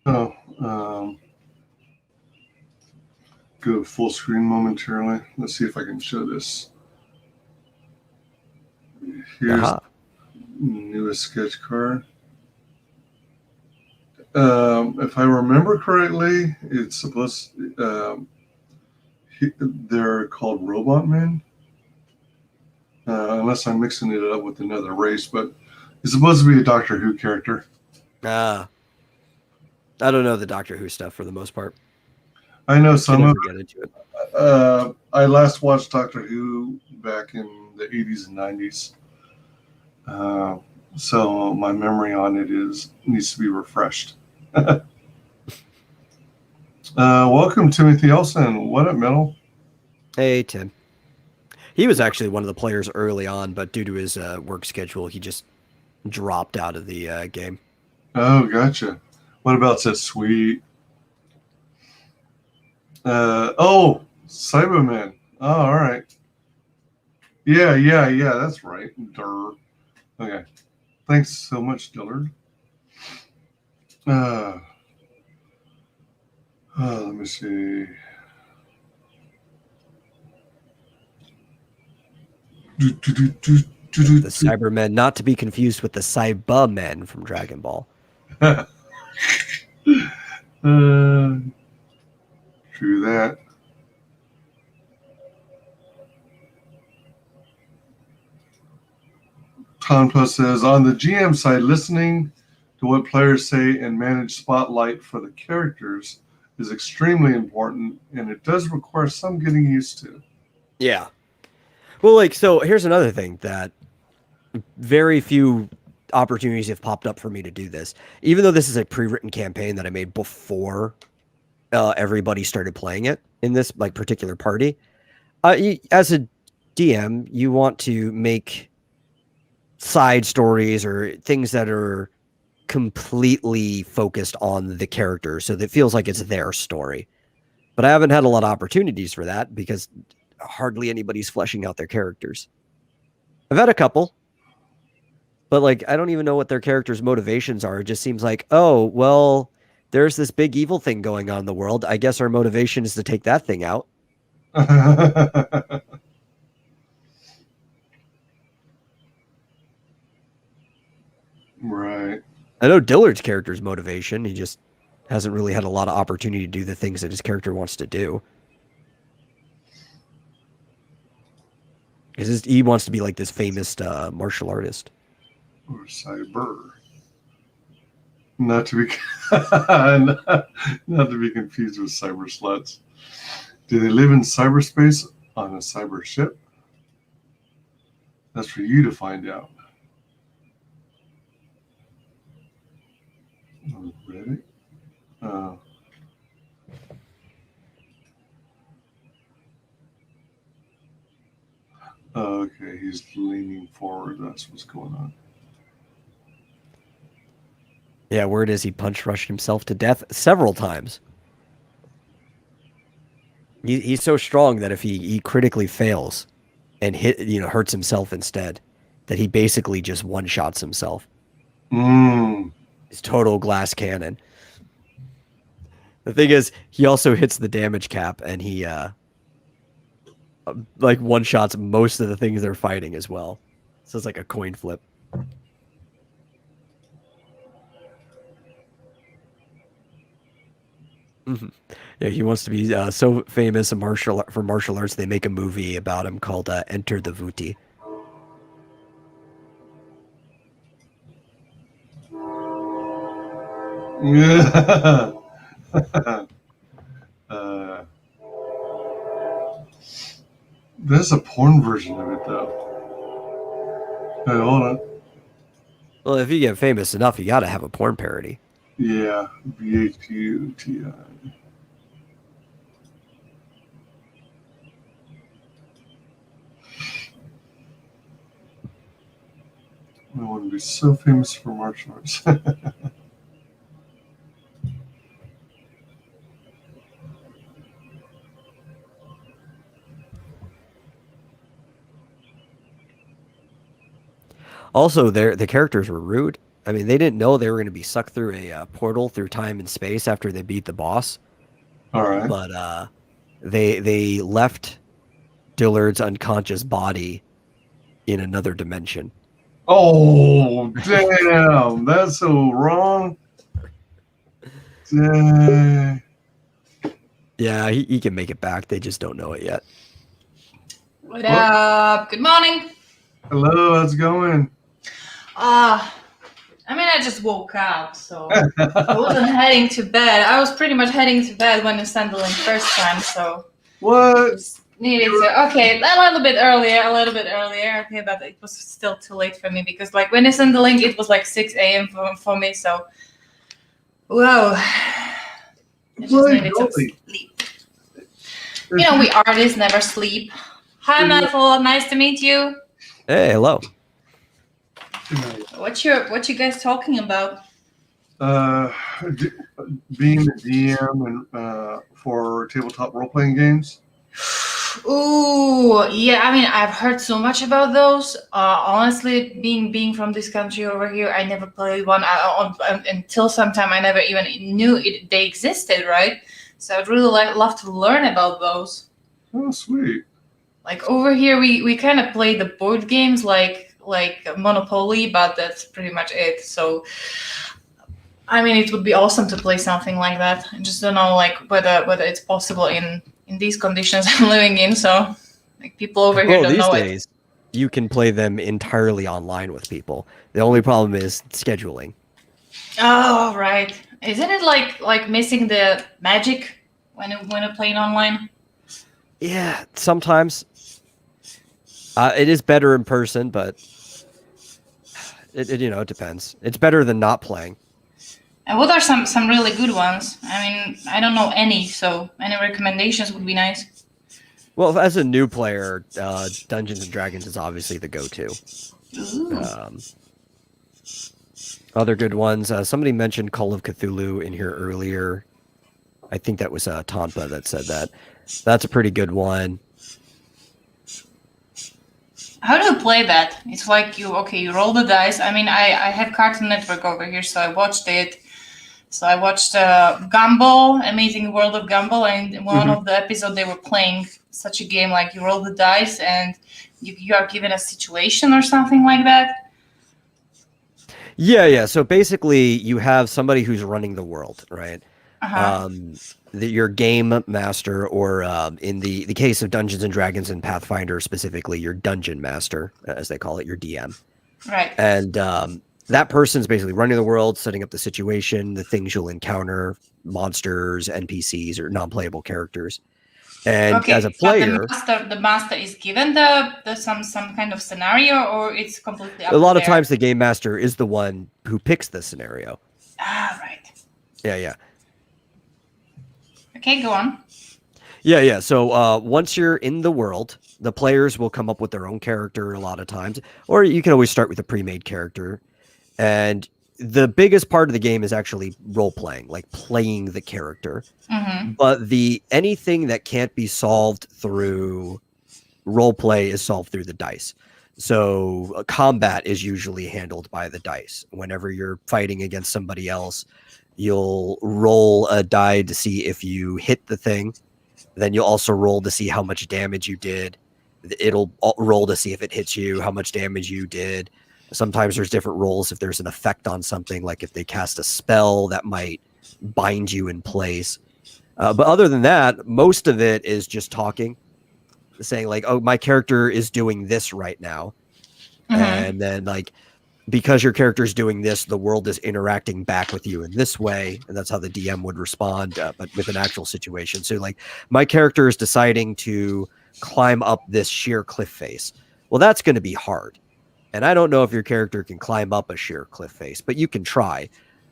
Oh, go full screen momentarily. Let's see if I can show this. Here's newest sketch card. If I remember correctly, it's supposed they're called robot men. Unless I'm mixing it up with another race, but it's supposed to be a Doctor Who character. I don't know the Doctor Who stuff for the most part. I know some of get into it. I last watched Doctor Who back in the 80s and 90s. So my memory on it needs to be refreshed. Welcome, Timothy Elson. What up, Metal? Hey, Tim. He was actually one of the players early on, but due to his work schedule, he just dropped out of the game. Oh, gotcha. What about says sweet? Cyberman. Oh, all right. Yeah, that's right. Durr. Okay. Thanks so much, Dillard. Let me see. The Cybermen, not to be confused with the Cybermen from Dragon Ball. True that. Tom Plus says, on the GM side, listening to what players say and manage spotlight for the characters is extremely important, and it does require some getting used to. Yeah. Well, like, so here's another thing that very few opportunities have popped up for me to do this. Even though this is a pre-written campaign that I made before everybody started playing it in this like particular party, as a DM, you want to make side stories or things that are completely focused on the character, so that it feels like it's their story. But I haven't had a lot of opportunities for that because hardly anybody's fleshing out their characters. I've had a couple, but like I don't even know what their characters' motivations are. It just seems like, oh, well, there's this big evil thing going on in the world. I guess our motivation is to take that thing out. Right. I know Dillard's character's motivation. He just hasn't really had a lot of opportunity to do the things that his character wants to do. Because he wants to be like this famous martial artist. Or cyber. Not to be not to be confused with cyber sluts. Do they live in cyberspace on a cyber ship? That's for you to find out. Ready? Okay, he's leaning forward. that's what's going on. Yeah, word is he punch rushed himself to death several times. He's so strong that if he critically fails and hurts himself instead, that he basically just one-shots himself. It's total glass cannon. The thing is, he also hits the damage cap, and he like one-shots most of the things they're fighting as well. So it's like a coin flip. Yeah, he wants to be so famous for martial arts. They make a movie about him called Enter the Vuti. Yeah. There's a porn version of it though. Hey, hold on. Well, if you get famous enough, you got to have a porn parody. Yeah, BHUTI. I want to be so famous for martial arts. Also, the characters were rude. I mean, they didn't know they were going to be sucked through a portal through time and space after they beat the boss. All right. But they left Dillard's unconscious body in another dimension. Oh, damn. That's so wrong. Dang. Yeah, he can make it back. They just don't know it yet. What up? Good morning. Hello, how's it going? I mean, I just woke up, so I wasn't heading to bed. I was pretty much heading to bed when you sent the link first time, so What? needed to. Okay, a little bit earlier. Okay, but it was still too late for me because, like, when I sent the link, it was like 6 a.m. for me. So, whoa, I just needed some sleep. You know, we artists never sleep. Hi, Michael. Nice to meet you. Hey, hello. What you guys talking about? Being a DM and for tabletop role playing games. Ooh, yeah. I mean, I've heard so much about those. Honestly, being from this country over here, I never played one until sometime. I never even knew they existed, right? So I'd really love to learn about those. Oh, sweet. Like over here, we kind of play the board games like Monopoly, but that's pretty much it. So, I mean, it would be awesome to play something like that. I just don't know, like, whether it's possible in these conditions I'm living in. So, like, people over here don't know it. These days, you can play them entirely online with people. The only problem is scheduling. Oh, right. Isn't it like missing the magic when you're playing online? Yeah, sometimes. It is better in person, but it it depends. It's better than not playing. And what are some really good ones? I mean, I don't know any, so any recommendations would be nice. Well, as a new player, Dungeons and Dragons is obviously the go-to. Other good ones. Somebody mentioned Call of Cthulhu in here earlier. I think that was Tampa that said that. That's a pretty good one. How do you play that? It's like you roll the dice. I mean, I have Cartoon Network over here, so I watched it. So I watched Gumball, Amazing World of Gumball, and in one of the episodes they were playing such a game like you roll the dice and you are given a situation or something like that. Yeah. So basically, you have somebody who's running the world, right? Your game master, or in the case of Dungeons and Dragons and Pathfinder specifically, your dungeon master, as they call it, your DM. Right. And that person's basically running the world, setting up the situation, the things you'll encounter, monsters, NPCs, or non-playable characters. And as a player, the master is given the some kind of scenario, or it's completely up a lot of there? times the game master is the one who picks the scenario. Ah, right. Yeah. Okay, go on. Yeah. So once you're in the world, the players will come up with their own character a lot of times, or you can always start with a pre-made character. And the biggest part of the game is actually role playing, like playing the character. But anything that can't be solved through role play is solved through the dice. So combat is usually handled by the dice. Whenever you're fighting against somebody else, you'll roll a die to see if you hit the thing. Then you'll also roll to see how much damage you did. It'll roll to see if it hits you, how much damage you did. Sometimes there's different rolls if there's an effect on something, like if they cast a spell that might bind you in place. But other than that, most of it is just talking, saying like, oh, my character is doing this right now. And then like, because your character is doing this, the world is interacting back with you in this way. And that's how the DM would respond, but with an actual situation. So like my character is deciding to climb up this sheer cliff face. Well, that's going to be hard. And I don't know if your character can climb up a sheer cliff face, but you can try.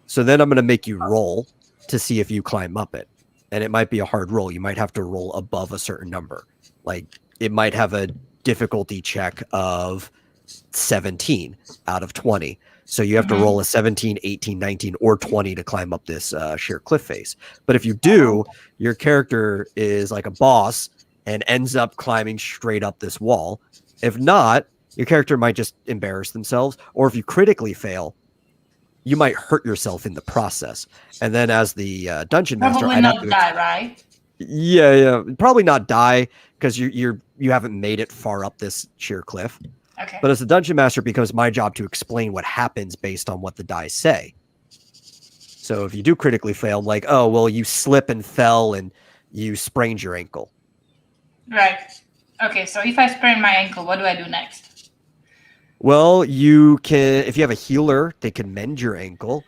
So then I'm going to make you roll to see if you climb up it. And it might be a hard roll. You might have to roll above a certain number. Like it might have a difficulty check of 17 out of 20. So you have to roll a 17, 18, 19, or 20 to climb up this sheer cliff face. But if you do, your character is like a boss and ends up climbing straight up this wall. If not, your character might just embarrass themselves. Or if you critically fail, you might hurt yourself in the process. And then as the dungeon master, Probably not die, right? Yeah. Probably not die because you haven't made it far up this sheer cliff. Okay. But as the dungeon master, it becomes my job to explain what happens based on what the dice say. So if you do critically fail, I'm like, oh, well, you slip and fell and you sprained your ankle. Right. Okay, so if I sprain my ankle, what do I do next? Well, you can, if you have a healer, they can mend your ankle.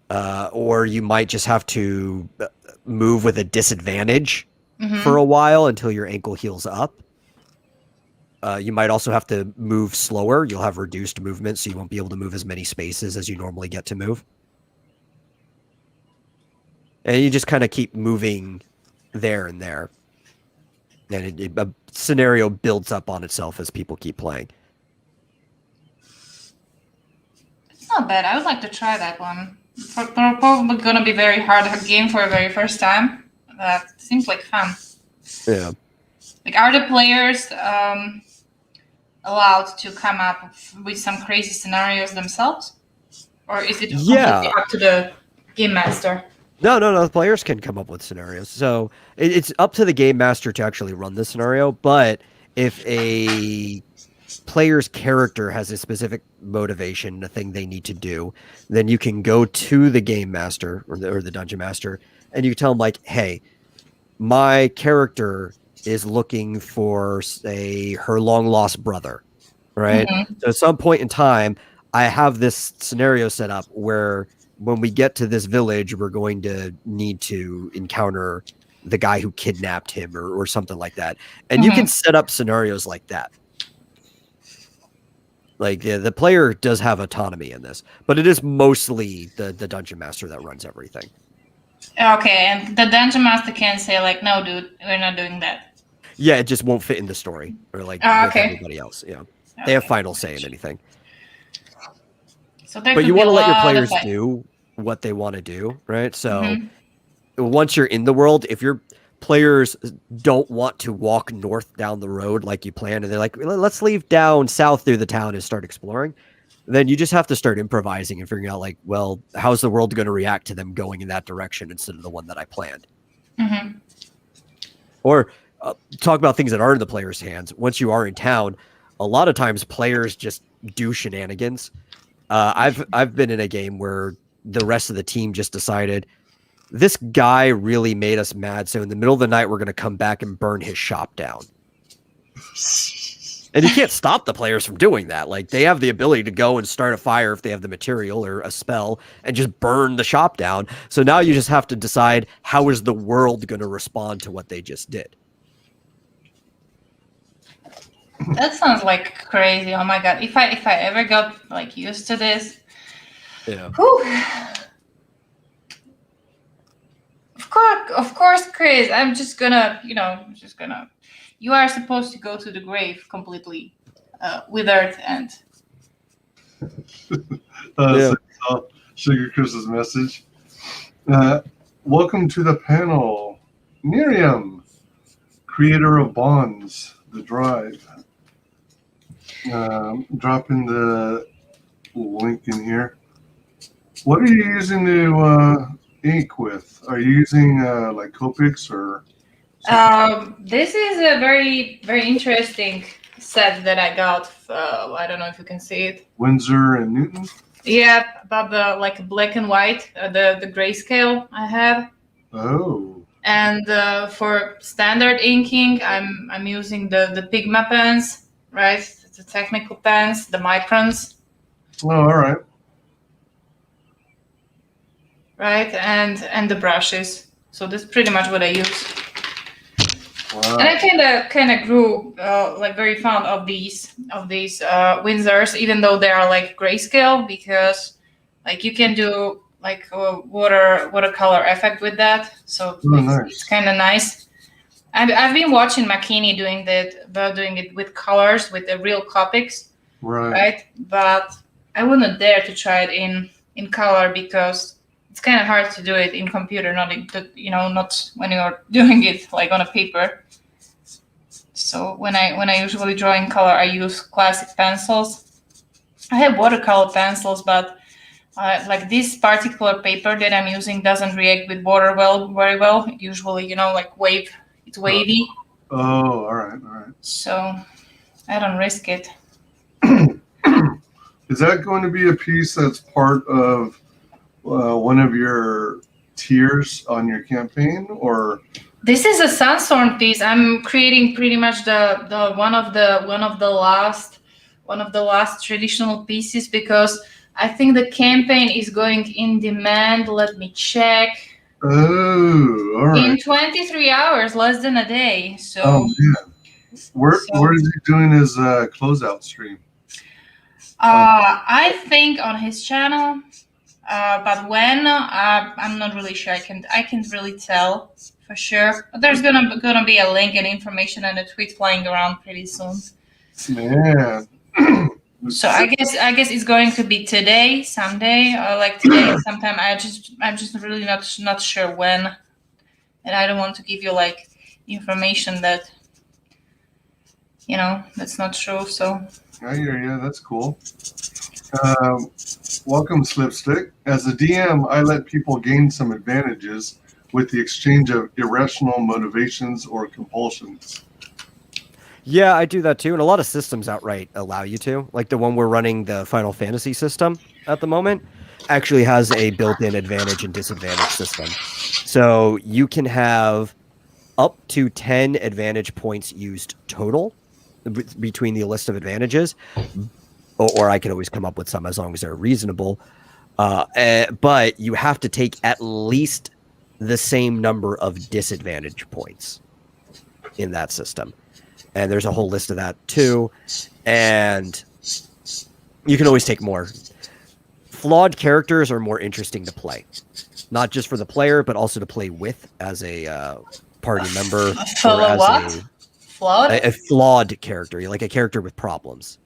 Or you might just have to move with a disadvantage for a while until your ankle heals up. You might also have to move slower. You'll have reduced movement, so you won't be able to move as many spaces as you normally get to move. And you just kind of keep moving there and there. And a scenario builds up on itself as people keep playing. It's not bad. I would like to try that one. Probably going to be very hard game for a very first time. That seems like fun. Yeah. Like, are the players allowed to come up with some crazy scenarios themselves? Or is it completely up to the game master? No. The players can come up with scenarios. So it's up to the game master to actually run the scenario. But if a player's character has a specific motivation, a thing they need to do, then you can go to the game master or the dungeon master, and you tell them like, hey, my character is looking for, say, her long lost brother, right? So at some point in time, I have this scenario set up where when we get to this village, we're going to need to encounter the guy who kidnapped him or something like that. And you can set up scenarios like that. Like the player does have autonomy in this, but it is mostly the dungeon master that runs everything. Okay, and the dungeon master can say like, no, dude, we're not doing that. Yeah, it just won't fit in the story or like with everybody else. Yeah, they have final say in anything. So but you want to let your players do what they want to do, right? So once you're in the world, if your players don't want to walk north down the road like you planned, and they're like, let's leave down south through the town and start exploring, then you just have to start improvising and figuring out like, well, how's the world going to react to them going in that direction instead of the one that I planned? Or talk about things that are in the player's hands. Once you are in town, a lot of times players just do shenanigans. I've been in a game where the rest of the team just decided this guy really made us mad, so in the middle of the night we're going to come back and burn his shop down. And you can't stop the players from doing that. Like, they have the ability to go and start a fire if they have the material or a spell and just burn the shop down. So now you just have to decide, how is the world going to respond to what they just did? That sounds like crazy. Oh my god! If I ever got like used to this, yeah. Whew. Of course, Chris. I'm just gonna, You are supposed to go to the grave completely withered and. So I'll sugar Chris's message. Welcome to the panel, Miriam, creator of Bonds, The Drive. Dropping the link in here. What are you using to ink with? Are you using like Copics or? This is a very, very interesting set that I got. I don't know if you can see it. Windsor and Newton. Yeah, about the like black and white, the grayscale I have. Oh. And for standard inking, I'm using the Pigma pens, right? The technical pens, the microns. Oh, all right. Right, and the brushes. So that's pretty much what I use. Wow. And I kind of grew like very fond of these Windsors, even though they are like grayscale, because like you can do like a watercolor effect with that. So it's kind of nice. I've been watching Makini doing it with colors with the real Copics, right? But I wouldn't dare to try it in color because it's kind of hard to do it in computer, not when you're doing it like on a paper. So when I usually draw in color, I use classic pencils. I have watercolor pencils, but like this particular paper that I'm using doesn't react with water very well. Usually, it's wavy. Oh, all right. So I don't risk it. Is that going to be a piece that's part of one of your tiers on your campaign, or? This is a Sandstorm piece. I'm creating pretty much the one of the last traditional pieces because I think the campaign is going in demand. Let me check. Oh, all right. In 23 hours, less than a day. So. Oh man, where is he doing his closeout stream? I think on his channel. But when I'm not really sure. I can't really tell for sure. But there's gonna be a link and information and a tweet flying around pretty soon. Man. So I guess it's going to be today, someday, or like today sometime. I'm just really not sure when, and I don't want to give you like information that that's not true. So. I hear you. That's cool. Welcome, Slipstick. As a DM, I let people gain some advantages with the exchange of irrational motivations or compulsions. Yeah, I do that too, and a lot of systems outright allow you to. Like the one we're running, the Final Fantasy system at the moment, actually has a built-in advantage and disadvantage system. So you can have up to 10 advantage points used total between the list of advantages, or I can always come up with some as long as they're reasonable. But you have to take at least the same number of disadvantage points in that system. And there's a whole list of that too. And you can always take more. Flawed characters are more interesting to play. Not just for the player, but also to play with as a party member. What? Flawed? A flawed character, like a character with problems.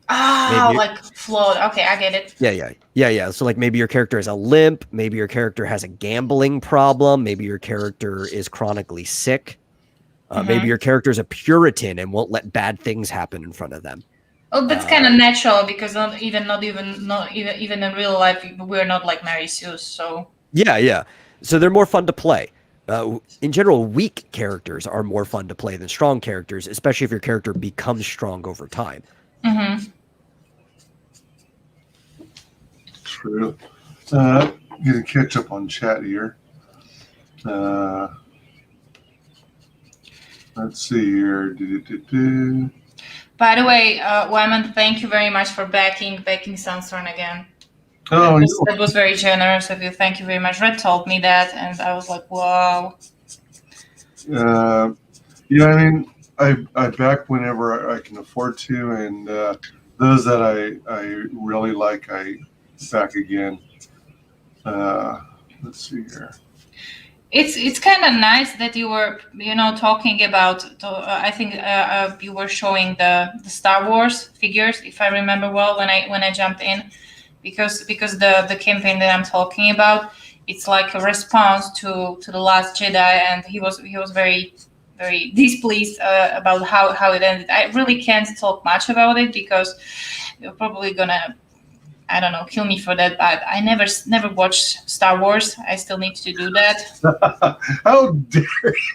Like flawed. Okay, I get it. Yeah. So like maybe your character has a limp, maybe your character has a gambling problem, maybe your character is chronically sick, maybe your character is a Puritan and won't let bad things happen in front of them. Oh, that's kind of natural because not even in real life we're not like Mary Sue. So yeah. So they're more fun to play. In general, weak characters are more fun to play than strong characters, especially if your character becomes strong over time. Mm-hmm. True. Getting catch up on chat here. Let's see here. By the way, Wyman, thank you very much for backing Sandstorm again. Oh, that was very generous of you. Thank you very much. Red told me that, and I was like, wow. Yeah, I mean, I back whenever I can afford to, and those that I really like, I back again. Let's see here. It's kind of nice that you were talking about. I think you were showing the Star Wars figures, if I remember well, when I jumped in, because the campaign that I'm talking about, it's like a response to the Last Jedi, and he was very displeased about how it ended. I really can't talk much about it because you're probably gonna, I don't know, kill me for that, but I never watched Star Wars. I still need to do that. How dare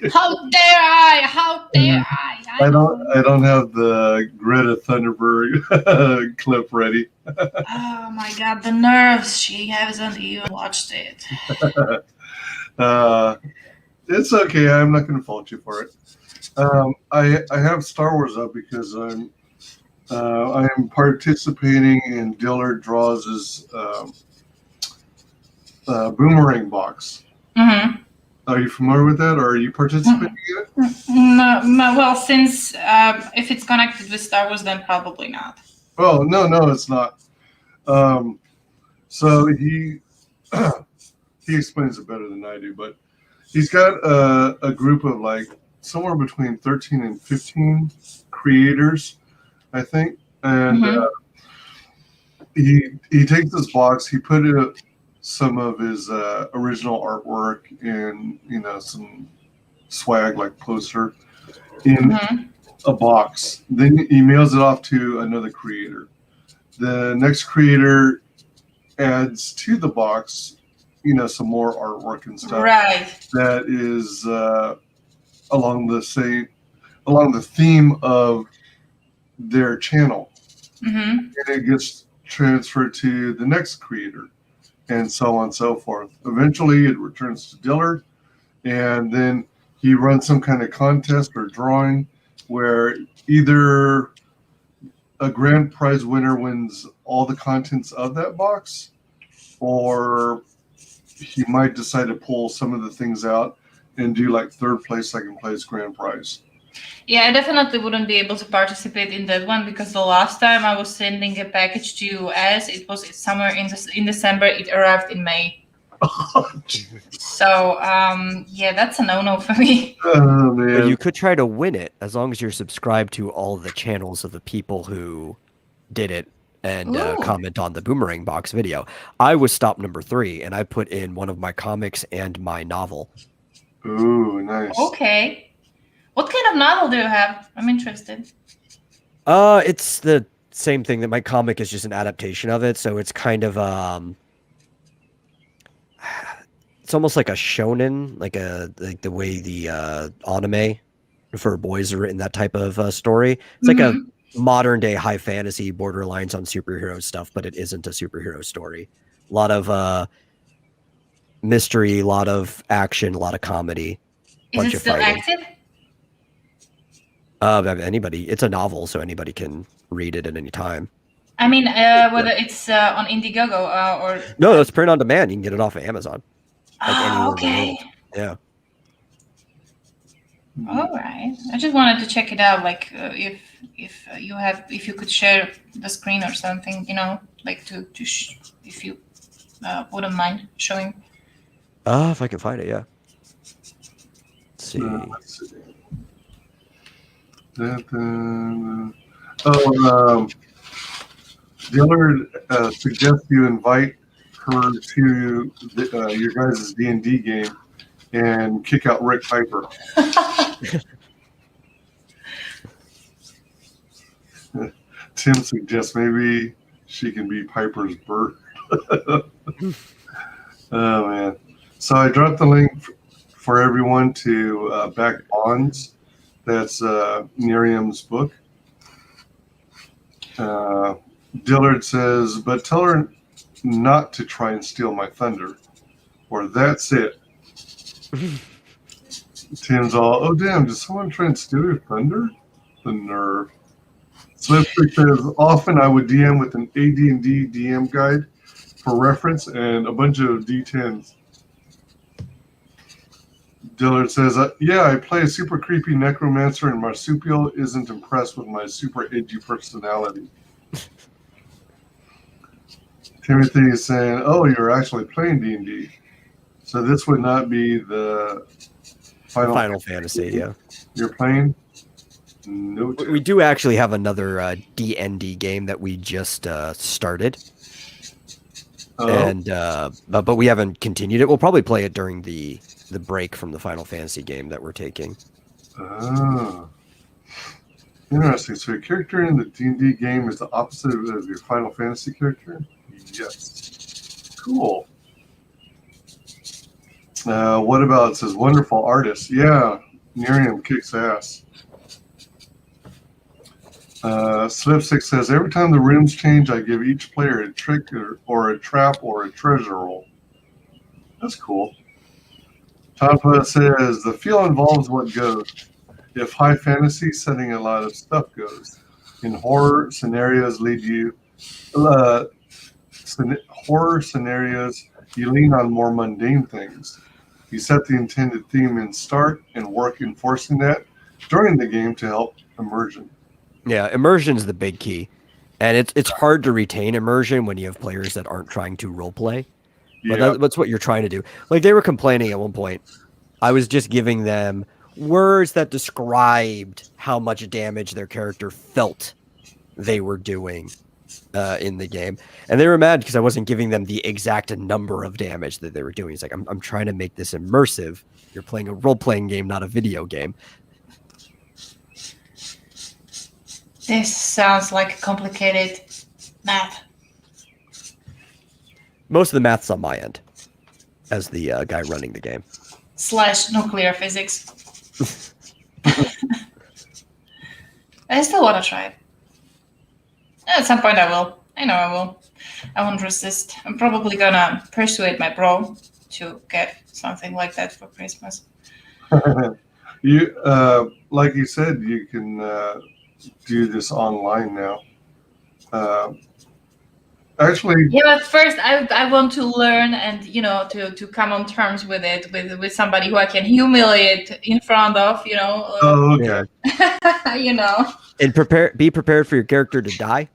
you? How dare I? How dare I? I don't have the Greta Thunberg clip ready. Oh my god, the nerves. She hasn't even watched it. It's okay. I'm not going to fault you for it. I have Star Wars up because I am participating in WyzDraws' boomerang box. Mm-hmm. Are you familiar with that, or are you participating in it? No, well, since if it's connected with Star Wars, then probably not. Oh, no, it's not. So he explains it better than I do, but he's got a group of like somewhere between 13 and 15 creators, I think, and he takes this box, he put some of his original artwork and some swag like poster in a box. Then he mails it off to another creator. The next creator adds to the box, some more artwork and stuff. Right. That is along the theme of their channel. And it gets transferred to the next creator, and so on and so forth. Eventually, it returns to Dillard, and then he runs some kind of contest or drawing where either a grand prize winner wins all the contents of that box, or he might decide to pull some of the things out and do like third place, second place, grand prize. Yeah, I definitely wouldn't be able to participate in that one because the last time I was sending a package to US, it was somewhere in December. It arrived in May. So yeah, that's a no-no for me. Oh, man. But you could try to win it as long as you're subscribed to all the channels of the people who did it and comment on the Boomerang Box video. I was stop number 3, and I put in one of my comics and my novel. Ooh, nice. Okay. What kind of novel do you have? I'm interested. It's the same thing. That my comic is just an adaptation of it, so it's kind of it's almost like a shonen, like the way the anime for boys are written, that type of story. It's like a modern day high fantasy, borderlines on superhero stuff, but it isn't a superhero story. A lot of mystery, a lot of action, a lot of comedy. Is it still active? Anybody. It's a novel, so anybody can read it at any time. I mean, whether it's on Indiegogo or... No, it's print on demand. You can get it off of Amazon. Like okay. Yeah. All right. I just wanted to check it out. Like, if you could share the screen or something, like if you wouldn't mind showing. If I can find it, yeah. Let's see. Dillard suggests you invite her to your guys' D&D game and kick out Rick Piper. Tim suggests maybe she can be Piper's bird. Oh, man. So I dropped the link for everyone to Back Bonds. That's Miriam's book. Dillard says, but tell her not to try and steal my thunder, or that's it. Tim's all, oh damn, did someone try and steal your thunder? The nerve. Slipstreak says, often I would DM with an AD&D DM guide for reference and a bunch of D10s. Dillard says, yeah, I play a super creepy necromancer and Marsupial isn't impressed with my super edgy personality. Timothy is saying, oh, you're actually playing D&D. So this would not be the Final Fantasy, yeah. You're playing? No. We do actually have another D&D game that we just started. And but we haven't continued it. We'll probably play it during the break from the Final Fantasy game that we're taking. Ah, interesting. So your character in the D&D game is the opposite of your Final Fantasy character? Yes. Cool. What about, it says wonderful artist. Yeah, Miriam kicks ass. Slipstick says, every time the rooms change, I give each player a trick or a trap or a treasure roll. That's cool. Tampa says, the feel involves what goes. If high fantasy, setting a lot of stuff goes. In horror scenarios, horror scenarios, you lean on more mundane things. You set the intended theme in start and work enforcing that during the game to help immersion. Yeah, immersion is the big key, and it's hard to retain immersion when you have players that aren't trying to role play. But that's what you're trying to do. Like they were complaining at one point. I was just giving them words that described how much damage their character felt they were doing in the game, and they were mad because I wasn't giving them the exact number of damage that they were doing. It's like I'm trying to make this immersive. You're playing a role-playing game, not a video game. This sounds like complicated math. Most of the math's on my end, as the guy running the game. / nuclear physics. I still want to try it. At some point I will. I know I will. I won't resist. I'm probably gonna persuade my bro to get something like that for Christmas. You, like you said, you can do this online now. Actually, yeah, but first I want to learn and to come on terms with it with somebody who I can humiliate in front of. Oh, okay. And be prepared for your character to die.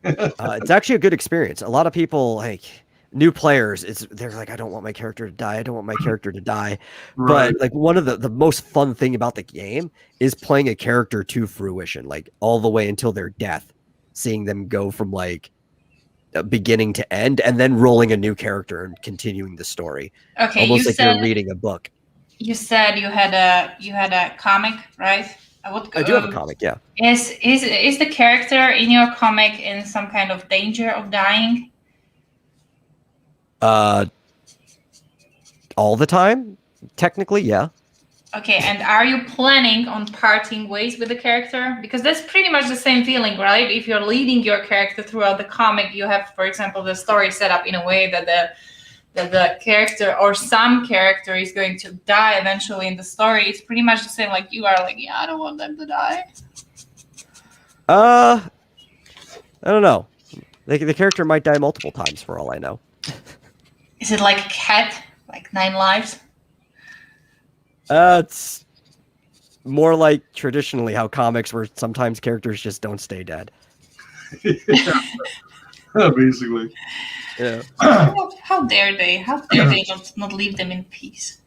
It's actually a good experience. A lot of people, like new players, they're like, I don't want my character to die. I don't want my character to die. Right. But like one of the most fun thing about the game is playing a character to fruition, like all the way until their death, seeing them go from like beginning to end, and then rolling a new character and continuing the story. Okay, almost like you're reading a book. You said you had a comic, right? I do have a comic, yeah. Is the character in your comic in some kind of danger of dying? All the time? Technically, yeah. Okay, and are you planning on parting ways with the character? Because that's pretty much the same feeling, right? If you're leading your character throughout the comic, you have, for example, the story set up in a way that the character or some character is going to die eventually in the story. It's pretty much the same. Like you are like, yeah, I don't want them to die. I don't know. The character might die multiple times for all I know. Is it like a cat, like 9 lives? It's more like traditionally how comics where sometimes characters just don't stay dead. Basically. Yeah. How dare they? How dare they not leave them in peace?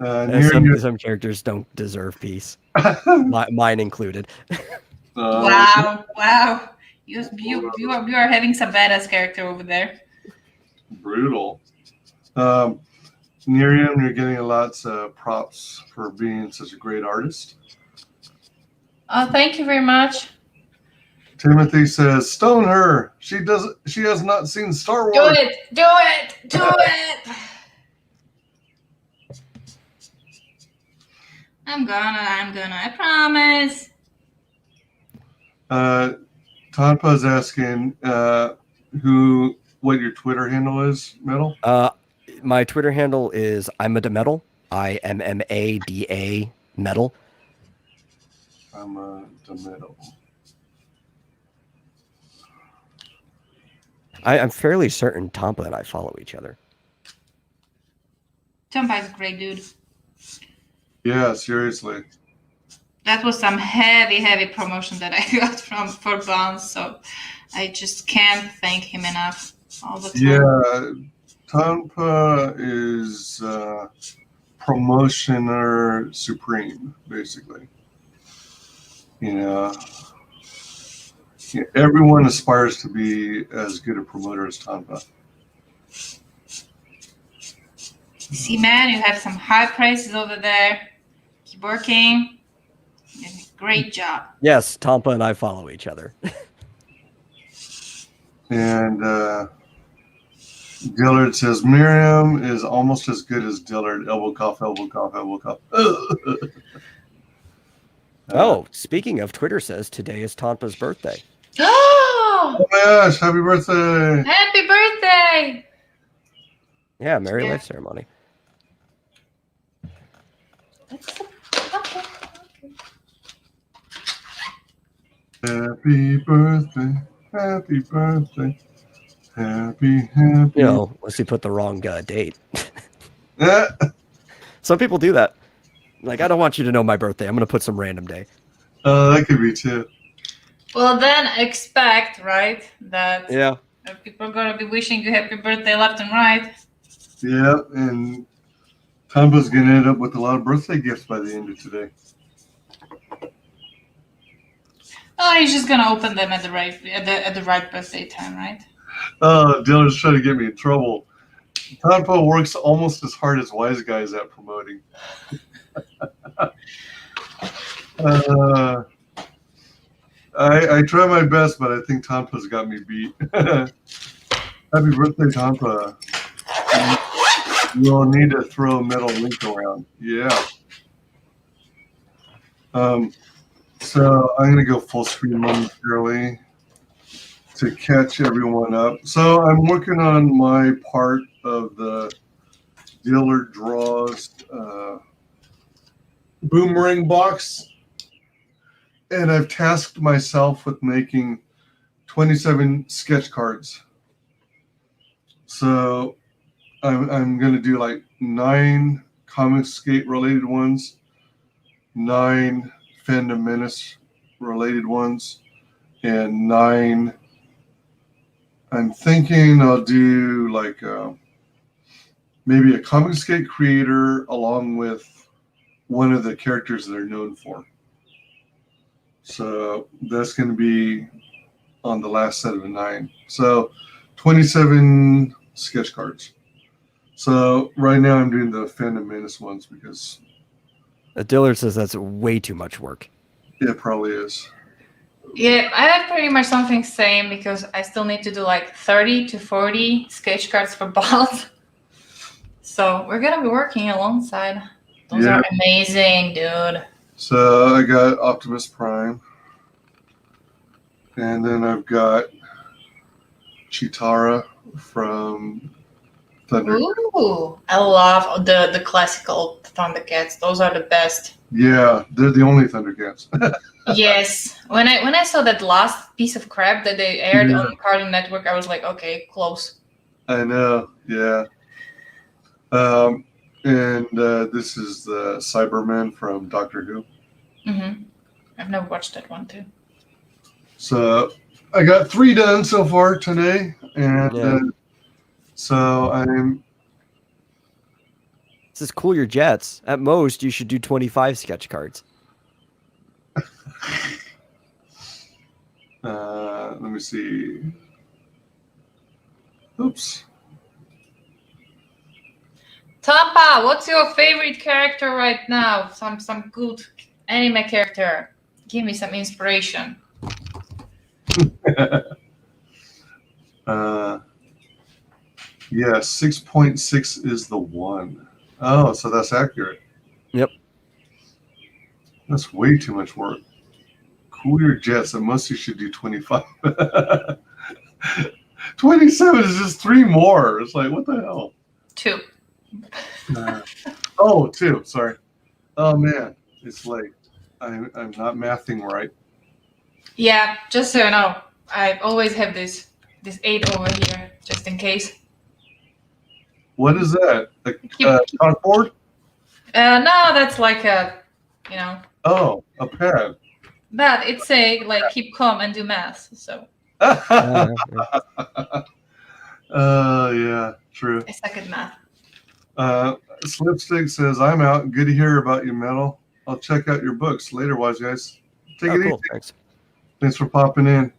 Some characters don't deserve peace. Mine included. Wow. You are having some badass character over there. Brutal. Miriam, you're getting lots of props for being such a great artist. Oh, thank you very much. Timothy says, "Stone her. She has not seen Star Wars." Do it. I'm gonna. I promise. Tanpa's asking what your Twitter handle is, Metal? My Twitter handle is ImadaMetal. IMMADA Metal. ImadaMetal. I'm fairly certain Tampa and I follow each other. Tampa is a great dude. Yeah, seriously. That was some heavy promotion that I got for Bounce, so I just can't thank him enough all the time. Yeah, Tampa is promotioner supreme, basically. You know, everyone aspires to be as good a promoter as Tampa. See, man, you have some high prices over there. Keep working. Great job. Yes, Tampa and I follow each other. And Dillard says Miriam is almost as good as Dillard. Elbow cough, elbow cough, elbow cough. Oh, speaking of, Twitter says today is Tampa's birthday. Oh, Oh my gosh, happy birthday! happy birthday! Yeah, Merry Life Ceremony. Happy birthday, happy birthday, happy. You know, unless you put the wrong date. Some people do that. Like, I don't want you to know my birthday. I'm going to put some random day. That could be too. Well, then expect, right, that Yeah. people are going to be wishing you happy birthday left and right. Yeah, and Tampa's going to end up with a lot of birthday gifts by the end of today. Oh, he's just gonna open them at the right birthday time, right? Oh, Dylan's trying to get me in trouble. Tampa works almost as hard as WyzGyz at promoting. I try my best, but I think Tampa's got me beat. Happy birthday, Tampa. You'll need to throw a metal link around. Yeah. So I'm going to go full screen momentarily to catch everyone up. So I'm working on my part of the WyzDraws boomerang box. And I've tasked myself with making 27 sketch cards. So I'm going to do like 9 Comicsgate related ones, 9 Fandom Menace related ones, and 9. I'm thinking I'll do like maybe a Comicsgate creator along with one of the characters they're known for. So that's going to be on the last set of the 9. So 27 sketch cards. So right now I'm doing the Fandom Menace ones because Dillard says that's way too much work. it probably is. Yeah, I have pretty much something same because I still need to do like 30 to 40 sketch cards for both. So we're gonna be working alongside. Those are amazing, dude. So I got Optimus Prime. And then I've got Chitara from Thunder. Ooh, I love the classical Thundercats. Those are the best. Yeah, they're the only Thundercats. Yes. When I saw that last piece of crap that they aired on Cartoon Network, I was like, okay, close. I know, yeah. And this is the Cyberman from Doctor Who. Mm-hmm. I've never watched that one too. So I got 3 done so far today, and so I'm. This is cool. Your jets. At most, you should do 25 sketch cards. Let me see. Oops. Tampa, what's your favorite character right now? Some good anime character. Give me some inspiration. Yeah, 6.6 is the one. Oh, so that's accurate. Yep. That's way too much work. Cool your jets. At most you should do 25. 27 is just 3 more. It's like, what the hell? 2. 2. Sorry. Oh man, it's late. I'm not mathing right. Yeah, just so you know, I always have this 8 over here, just in case. What is that? A chalkboard? No, that's like a, you know. Oh, a pad. But it's a like keep calm and do math. So. Yeah. True. I suck at math. Slipstick says, I'm out. Good to hear about your metal. I'll check out your books later, Wise Take it cool. easy. Thanks. Thanks for popping in.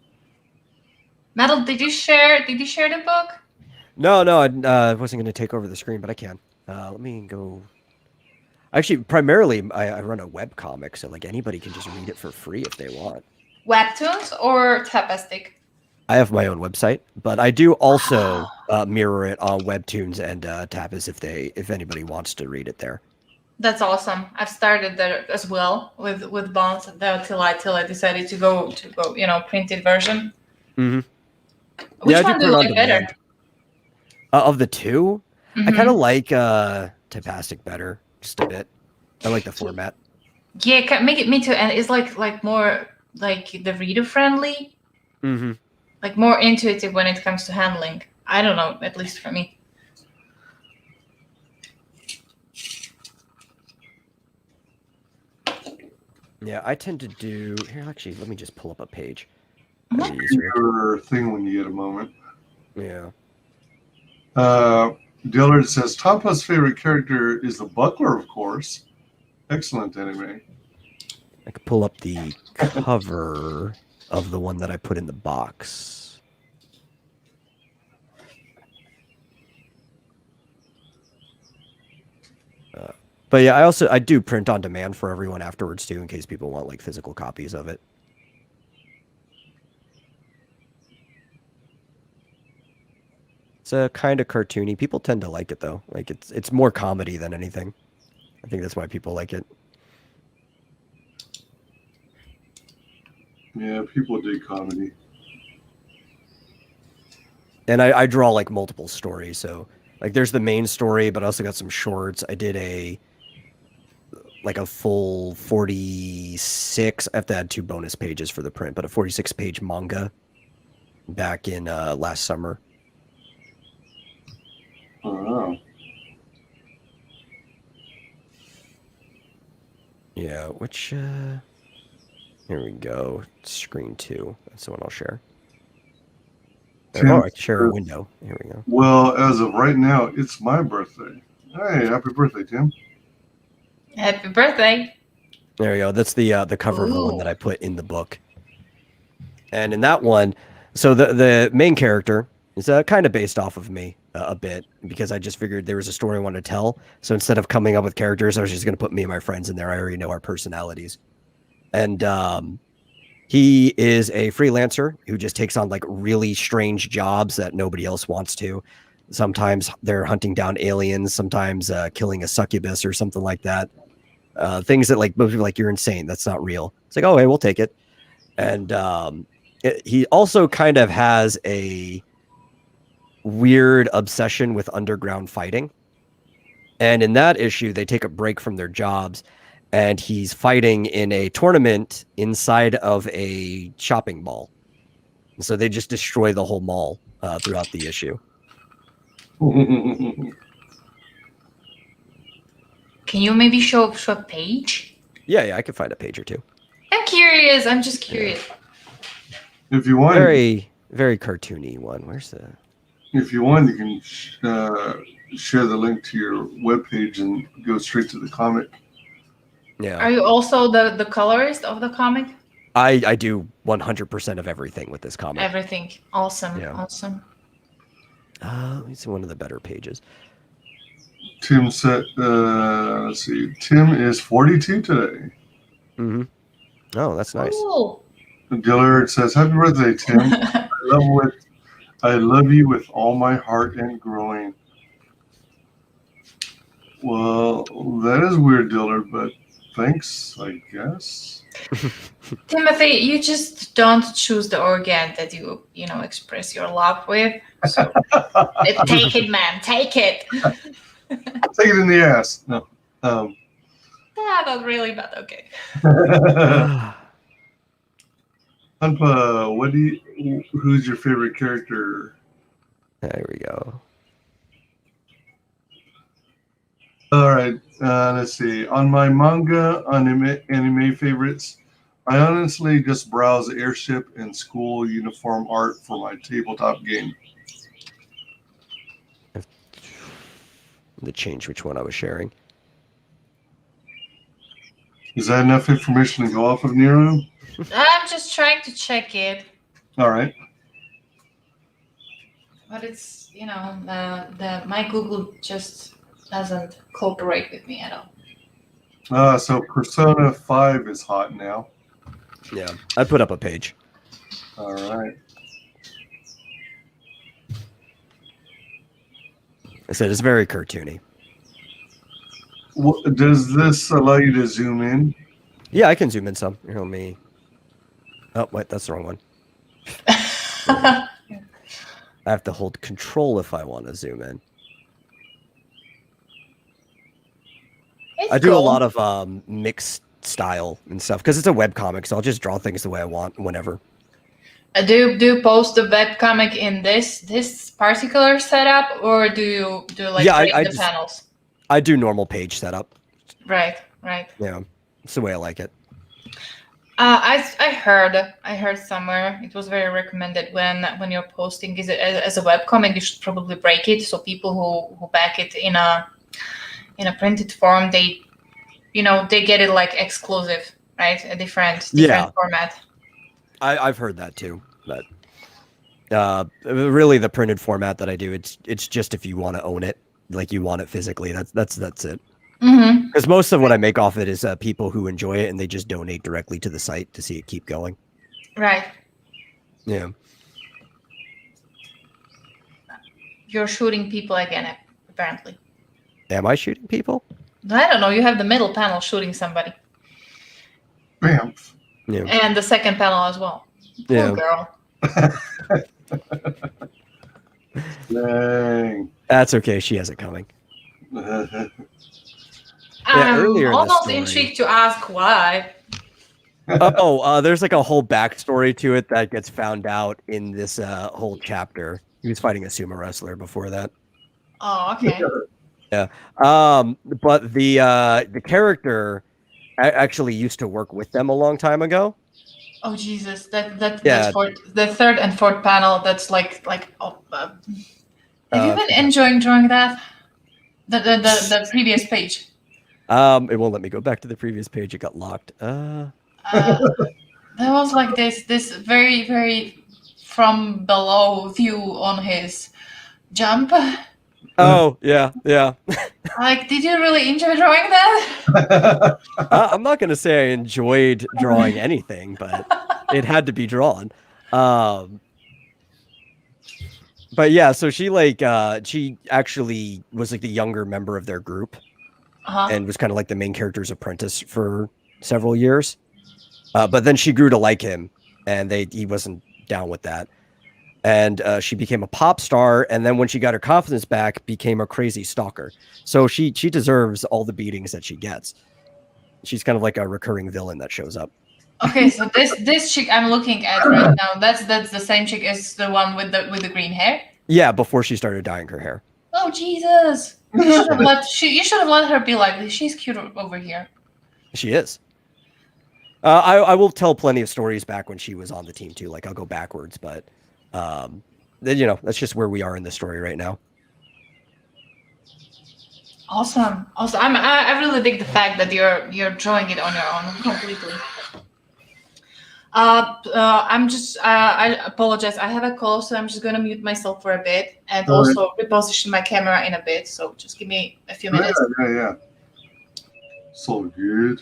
Metal, did you share the book? No, I wasn't going to take over the screen, but I can. Let me go. Actually, primarily, I run a web comic, so like anybody can just read it for free if they want. Webtoons or Tapastic? I have my own website, but I do also mirror it on Webtoons and Tapas if anybody wants to read it there. That's awesome. I've started there as well with Bones till I decided to go printed version. Mm-hmm. Which one do you like better? Of the two, I kind of like Tapastic better, just a bit. I like the format. Yeah, me too. And it's like more like the reader friendly. Mm-hmm. Like more intuitive when it comes to handling. I don't know, at least for me. Yeah, I tend to do here. Actually, let me just pull up a page. Your thing when you get a moment. Yeah. Dillard says Tapa's favorite character is the Buckler, of course. Excellent anime. I could pull up the cover of the one that I put in the box. But yeah, I do print on demand for everyone afterwards too, in case people want like physical copies of it. It's a kind of cartoony. People tend to like it though. Like it's more comedy than anything. I think that's why people like it. Yeah, people dig comedy. And I draw like multiple stories, so like there's the main story, but I also got some shorts. I did a full 46. I have to add 2 bonus pages for the print, but a 46-page manga back in last summer. Oh. Yeah, which here we go. Screen 2. That's the one I'll share. Tim, I can share a window. Here we go. Well, as of right now, it's my birthday. Hey, happy birthday, Tim. Happy birthday. There we go. That's the cover of the one that I put in the book. And in that one, so the main character is kind of based off of me a bit, because I just figured there was a story I wanted to tell. So instead of coming up with characters, I was just going to put me and my friends in there. I already know our personalities. And he is a freelancer who just takes on like really strange jobs that nobody else wants to. Sometimes they're hunting down aliens, sometimes killing a succubus or something like that. Things that like most people are like, you're insane. That's not real. It's like, oh, hey, we'll take it. And he also kind of has a weird obsession with underground fighting. And in that issue, they take a break from their jobs, and he's fighting in a tournament inside of a shopping mall. And so they just destroy the whole mall throughout the issue. Can you maybe show a page? Yeah, I can find a page or two. I'm curious. I'm just curious. If you want, very cartoony one. Where's the? If you want, you can share the link to your webpage and go straight to the comic. Yeah. Are you also the colorist of the comic? I do 100% of everything with this comic. Everything. Awesome. Yeah. Awesome. Let me see one of the better pages. Tim said, let's see, Tim is 42 today. Mm-hmm. Oh, that's nice. Cool. Dillard says, happy birthday, Tim. I love you with all my heart and groin. Well, that is weird, Dillard, but thanks, I guess. Timothy, you just don't choose the organ that you express your love with. So take it, man. Take it. Take it in the ass. No. Not really, but okay. Hunpa, who's your favorite character? There we go. All right, let's see. On my manga anime favorites, I honestly just browse airship and school uniform art for my tabletop game. to change which one I was sharing. Is that enough information to go off of, Nero? I'm just trying to check it, All right. but it's my Google just doesn't cooperate with me at all. So Persona 5 is hot now. Yeah, I put up a page. All right. I said it's very cartoony. Does this allow you to zoom in? Yeah, I can zoom in some. Here, let me. Oh, wait, that's the wrong one. I have to hold control if I want to zoom in. I do a lot of mixed style and stuff because it's a webcomic, so I'll just draw things the way I want whenever. Do you post the webcomic in this particular setup, or do you like break the panels? I do normal page setup. Right. Yeah, it's the way I like it. I heard somewhere it was very recommended when you're posting as a webcomic, you should probably break it so people who back it in a printed form, they get it like exclusive, right? A different format. I've heard that too, but really the printed format that I do, it's just if you want to own it, like you want it physically. That's it. Because most of what I make off it is people who enjoy it and they just donate directly to the site to see it keep going. Right. Yeah. You're shooting people again, apparently. Am I shooting people? I don't know. You have the middle panel shooting somebody. Bam. Yeah. And the second panel as well. Poor girl. Dang. That's okay. She has it coming. I'm almost intrigued to ask why. There's like a whole backstory to it that gets found out in this whole chapter. He was fighting a sumo wrestler before that. Oh, okay. Yeah. But the character actually used to work with them a long time ago. Oh Jesus! That's for the third and fourth panel. That's like. Have you been enjoying drawing that? The previous page. It won't let me go back to the previous page. It got locked. There was like this very, very from below view on his jump. Oh yeah. Like, did you really enjoy drawing that? I'm not gonna say I enjoyed drawing anything, but it had to be drawn. But yeah, so she she actually was like the younger member of their group. And was kind of like the main character's apprentice for several years. But then she grew to like him, and he wasn't down with that. And she became a pop star, and then when she got her confidence back, became a crazy stalker. So she deserves all the beatings that she gets. She's kind of like a recurring villain that shows up. Okay, so this chick I'm looking at right now, that's the same chick as the one with the green hair? Yeah, before she started dyeing her hair. Oh Jesus! You should have let her be like this. She's cute over here. She is. I will tell plenty of stories back when she was on the team too. Like I'll go backwards, but then that's just where we are in the story right now. Awesome. I really dig the fact that you're drawing it on your own completely. I apologize. I have a call, so I'm just gonna mute myself for a bit and also reposition my camera in a bit. So just give me a few minutes. Yeah. So good.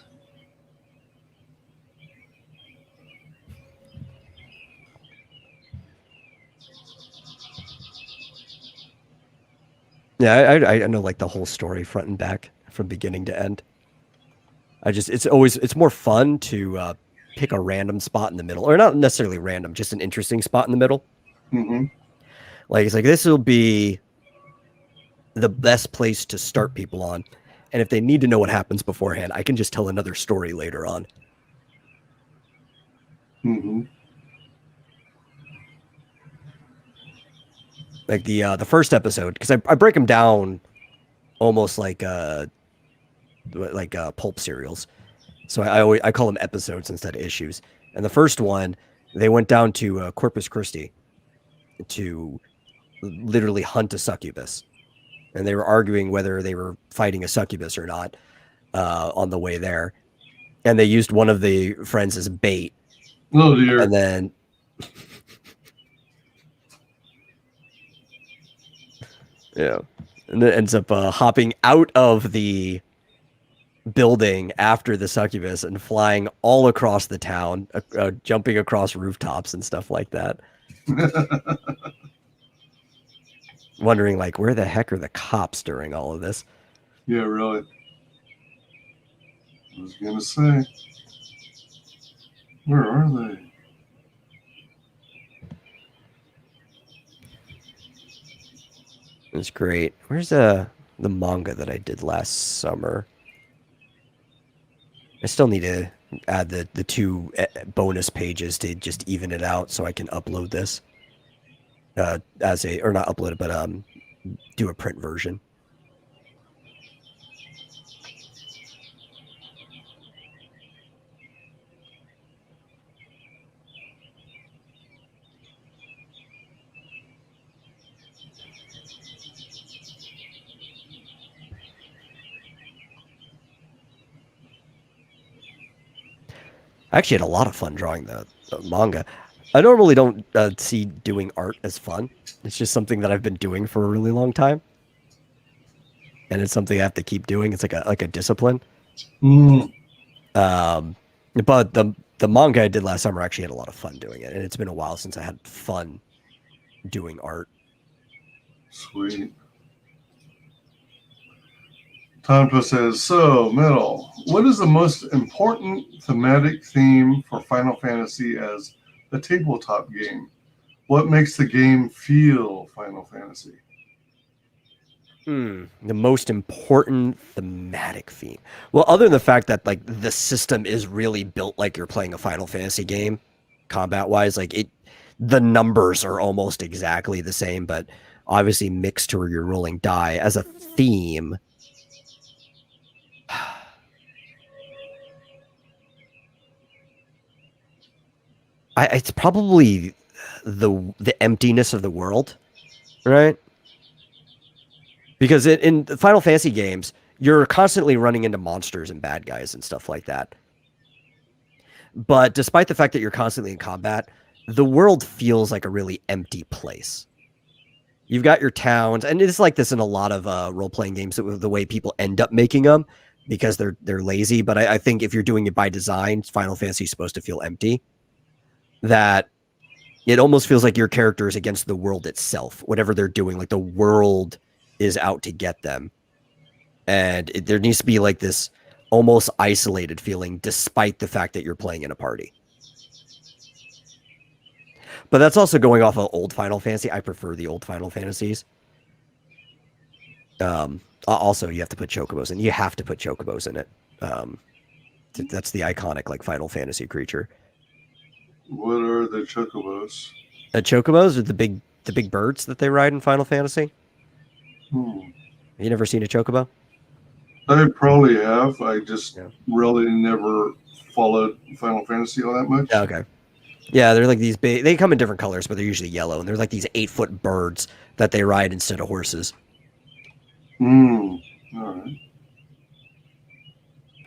Yeah, I know like the whole story front and back from beginning to end. It's more fun to pick a random spot in the middle, or not necessarily random, just an interesting spot in the middle. Like it's like this will be the best place to start people on, and if they need to know what happens beforehand, I can just tell another story later on. Like the first episode, because I break them down almost like pulp serials. So I call them episodes instead of issues. And the first one, they went down to Corpus Christi to literally hunt a succubus. and they were arguing whether they were fighting a succubus or not on the way there. And they used one of the friends as bait. Oh dear. And then yeah. And then ends up hopping out of the building after the succubus and flying all across the town, jumping across rooftops and stuff like that. Wondering, like, where the heck are the cops during all of this? Yeah, really. I was gonna say, where are they? It's great. Where's the manga that I did last summer? I still need to add the two bonus pages to just even it out so I can upload this as a, or not upload it, but do a print version. I actually had a lot of fun drawing the manga. I normally don't see doing art as fun. It's just something that I've been doing for a really long time, and it's something I have to keep doing. It's like a discipline. Mm. But the manga I did last summer, I actually had a lot of fun doing it, and it's been a while since I had fun doing art. Sweet. Tonto says, so, Metal, what is the most important thematic theme for Final Fantasy as a tabletop game? What makes the game feel Final Fantasy? The most important thematic theme. Well, other than the fact that like the system is really built like you're playing a Final Fantasy game, combat-wise, like the numbers are almost exactly the same, but obviously mixed to where you're rolling die as a theme. It's probably the emptiness of the world, right? Because in the Final Fantasy games, you're constantly running into monsters and bad guys and stuff like that. But despite the fact that you're constantly in combat, the world feels like a really empty place. You've got your towns, and it's like this in a lot of role-playing games, the way people end up making them because they're lazy. But I think if you're doing it by design, Final Fantasy is supposed to feel empty. That it almost feels like your character is against the world itself. Whatever they're doing, like the world is out to get them. And there needs to be like this almost isolated feeling despite the fact that you're playing in a party. But that's also going off of old Final Fantasy. I prefer the old Final Fantasies. Also, you have to put chocobos in. You have to put chocobos in it. That's the iconic like Final Fantasy creature. What are the chocobos? Chocobos are the big birds that they ride in Final Fantasy. You never seen a chocobo? I probably have. I just really never followed Final Fantasy all that much. Okay. Yeah, they're like these big. They come in different colors, but they're usually yellow, and they're like these 8-foot birds that they ride instead of horses. All right.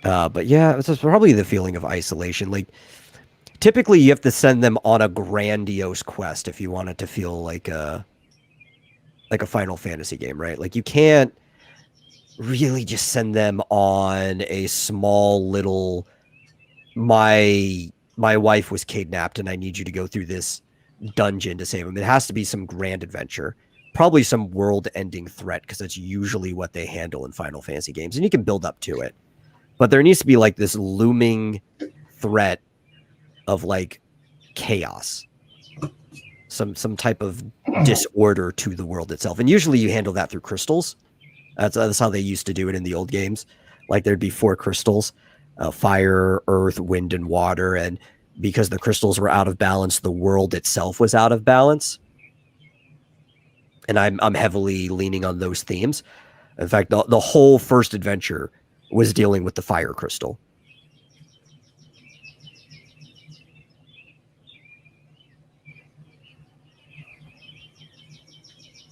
But yeah, it's probably the feeling of isolation. Like, typically, you have to send them on a grandiose quest if you want it to feel like a Final Fantasy game, right? Like, you can't really just send them on a small little my wife was kidnapped and I need you to go through this dungeon to save him. It has to be some grand adventure, probably some world-ending threat, because that's usually what they handle in Final Fantasy games, and you can build up to it. But there needs to be like this looming threat of like chaos, some type of disorder to the world itself, and usually you handle that through crystals. That's how they used to do it in the old games. Like there'd be 4 crystals. Fire, earth, wind, and water, and because the crystals were out of balance, the world itself was out of balance. And I'm heavily leaning on those themes. In fact, the whole first adventure was dealing with the fire crystal.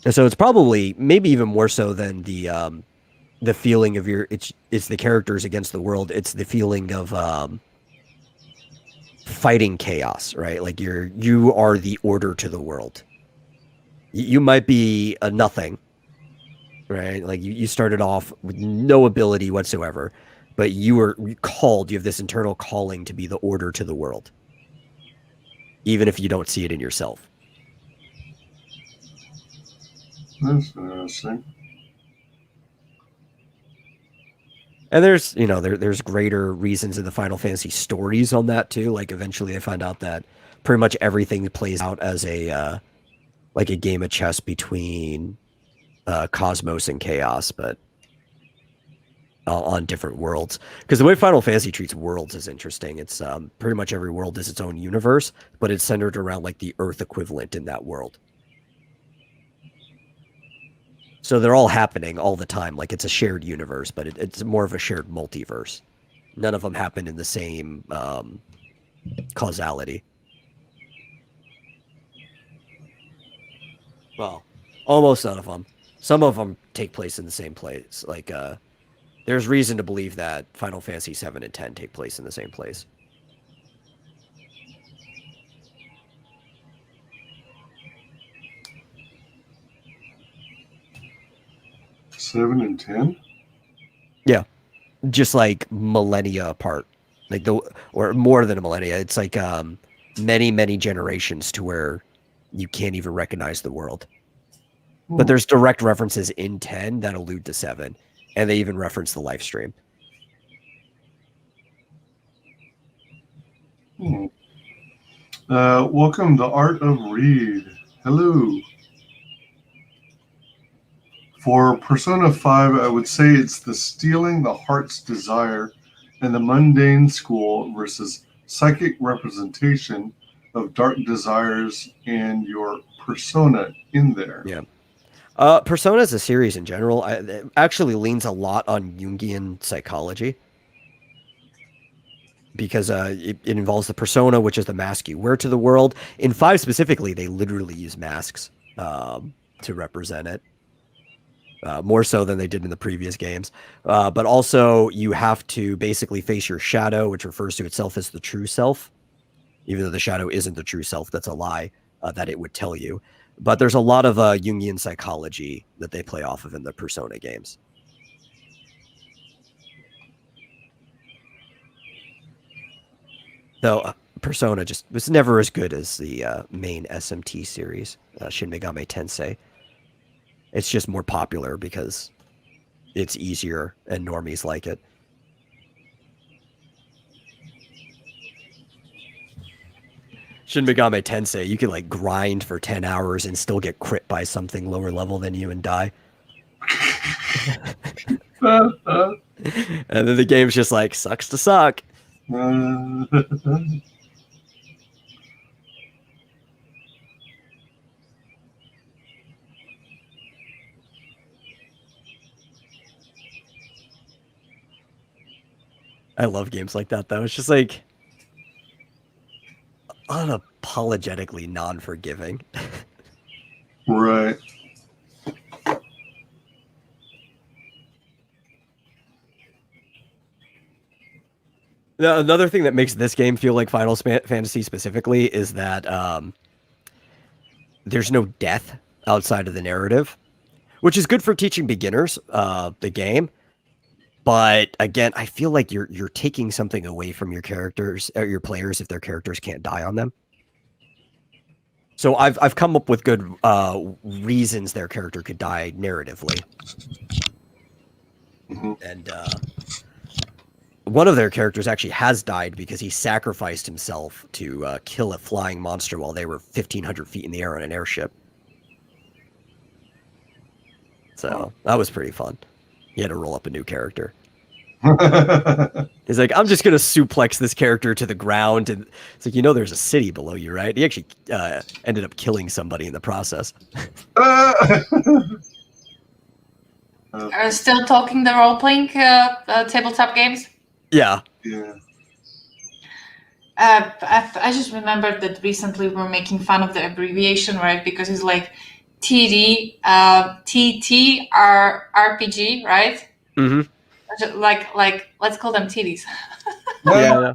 And so it's probably maybe even more so than the feeling of it's the characters against the world. It's the feeling of fighting chaos, right? Like you are the order to the world. You might be a nothing, right? Like you started off with no ability whatsoever, but you were called. You have this internal calling to be the order to the world, even if you don't see it in yourself. That's interesting. And there's, there's greater reasons in the Final Fantasy stories on that too. Like eventually I find out that pretty much everything plays out as a like a game of chess between Cosmos and Chaos, but on different worlds. Because the way Final Fantasy treats worlds is interesting. It's pretty much every world is its own universe, but it's centered around like the Earth equivalent in that world. So they're all happening all the time. Like it's a shared universe, but it's more of a shared multiverse. None of them happen in the same causality. Well, almost none of them. Some of them take place in the same place. Like, there's reason to believe that Final Fantasy 7 and 10 take place in the same place. Seven and 10? Yeah. Just like millennia apart. Like or more than a millennia. It's like many, many generations to where you can't even recognize the world. But there's direct references in 10 that allude to 7. And they even reference the live stream. Welcome to Art of Read. Hello. For Persona 5, I would say it's the stealing the heart's desire and the mundane school versus psychic representation of dark desires and your persona in there. Yeah. Persona as a series in general it actually leans a lot on Jungian psychology. Because it involves the persona, which is the mask you wear to the world. In 5 specifically, they literally use masks to represent it. More so than they did in the previous games. But also, you have to basically face your shadow, which refers to itself as the true self. Even though the shadow isn't the true self, that's a lie that it would tell you. But there's a lot of Jungian psychology that they play off of in the Persona games. Though Persona just was never as good as the main SMT series, Shin Megami Tensei. It's just more popular because it's easier and normies like it. Shin Megami Tensei, you can like grind for 10 hours and still get crit by something lower level than you and die. And then the game's just like, sucks to suck. I love games like that, though. It's just like unapologetically non-forgiving. Right. Another thing that makes this game feel like Final Fantasy specifically is that there's no death outside of the narrative, which is good for teaching beginners the game. But again, I feel like you're taking something away from your characters or your players if their characters can't die on them. So I've come up with good reasons their character could die narratively. And one of their characters actually has died because he sacrificed himself to kill a flying monster while they were 1,500 feet in the air on an airship. So that was pretty fun. He had to roll up a new character. He's like, I'm just going to suplex this character to the ground. And it's like, there's a city below you, right? He actually ended up killing somebody in the process. Still talking the role-playing tabletop games? Yeah. Yeah. I just remembered that recently we were making fun of the abbreviation, right? Because it's like TD, RPG, right? Mm-hmm. Like, let's call them TDs. Yeah.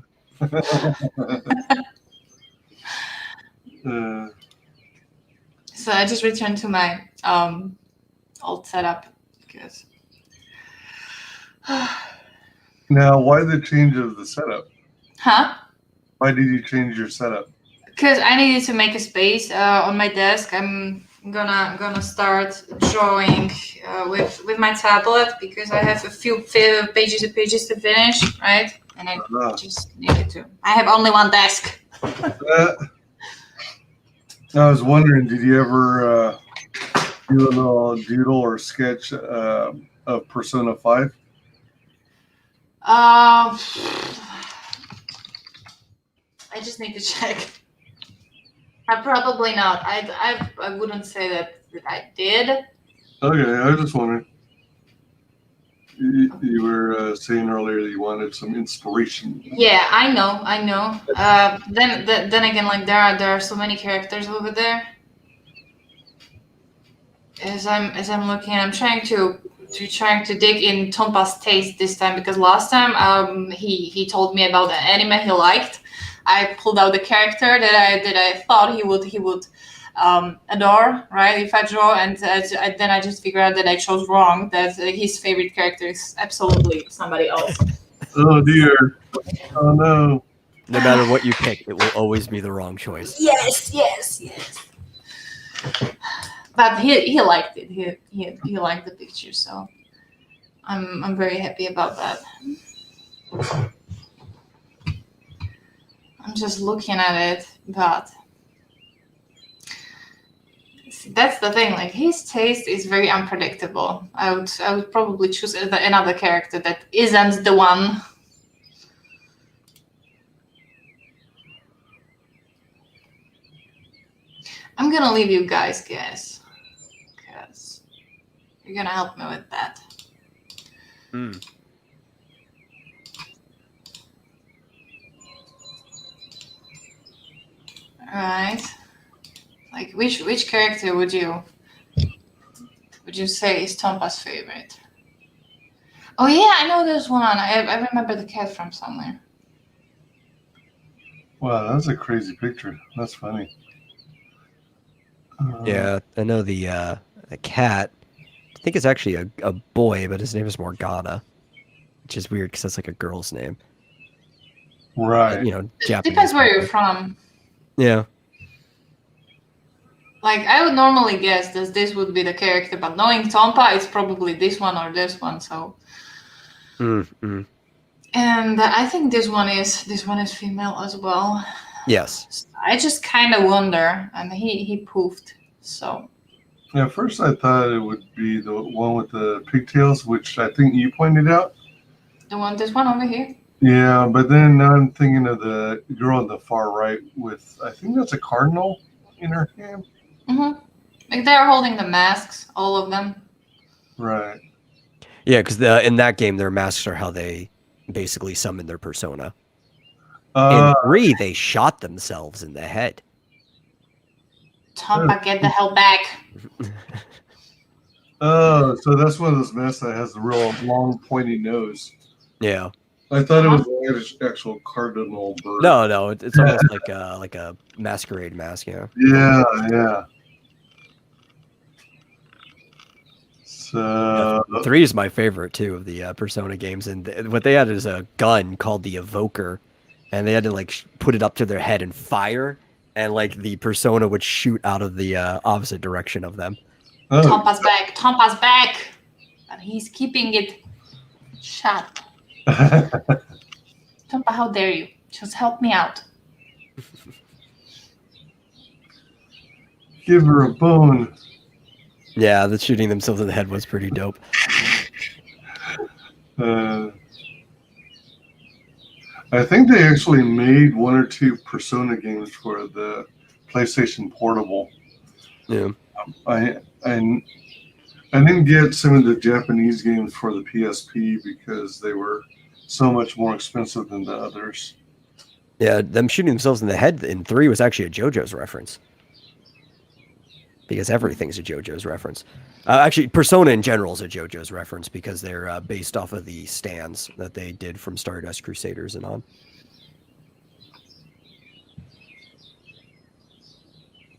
So I just returned to my old setup because. Now, why the change of the setup? Huh? Why did you change your setup? Because I needed to make a space on my desk. I'm gonna start drawing with my tablet because I have a few pages to finish, right? And I just needed to. I have only one desk. I was wondering, did you ever do a little doodle or sketch of Persona 5? I just need to check. Probably not. I wouldn't say that I did. Okay, I was just wondering. You were saying earlier that you wanted some inspiration. Yeah, I know. Then again, like there are so many characters over there. As I'm looking, I'm trying to dig in Tompa's taste this time because last time he told me about the anime he liked. I pulled out the character that I thought he would adore, right? If I draw, and then I just figured out that I chose wrong. That his favorite character is absolutely somebody else. Oh dear! Oh no! No matter what you pick, it will always be the wrong choice. Yes. But he liked it. He liked the picture, so I'm very happy about that. I'm just looking at it, but that's the thing. Like his taste is very unpredictable. I would probably choose another character that isn't the one. I'm gonna leave you guys guess, because you're gonna help me with that. Right. Like which character would you say is Tompa's favorite? Oh yeah, I know there's one. I remember the cat from somewhere. Wow, that's a crazy picture. That's funny. Yeah, I know the cat. I think it's actually a boy, but his name is Morgana, which is weird because that's like a girl's name. Right. You know, Japanese. Depends where you're from. Yeah. Like I would normally guess that this would be the character, but knowing Tompa, it's probably this one or this one. So. And I think this one is female as well. Yes. I just kind of wonder, and he poofed. So. Yeah, at first I thought it would be the one with the pigtails, which I think you pointed out. This one over here. Yeah, but then now I'm thinking of the girl on the far right with, I think that's a cardinal in her hand. Like they're holding the masks, all of them. Right. Yeah, because in that game, their masks are how they basically summon their persona. In 3, they shot themselves in the head. Tompa, get the hell back. Oh, so that's one of those masks that has the real long, pointy nose. Yeah. I thought it was an actual cardinal bird. No, it's almost like a masquerade mask, yeah. Yeah. So 3 is my favorite too of the Persona games, and what they had is a gun called the Evoker, and they had to like put it up to their head and fire, and like the persona would shoot out of the opposite direction of them. Tompa's back, but he's keeping it shut. Tompa, how dare you? Just help me out. Give her a bone. Yeah, the shooting themselves in the head was pretty dope. I think they actually made 1 or 2 Persona games for the PlayStation Portable. Yeah. I didn't get some of the Japanese games for the PSP because they were so much more expensive than the others. Yeah, them shooting themselves in the head in 3 was actually a JoJo's reference. because everything's a JoJo's reference. Actually, Persona in general is a JoJo's reference because they're based off of the stands that they did from Stardust Crusaders and on.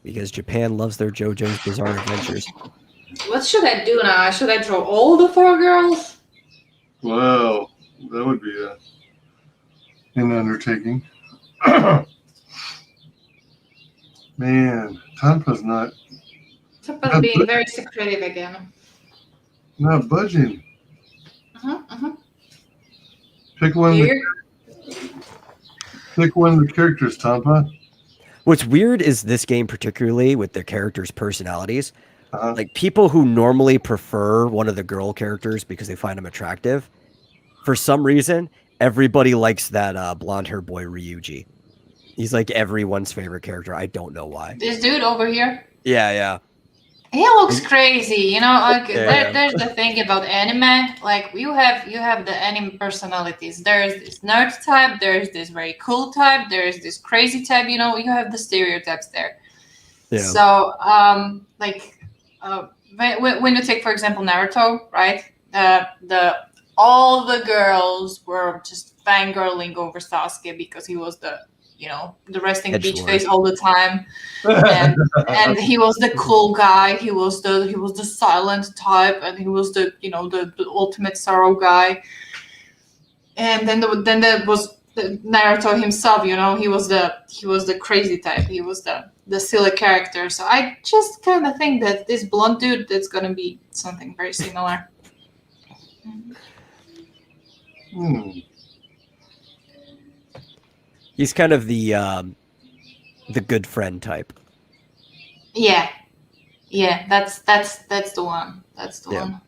Because Japan loves their JoJo's Bizarre Adventures. What should I do now? Should I draw all the 4 girls? Well, that would be an undertaking. Man, Tampa's not Tampa's being very secretive again. budging. Uh-huh. Pick one. Pick one of the characters, Tampa. What's weird is this game, particularly with their characters' personalities. Uh-huh. Like people who normally prefer one of the girl characters because they find them attractive, for some reason, everybody likes that blonde hair boy Ryuji. He's like everyone's favorite character. I don't know why. This dude over here. Yeah. He looks crazy, you know. Like Yeah. there's the thing about anime. Like you have the anime personalities. There's this nerd type. There's this very cool type. There's this crazy type. You know, you have the stereotypes there. Yeah. So when you take, for example, Naruto, right? All the girls were just fangirling over Sasuke because he was the resting Edgelord. beach face all the time, and he was the cool guy. He was the silent type, and he was the ultimate sorrow guy. And then there was Naruto himself. You know, he was the crazy type. He was the silly character. So I just kind of think that this blonde dude that's gonna be something very similar. He's kind of the good friend type. Yeah, that's the one. That's the one.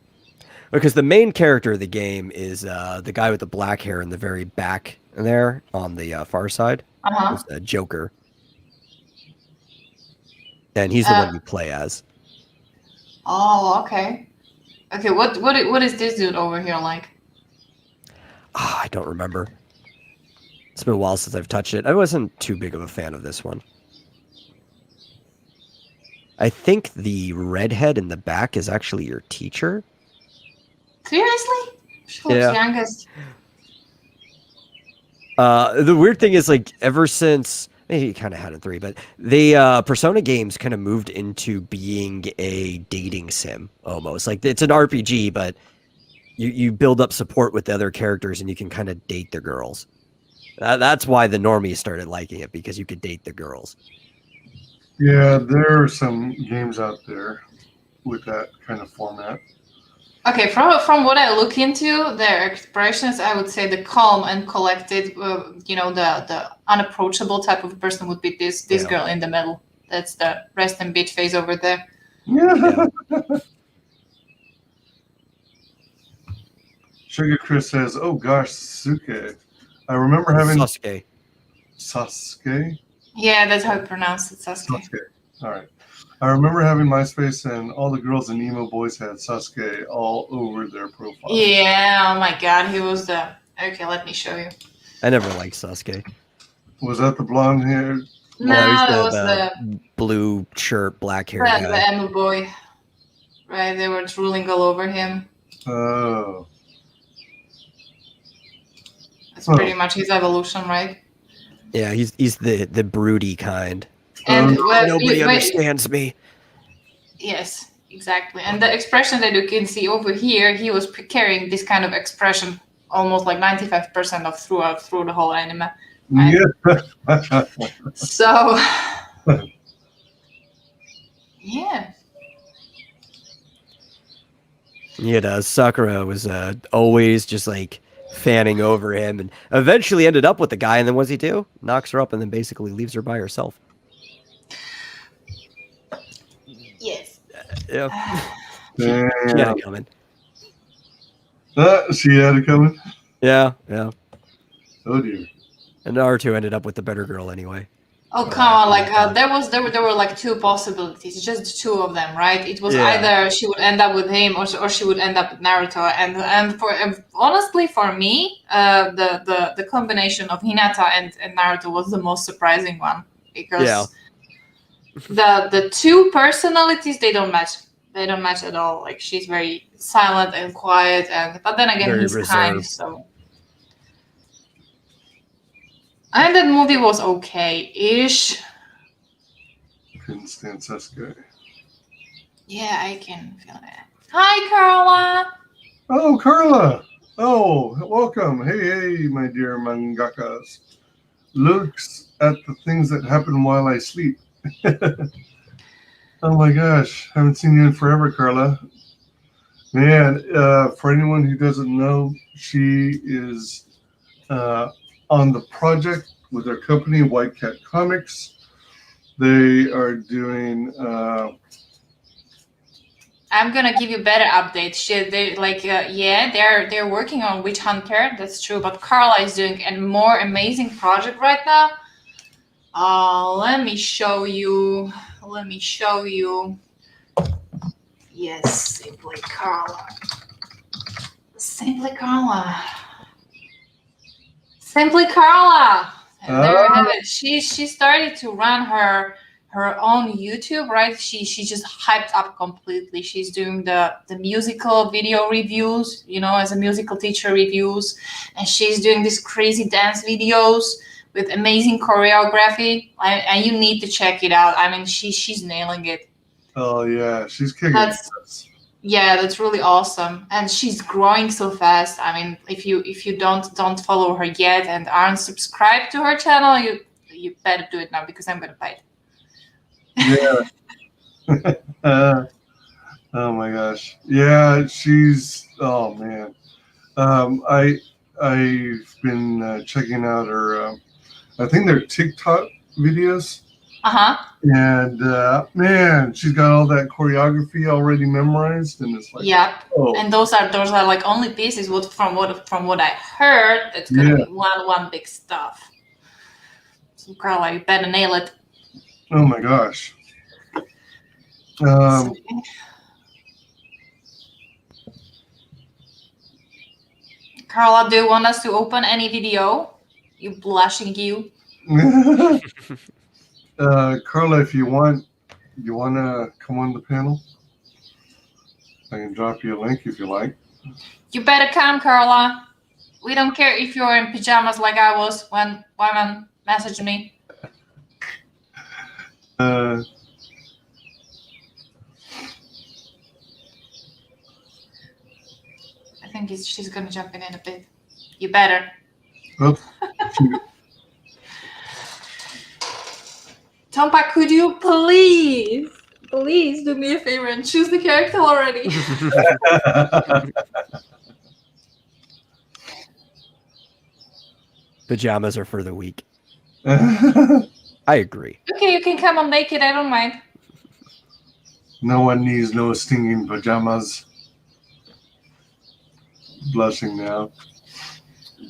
Because the main character of the game is the guy with the black hair in the very back there on the far side. It's the Joker, and he's the one you play as. Oh, okay. Okay, what is this dude over here like? I don't remember. It's been a while since I've touched it. I wasn't too big of a fan of this one. I think the redhead in the back is actually your teacher. Seriously? She looks youngest. The weird thing is, like, ever since he kind of had it 3, but the Persona games kind of moved into being a dating sim almost. Like it's an RPG, but you build up support with the other characters and you can kind of date the girls. That's why the normies started liking it, because you could date the girls. Yeah, there are some games out there with that kind of format. Okay, from what I look into, their expressions, I would say the calm and collected, the unapproachable type of person would be this girl in the middle. That's the rest and beach face over there. Yeah. Sugar Chris says, "Oh gosh, Suke. I remember having Sasuke. Sasuke. Yeah, that's how you pronounce it, Sasuke. Sasuke. All right. I remember having MySpace, and all the girls and emo boys had Sasuke all over their profile. Yeah. Oh my God, he was the. Okay, let me show you. I never liked Sasuke. Was that the blonde hair? No, Yeah, that was the blue shirt, black hair the guy. emo boy. Right, they were drooling all over him. Oh. That's pretty much his evolution, right? Yeah, he's the broody kind. And Nobody understands me. Yes, exactly. And the expression that you can see over here, he was carrying this kind of expression almost like 95% of through the whole anime. Right? Yeah. So, yeah. Yeah, Sakura was always just like fanning over him, and eventually ended up with the guy. And then what does he do? Knocks her up, and then basically leaves her by herself. Yes. Yeah. She Damn. had it coming. She had it coming. Yeah. Oh dear. And Naruto ended up with the better girl anyway. Oh come on! Like there were like 2 possibilities, just 2 of them, right? It was either she would end up with him, or she would end up with Naruto. And honestly, for me, the combination of Hinata and Naruto was the most surprising one, because the two personalities, they don't match. They don't match at all. Like she's very silent and quiet, but then again, Very he's kind. reserved. So, and that movie was okay-ish. Couldn't stand Sasuke. Yeah, I can feel that. Hi, Carla. Oh, Carla. Oh, welcome. Hey, my dear mangakas. Looks at the things that happen while I sleep. Oh my gosh, haven't seen you in forever, Carla. Man, for anyone who doesn't know, she is on the project with her company, White Cat Comics. They are doing. I'm gonna give you better updates. They like, they're working on Witch Hunter. That's true, but Carla is doing a more amazing project right now. Let me show you. Yes, Simply Carla. Simply Carla. And there you have it. She started to run her own YouTube, right? She just hyped up completely. She's doing the musical video reviews, as a musical teacher reviews, and she's doing these crazy dance videos with amazing choreography. And you need to check it out. I mean, she's nailing it. Oh yeah, she's kicking. That's really awesome, and she's growing so fast. I mean, if you don't follow her yet and aren't subscribed to her channel, you better do it now because I'm gonna buy it. Yeah. Oh my gosh. Yeah, she's. Oh man. I've been checking out her. I think they're TikTok videos. And man, she's got all that choreography already memorized, and it's like, oh. And those are like only pieces. From what I heard, it's gonna be one big stuff. So Carla, you better nail it. Oh my gosh. Carla, do you want us to open any video? You blushing you. Carla, if you want to come on the panel? I can drop you a link if you like. You better come, Carla. We don't care if you're in pajamas like I was when Wyman messaged me. I think she's gonna jump in a bit. You better. Oh. Tompa, could you please do me a favor and choose the character already? Pajamas are for the weak. I agree. Okay, you can come on naked. I don't mind. No one needs no stinging pajamas. Blushing now.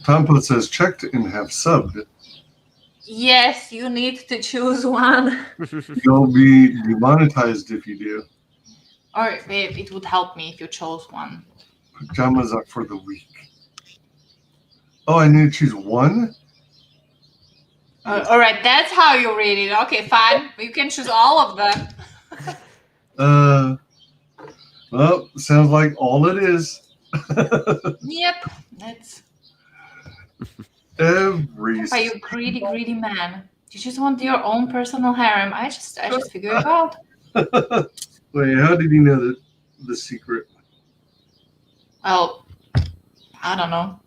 Tompa says checked and have subbed. Yes, you need to choose one. You'll be demonetized if you do. Or babe, it would help me if you chose one. Pajamas are for the weak. Oh, I need to choose one? All right, that's how you read it. Okay, fine. You can choose all of them. Well, sounds like all it is. Yep, that's... But you greedy man. You just want your own personal harem. I just figured it out. Wait, how did you know the secret? Well, I don't know.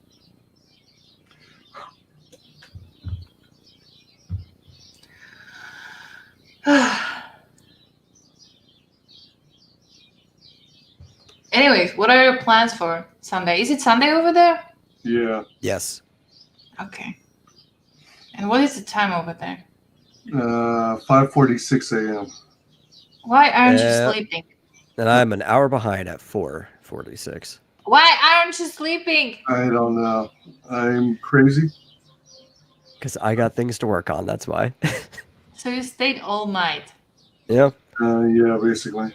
Anyways, what are your plans for Sunday? Is it Sunday over there? Yeah. Yes. Okay. And what is the time over there? 5:46 a.m. Why aren't you sleeping? And I'm an hour behind at 4:46. Why aren't you sleeping? I don't know. I'm crazy. Because I got things to work on, that's why. So you stayed all night? Yeah. Yeah, basically.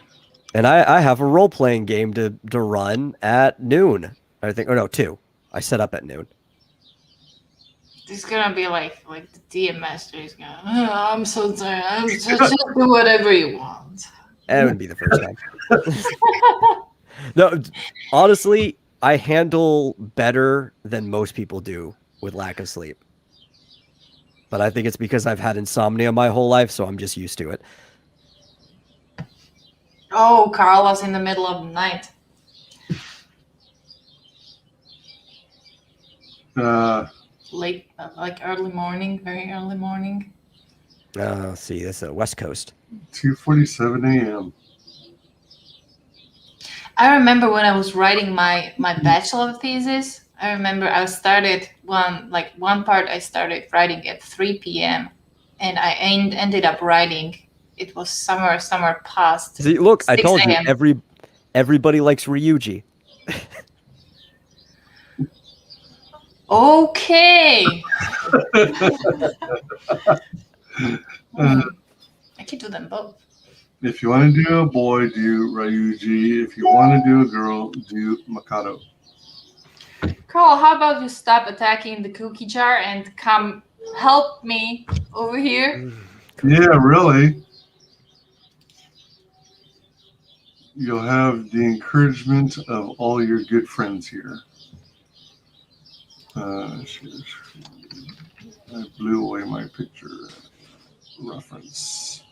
And I have a role-playing game to run at noon. I think, or no, 2. I set up at noon. It's gonna be like the DM master is gonna. "Oh, I'm so tired. Just do whatever you want." That would be the first time. No, honestly, I handle better than most people do with lack of sleep. But I think it's because I've had insomnia my whole life, so I'm just used to it. Oh, Carla's in the middle of the night. Late, like early morning, very early morning. See, this is West Coast. 2:47 a.m. I remember when I was writing my bachelor thesis. I remember I started one part. I started writing at 3 p.m. and I ended up writing. It was summer past. See, look, I 6 told you, a.m. everybody likes Ryuji. Okay. I can do them both. If you want to do a boy, do Ryuji. If you want to do a girl, do Mikado. Carl, how about you stop attacking the cookie jar and come help me over here? Yeah, really. You'll have the encouragement of all your good friends here. I blew away my picture reference.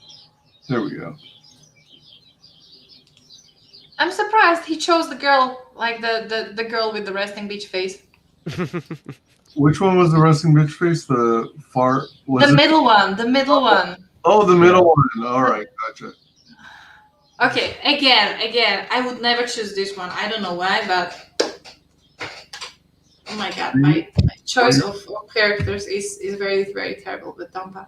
There we go. I'm surprised he chose the girl, like the girl with the resting bitch face. Which one was the resting bitch face? The far was The it? middle one, the middle one. Oh, the middle one. All right, gotcha. Okay, again, I would never choose this one. I don't know why, but oh my god, my choice of characters is very, very terrible with Tompa.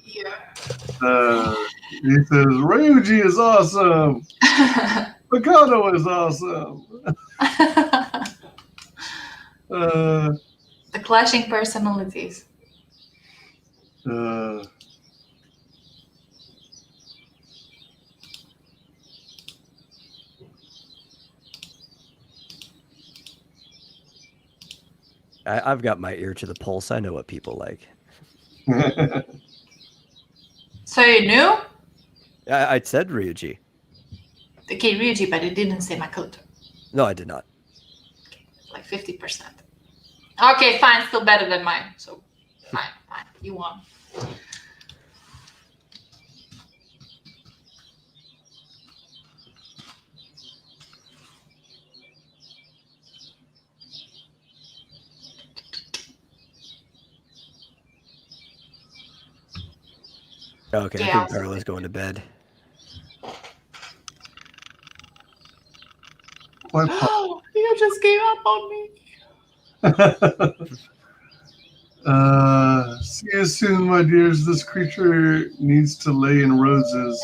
Yeah. He says Ryuji is awesome. Mikado is awesome. The clashing personalities. I've got my ear to the pulse. I know what people like. So you knew? I said Ryuji. Okay, Ryuji, but it didn't say Makoto. No, I did not. Okay, like 50%. Okay, fine, still better than mine. So fine, you won. Okay, I think Parler's going to bed. Oh, you just gave up on me. See you soon, my dears. This creature needs to lay in roses.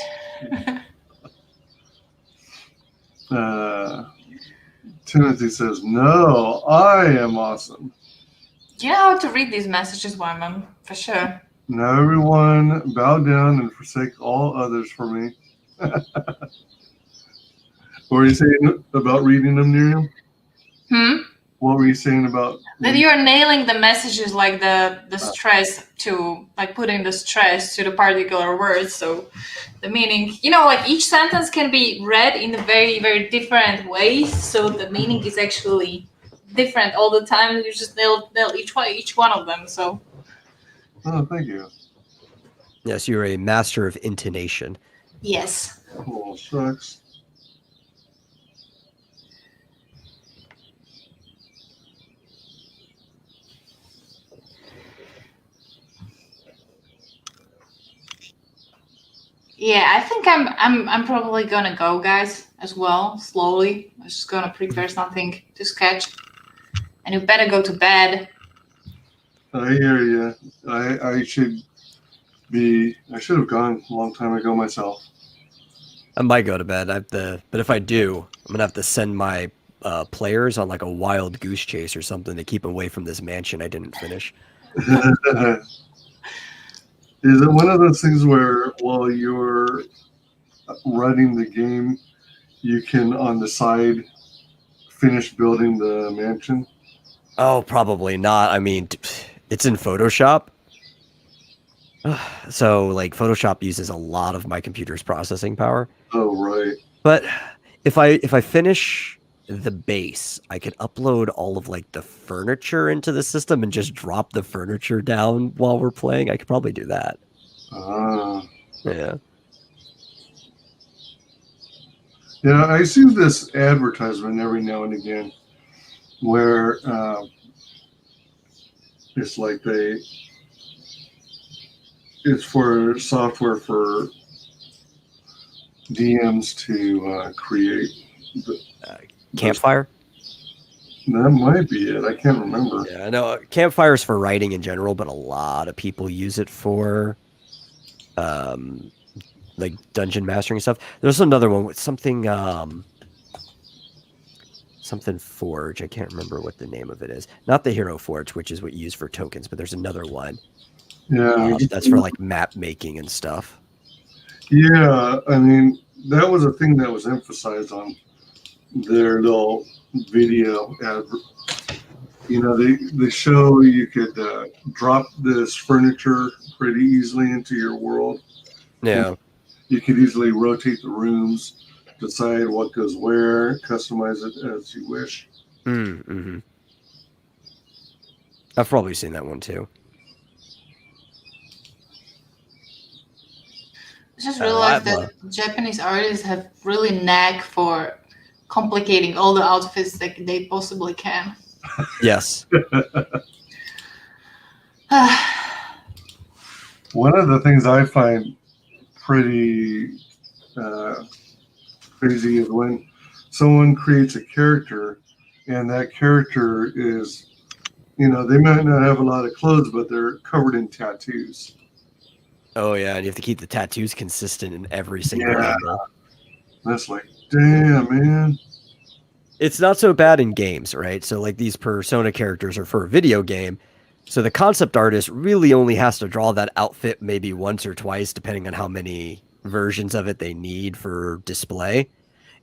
Timothy says, no, I am awesome. You know how to read these messages, Wyman, for sure. Now everyone bow down and forsake all others for me. What were you saying about reading them, Miriam? What were you saying about that you're nailing the messages, like the stress to, like putting the stress to the particular words. So the meaning, like each sentence can be read in a very, very different ways. So the meaning is actually different all the time. You just nail each one of them. So. Oh, thank you. Yes, you're a master of intonation. Yes. Oh, shucks. Yeah, I think I'm probably gonna go, guys, as well, slowly. I'm just gonna prepare something to sketch. And you better go to bed. I hear you. I should have gone a long time ago myself. I might go to bed. But if I do, I'm gonna have to send my players on like a wild goose chase or something to keep them away from this mansion I didn't finish. Is it one of those things where while you're running the game, you can on the side finish building the mansion? Oh, probably not. I mean, it's in Photoshop. So like Photoshop uses a lot of my computer's processing power. Oh, right. But if I finish the base, I could upload all of like the furniture into the system and just drop the furniture down while we're playing. I could probably do that. Yeah. Yeah, I see this advertisement every now and again where it's like it's for software for DMs to create. Campfire? That might be it. I can't remember. Yeah, no, Campfire is for writing in general, but a lot of people use it for like dungeon mastering and stuff. There's another one with something something Forge. I can't remember what the name of it is. Not the Hero Forge, which is what you use for tokens, but there's another one. Yeah, that's for like map making and stuff. Yeah, I mean, that was a thing that was emphasized on their little video ad. You know, they show you could drop this furniture pretty easily into your world. Yeah. You could easily rotate the rooms, decide what goes where, customize it as you wish. Mm-hmm. I've probably seen that one too. I just realized that Japanese artists have really knack for complicating all the outfits that they possibly can. Yes. One of the things I find pretty crazy is when someone creates a character and that character is, you know, they might not have a lot of clothes, but they're covered in tattoos. Oh yeah, and you have to keep the tattoos consistent in every single angle. That's like, damn, man. It's not so bad in games, right? So like these persona characters are for a video game. So the concept artist really only has to draw that outfit maybe once or twice, depending on how many versions of it they need for display.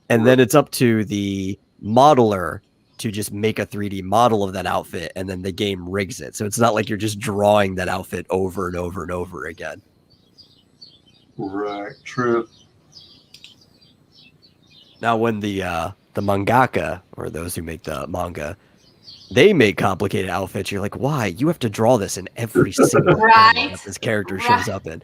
And then it's up to the modeler to just make a 3D model of that outfit, and then the game rigs it. So it's not like you're just drawing that outfit over and over and over again. Right, true. Now, when the mangaka, or those who make the manga, they make complicated outfits, you're like, why? You have to draw this in every single thing that this character shows up in.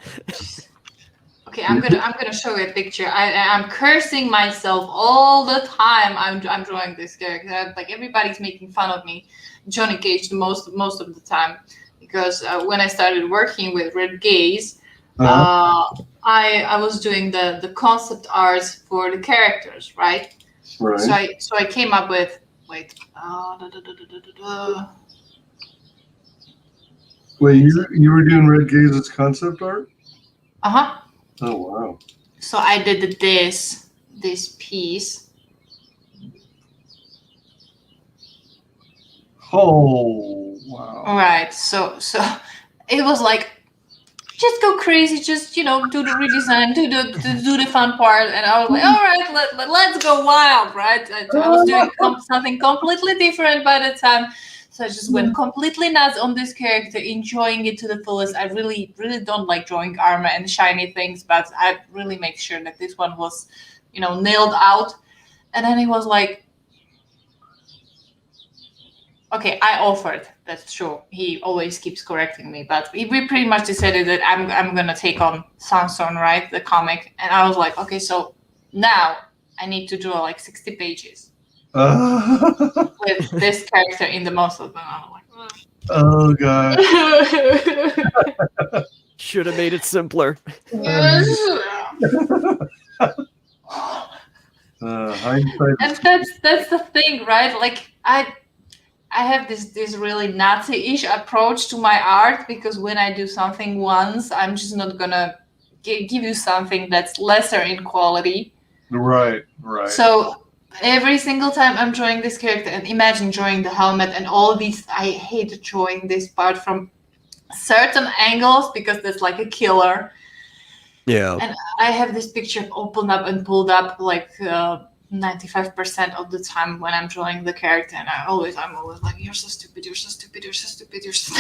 Okay, I'm gonna show you a picture. I'm cursing myself all the time. I'm drawing this character. Like everybody's making fun of me, Johnny Cage, most of the time, because when I started working with WyzGyz, I was doing the concept art for the characters, right? Right. So I came up with Wait, you were doing WyzGyz's concept art? Uh-huh. Oh, wow. So I did this piece. Oh, wow. All right. So it was like, just go crazy, just, do the redesign, do the fun part. And I was like, all right, let's go wild, right? I was doing something completely different by the time. So I just went completely nuts on this character, enjoying it to the fullest. I really, really don't like drawing armor and shiny things, but I really make sure that this one was, nailed out. And then he was like, okay, I offered. That's true. He always keeps correcting me, but we pretty much decided that I'm gonna take on Sanson, right, the comic. And I was like, okay, so now I need to draw like 60 pages with this character in the most of them. I'm like, oh god. Should have made it simpler. And that's the thing, right? Like I have this really Nazi-ish approach to my art, because when I do something once, I'm just not gonna give you something that's lesser in quality. Right. So every single time I'm drawing this character, and imagine drawing the helmet and all these, I hate drawing this part from certain angles because that's like a killer. Yeah. And I have this picture opened up and pulled up like 95% of the time when I'm drawing the character, and I'm always like, you're so stupid, you're so stupid, you're so stupid, you're so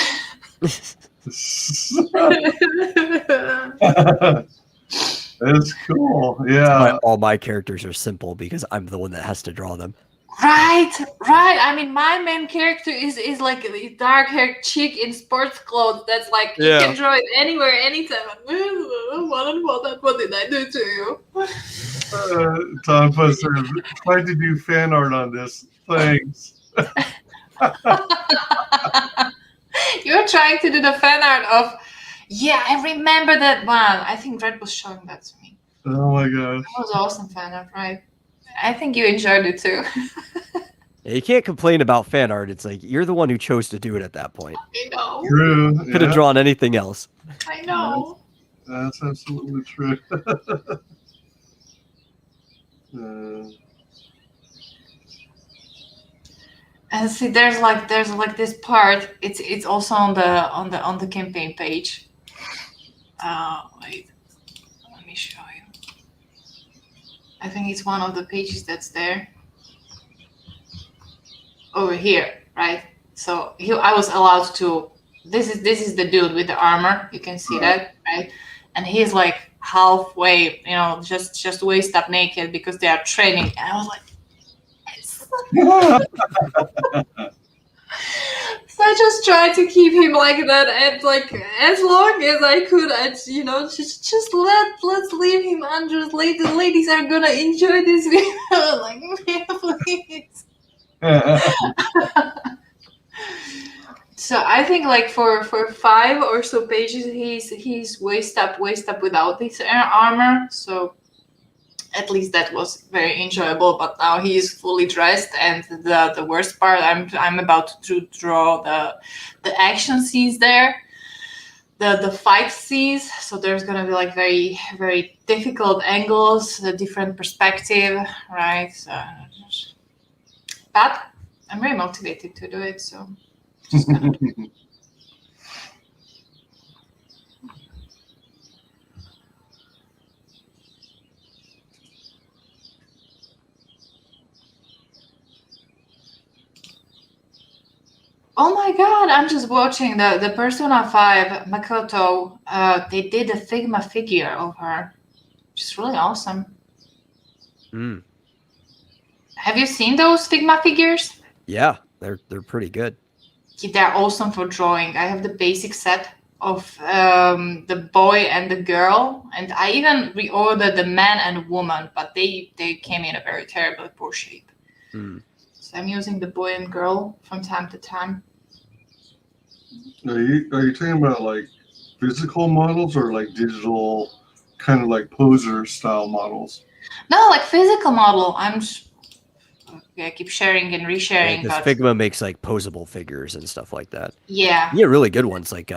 That's cool. That's Yeah. why all my characters are simple, because I'm the one that has to draw them. Right. I mean, my main character is like a dark-haired chick in sports clothes. That's like you Yeah. can draw it anywhere, anytime. What did I do to you? Tom Fuster, tried to do fan art on this. Thanks. You're trying to do the fan art of. Yeah, I remember that one. I think Red was showing that to me. Oh my gosh. That was awesome fan art, right? I think you enjoyed it too. Yeah, you can't complain about fan art. It's like you're the one who chose to do it at that point. I know. True. Could have drawn anything else. I know. That's absolutely true. And see, there's like this part. It's also on the campaign page. Wait, let me show you. I think it's one of the pages that's there. Over here, right? So I was allowed to. This is the dude with the armor. You can see that, right? And he's like halfway, just waist up naked because they are training. And I was like, so I just tried to keep him like that, and like as long as I could, just let's leave him under. The ladies are gonna enjoy this video. Like, please. So I think like for 5 or so pages, he's waist up without this armor. So at least that was very enjoyable. But now he is fully dressed, and the worst part, I'm about to draw the action scenes there, the fight scenes. So there's gonna be like very, very difficult angles, a different perspective, right? So, but I'm very motivated to do it. So just gonna do it. Oh my god, I'm just watching the Persona 5 Makoto. They did a Figma figure of her, which is really awesome. Mm. Have you seen those Figma figures? Yeah, they're pretty good. They're awesome for drawing. I have the basic set of the boy and the girl, and I even reordered the man and woman, but they came in a very terribly poor shape. Mm. So I'm using the boy and girl from time to time. Are you talking about like physical models or like digital, kind of like poser style models? No, like physical model. I keep sharing and resharing. Because but Figma makes like posable figures and stuff like that. yeah. Yeah, really good ones. Like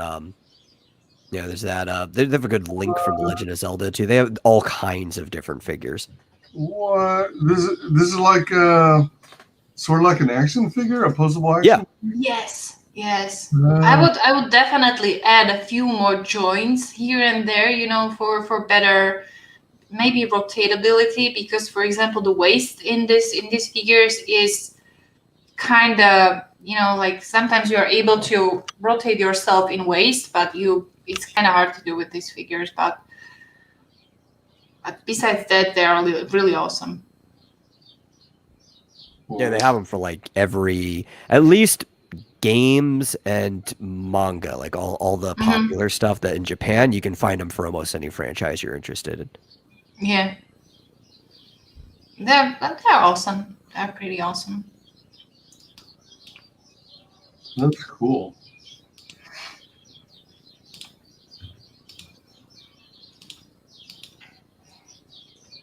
there's that. They have a good link from The Legend of Zelda too. They have all kinds of different figures. What? This is like sort of like an action figure, a posable action. Yeah. Yes. I would definitely add a few more joints here and there, for better maybe rotatability, because for example the waist in these figures is kind of, like sometimes you are able to rotate yourself in waist, but it's kind of hard to do with these figures, but besides that, they are really awesome. Yeah, they have them for like at least games and manga, like all the popular stuff that in Japan, you can find them for almost any franchise you're interested in. Yeah. They're awesome. They're pretty awesome. That's cool.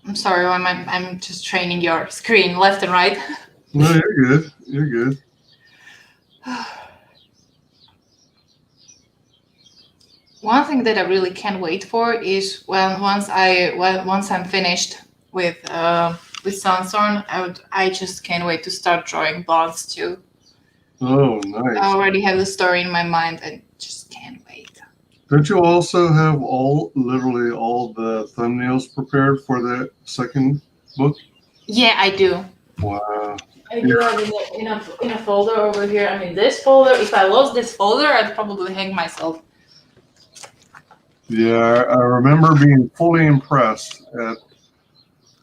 I'm sorry, I'm just training your screen left and right. No, you're good. You're good. One thing that I really can't wait for is once I'm finished with Sunstorm, I just can't wait to start drawing Blondes too. Oh, nice. I already have the story in my mind and just can't wait. Don't you also have literally all the thumbnails prepared for that second book? Yeah, I do. Wow. I do have it in a folder over here. I mean, this folder. If I lost this folder, I'd probably hang myself. Yeah, I remember being fully impressed at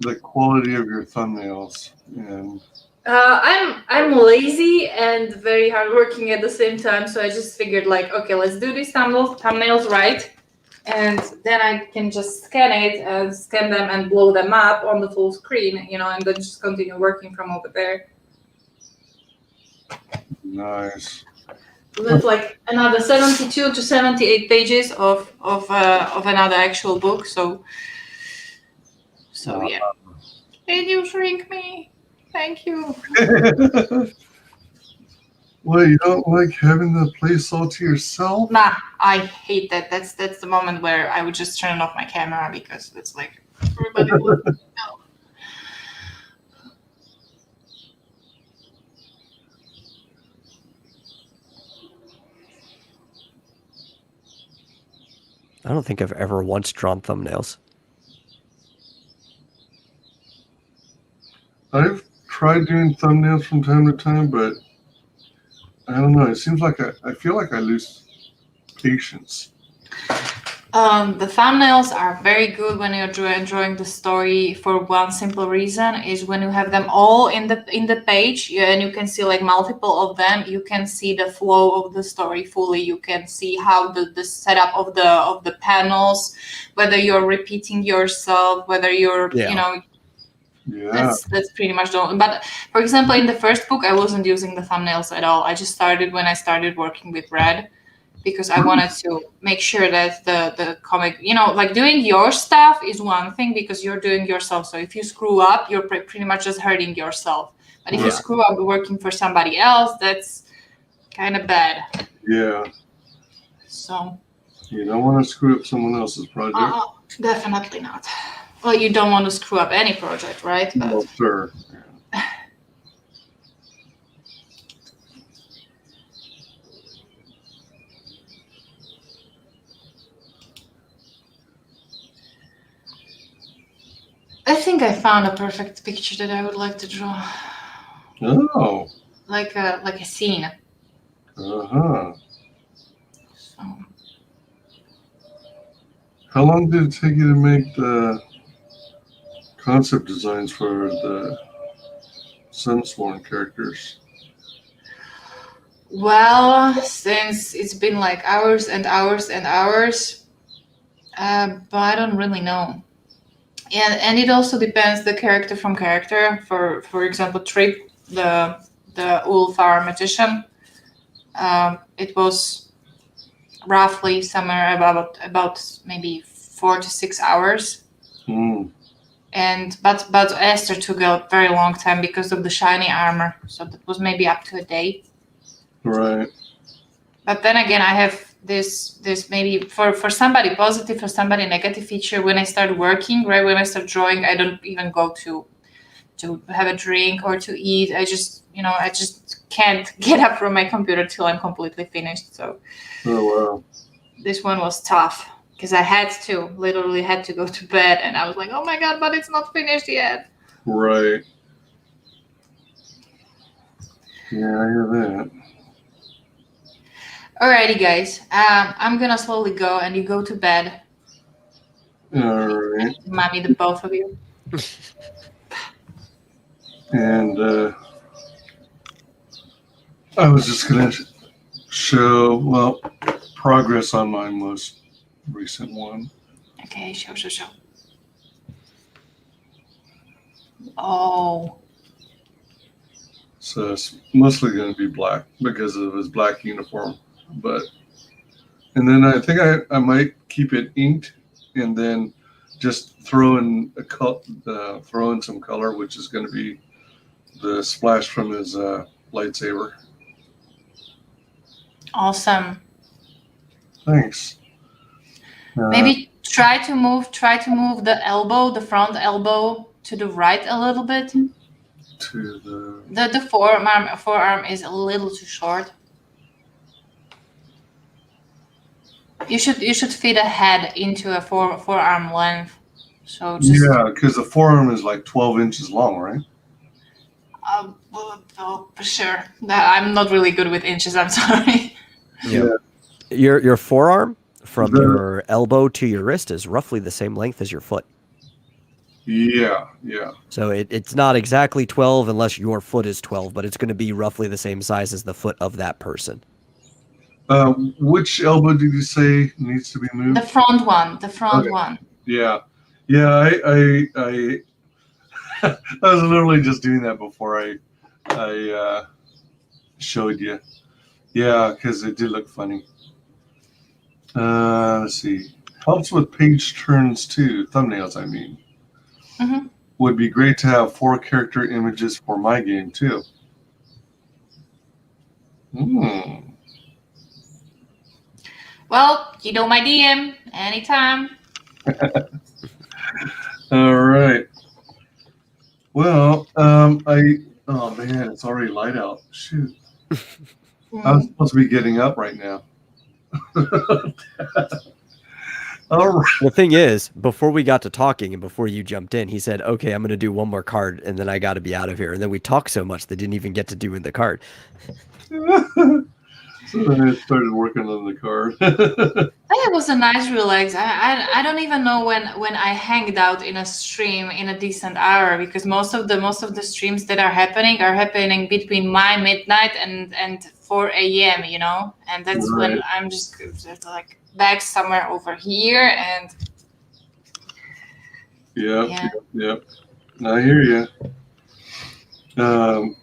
the quality of your thumbnails. And I'm lazy and very hardworking at the same time, so I just figured like, okay, let's do these thumbnails right, and then I can just scan them and blow them up on the full screen, you know, and then just continue working from over there. nice. That's like another 72 to 78 pages of another actual book. So yeah. Did you shrink me? Thank you. Well, you don't like having the place all to yourself? Nah, I hate that. That's the moment where I would just turn off my camera because it's like everybody would know. I don't think I've ever once drawn thumbnails. I've tried doing thumbnails from time to time, but I don't know. It seems like I feel like I lose patience. The thumbnails are very good when you're drawing the story for one simple reason is when you have them all in the page, and you can see like multiple of them, you can see the flow of the story fully. You can see how the setup of the panels, whether you're repeating yourself, whether you're you know. Yeah. That's pretty much the only. But for example, in the first book, I wasn't using the thumbnails at all. I just started when I started working with Red, because I wanted to make sure that the comic, you know, like doing your stuff is one thing because you're doing yourself. So if you screw up, you're pretty much just hurting yourself. But if you screw up working for somebody else, that's kind of bad. Yeah. So. You don't want to screw up someone else's project. Definitely not. Well, you don't want to screw up any project, right? But No, sir. I think I found a perfect picture that I would like to draw. Oh. Like a scene. Uh-huh. So. How long did it take you to make the concept designs for the Sunsworn characters? Well, since it's been like hours and hours and hours, but I don't really know. And it also depends the character from character. For example, Trip, the Ulfar magician, it was roughly somewhere about maybe 4 to 6 hours. And but Esther took a very long time because of the shiny armor, so that was maybe up to a day. Right. But then again, I have this maybe for somebody positive, for somebody negative feature. When I start working, right, when I start drawing, I don't even go to have a drink or to eat. I just can't get up from my computer till I'm completely finished. So wow. This one was tough because I literally had to go to bed, and I was like, oh my god, but it's not finished yet. Right. Yeah, I hear that. Alrighty, guys. I'm gonna slowly go, and you go to bed. All right. Mommy, the both of you. And I was just gonna show progress on my most recent one. Okay, show. Oh. So it's mostly going to be black because of his black uniform, and then I think I might keep it inked and then just throw in some color, which is going to be the splash from his lightsaber. Awesome. Thanks. Maybe try to move the front elbow to the right a little bit. To the forearm is a little too short. You should fit a head into a forearm length, So just Yeah, because the forearm is like 12 inches long, right? well, for sure. I'm not really good with inches. I'm sorry. Yeah. Your forearm from The- your elbow to your wrist is roughly the same length as your foot. Yeah. So it's not exactly 12 unless your foot is 12, but it's going to be roughly the same size as the foot of that person. Which elbow did you say needs to be moved? The front one. The front Okay. one. Yeah. I was literally just doing that before I showed you. Yeah, because it did look funny. Let's see. Helps with page turns too. Thumbnails, I mean. Mm-hmm. Would be great to have 4 character images for my game too. Well, you know my DM anytime. All right. Well, oh man, it's already light out. Shoot. I'm supposed to be getting up right now. All right. The thing is, before we got to talking and before you jumped in, he said, okay, I'm going to do one more card and then I got to be out of here. And then we talked so much they didn't even get to do in the card. So then I started working on the card. It was a nice relax. I don't even know when I hanged out in a stream in a decent hour, because most of the streams that are happening between my midnight and 4 a.m. You know, and that's Right. when I'm just like back somewhere over here and Yep. I hear you. All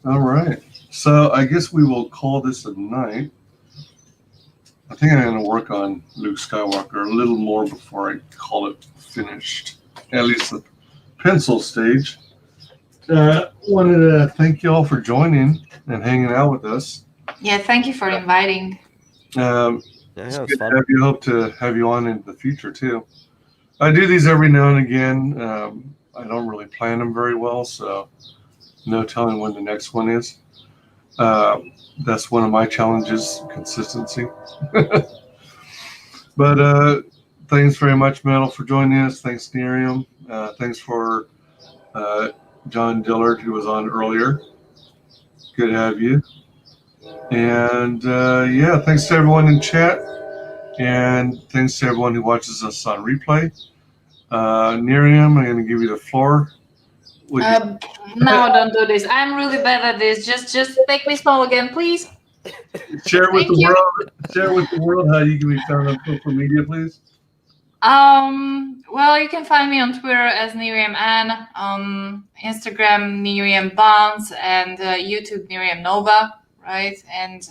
right. So I guess we will call this a night. I think I'm going to work on Luke Skywalker a little more before I call it finished. At least the pencil stage. Wanted to thank you all for joining and hanging out with us. yeah. Thank you for inviting. It's good to have you. Hope to have you on in the future too. I do these every now and again. I don't really plan them very well, so no telling when the next one is. That's one of my challenges, consistency. But thanks very much, Metal, for joining us. Thanks, Nerium. Thanks for John Dillard, who was on earlier. Good to have you. And thanks to everyone in chat. And thanks to everyone who watches us on replay. Nerium, I'm going to give you the floor. No, don't do this. I'm really bad at this. Just make me small again, please. Share with Thank the you. world. Share with the world how you can be found on social media, please. Well, you can find me on Twitter as Nerium Ann, Instagram Nerium Bonds, and YouTube Nerium Nova, right? And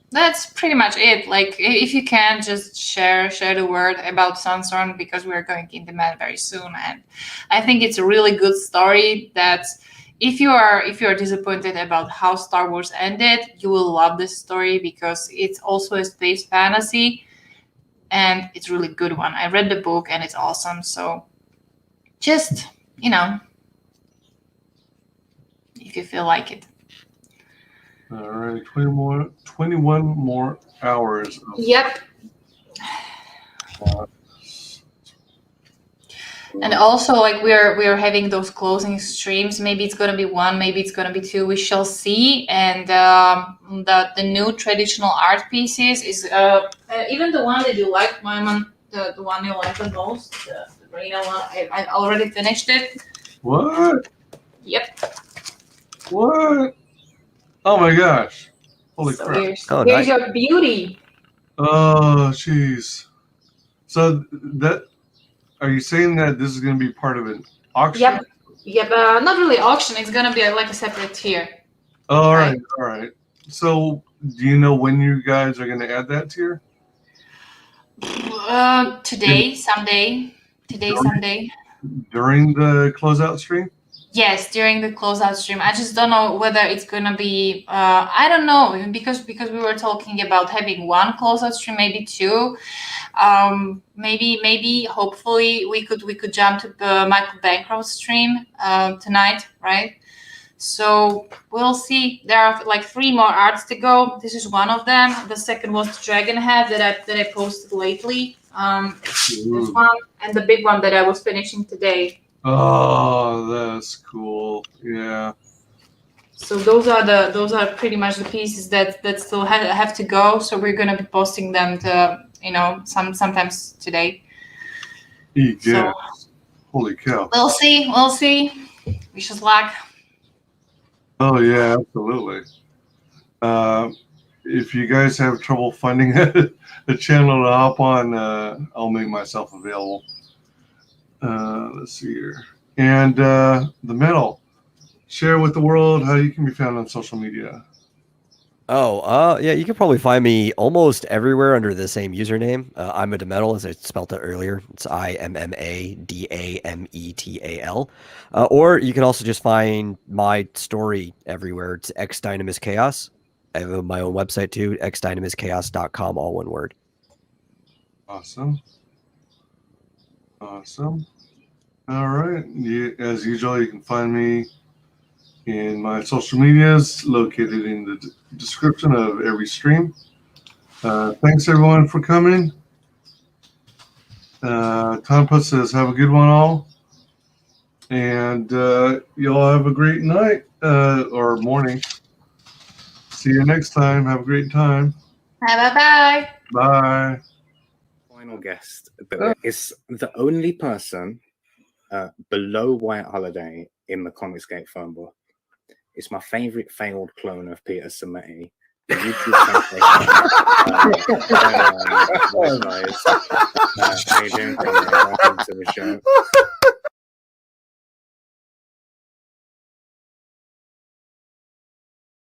that's pretty much it. Like, if you can, just share the word about Sunstorm, because we're going into Meta very soon, and I think it's a really good story that if you are disappointed about how Star Wars ended, you will love this story, because it's also a space fantasy. And it's a really good one. I read the book and it's awesome. So just, if you feel like it. All right, 21 more hours. Yep. And also, like, we are having those closing streams. Maybe it's gonna be 1, maybe it's gonna be 2. We shall see. And the new traditional art pieces is even the one that you like, Wyman, the one you like the most, the Rena one. I already finished it. What? Yep. What? Oh my gosh! Holy So crap! here's nice. your beauty. Oh jeez. So that. Are you saying that this is going to be part of an auction? Yep. Not really auction. It's gonna be like a separate tier. All right. So, do you know when you guys are going to add that tier? Today, someday. During the closeout stream? Yes, during the closeout stream. I just don't know whether it's gonna be. I don't know, because we were talking about having 1 closeout stream, maybe 2. Maybe hopefully we could jump to the Michael Bancroft's stream tonight, right? So we'll see. There are like 3 more arts to go. This is one of them. The second was the Dragon Head that I posted lately. This one and the big one that I was finishing today. Oh, that's cool. Yeah. So those are pretty much the pieces that still have to go. So we're gonna be posting them to sometimes today. Yes. So, Holy cow. We'll see. Wish us luck. Oh yeah, absolutely. If you guys have trouble finding a channel to hop on, I'll make myself available. Let's see here. And the metal. Share with the world how you can be found on social media. Oh, yeah, you can probably find me almost everywhere under the same username. I'm a Demetal, as I spelled it earlier. It's IMMADAMETAL. Or you can also just find my story everywhere. It's X Dynamis Chaos. I have my own website too, xdynamischaos.com, all one word. Awesome. All right. As usual, you can find me in my social medias located in the description of every stream. Thanks everyone for coming. Tonpa says, have a good one all. And y'all have a great night or morning. See you next time. Have a great time. Bye. Bye. Final guest is the only person below White Holiday in the Comicsgate phone book. It's my favorite failed clone of Peter Sameti. The YouTube WyzGyz. How you doing, Conrad? Welcome to the show.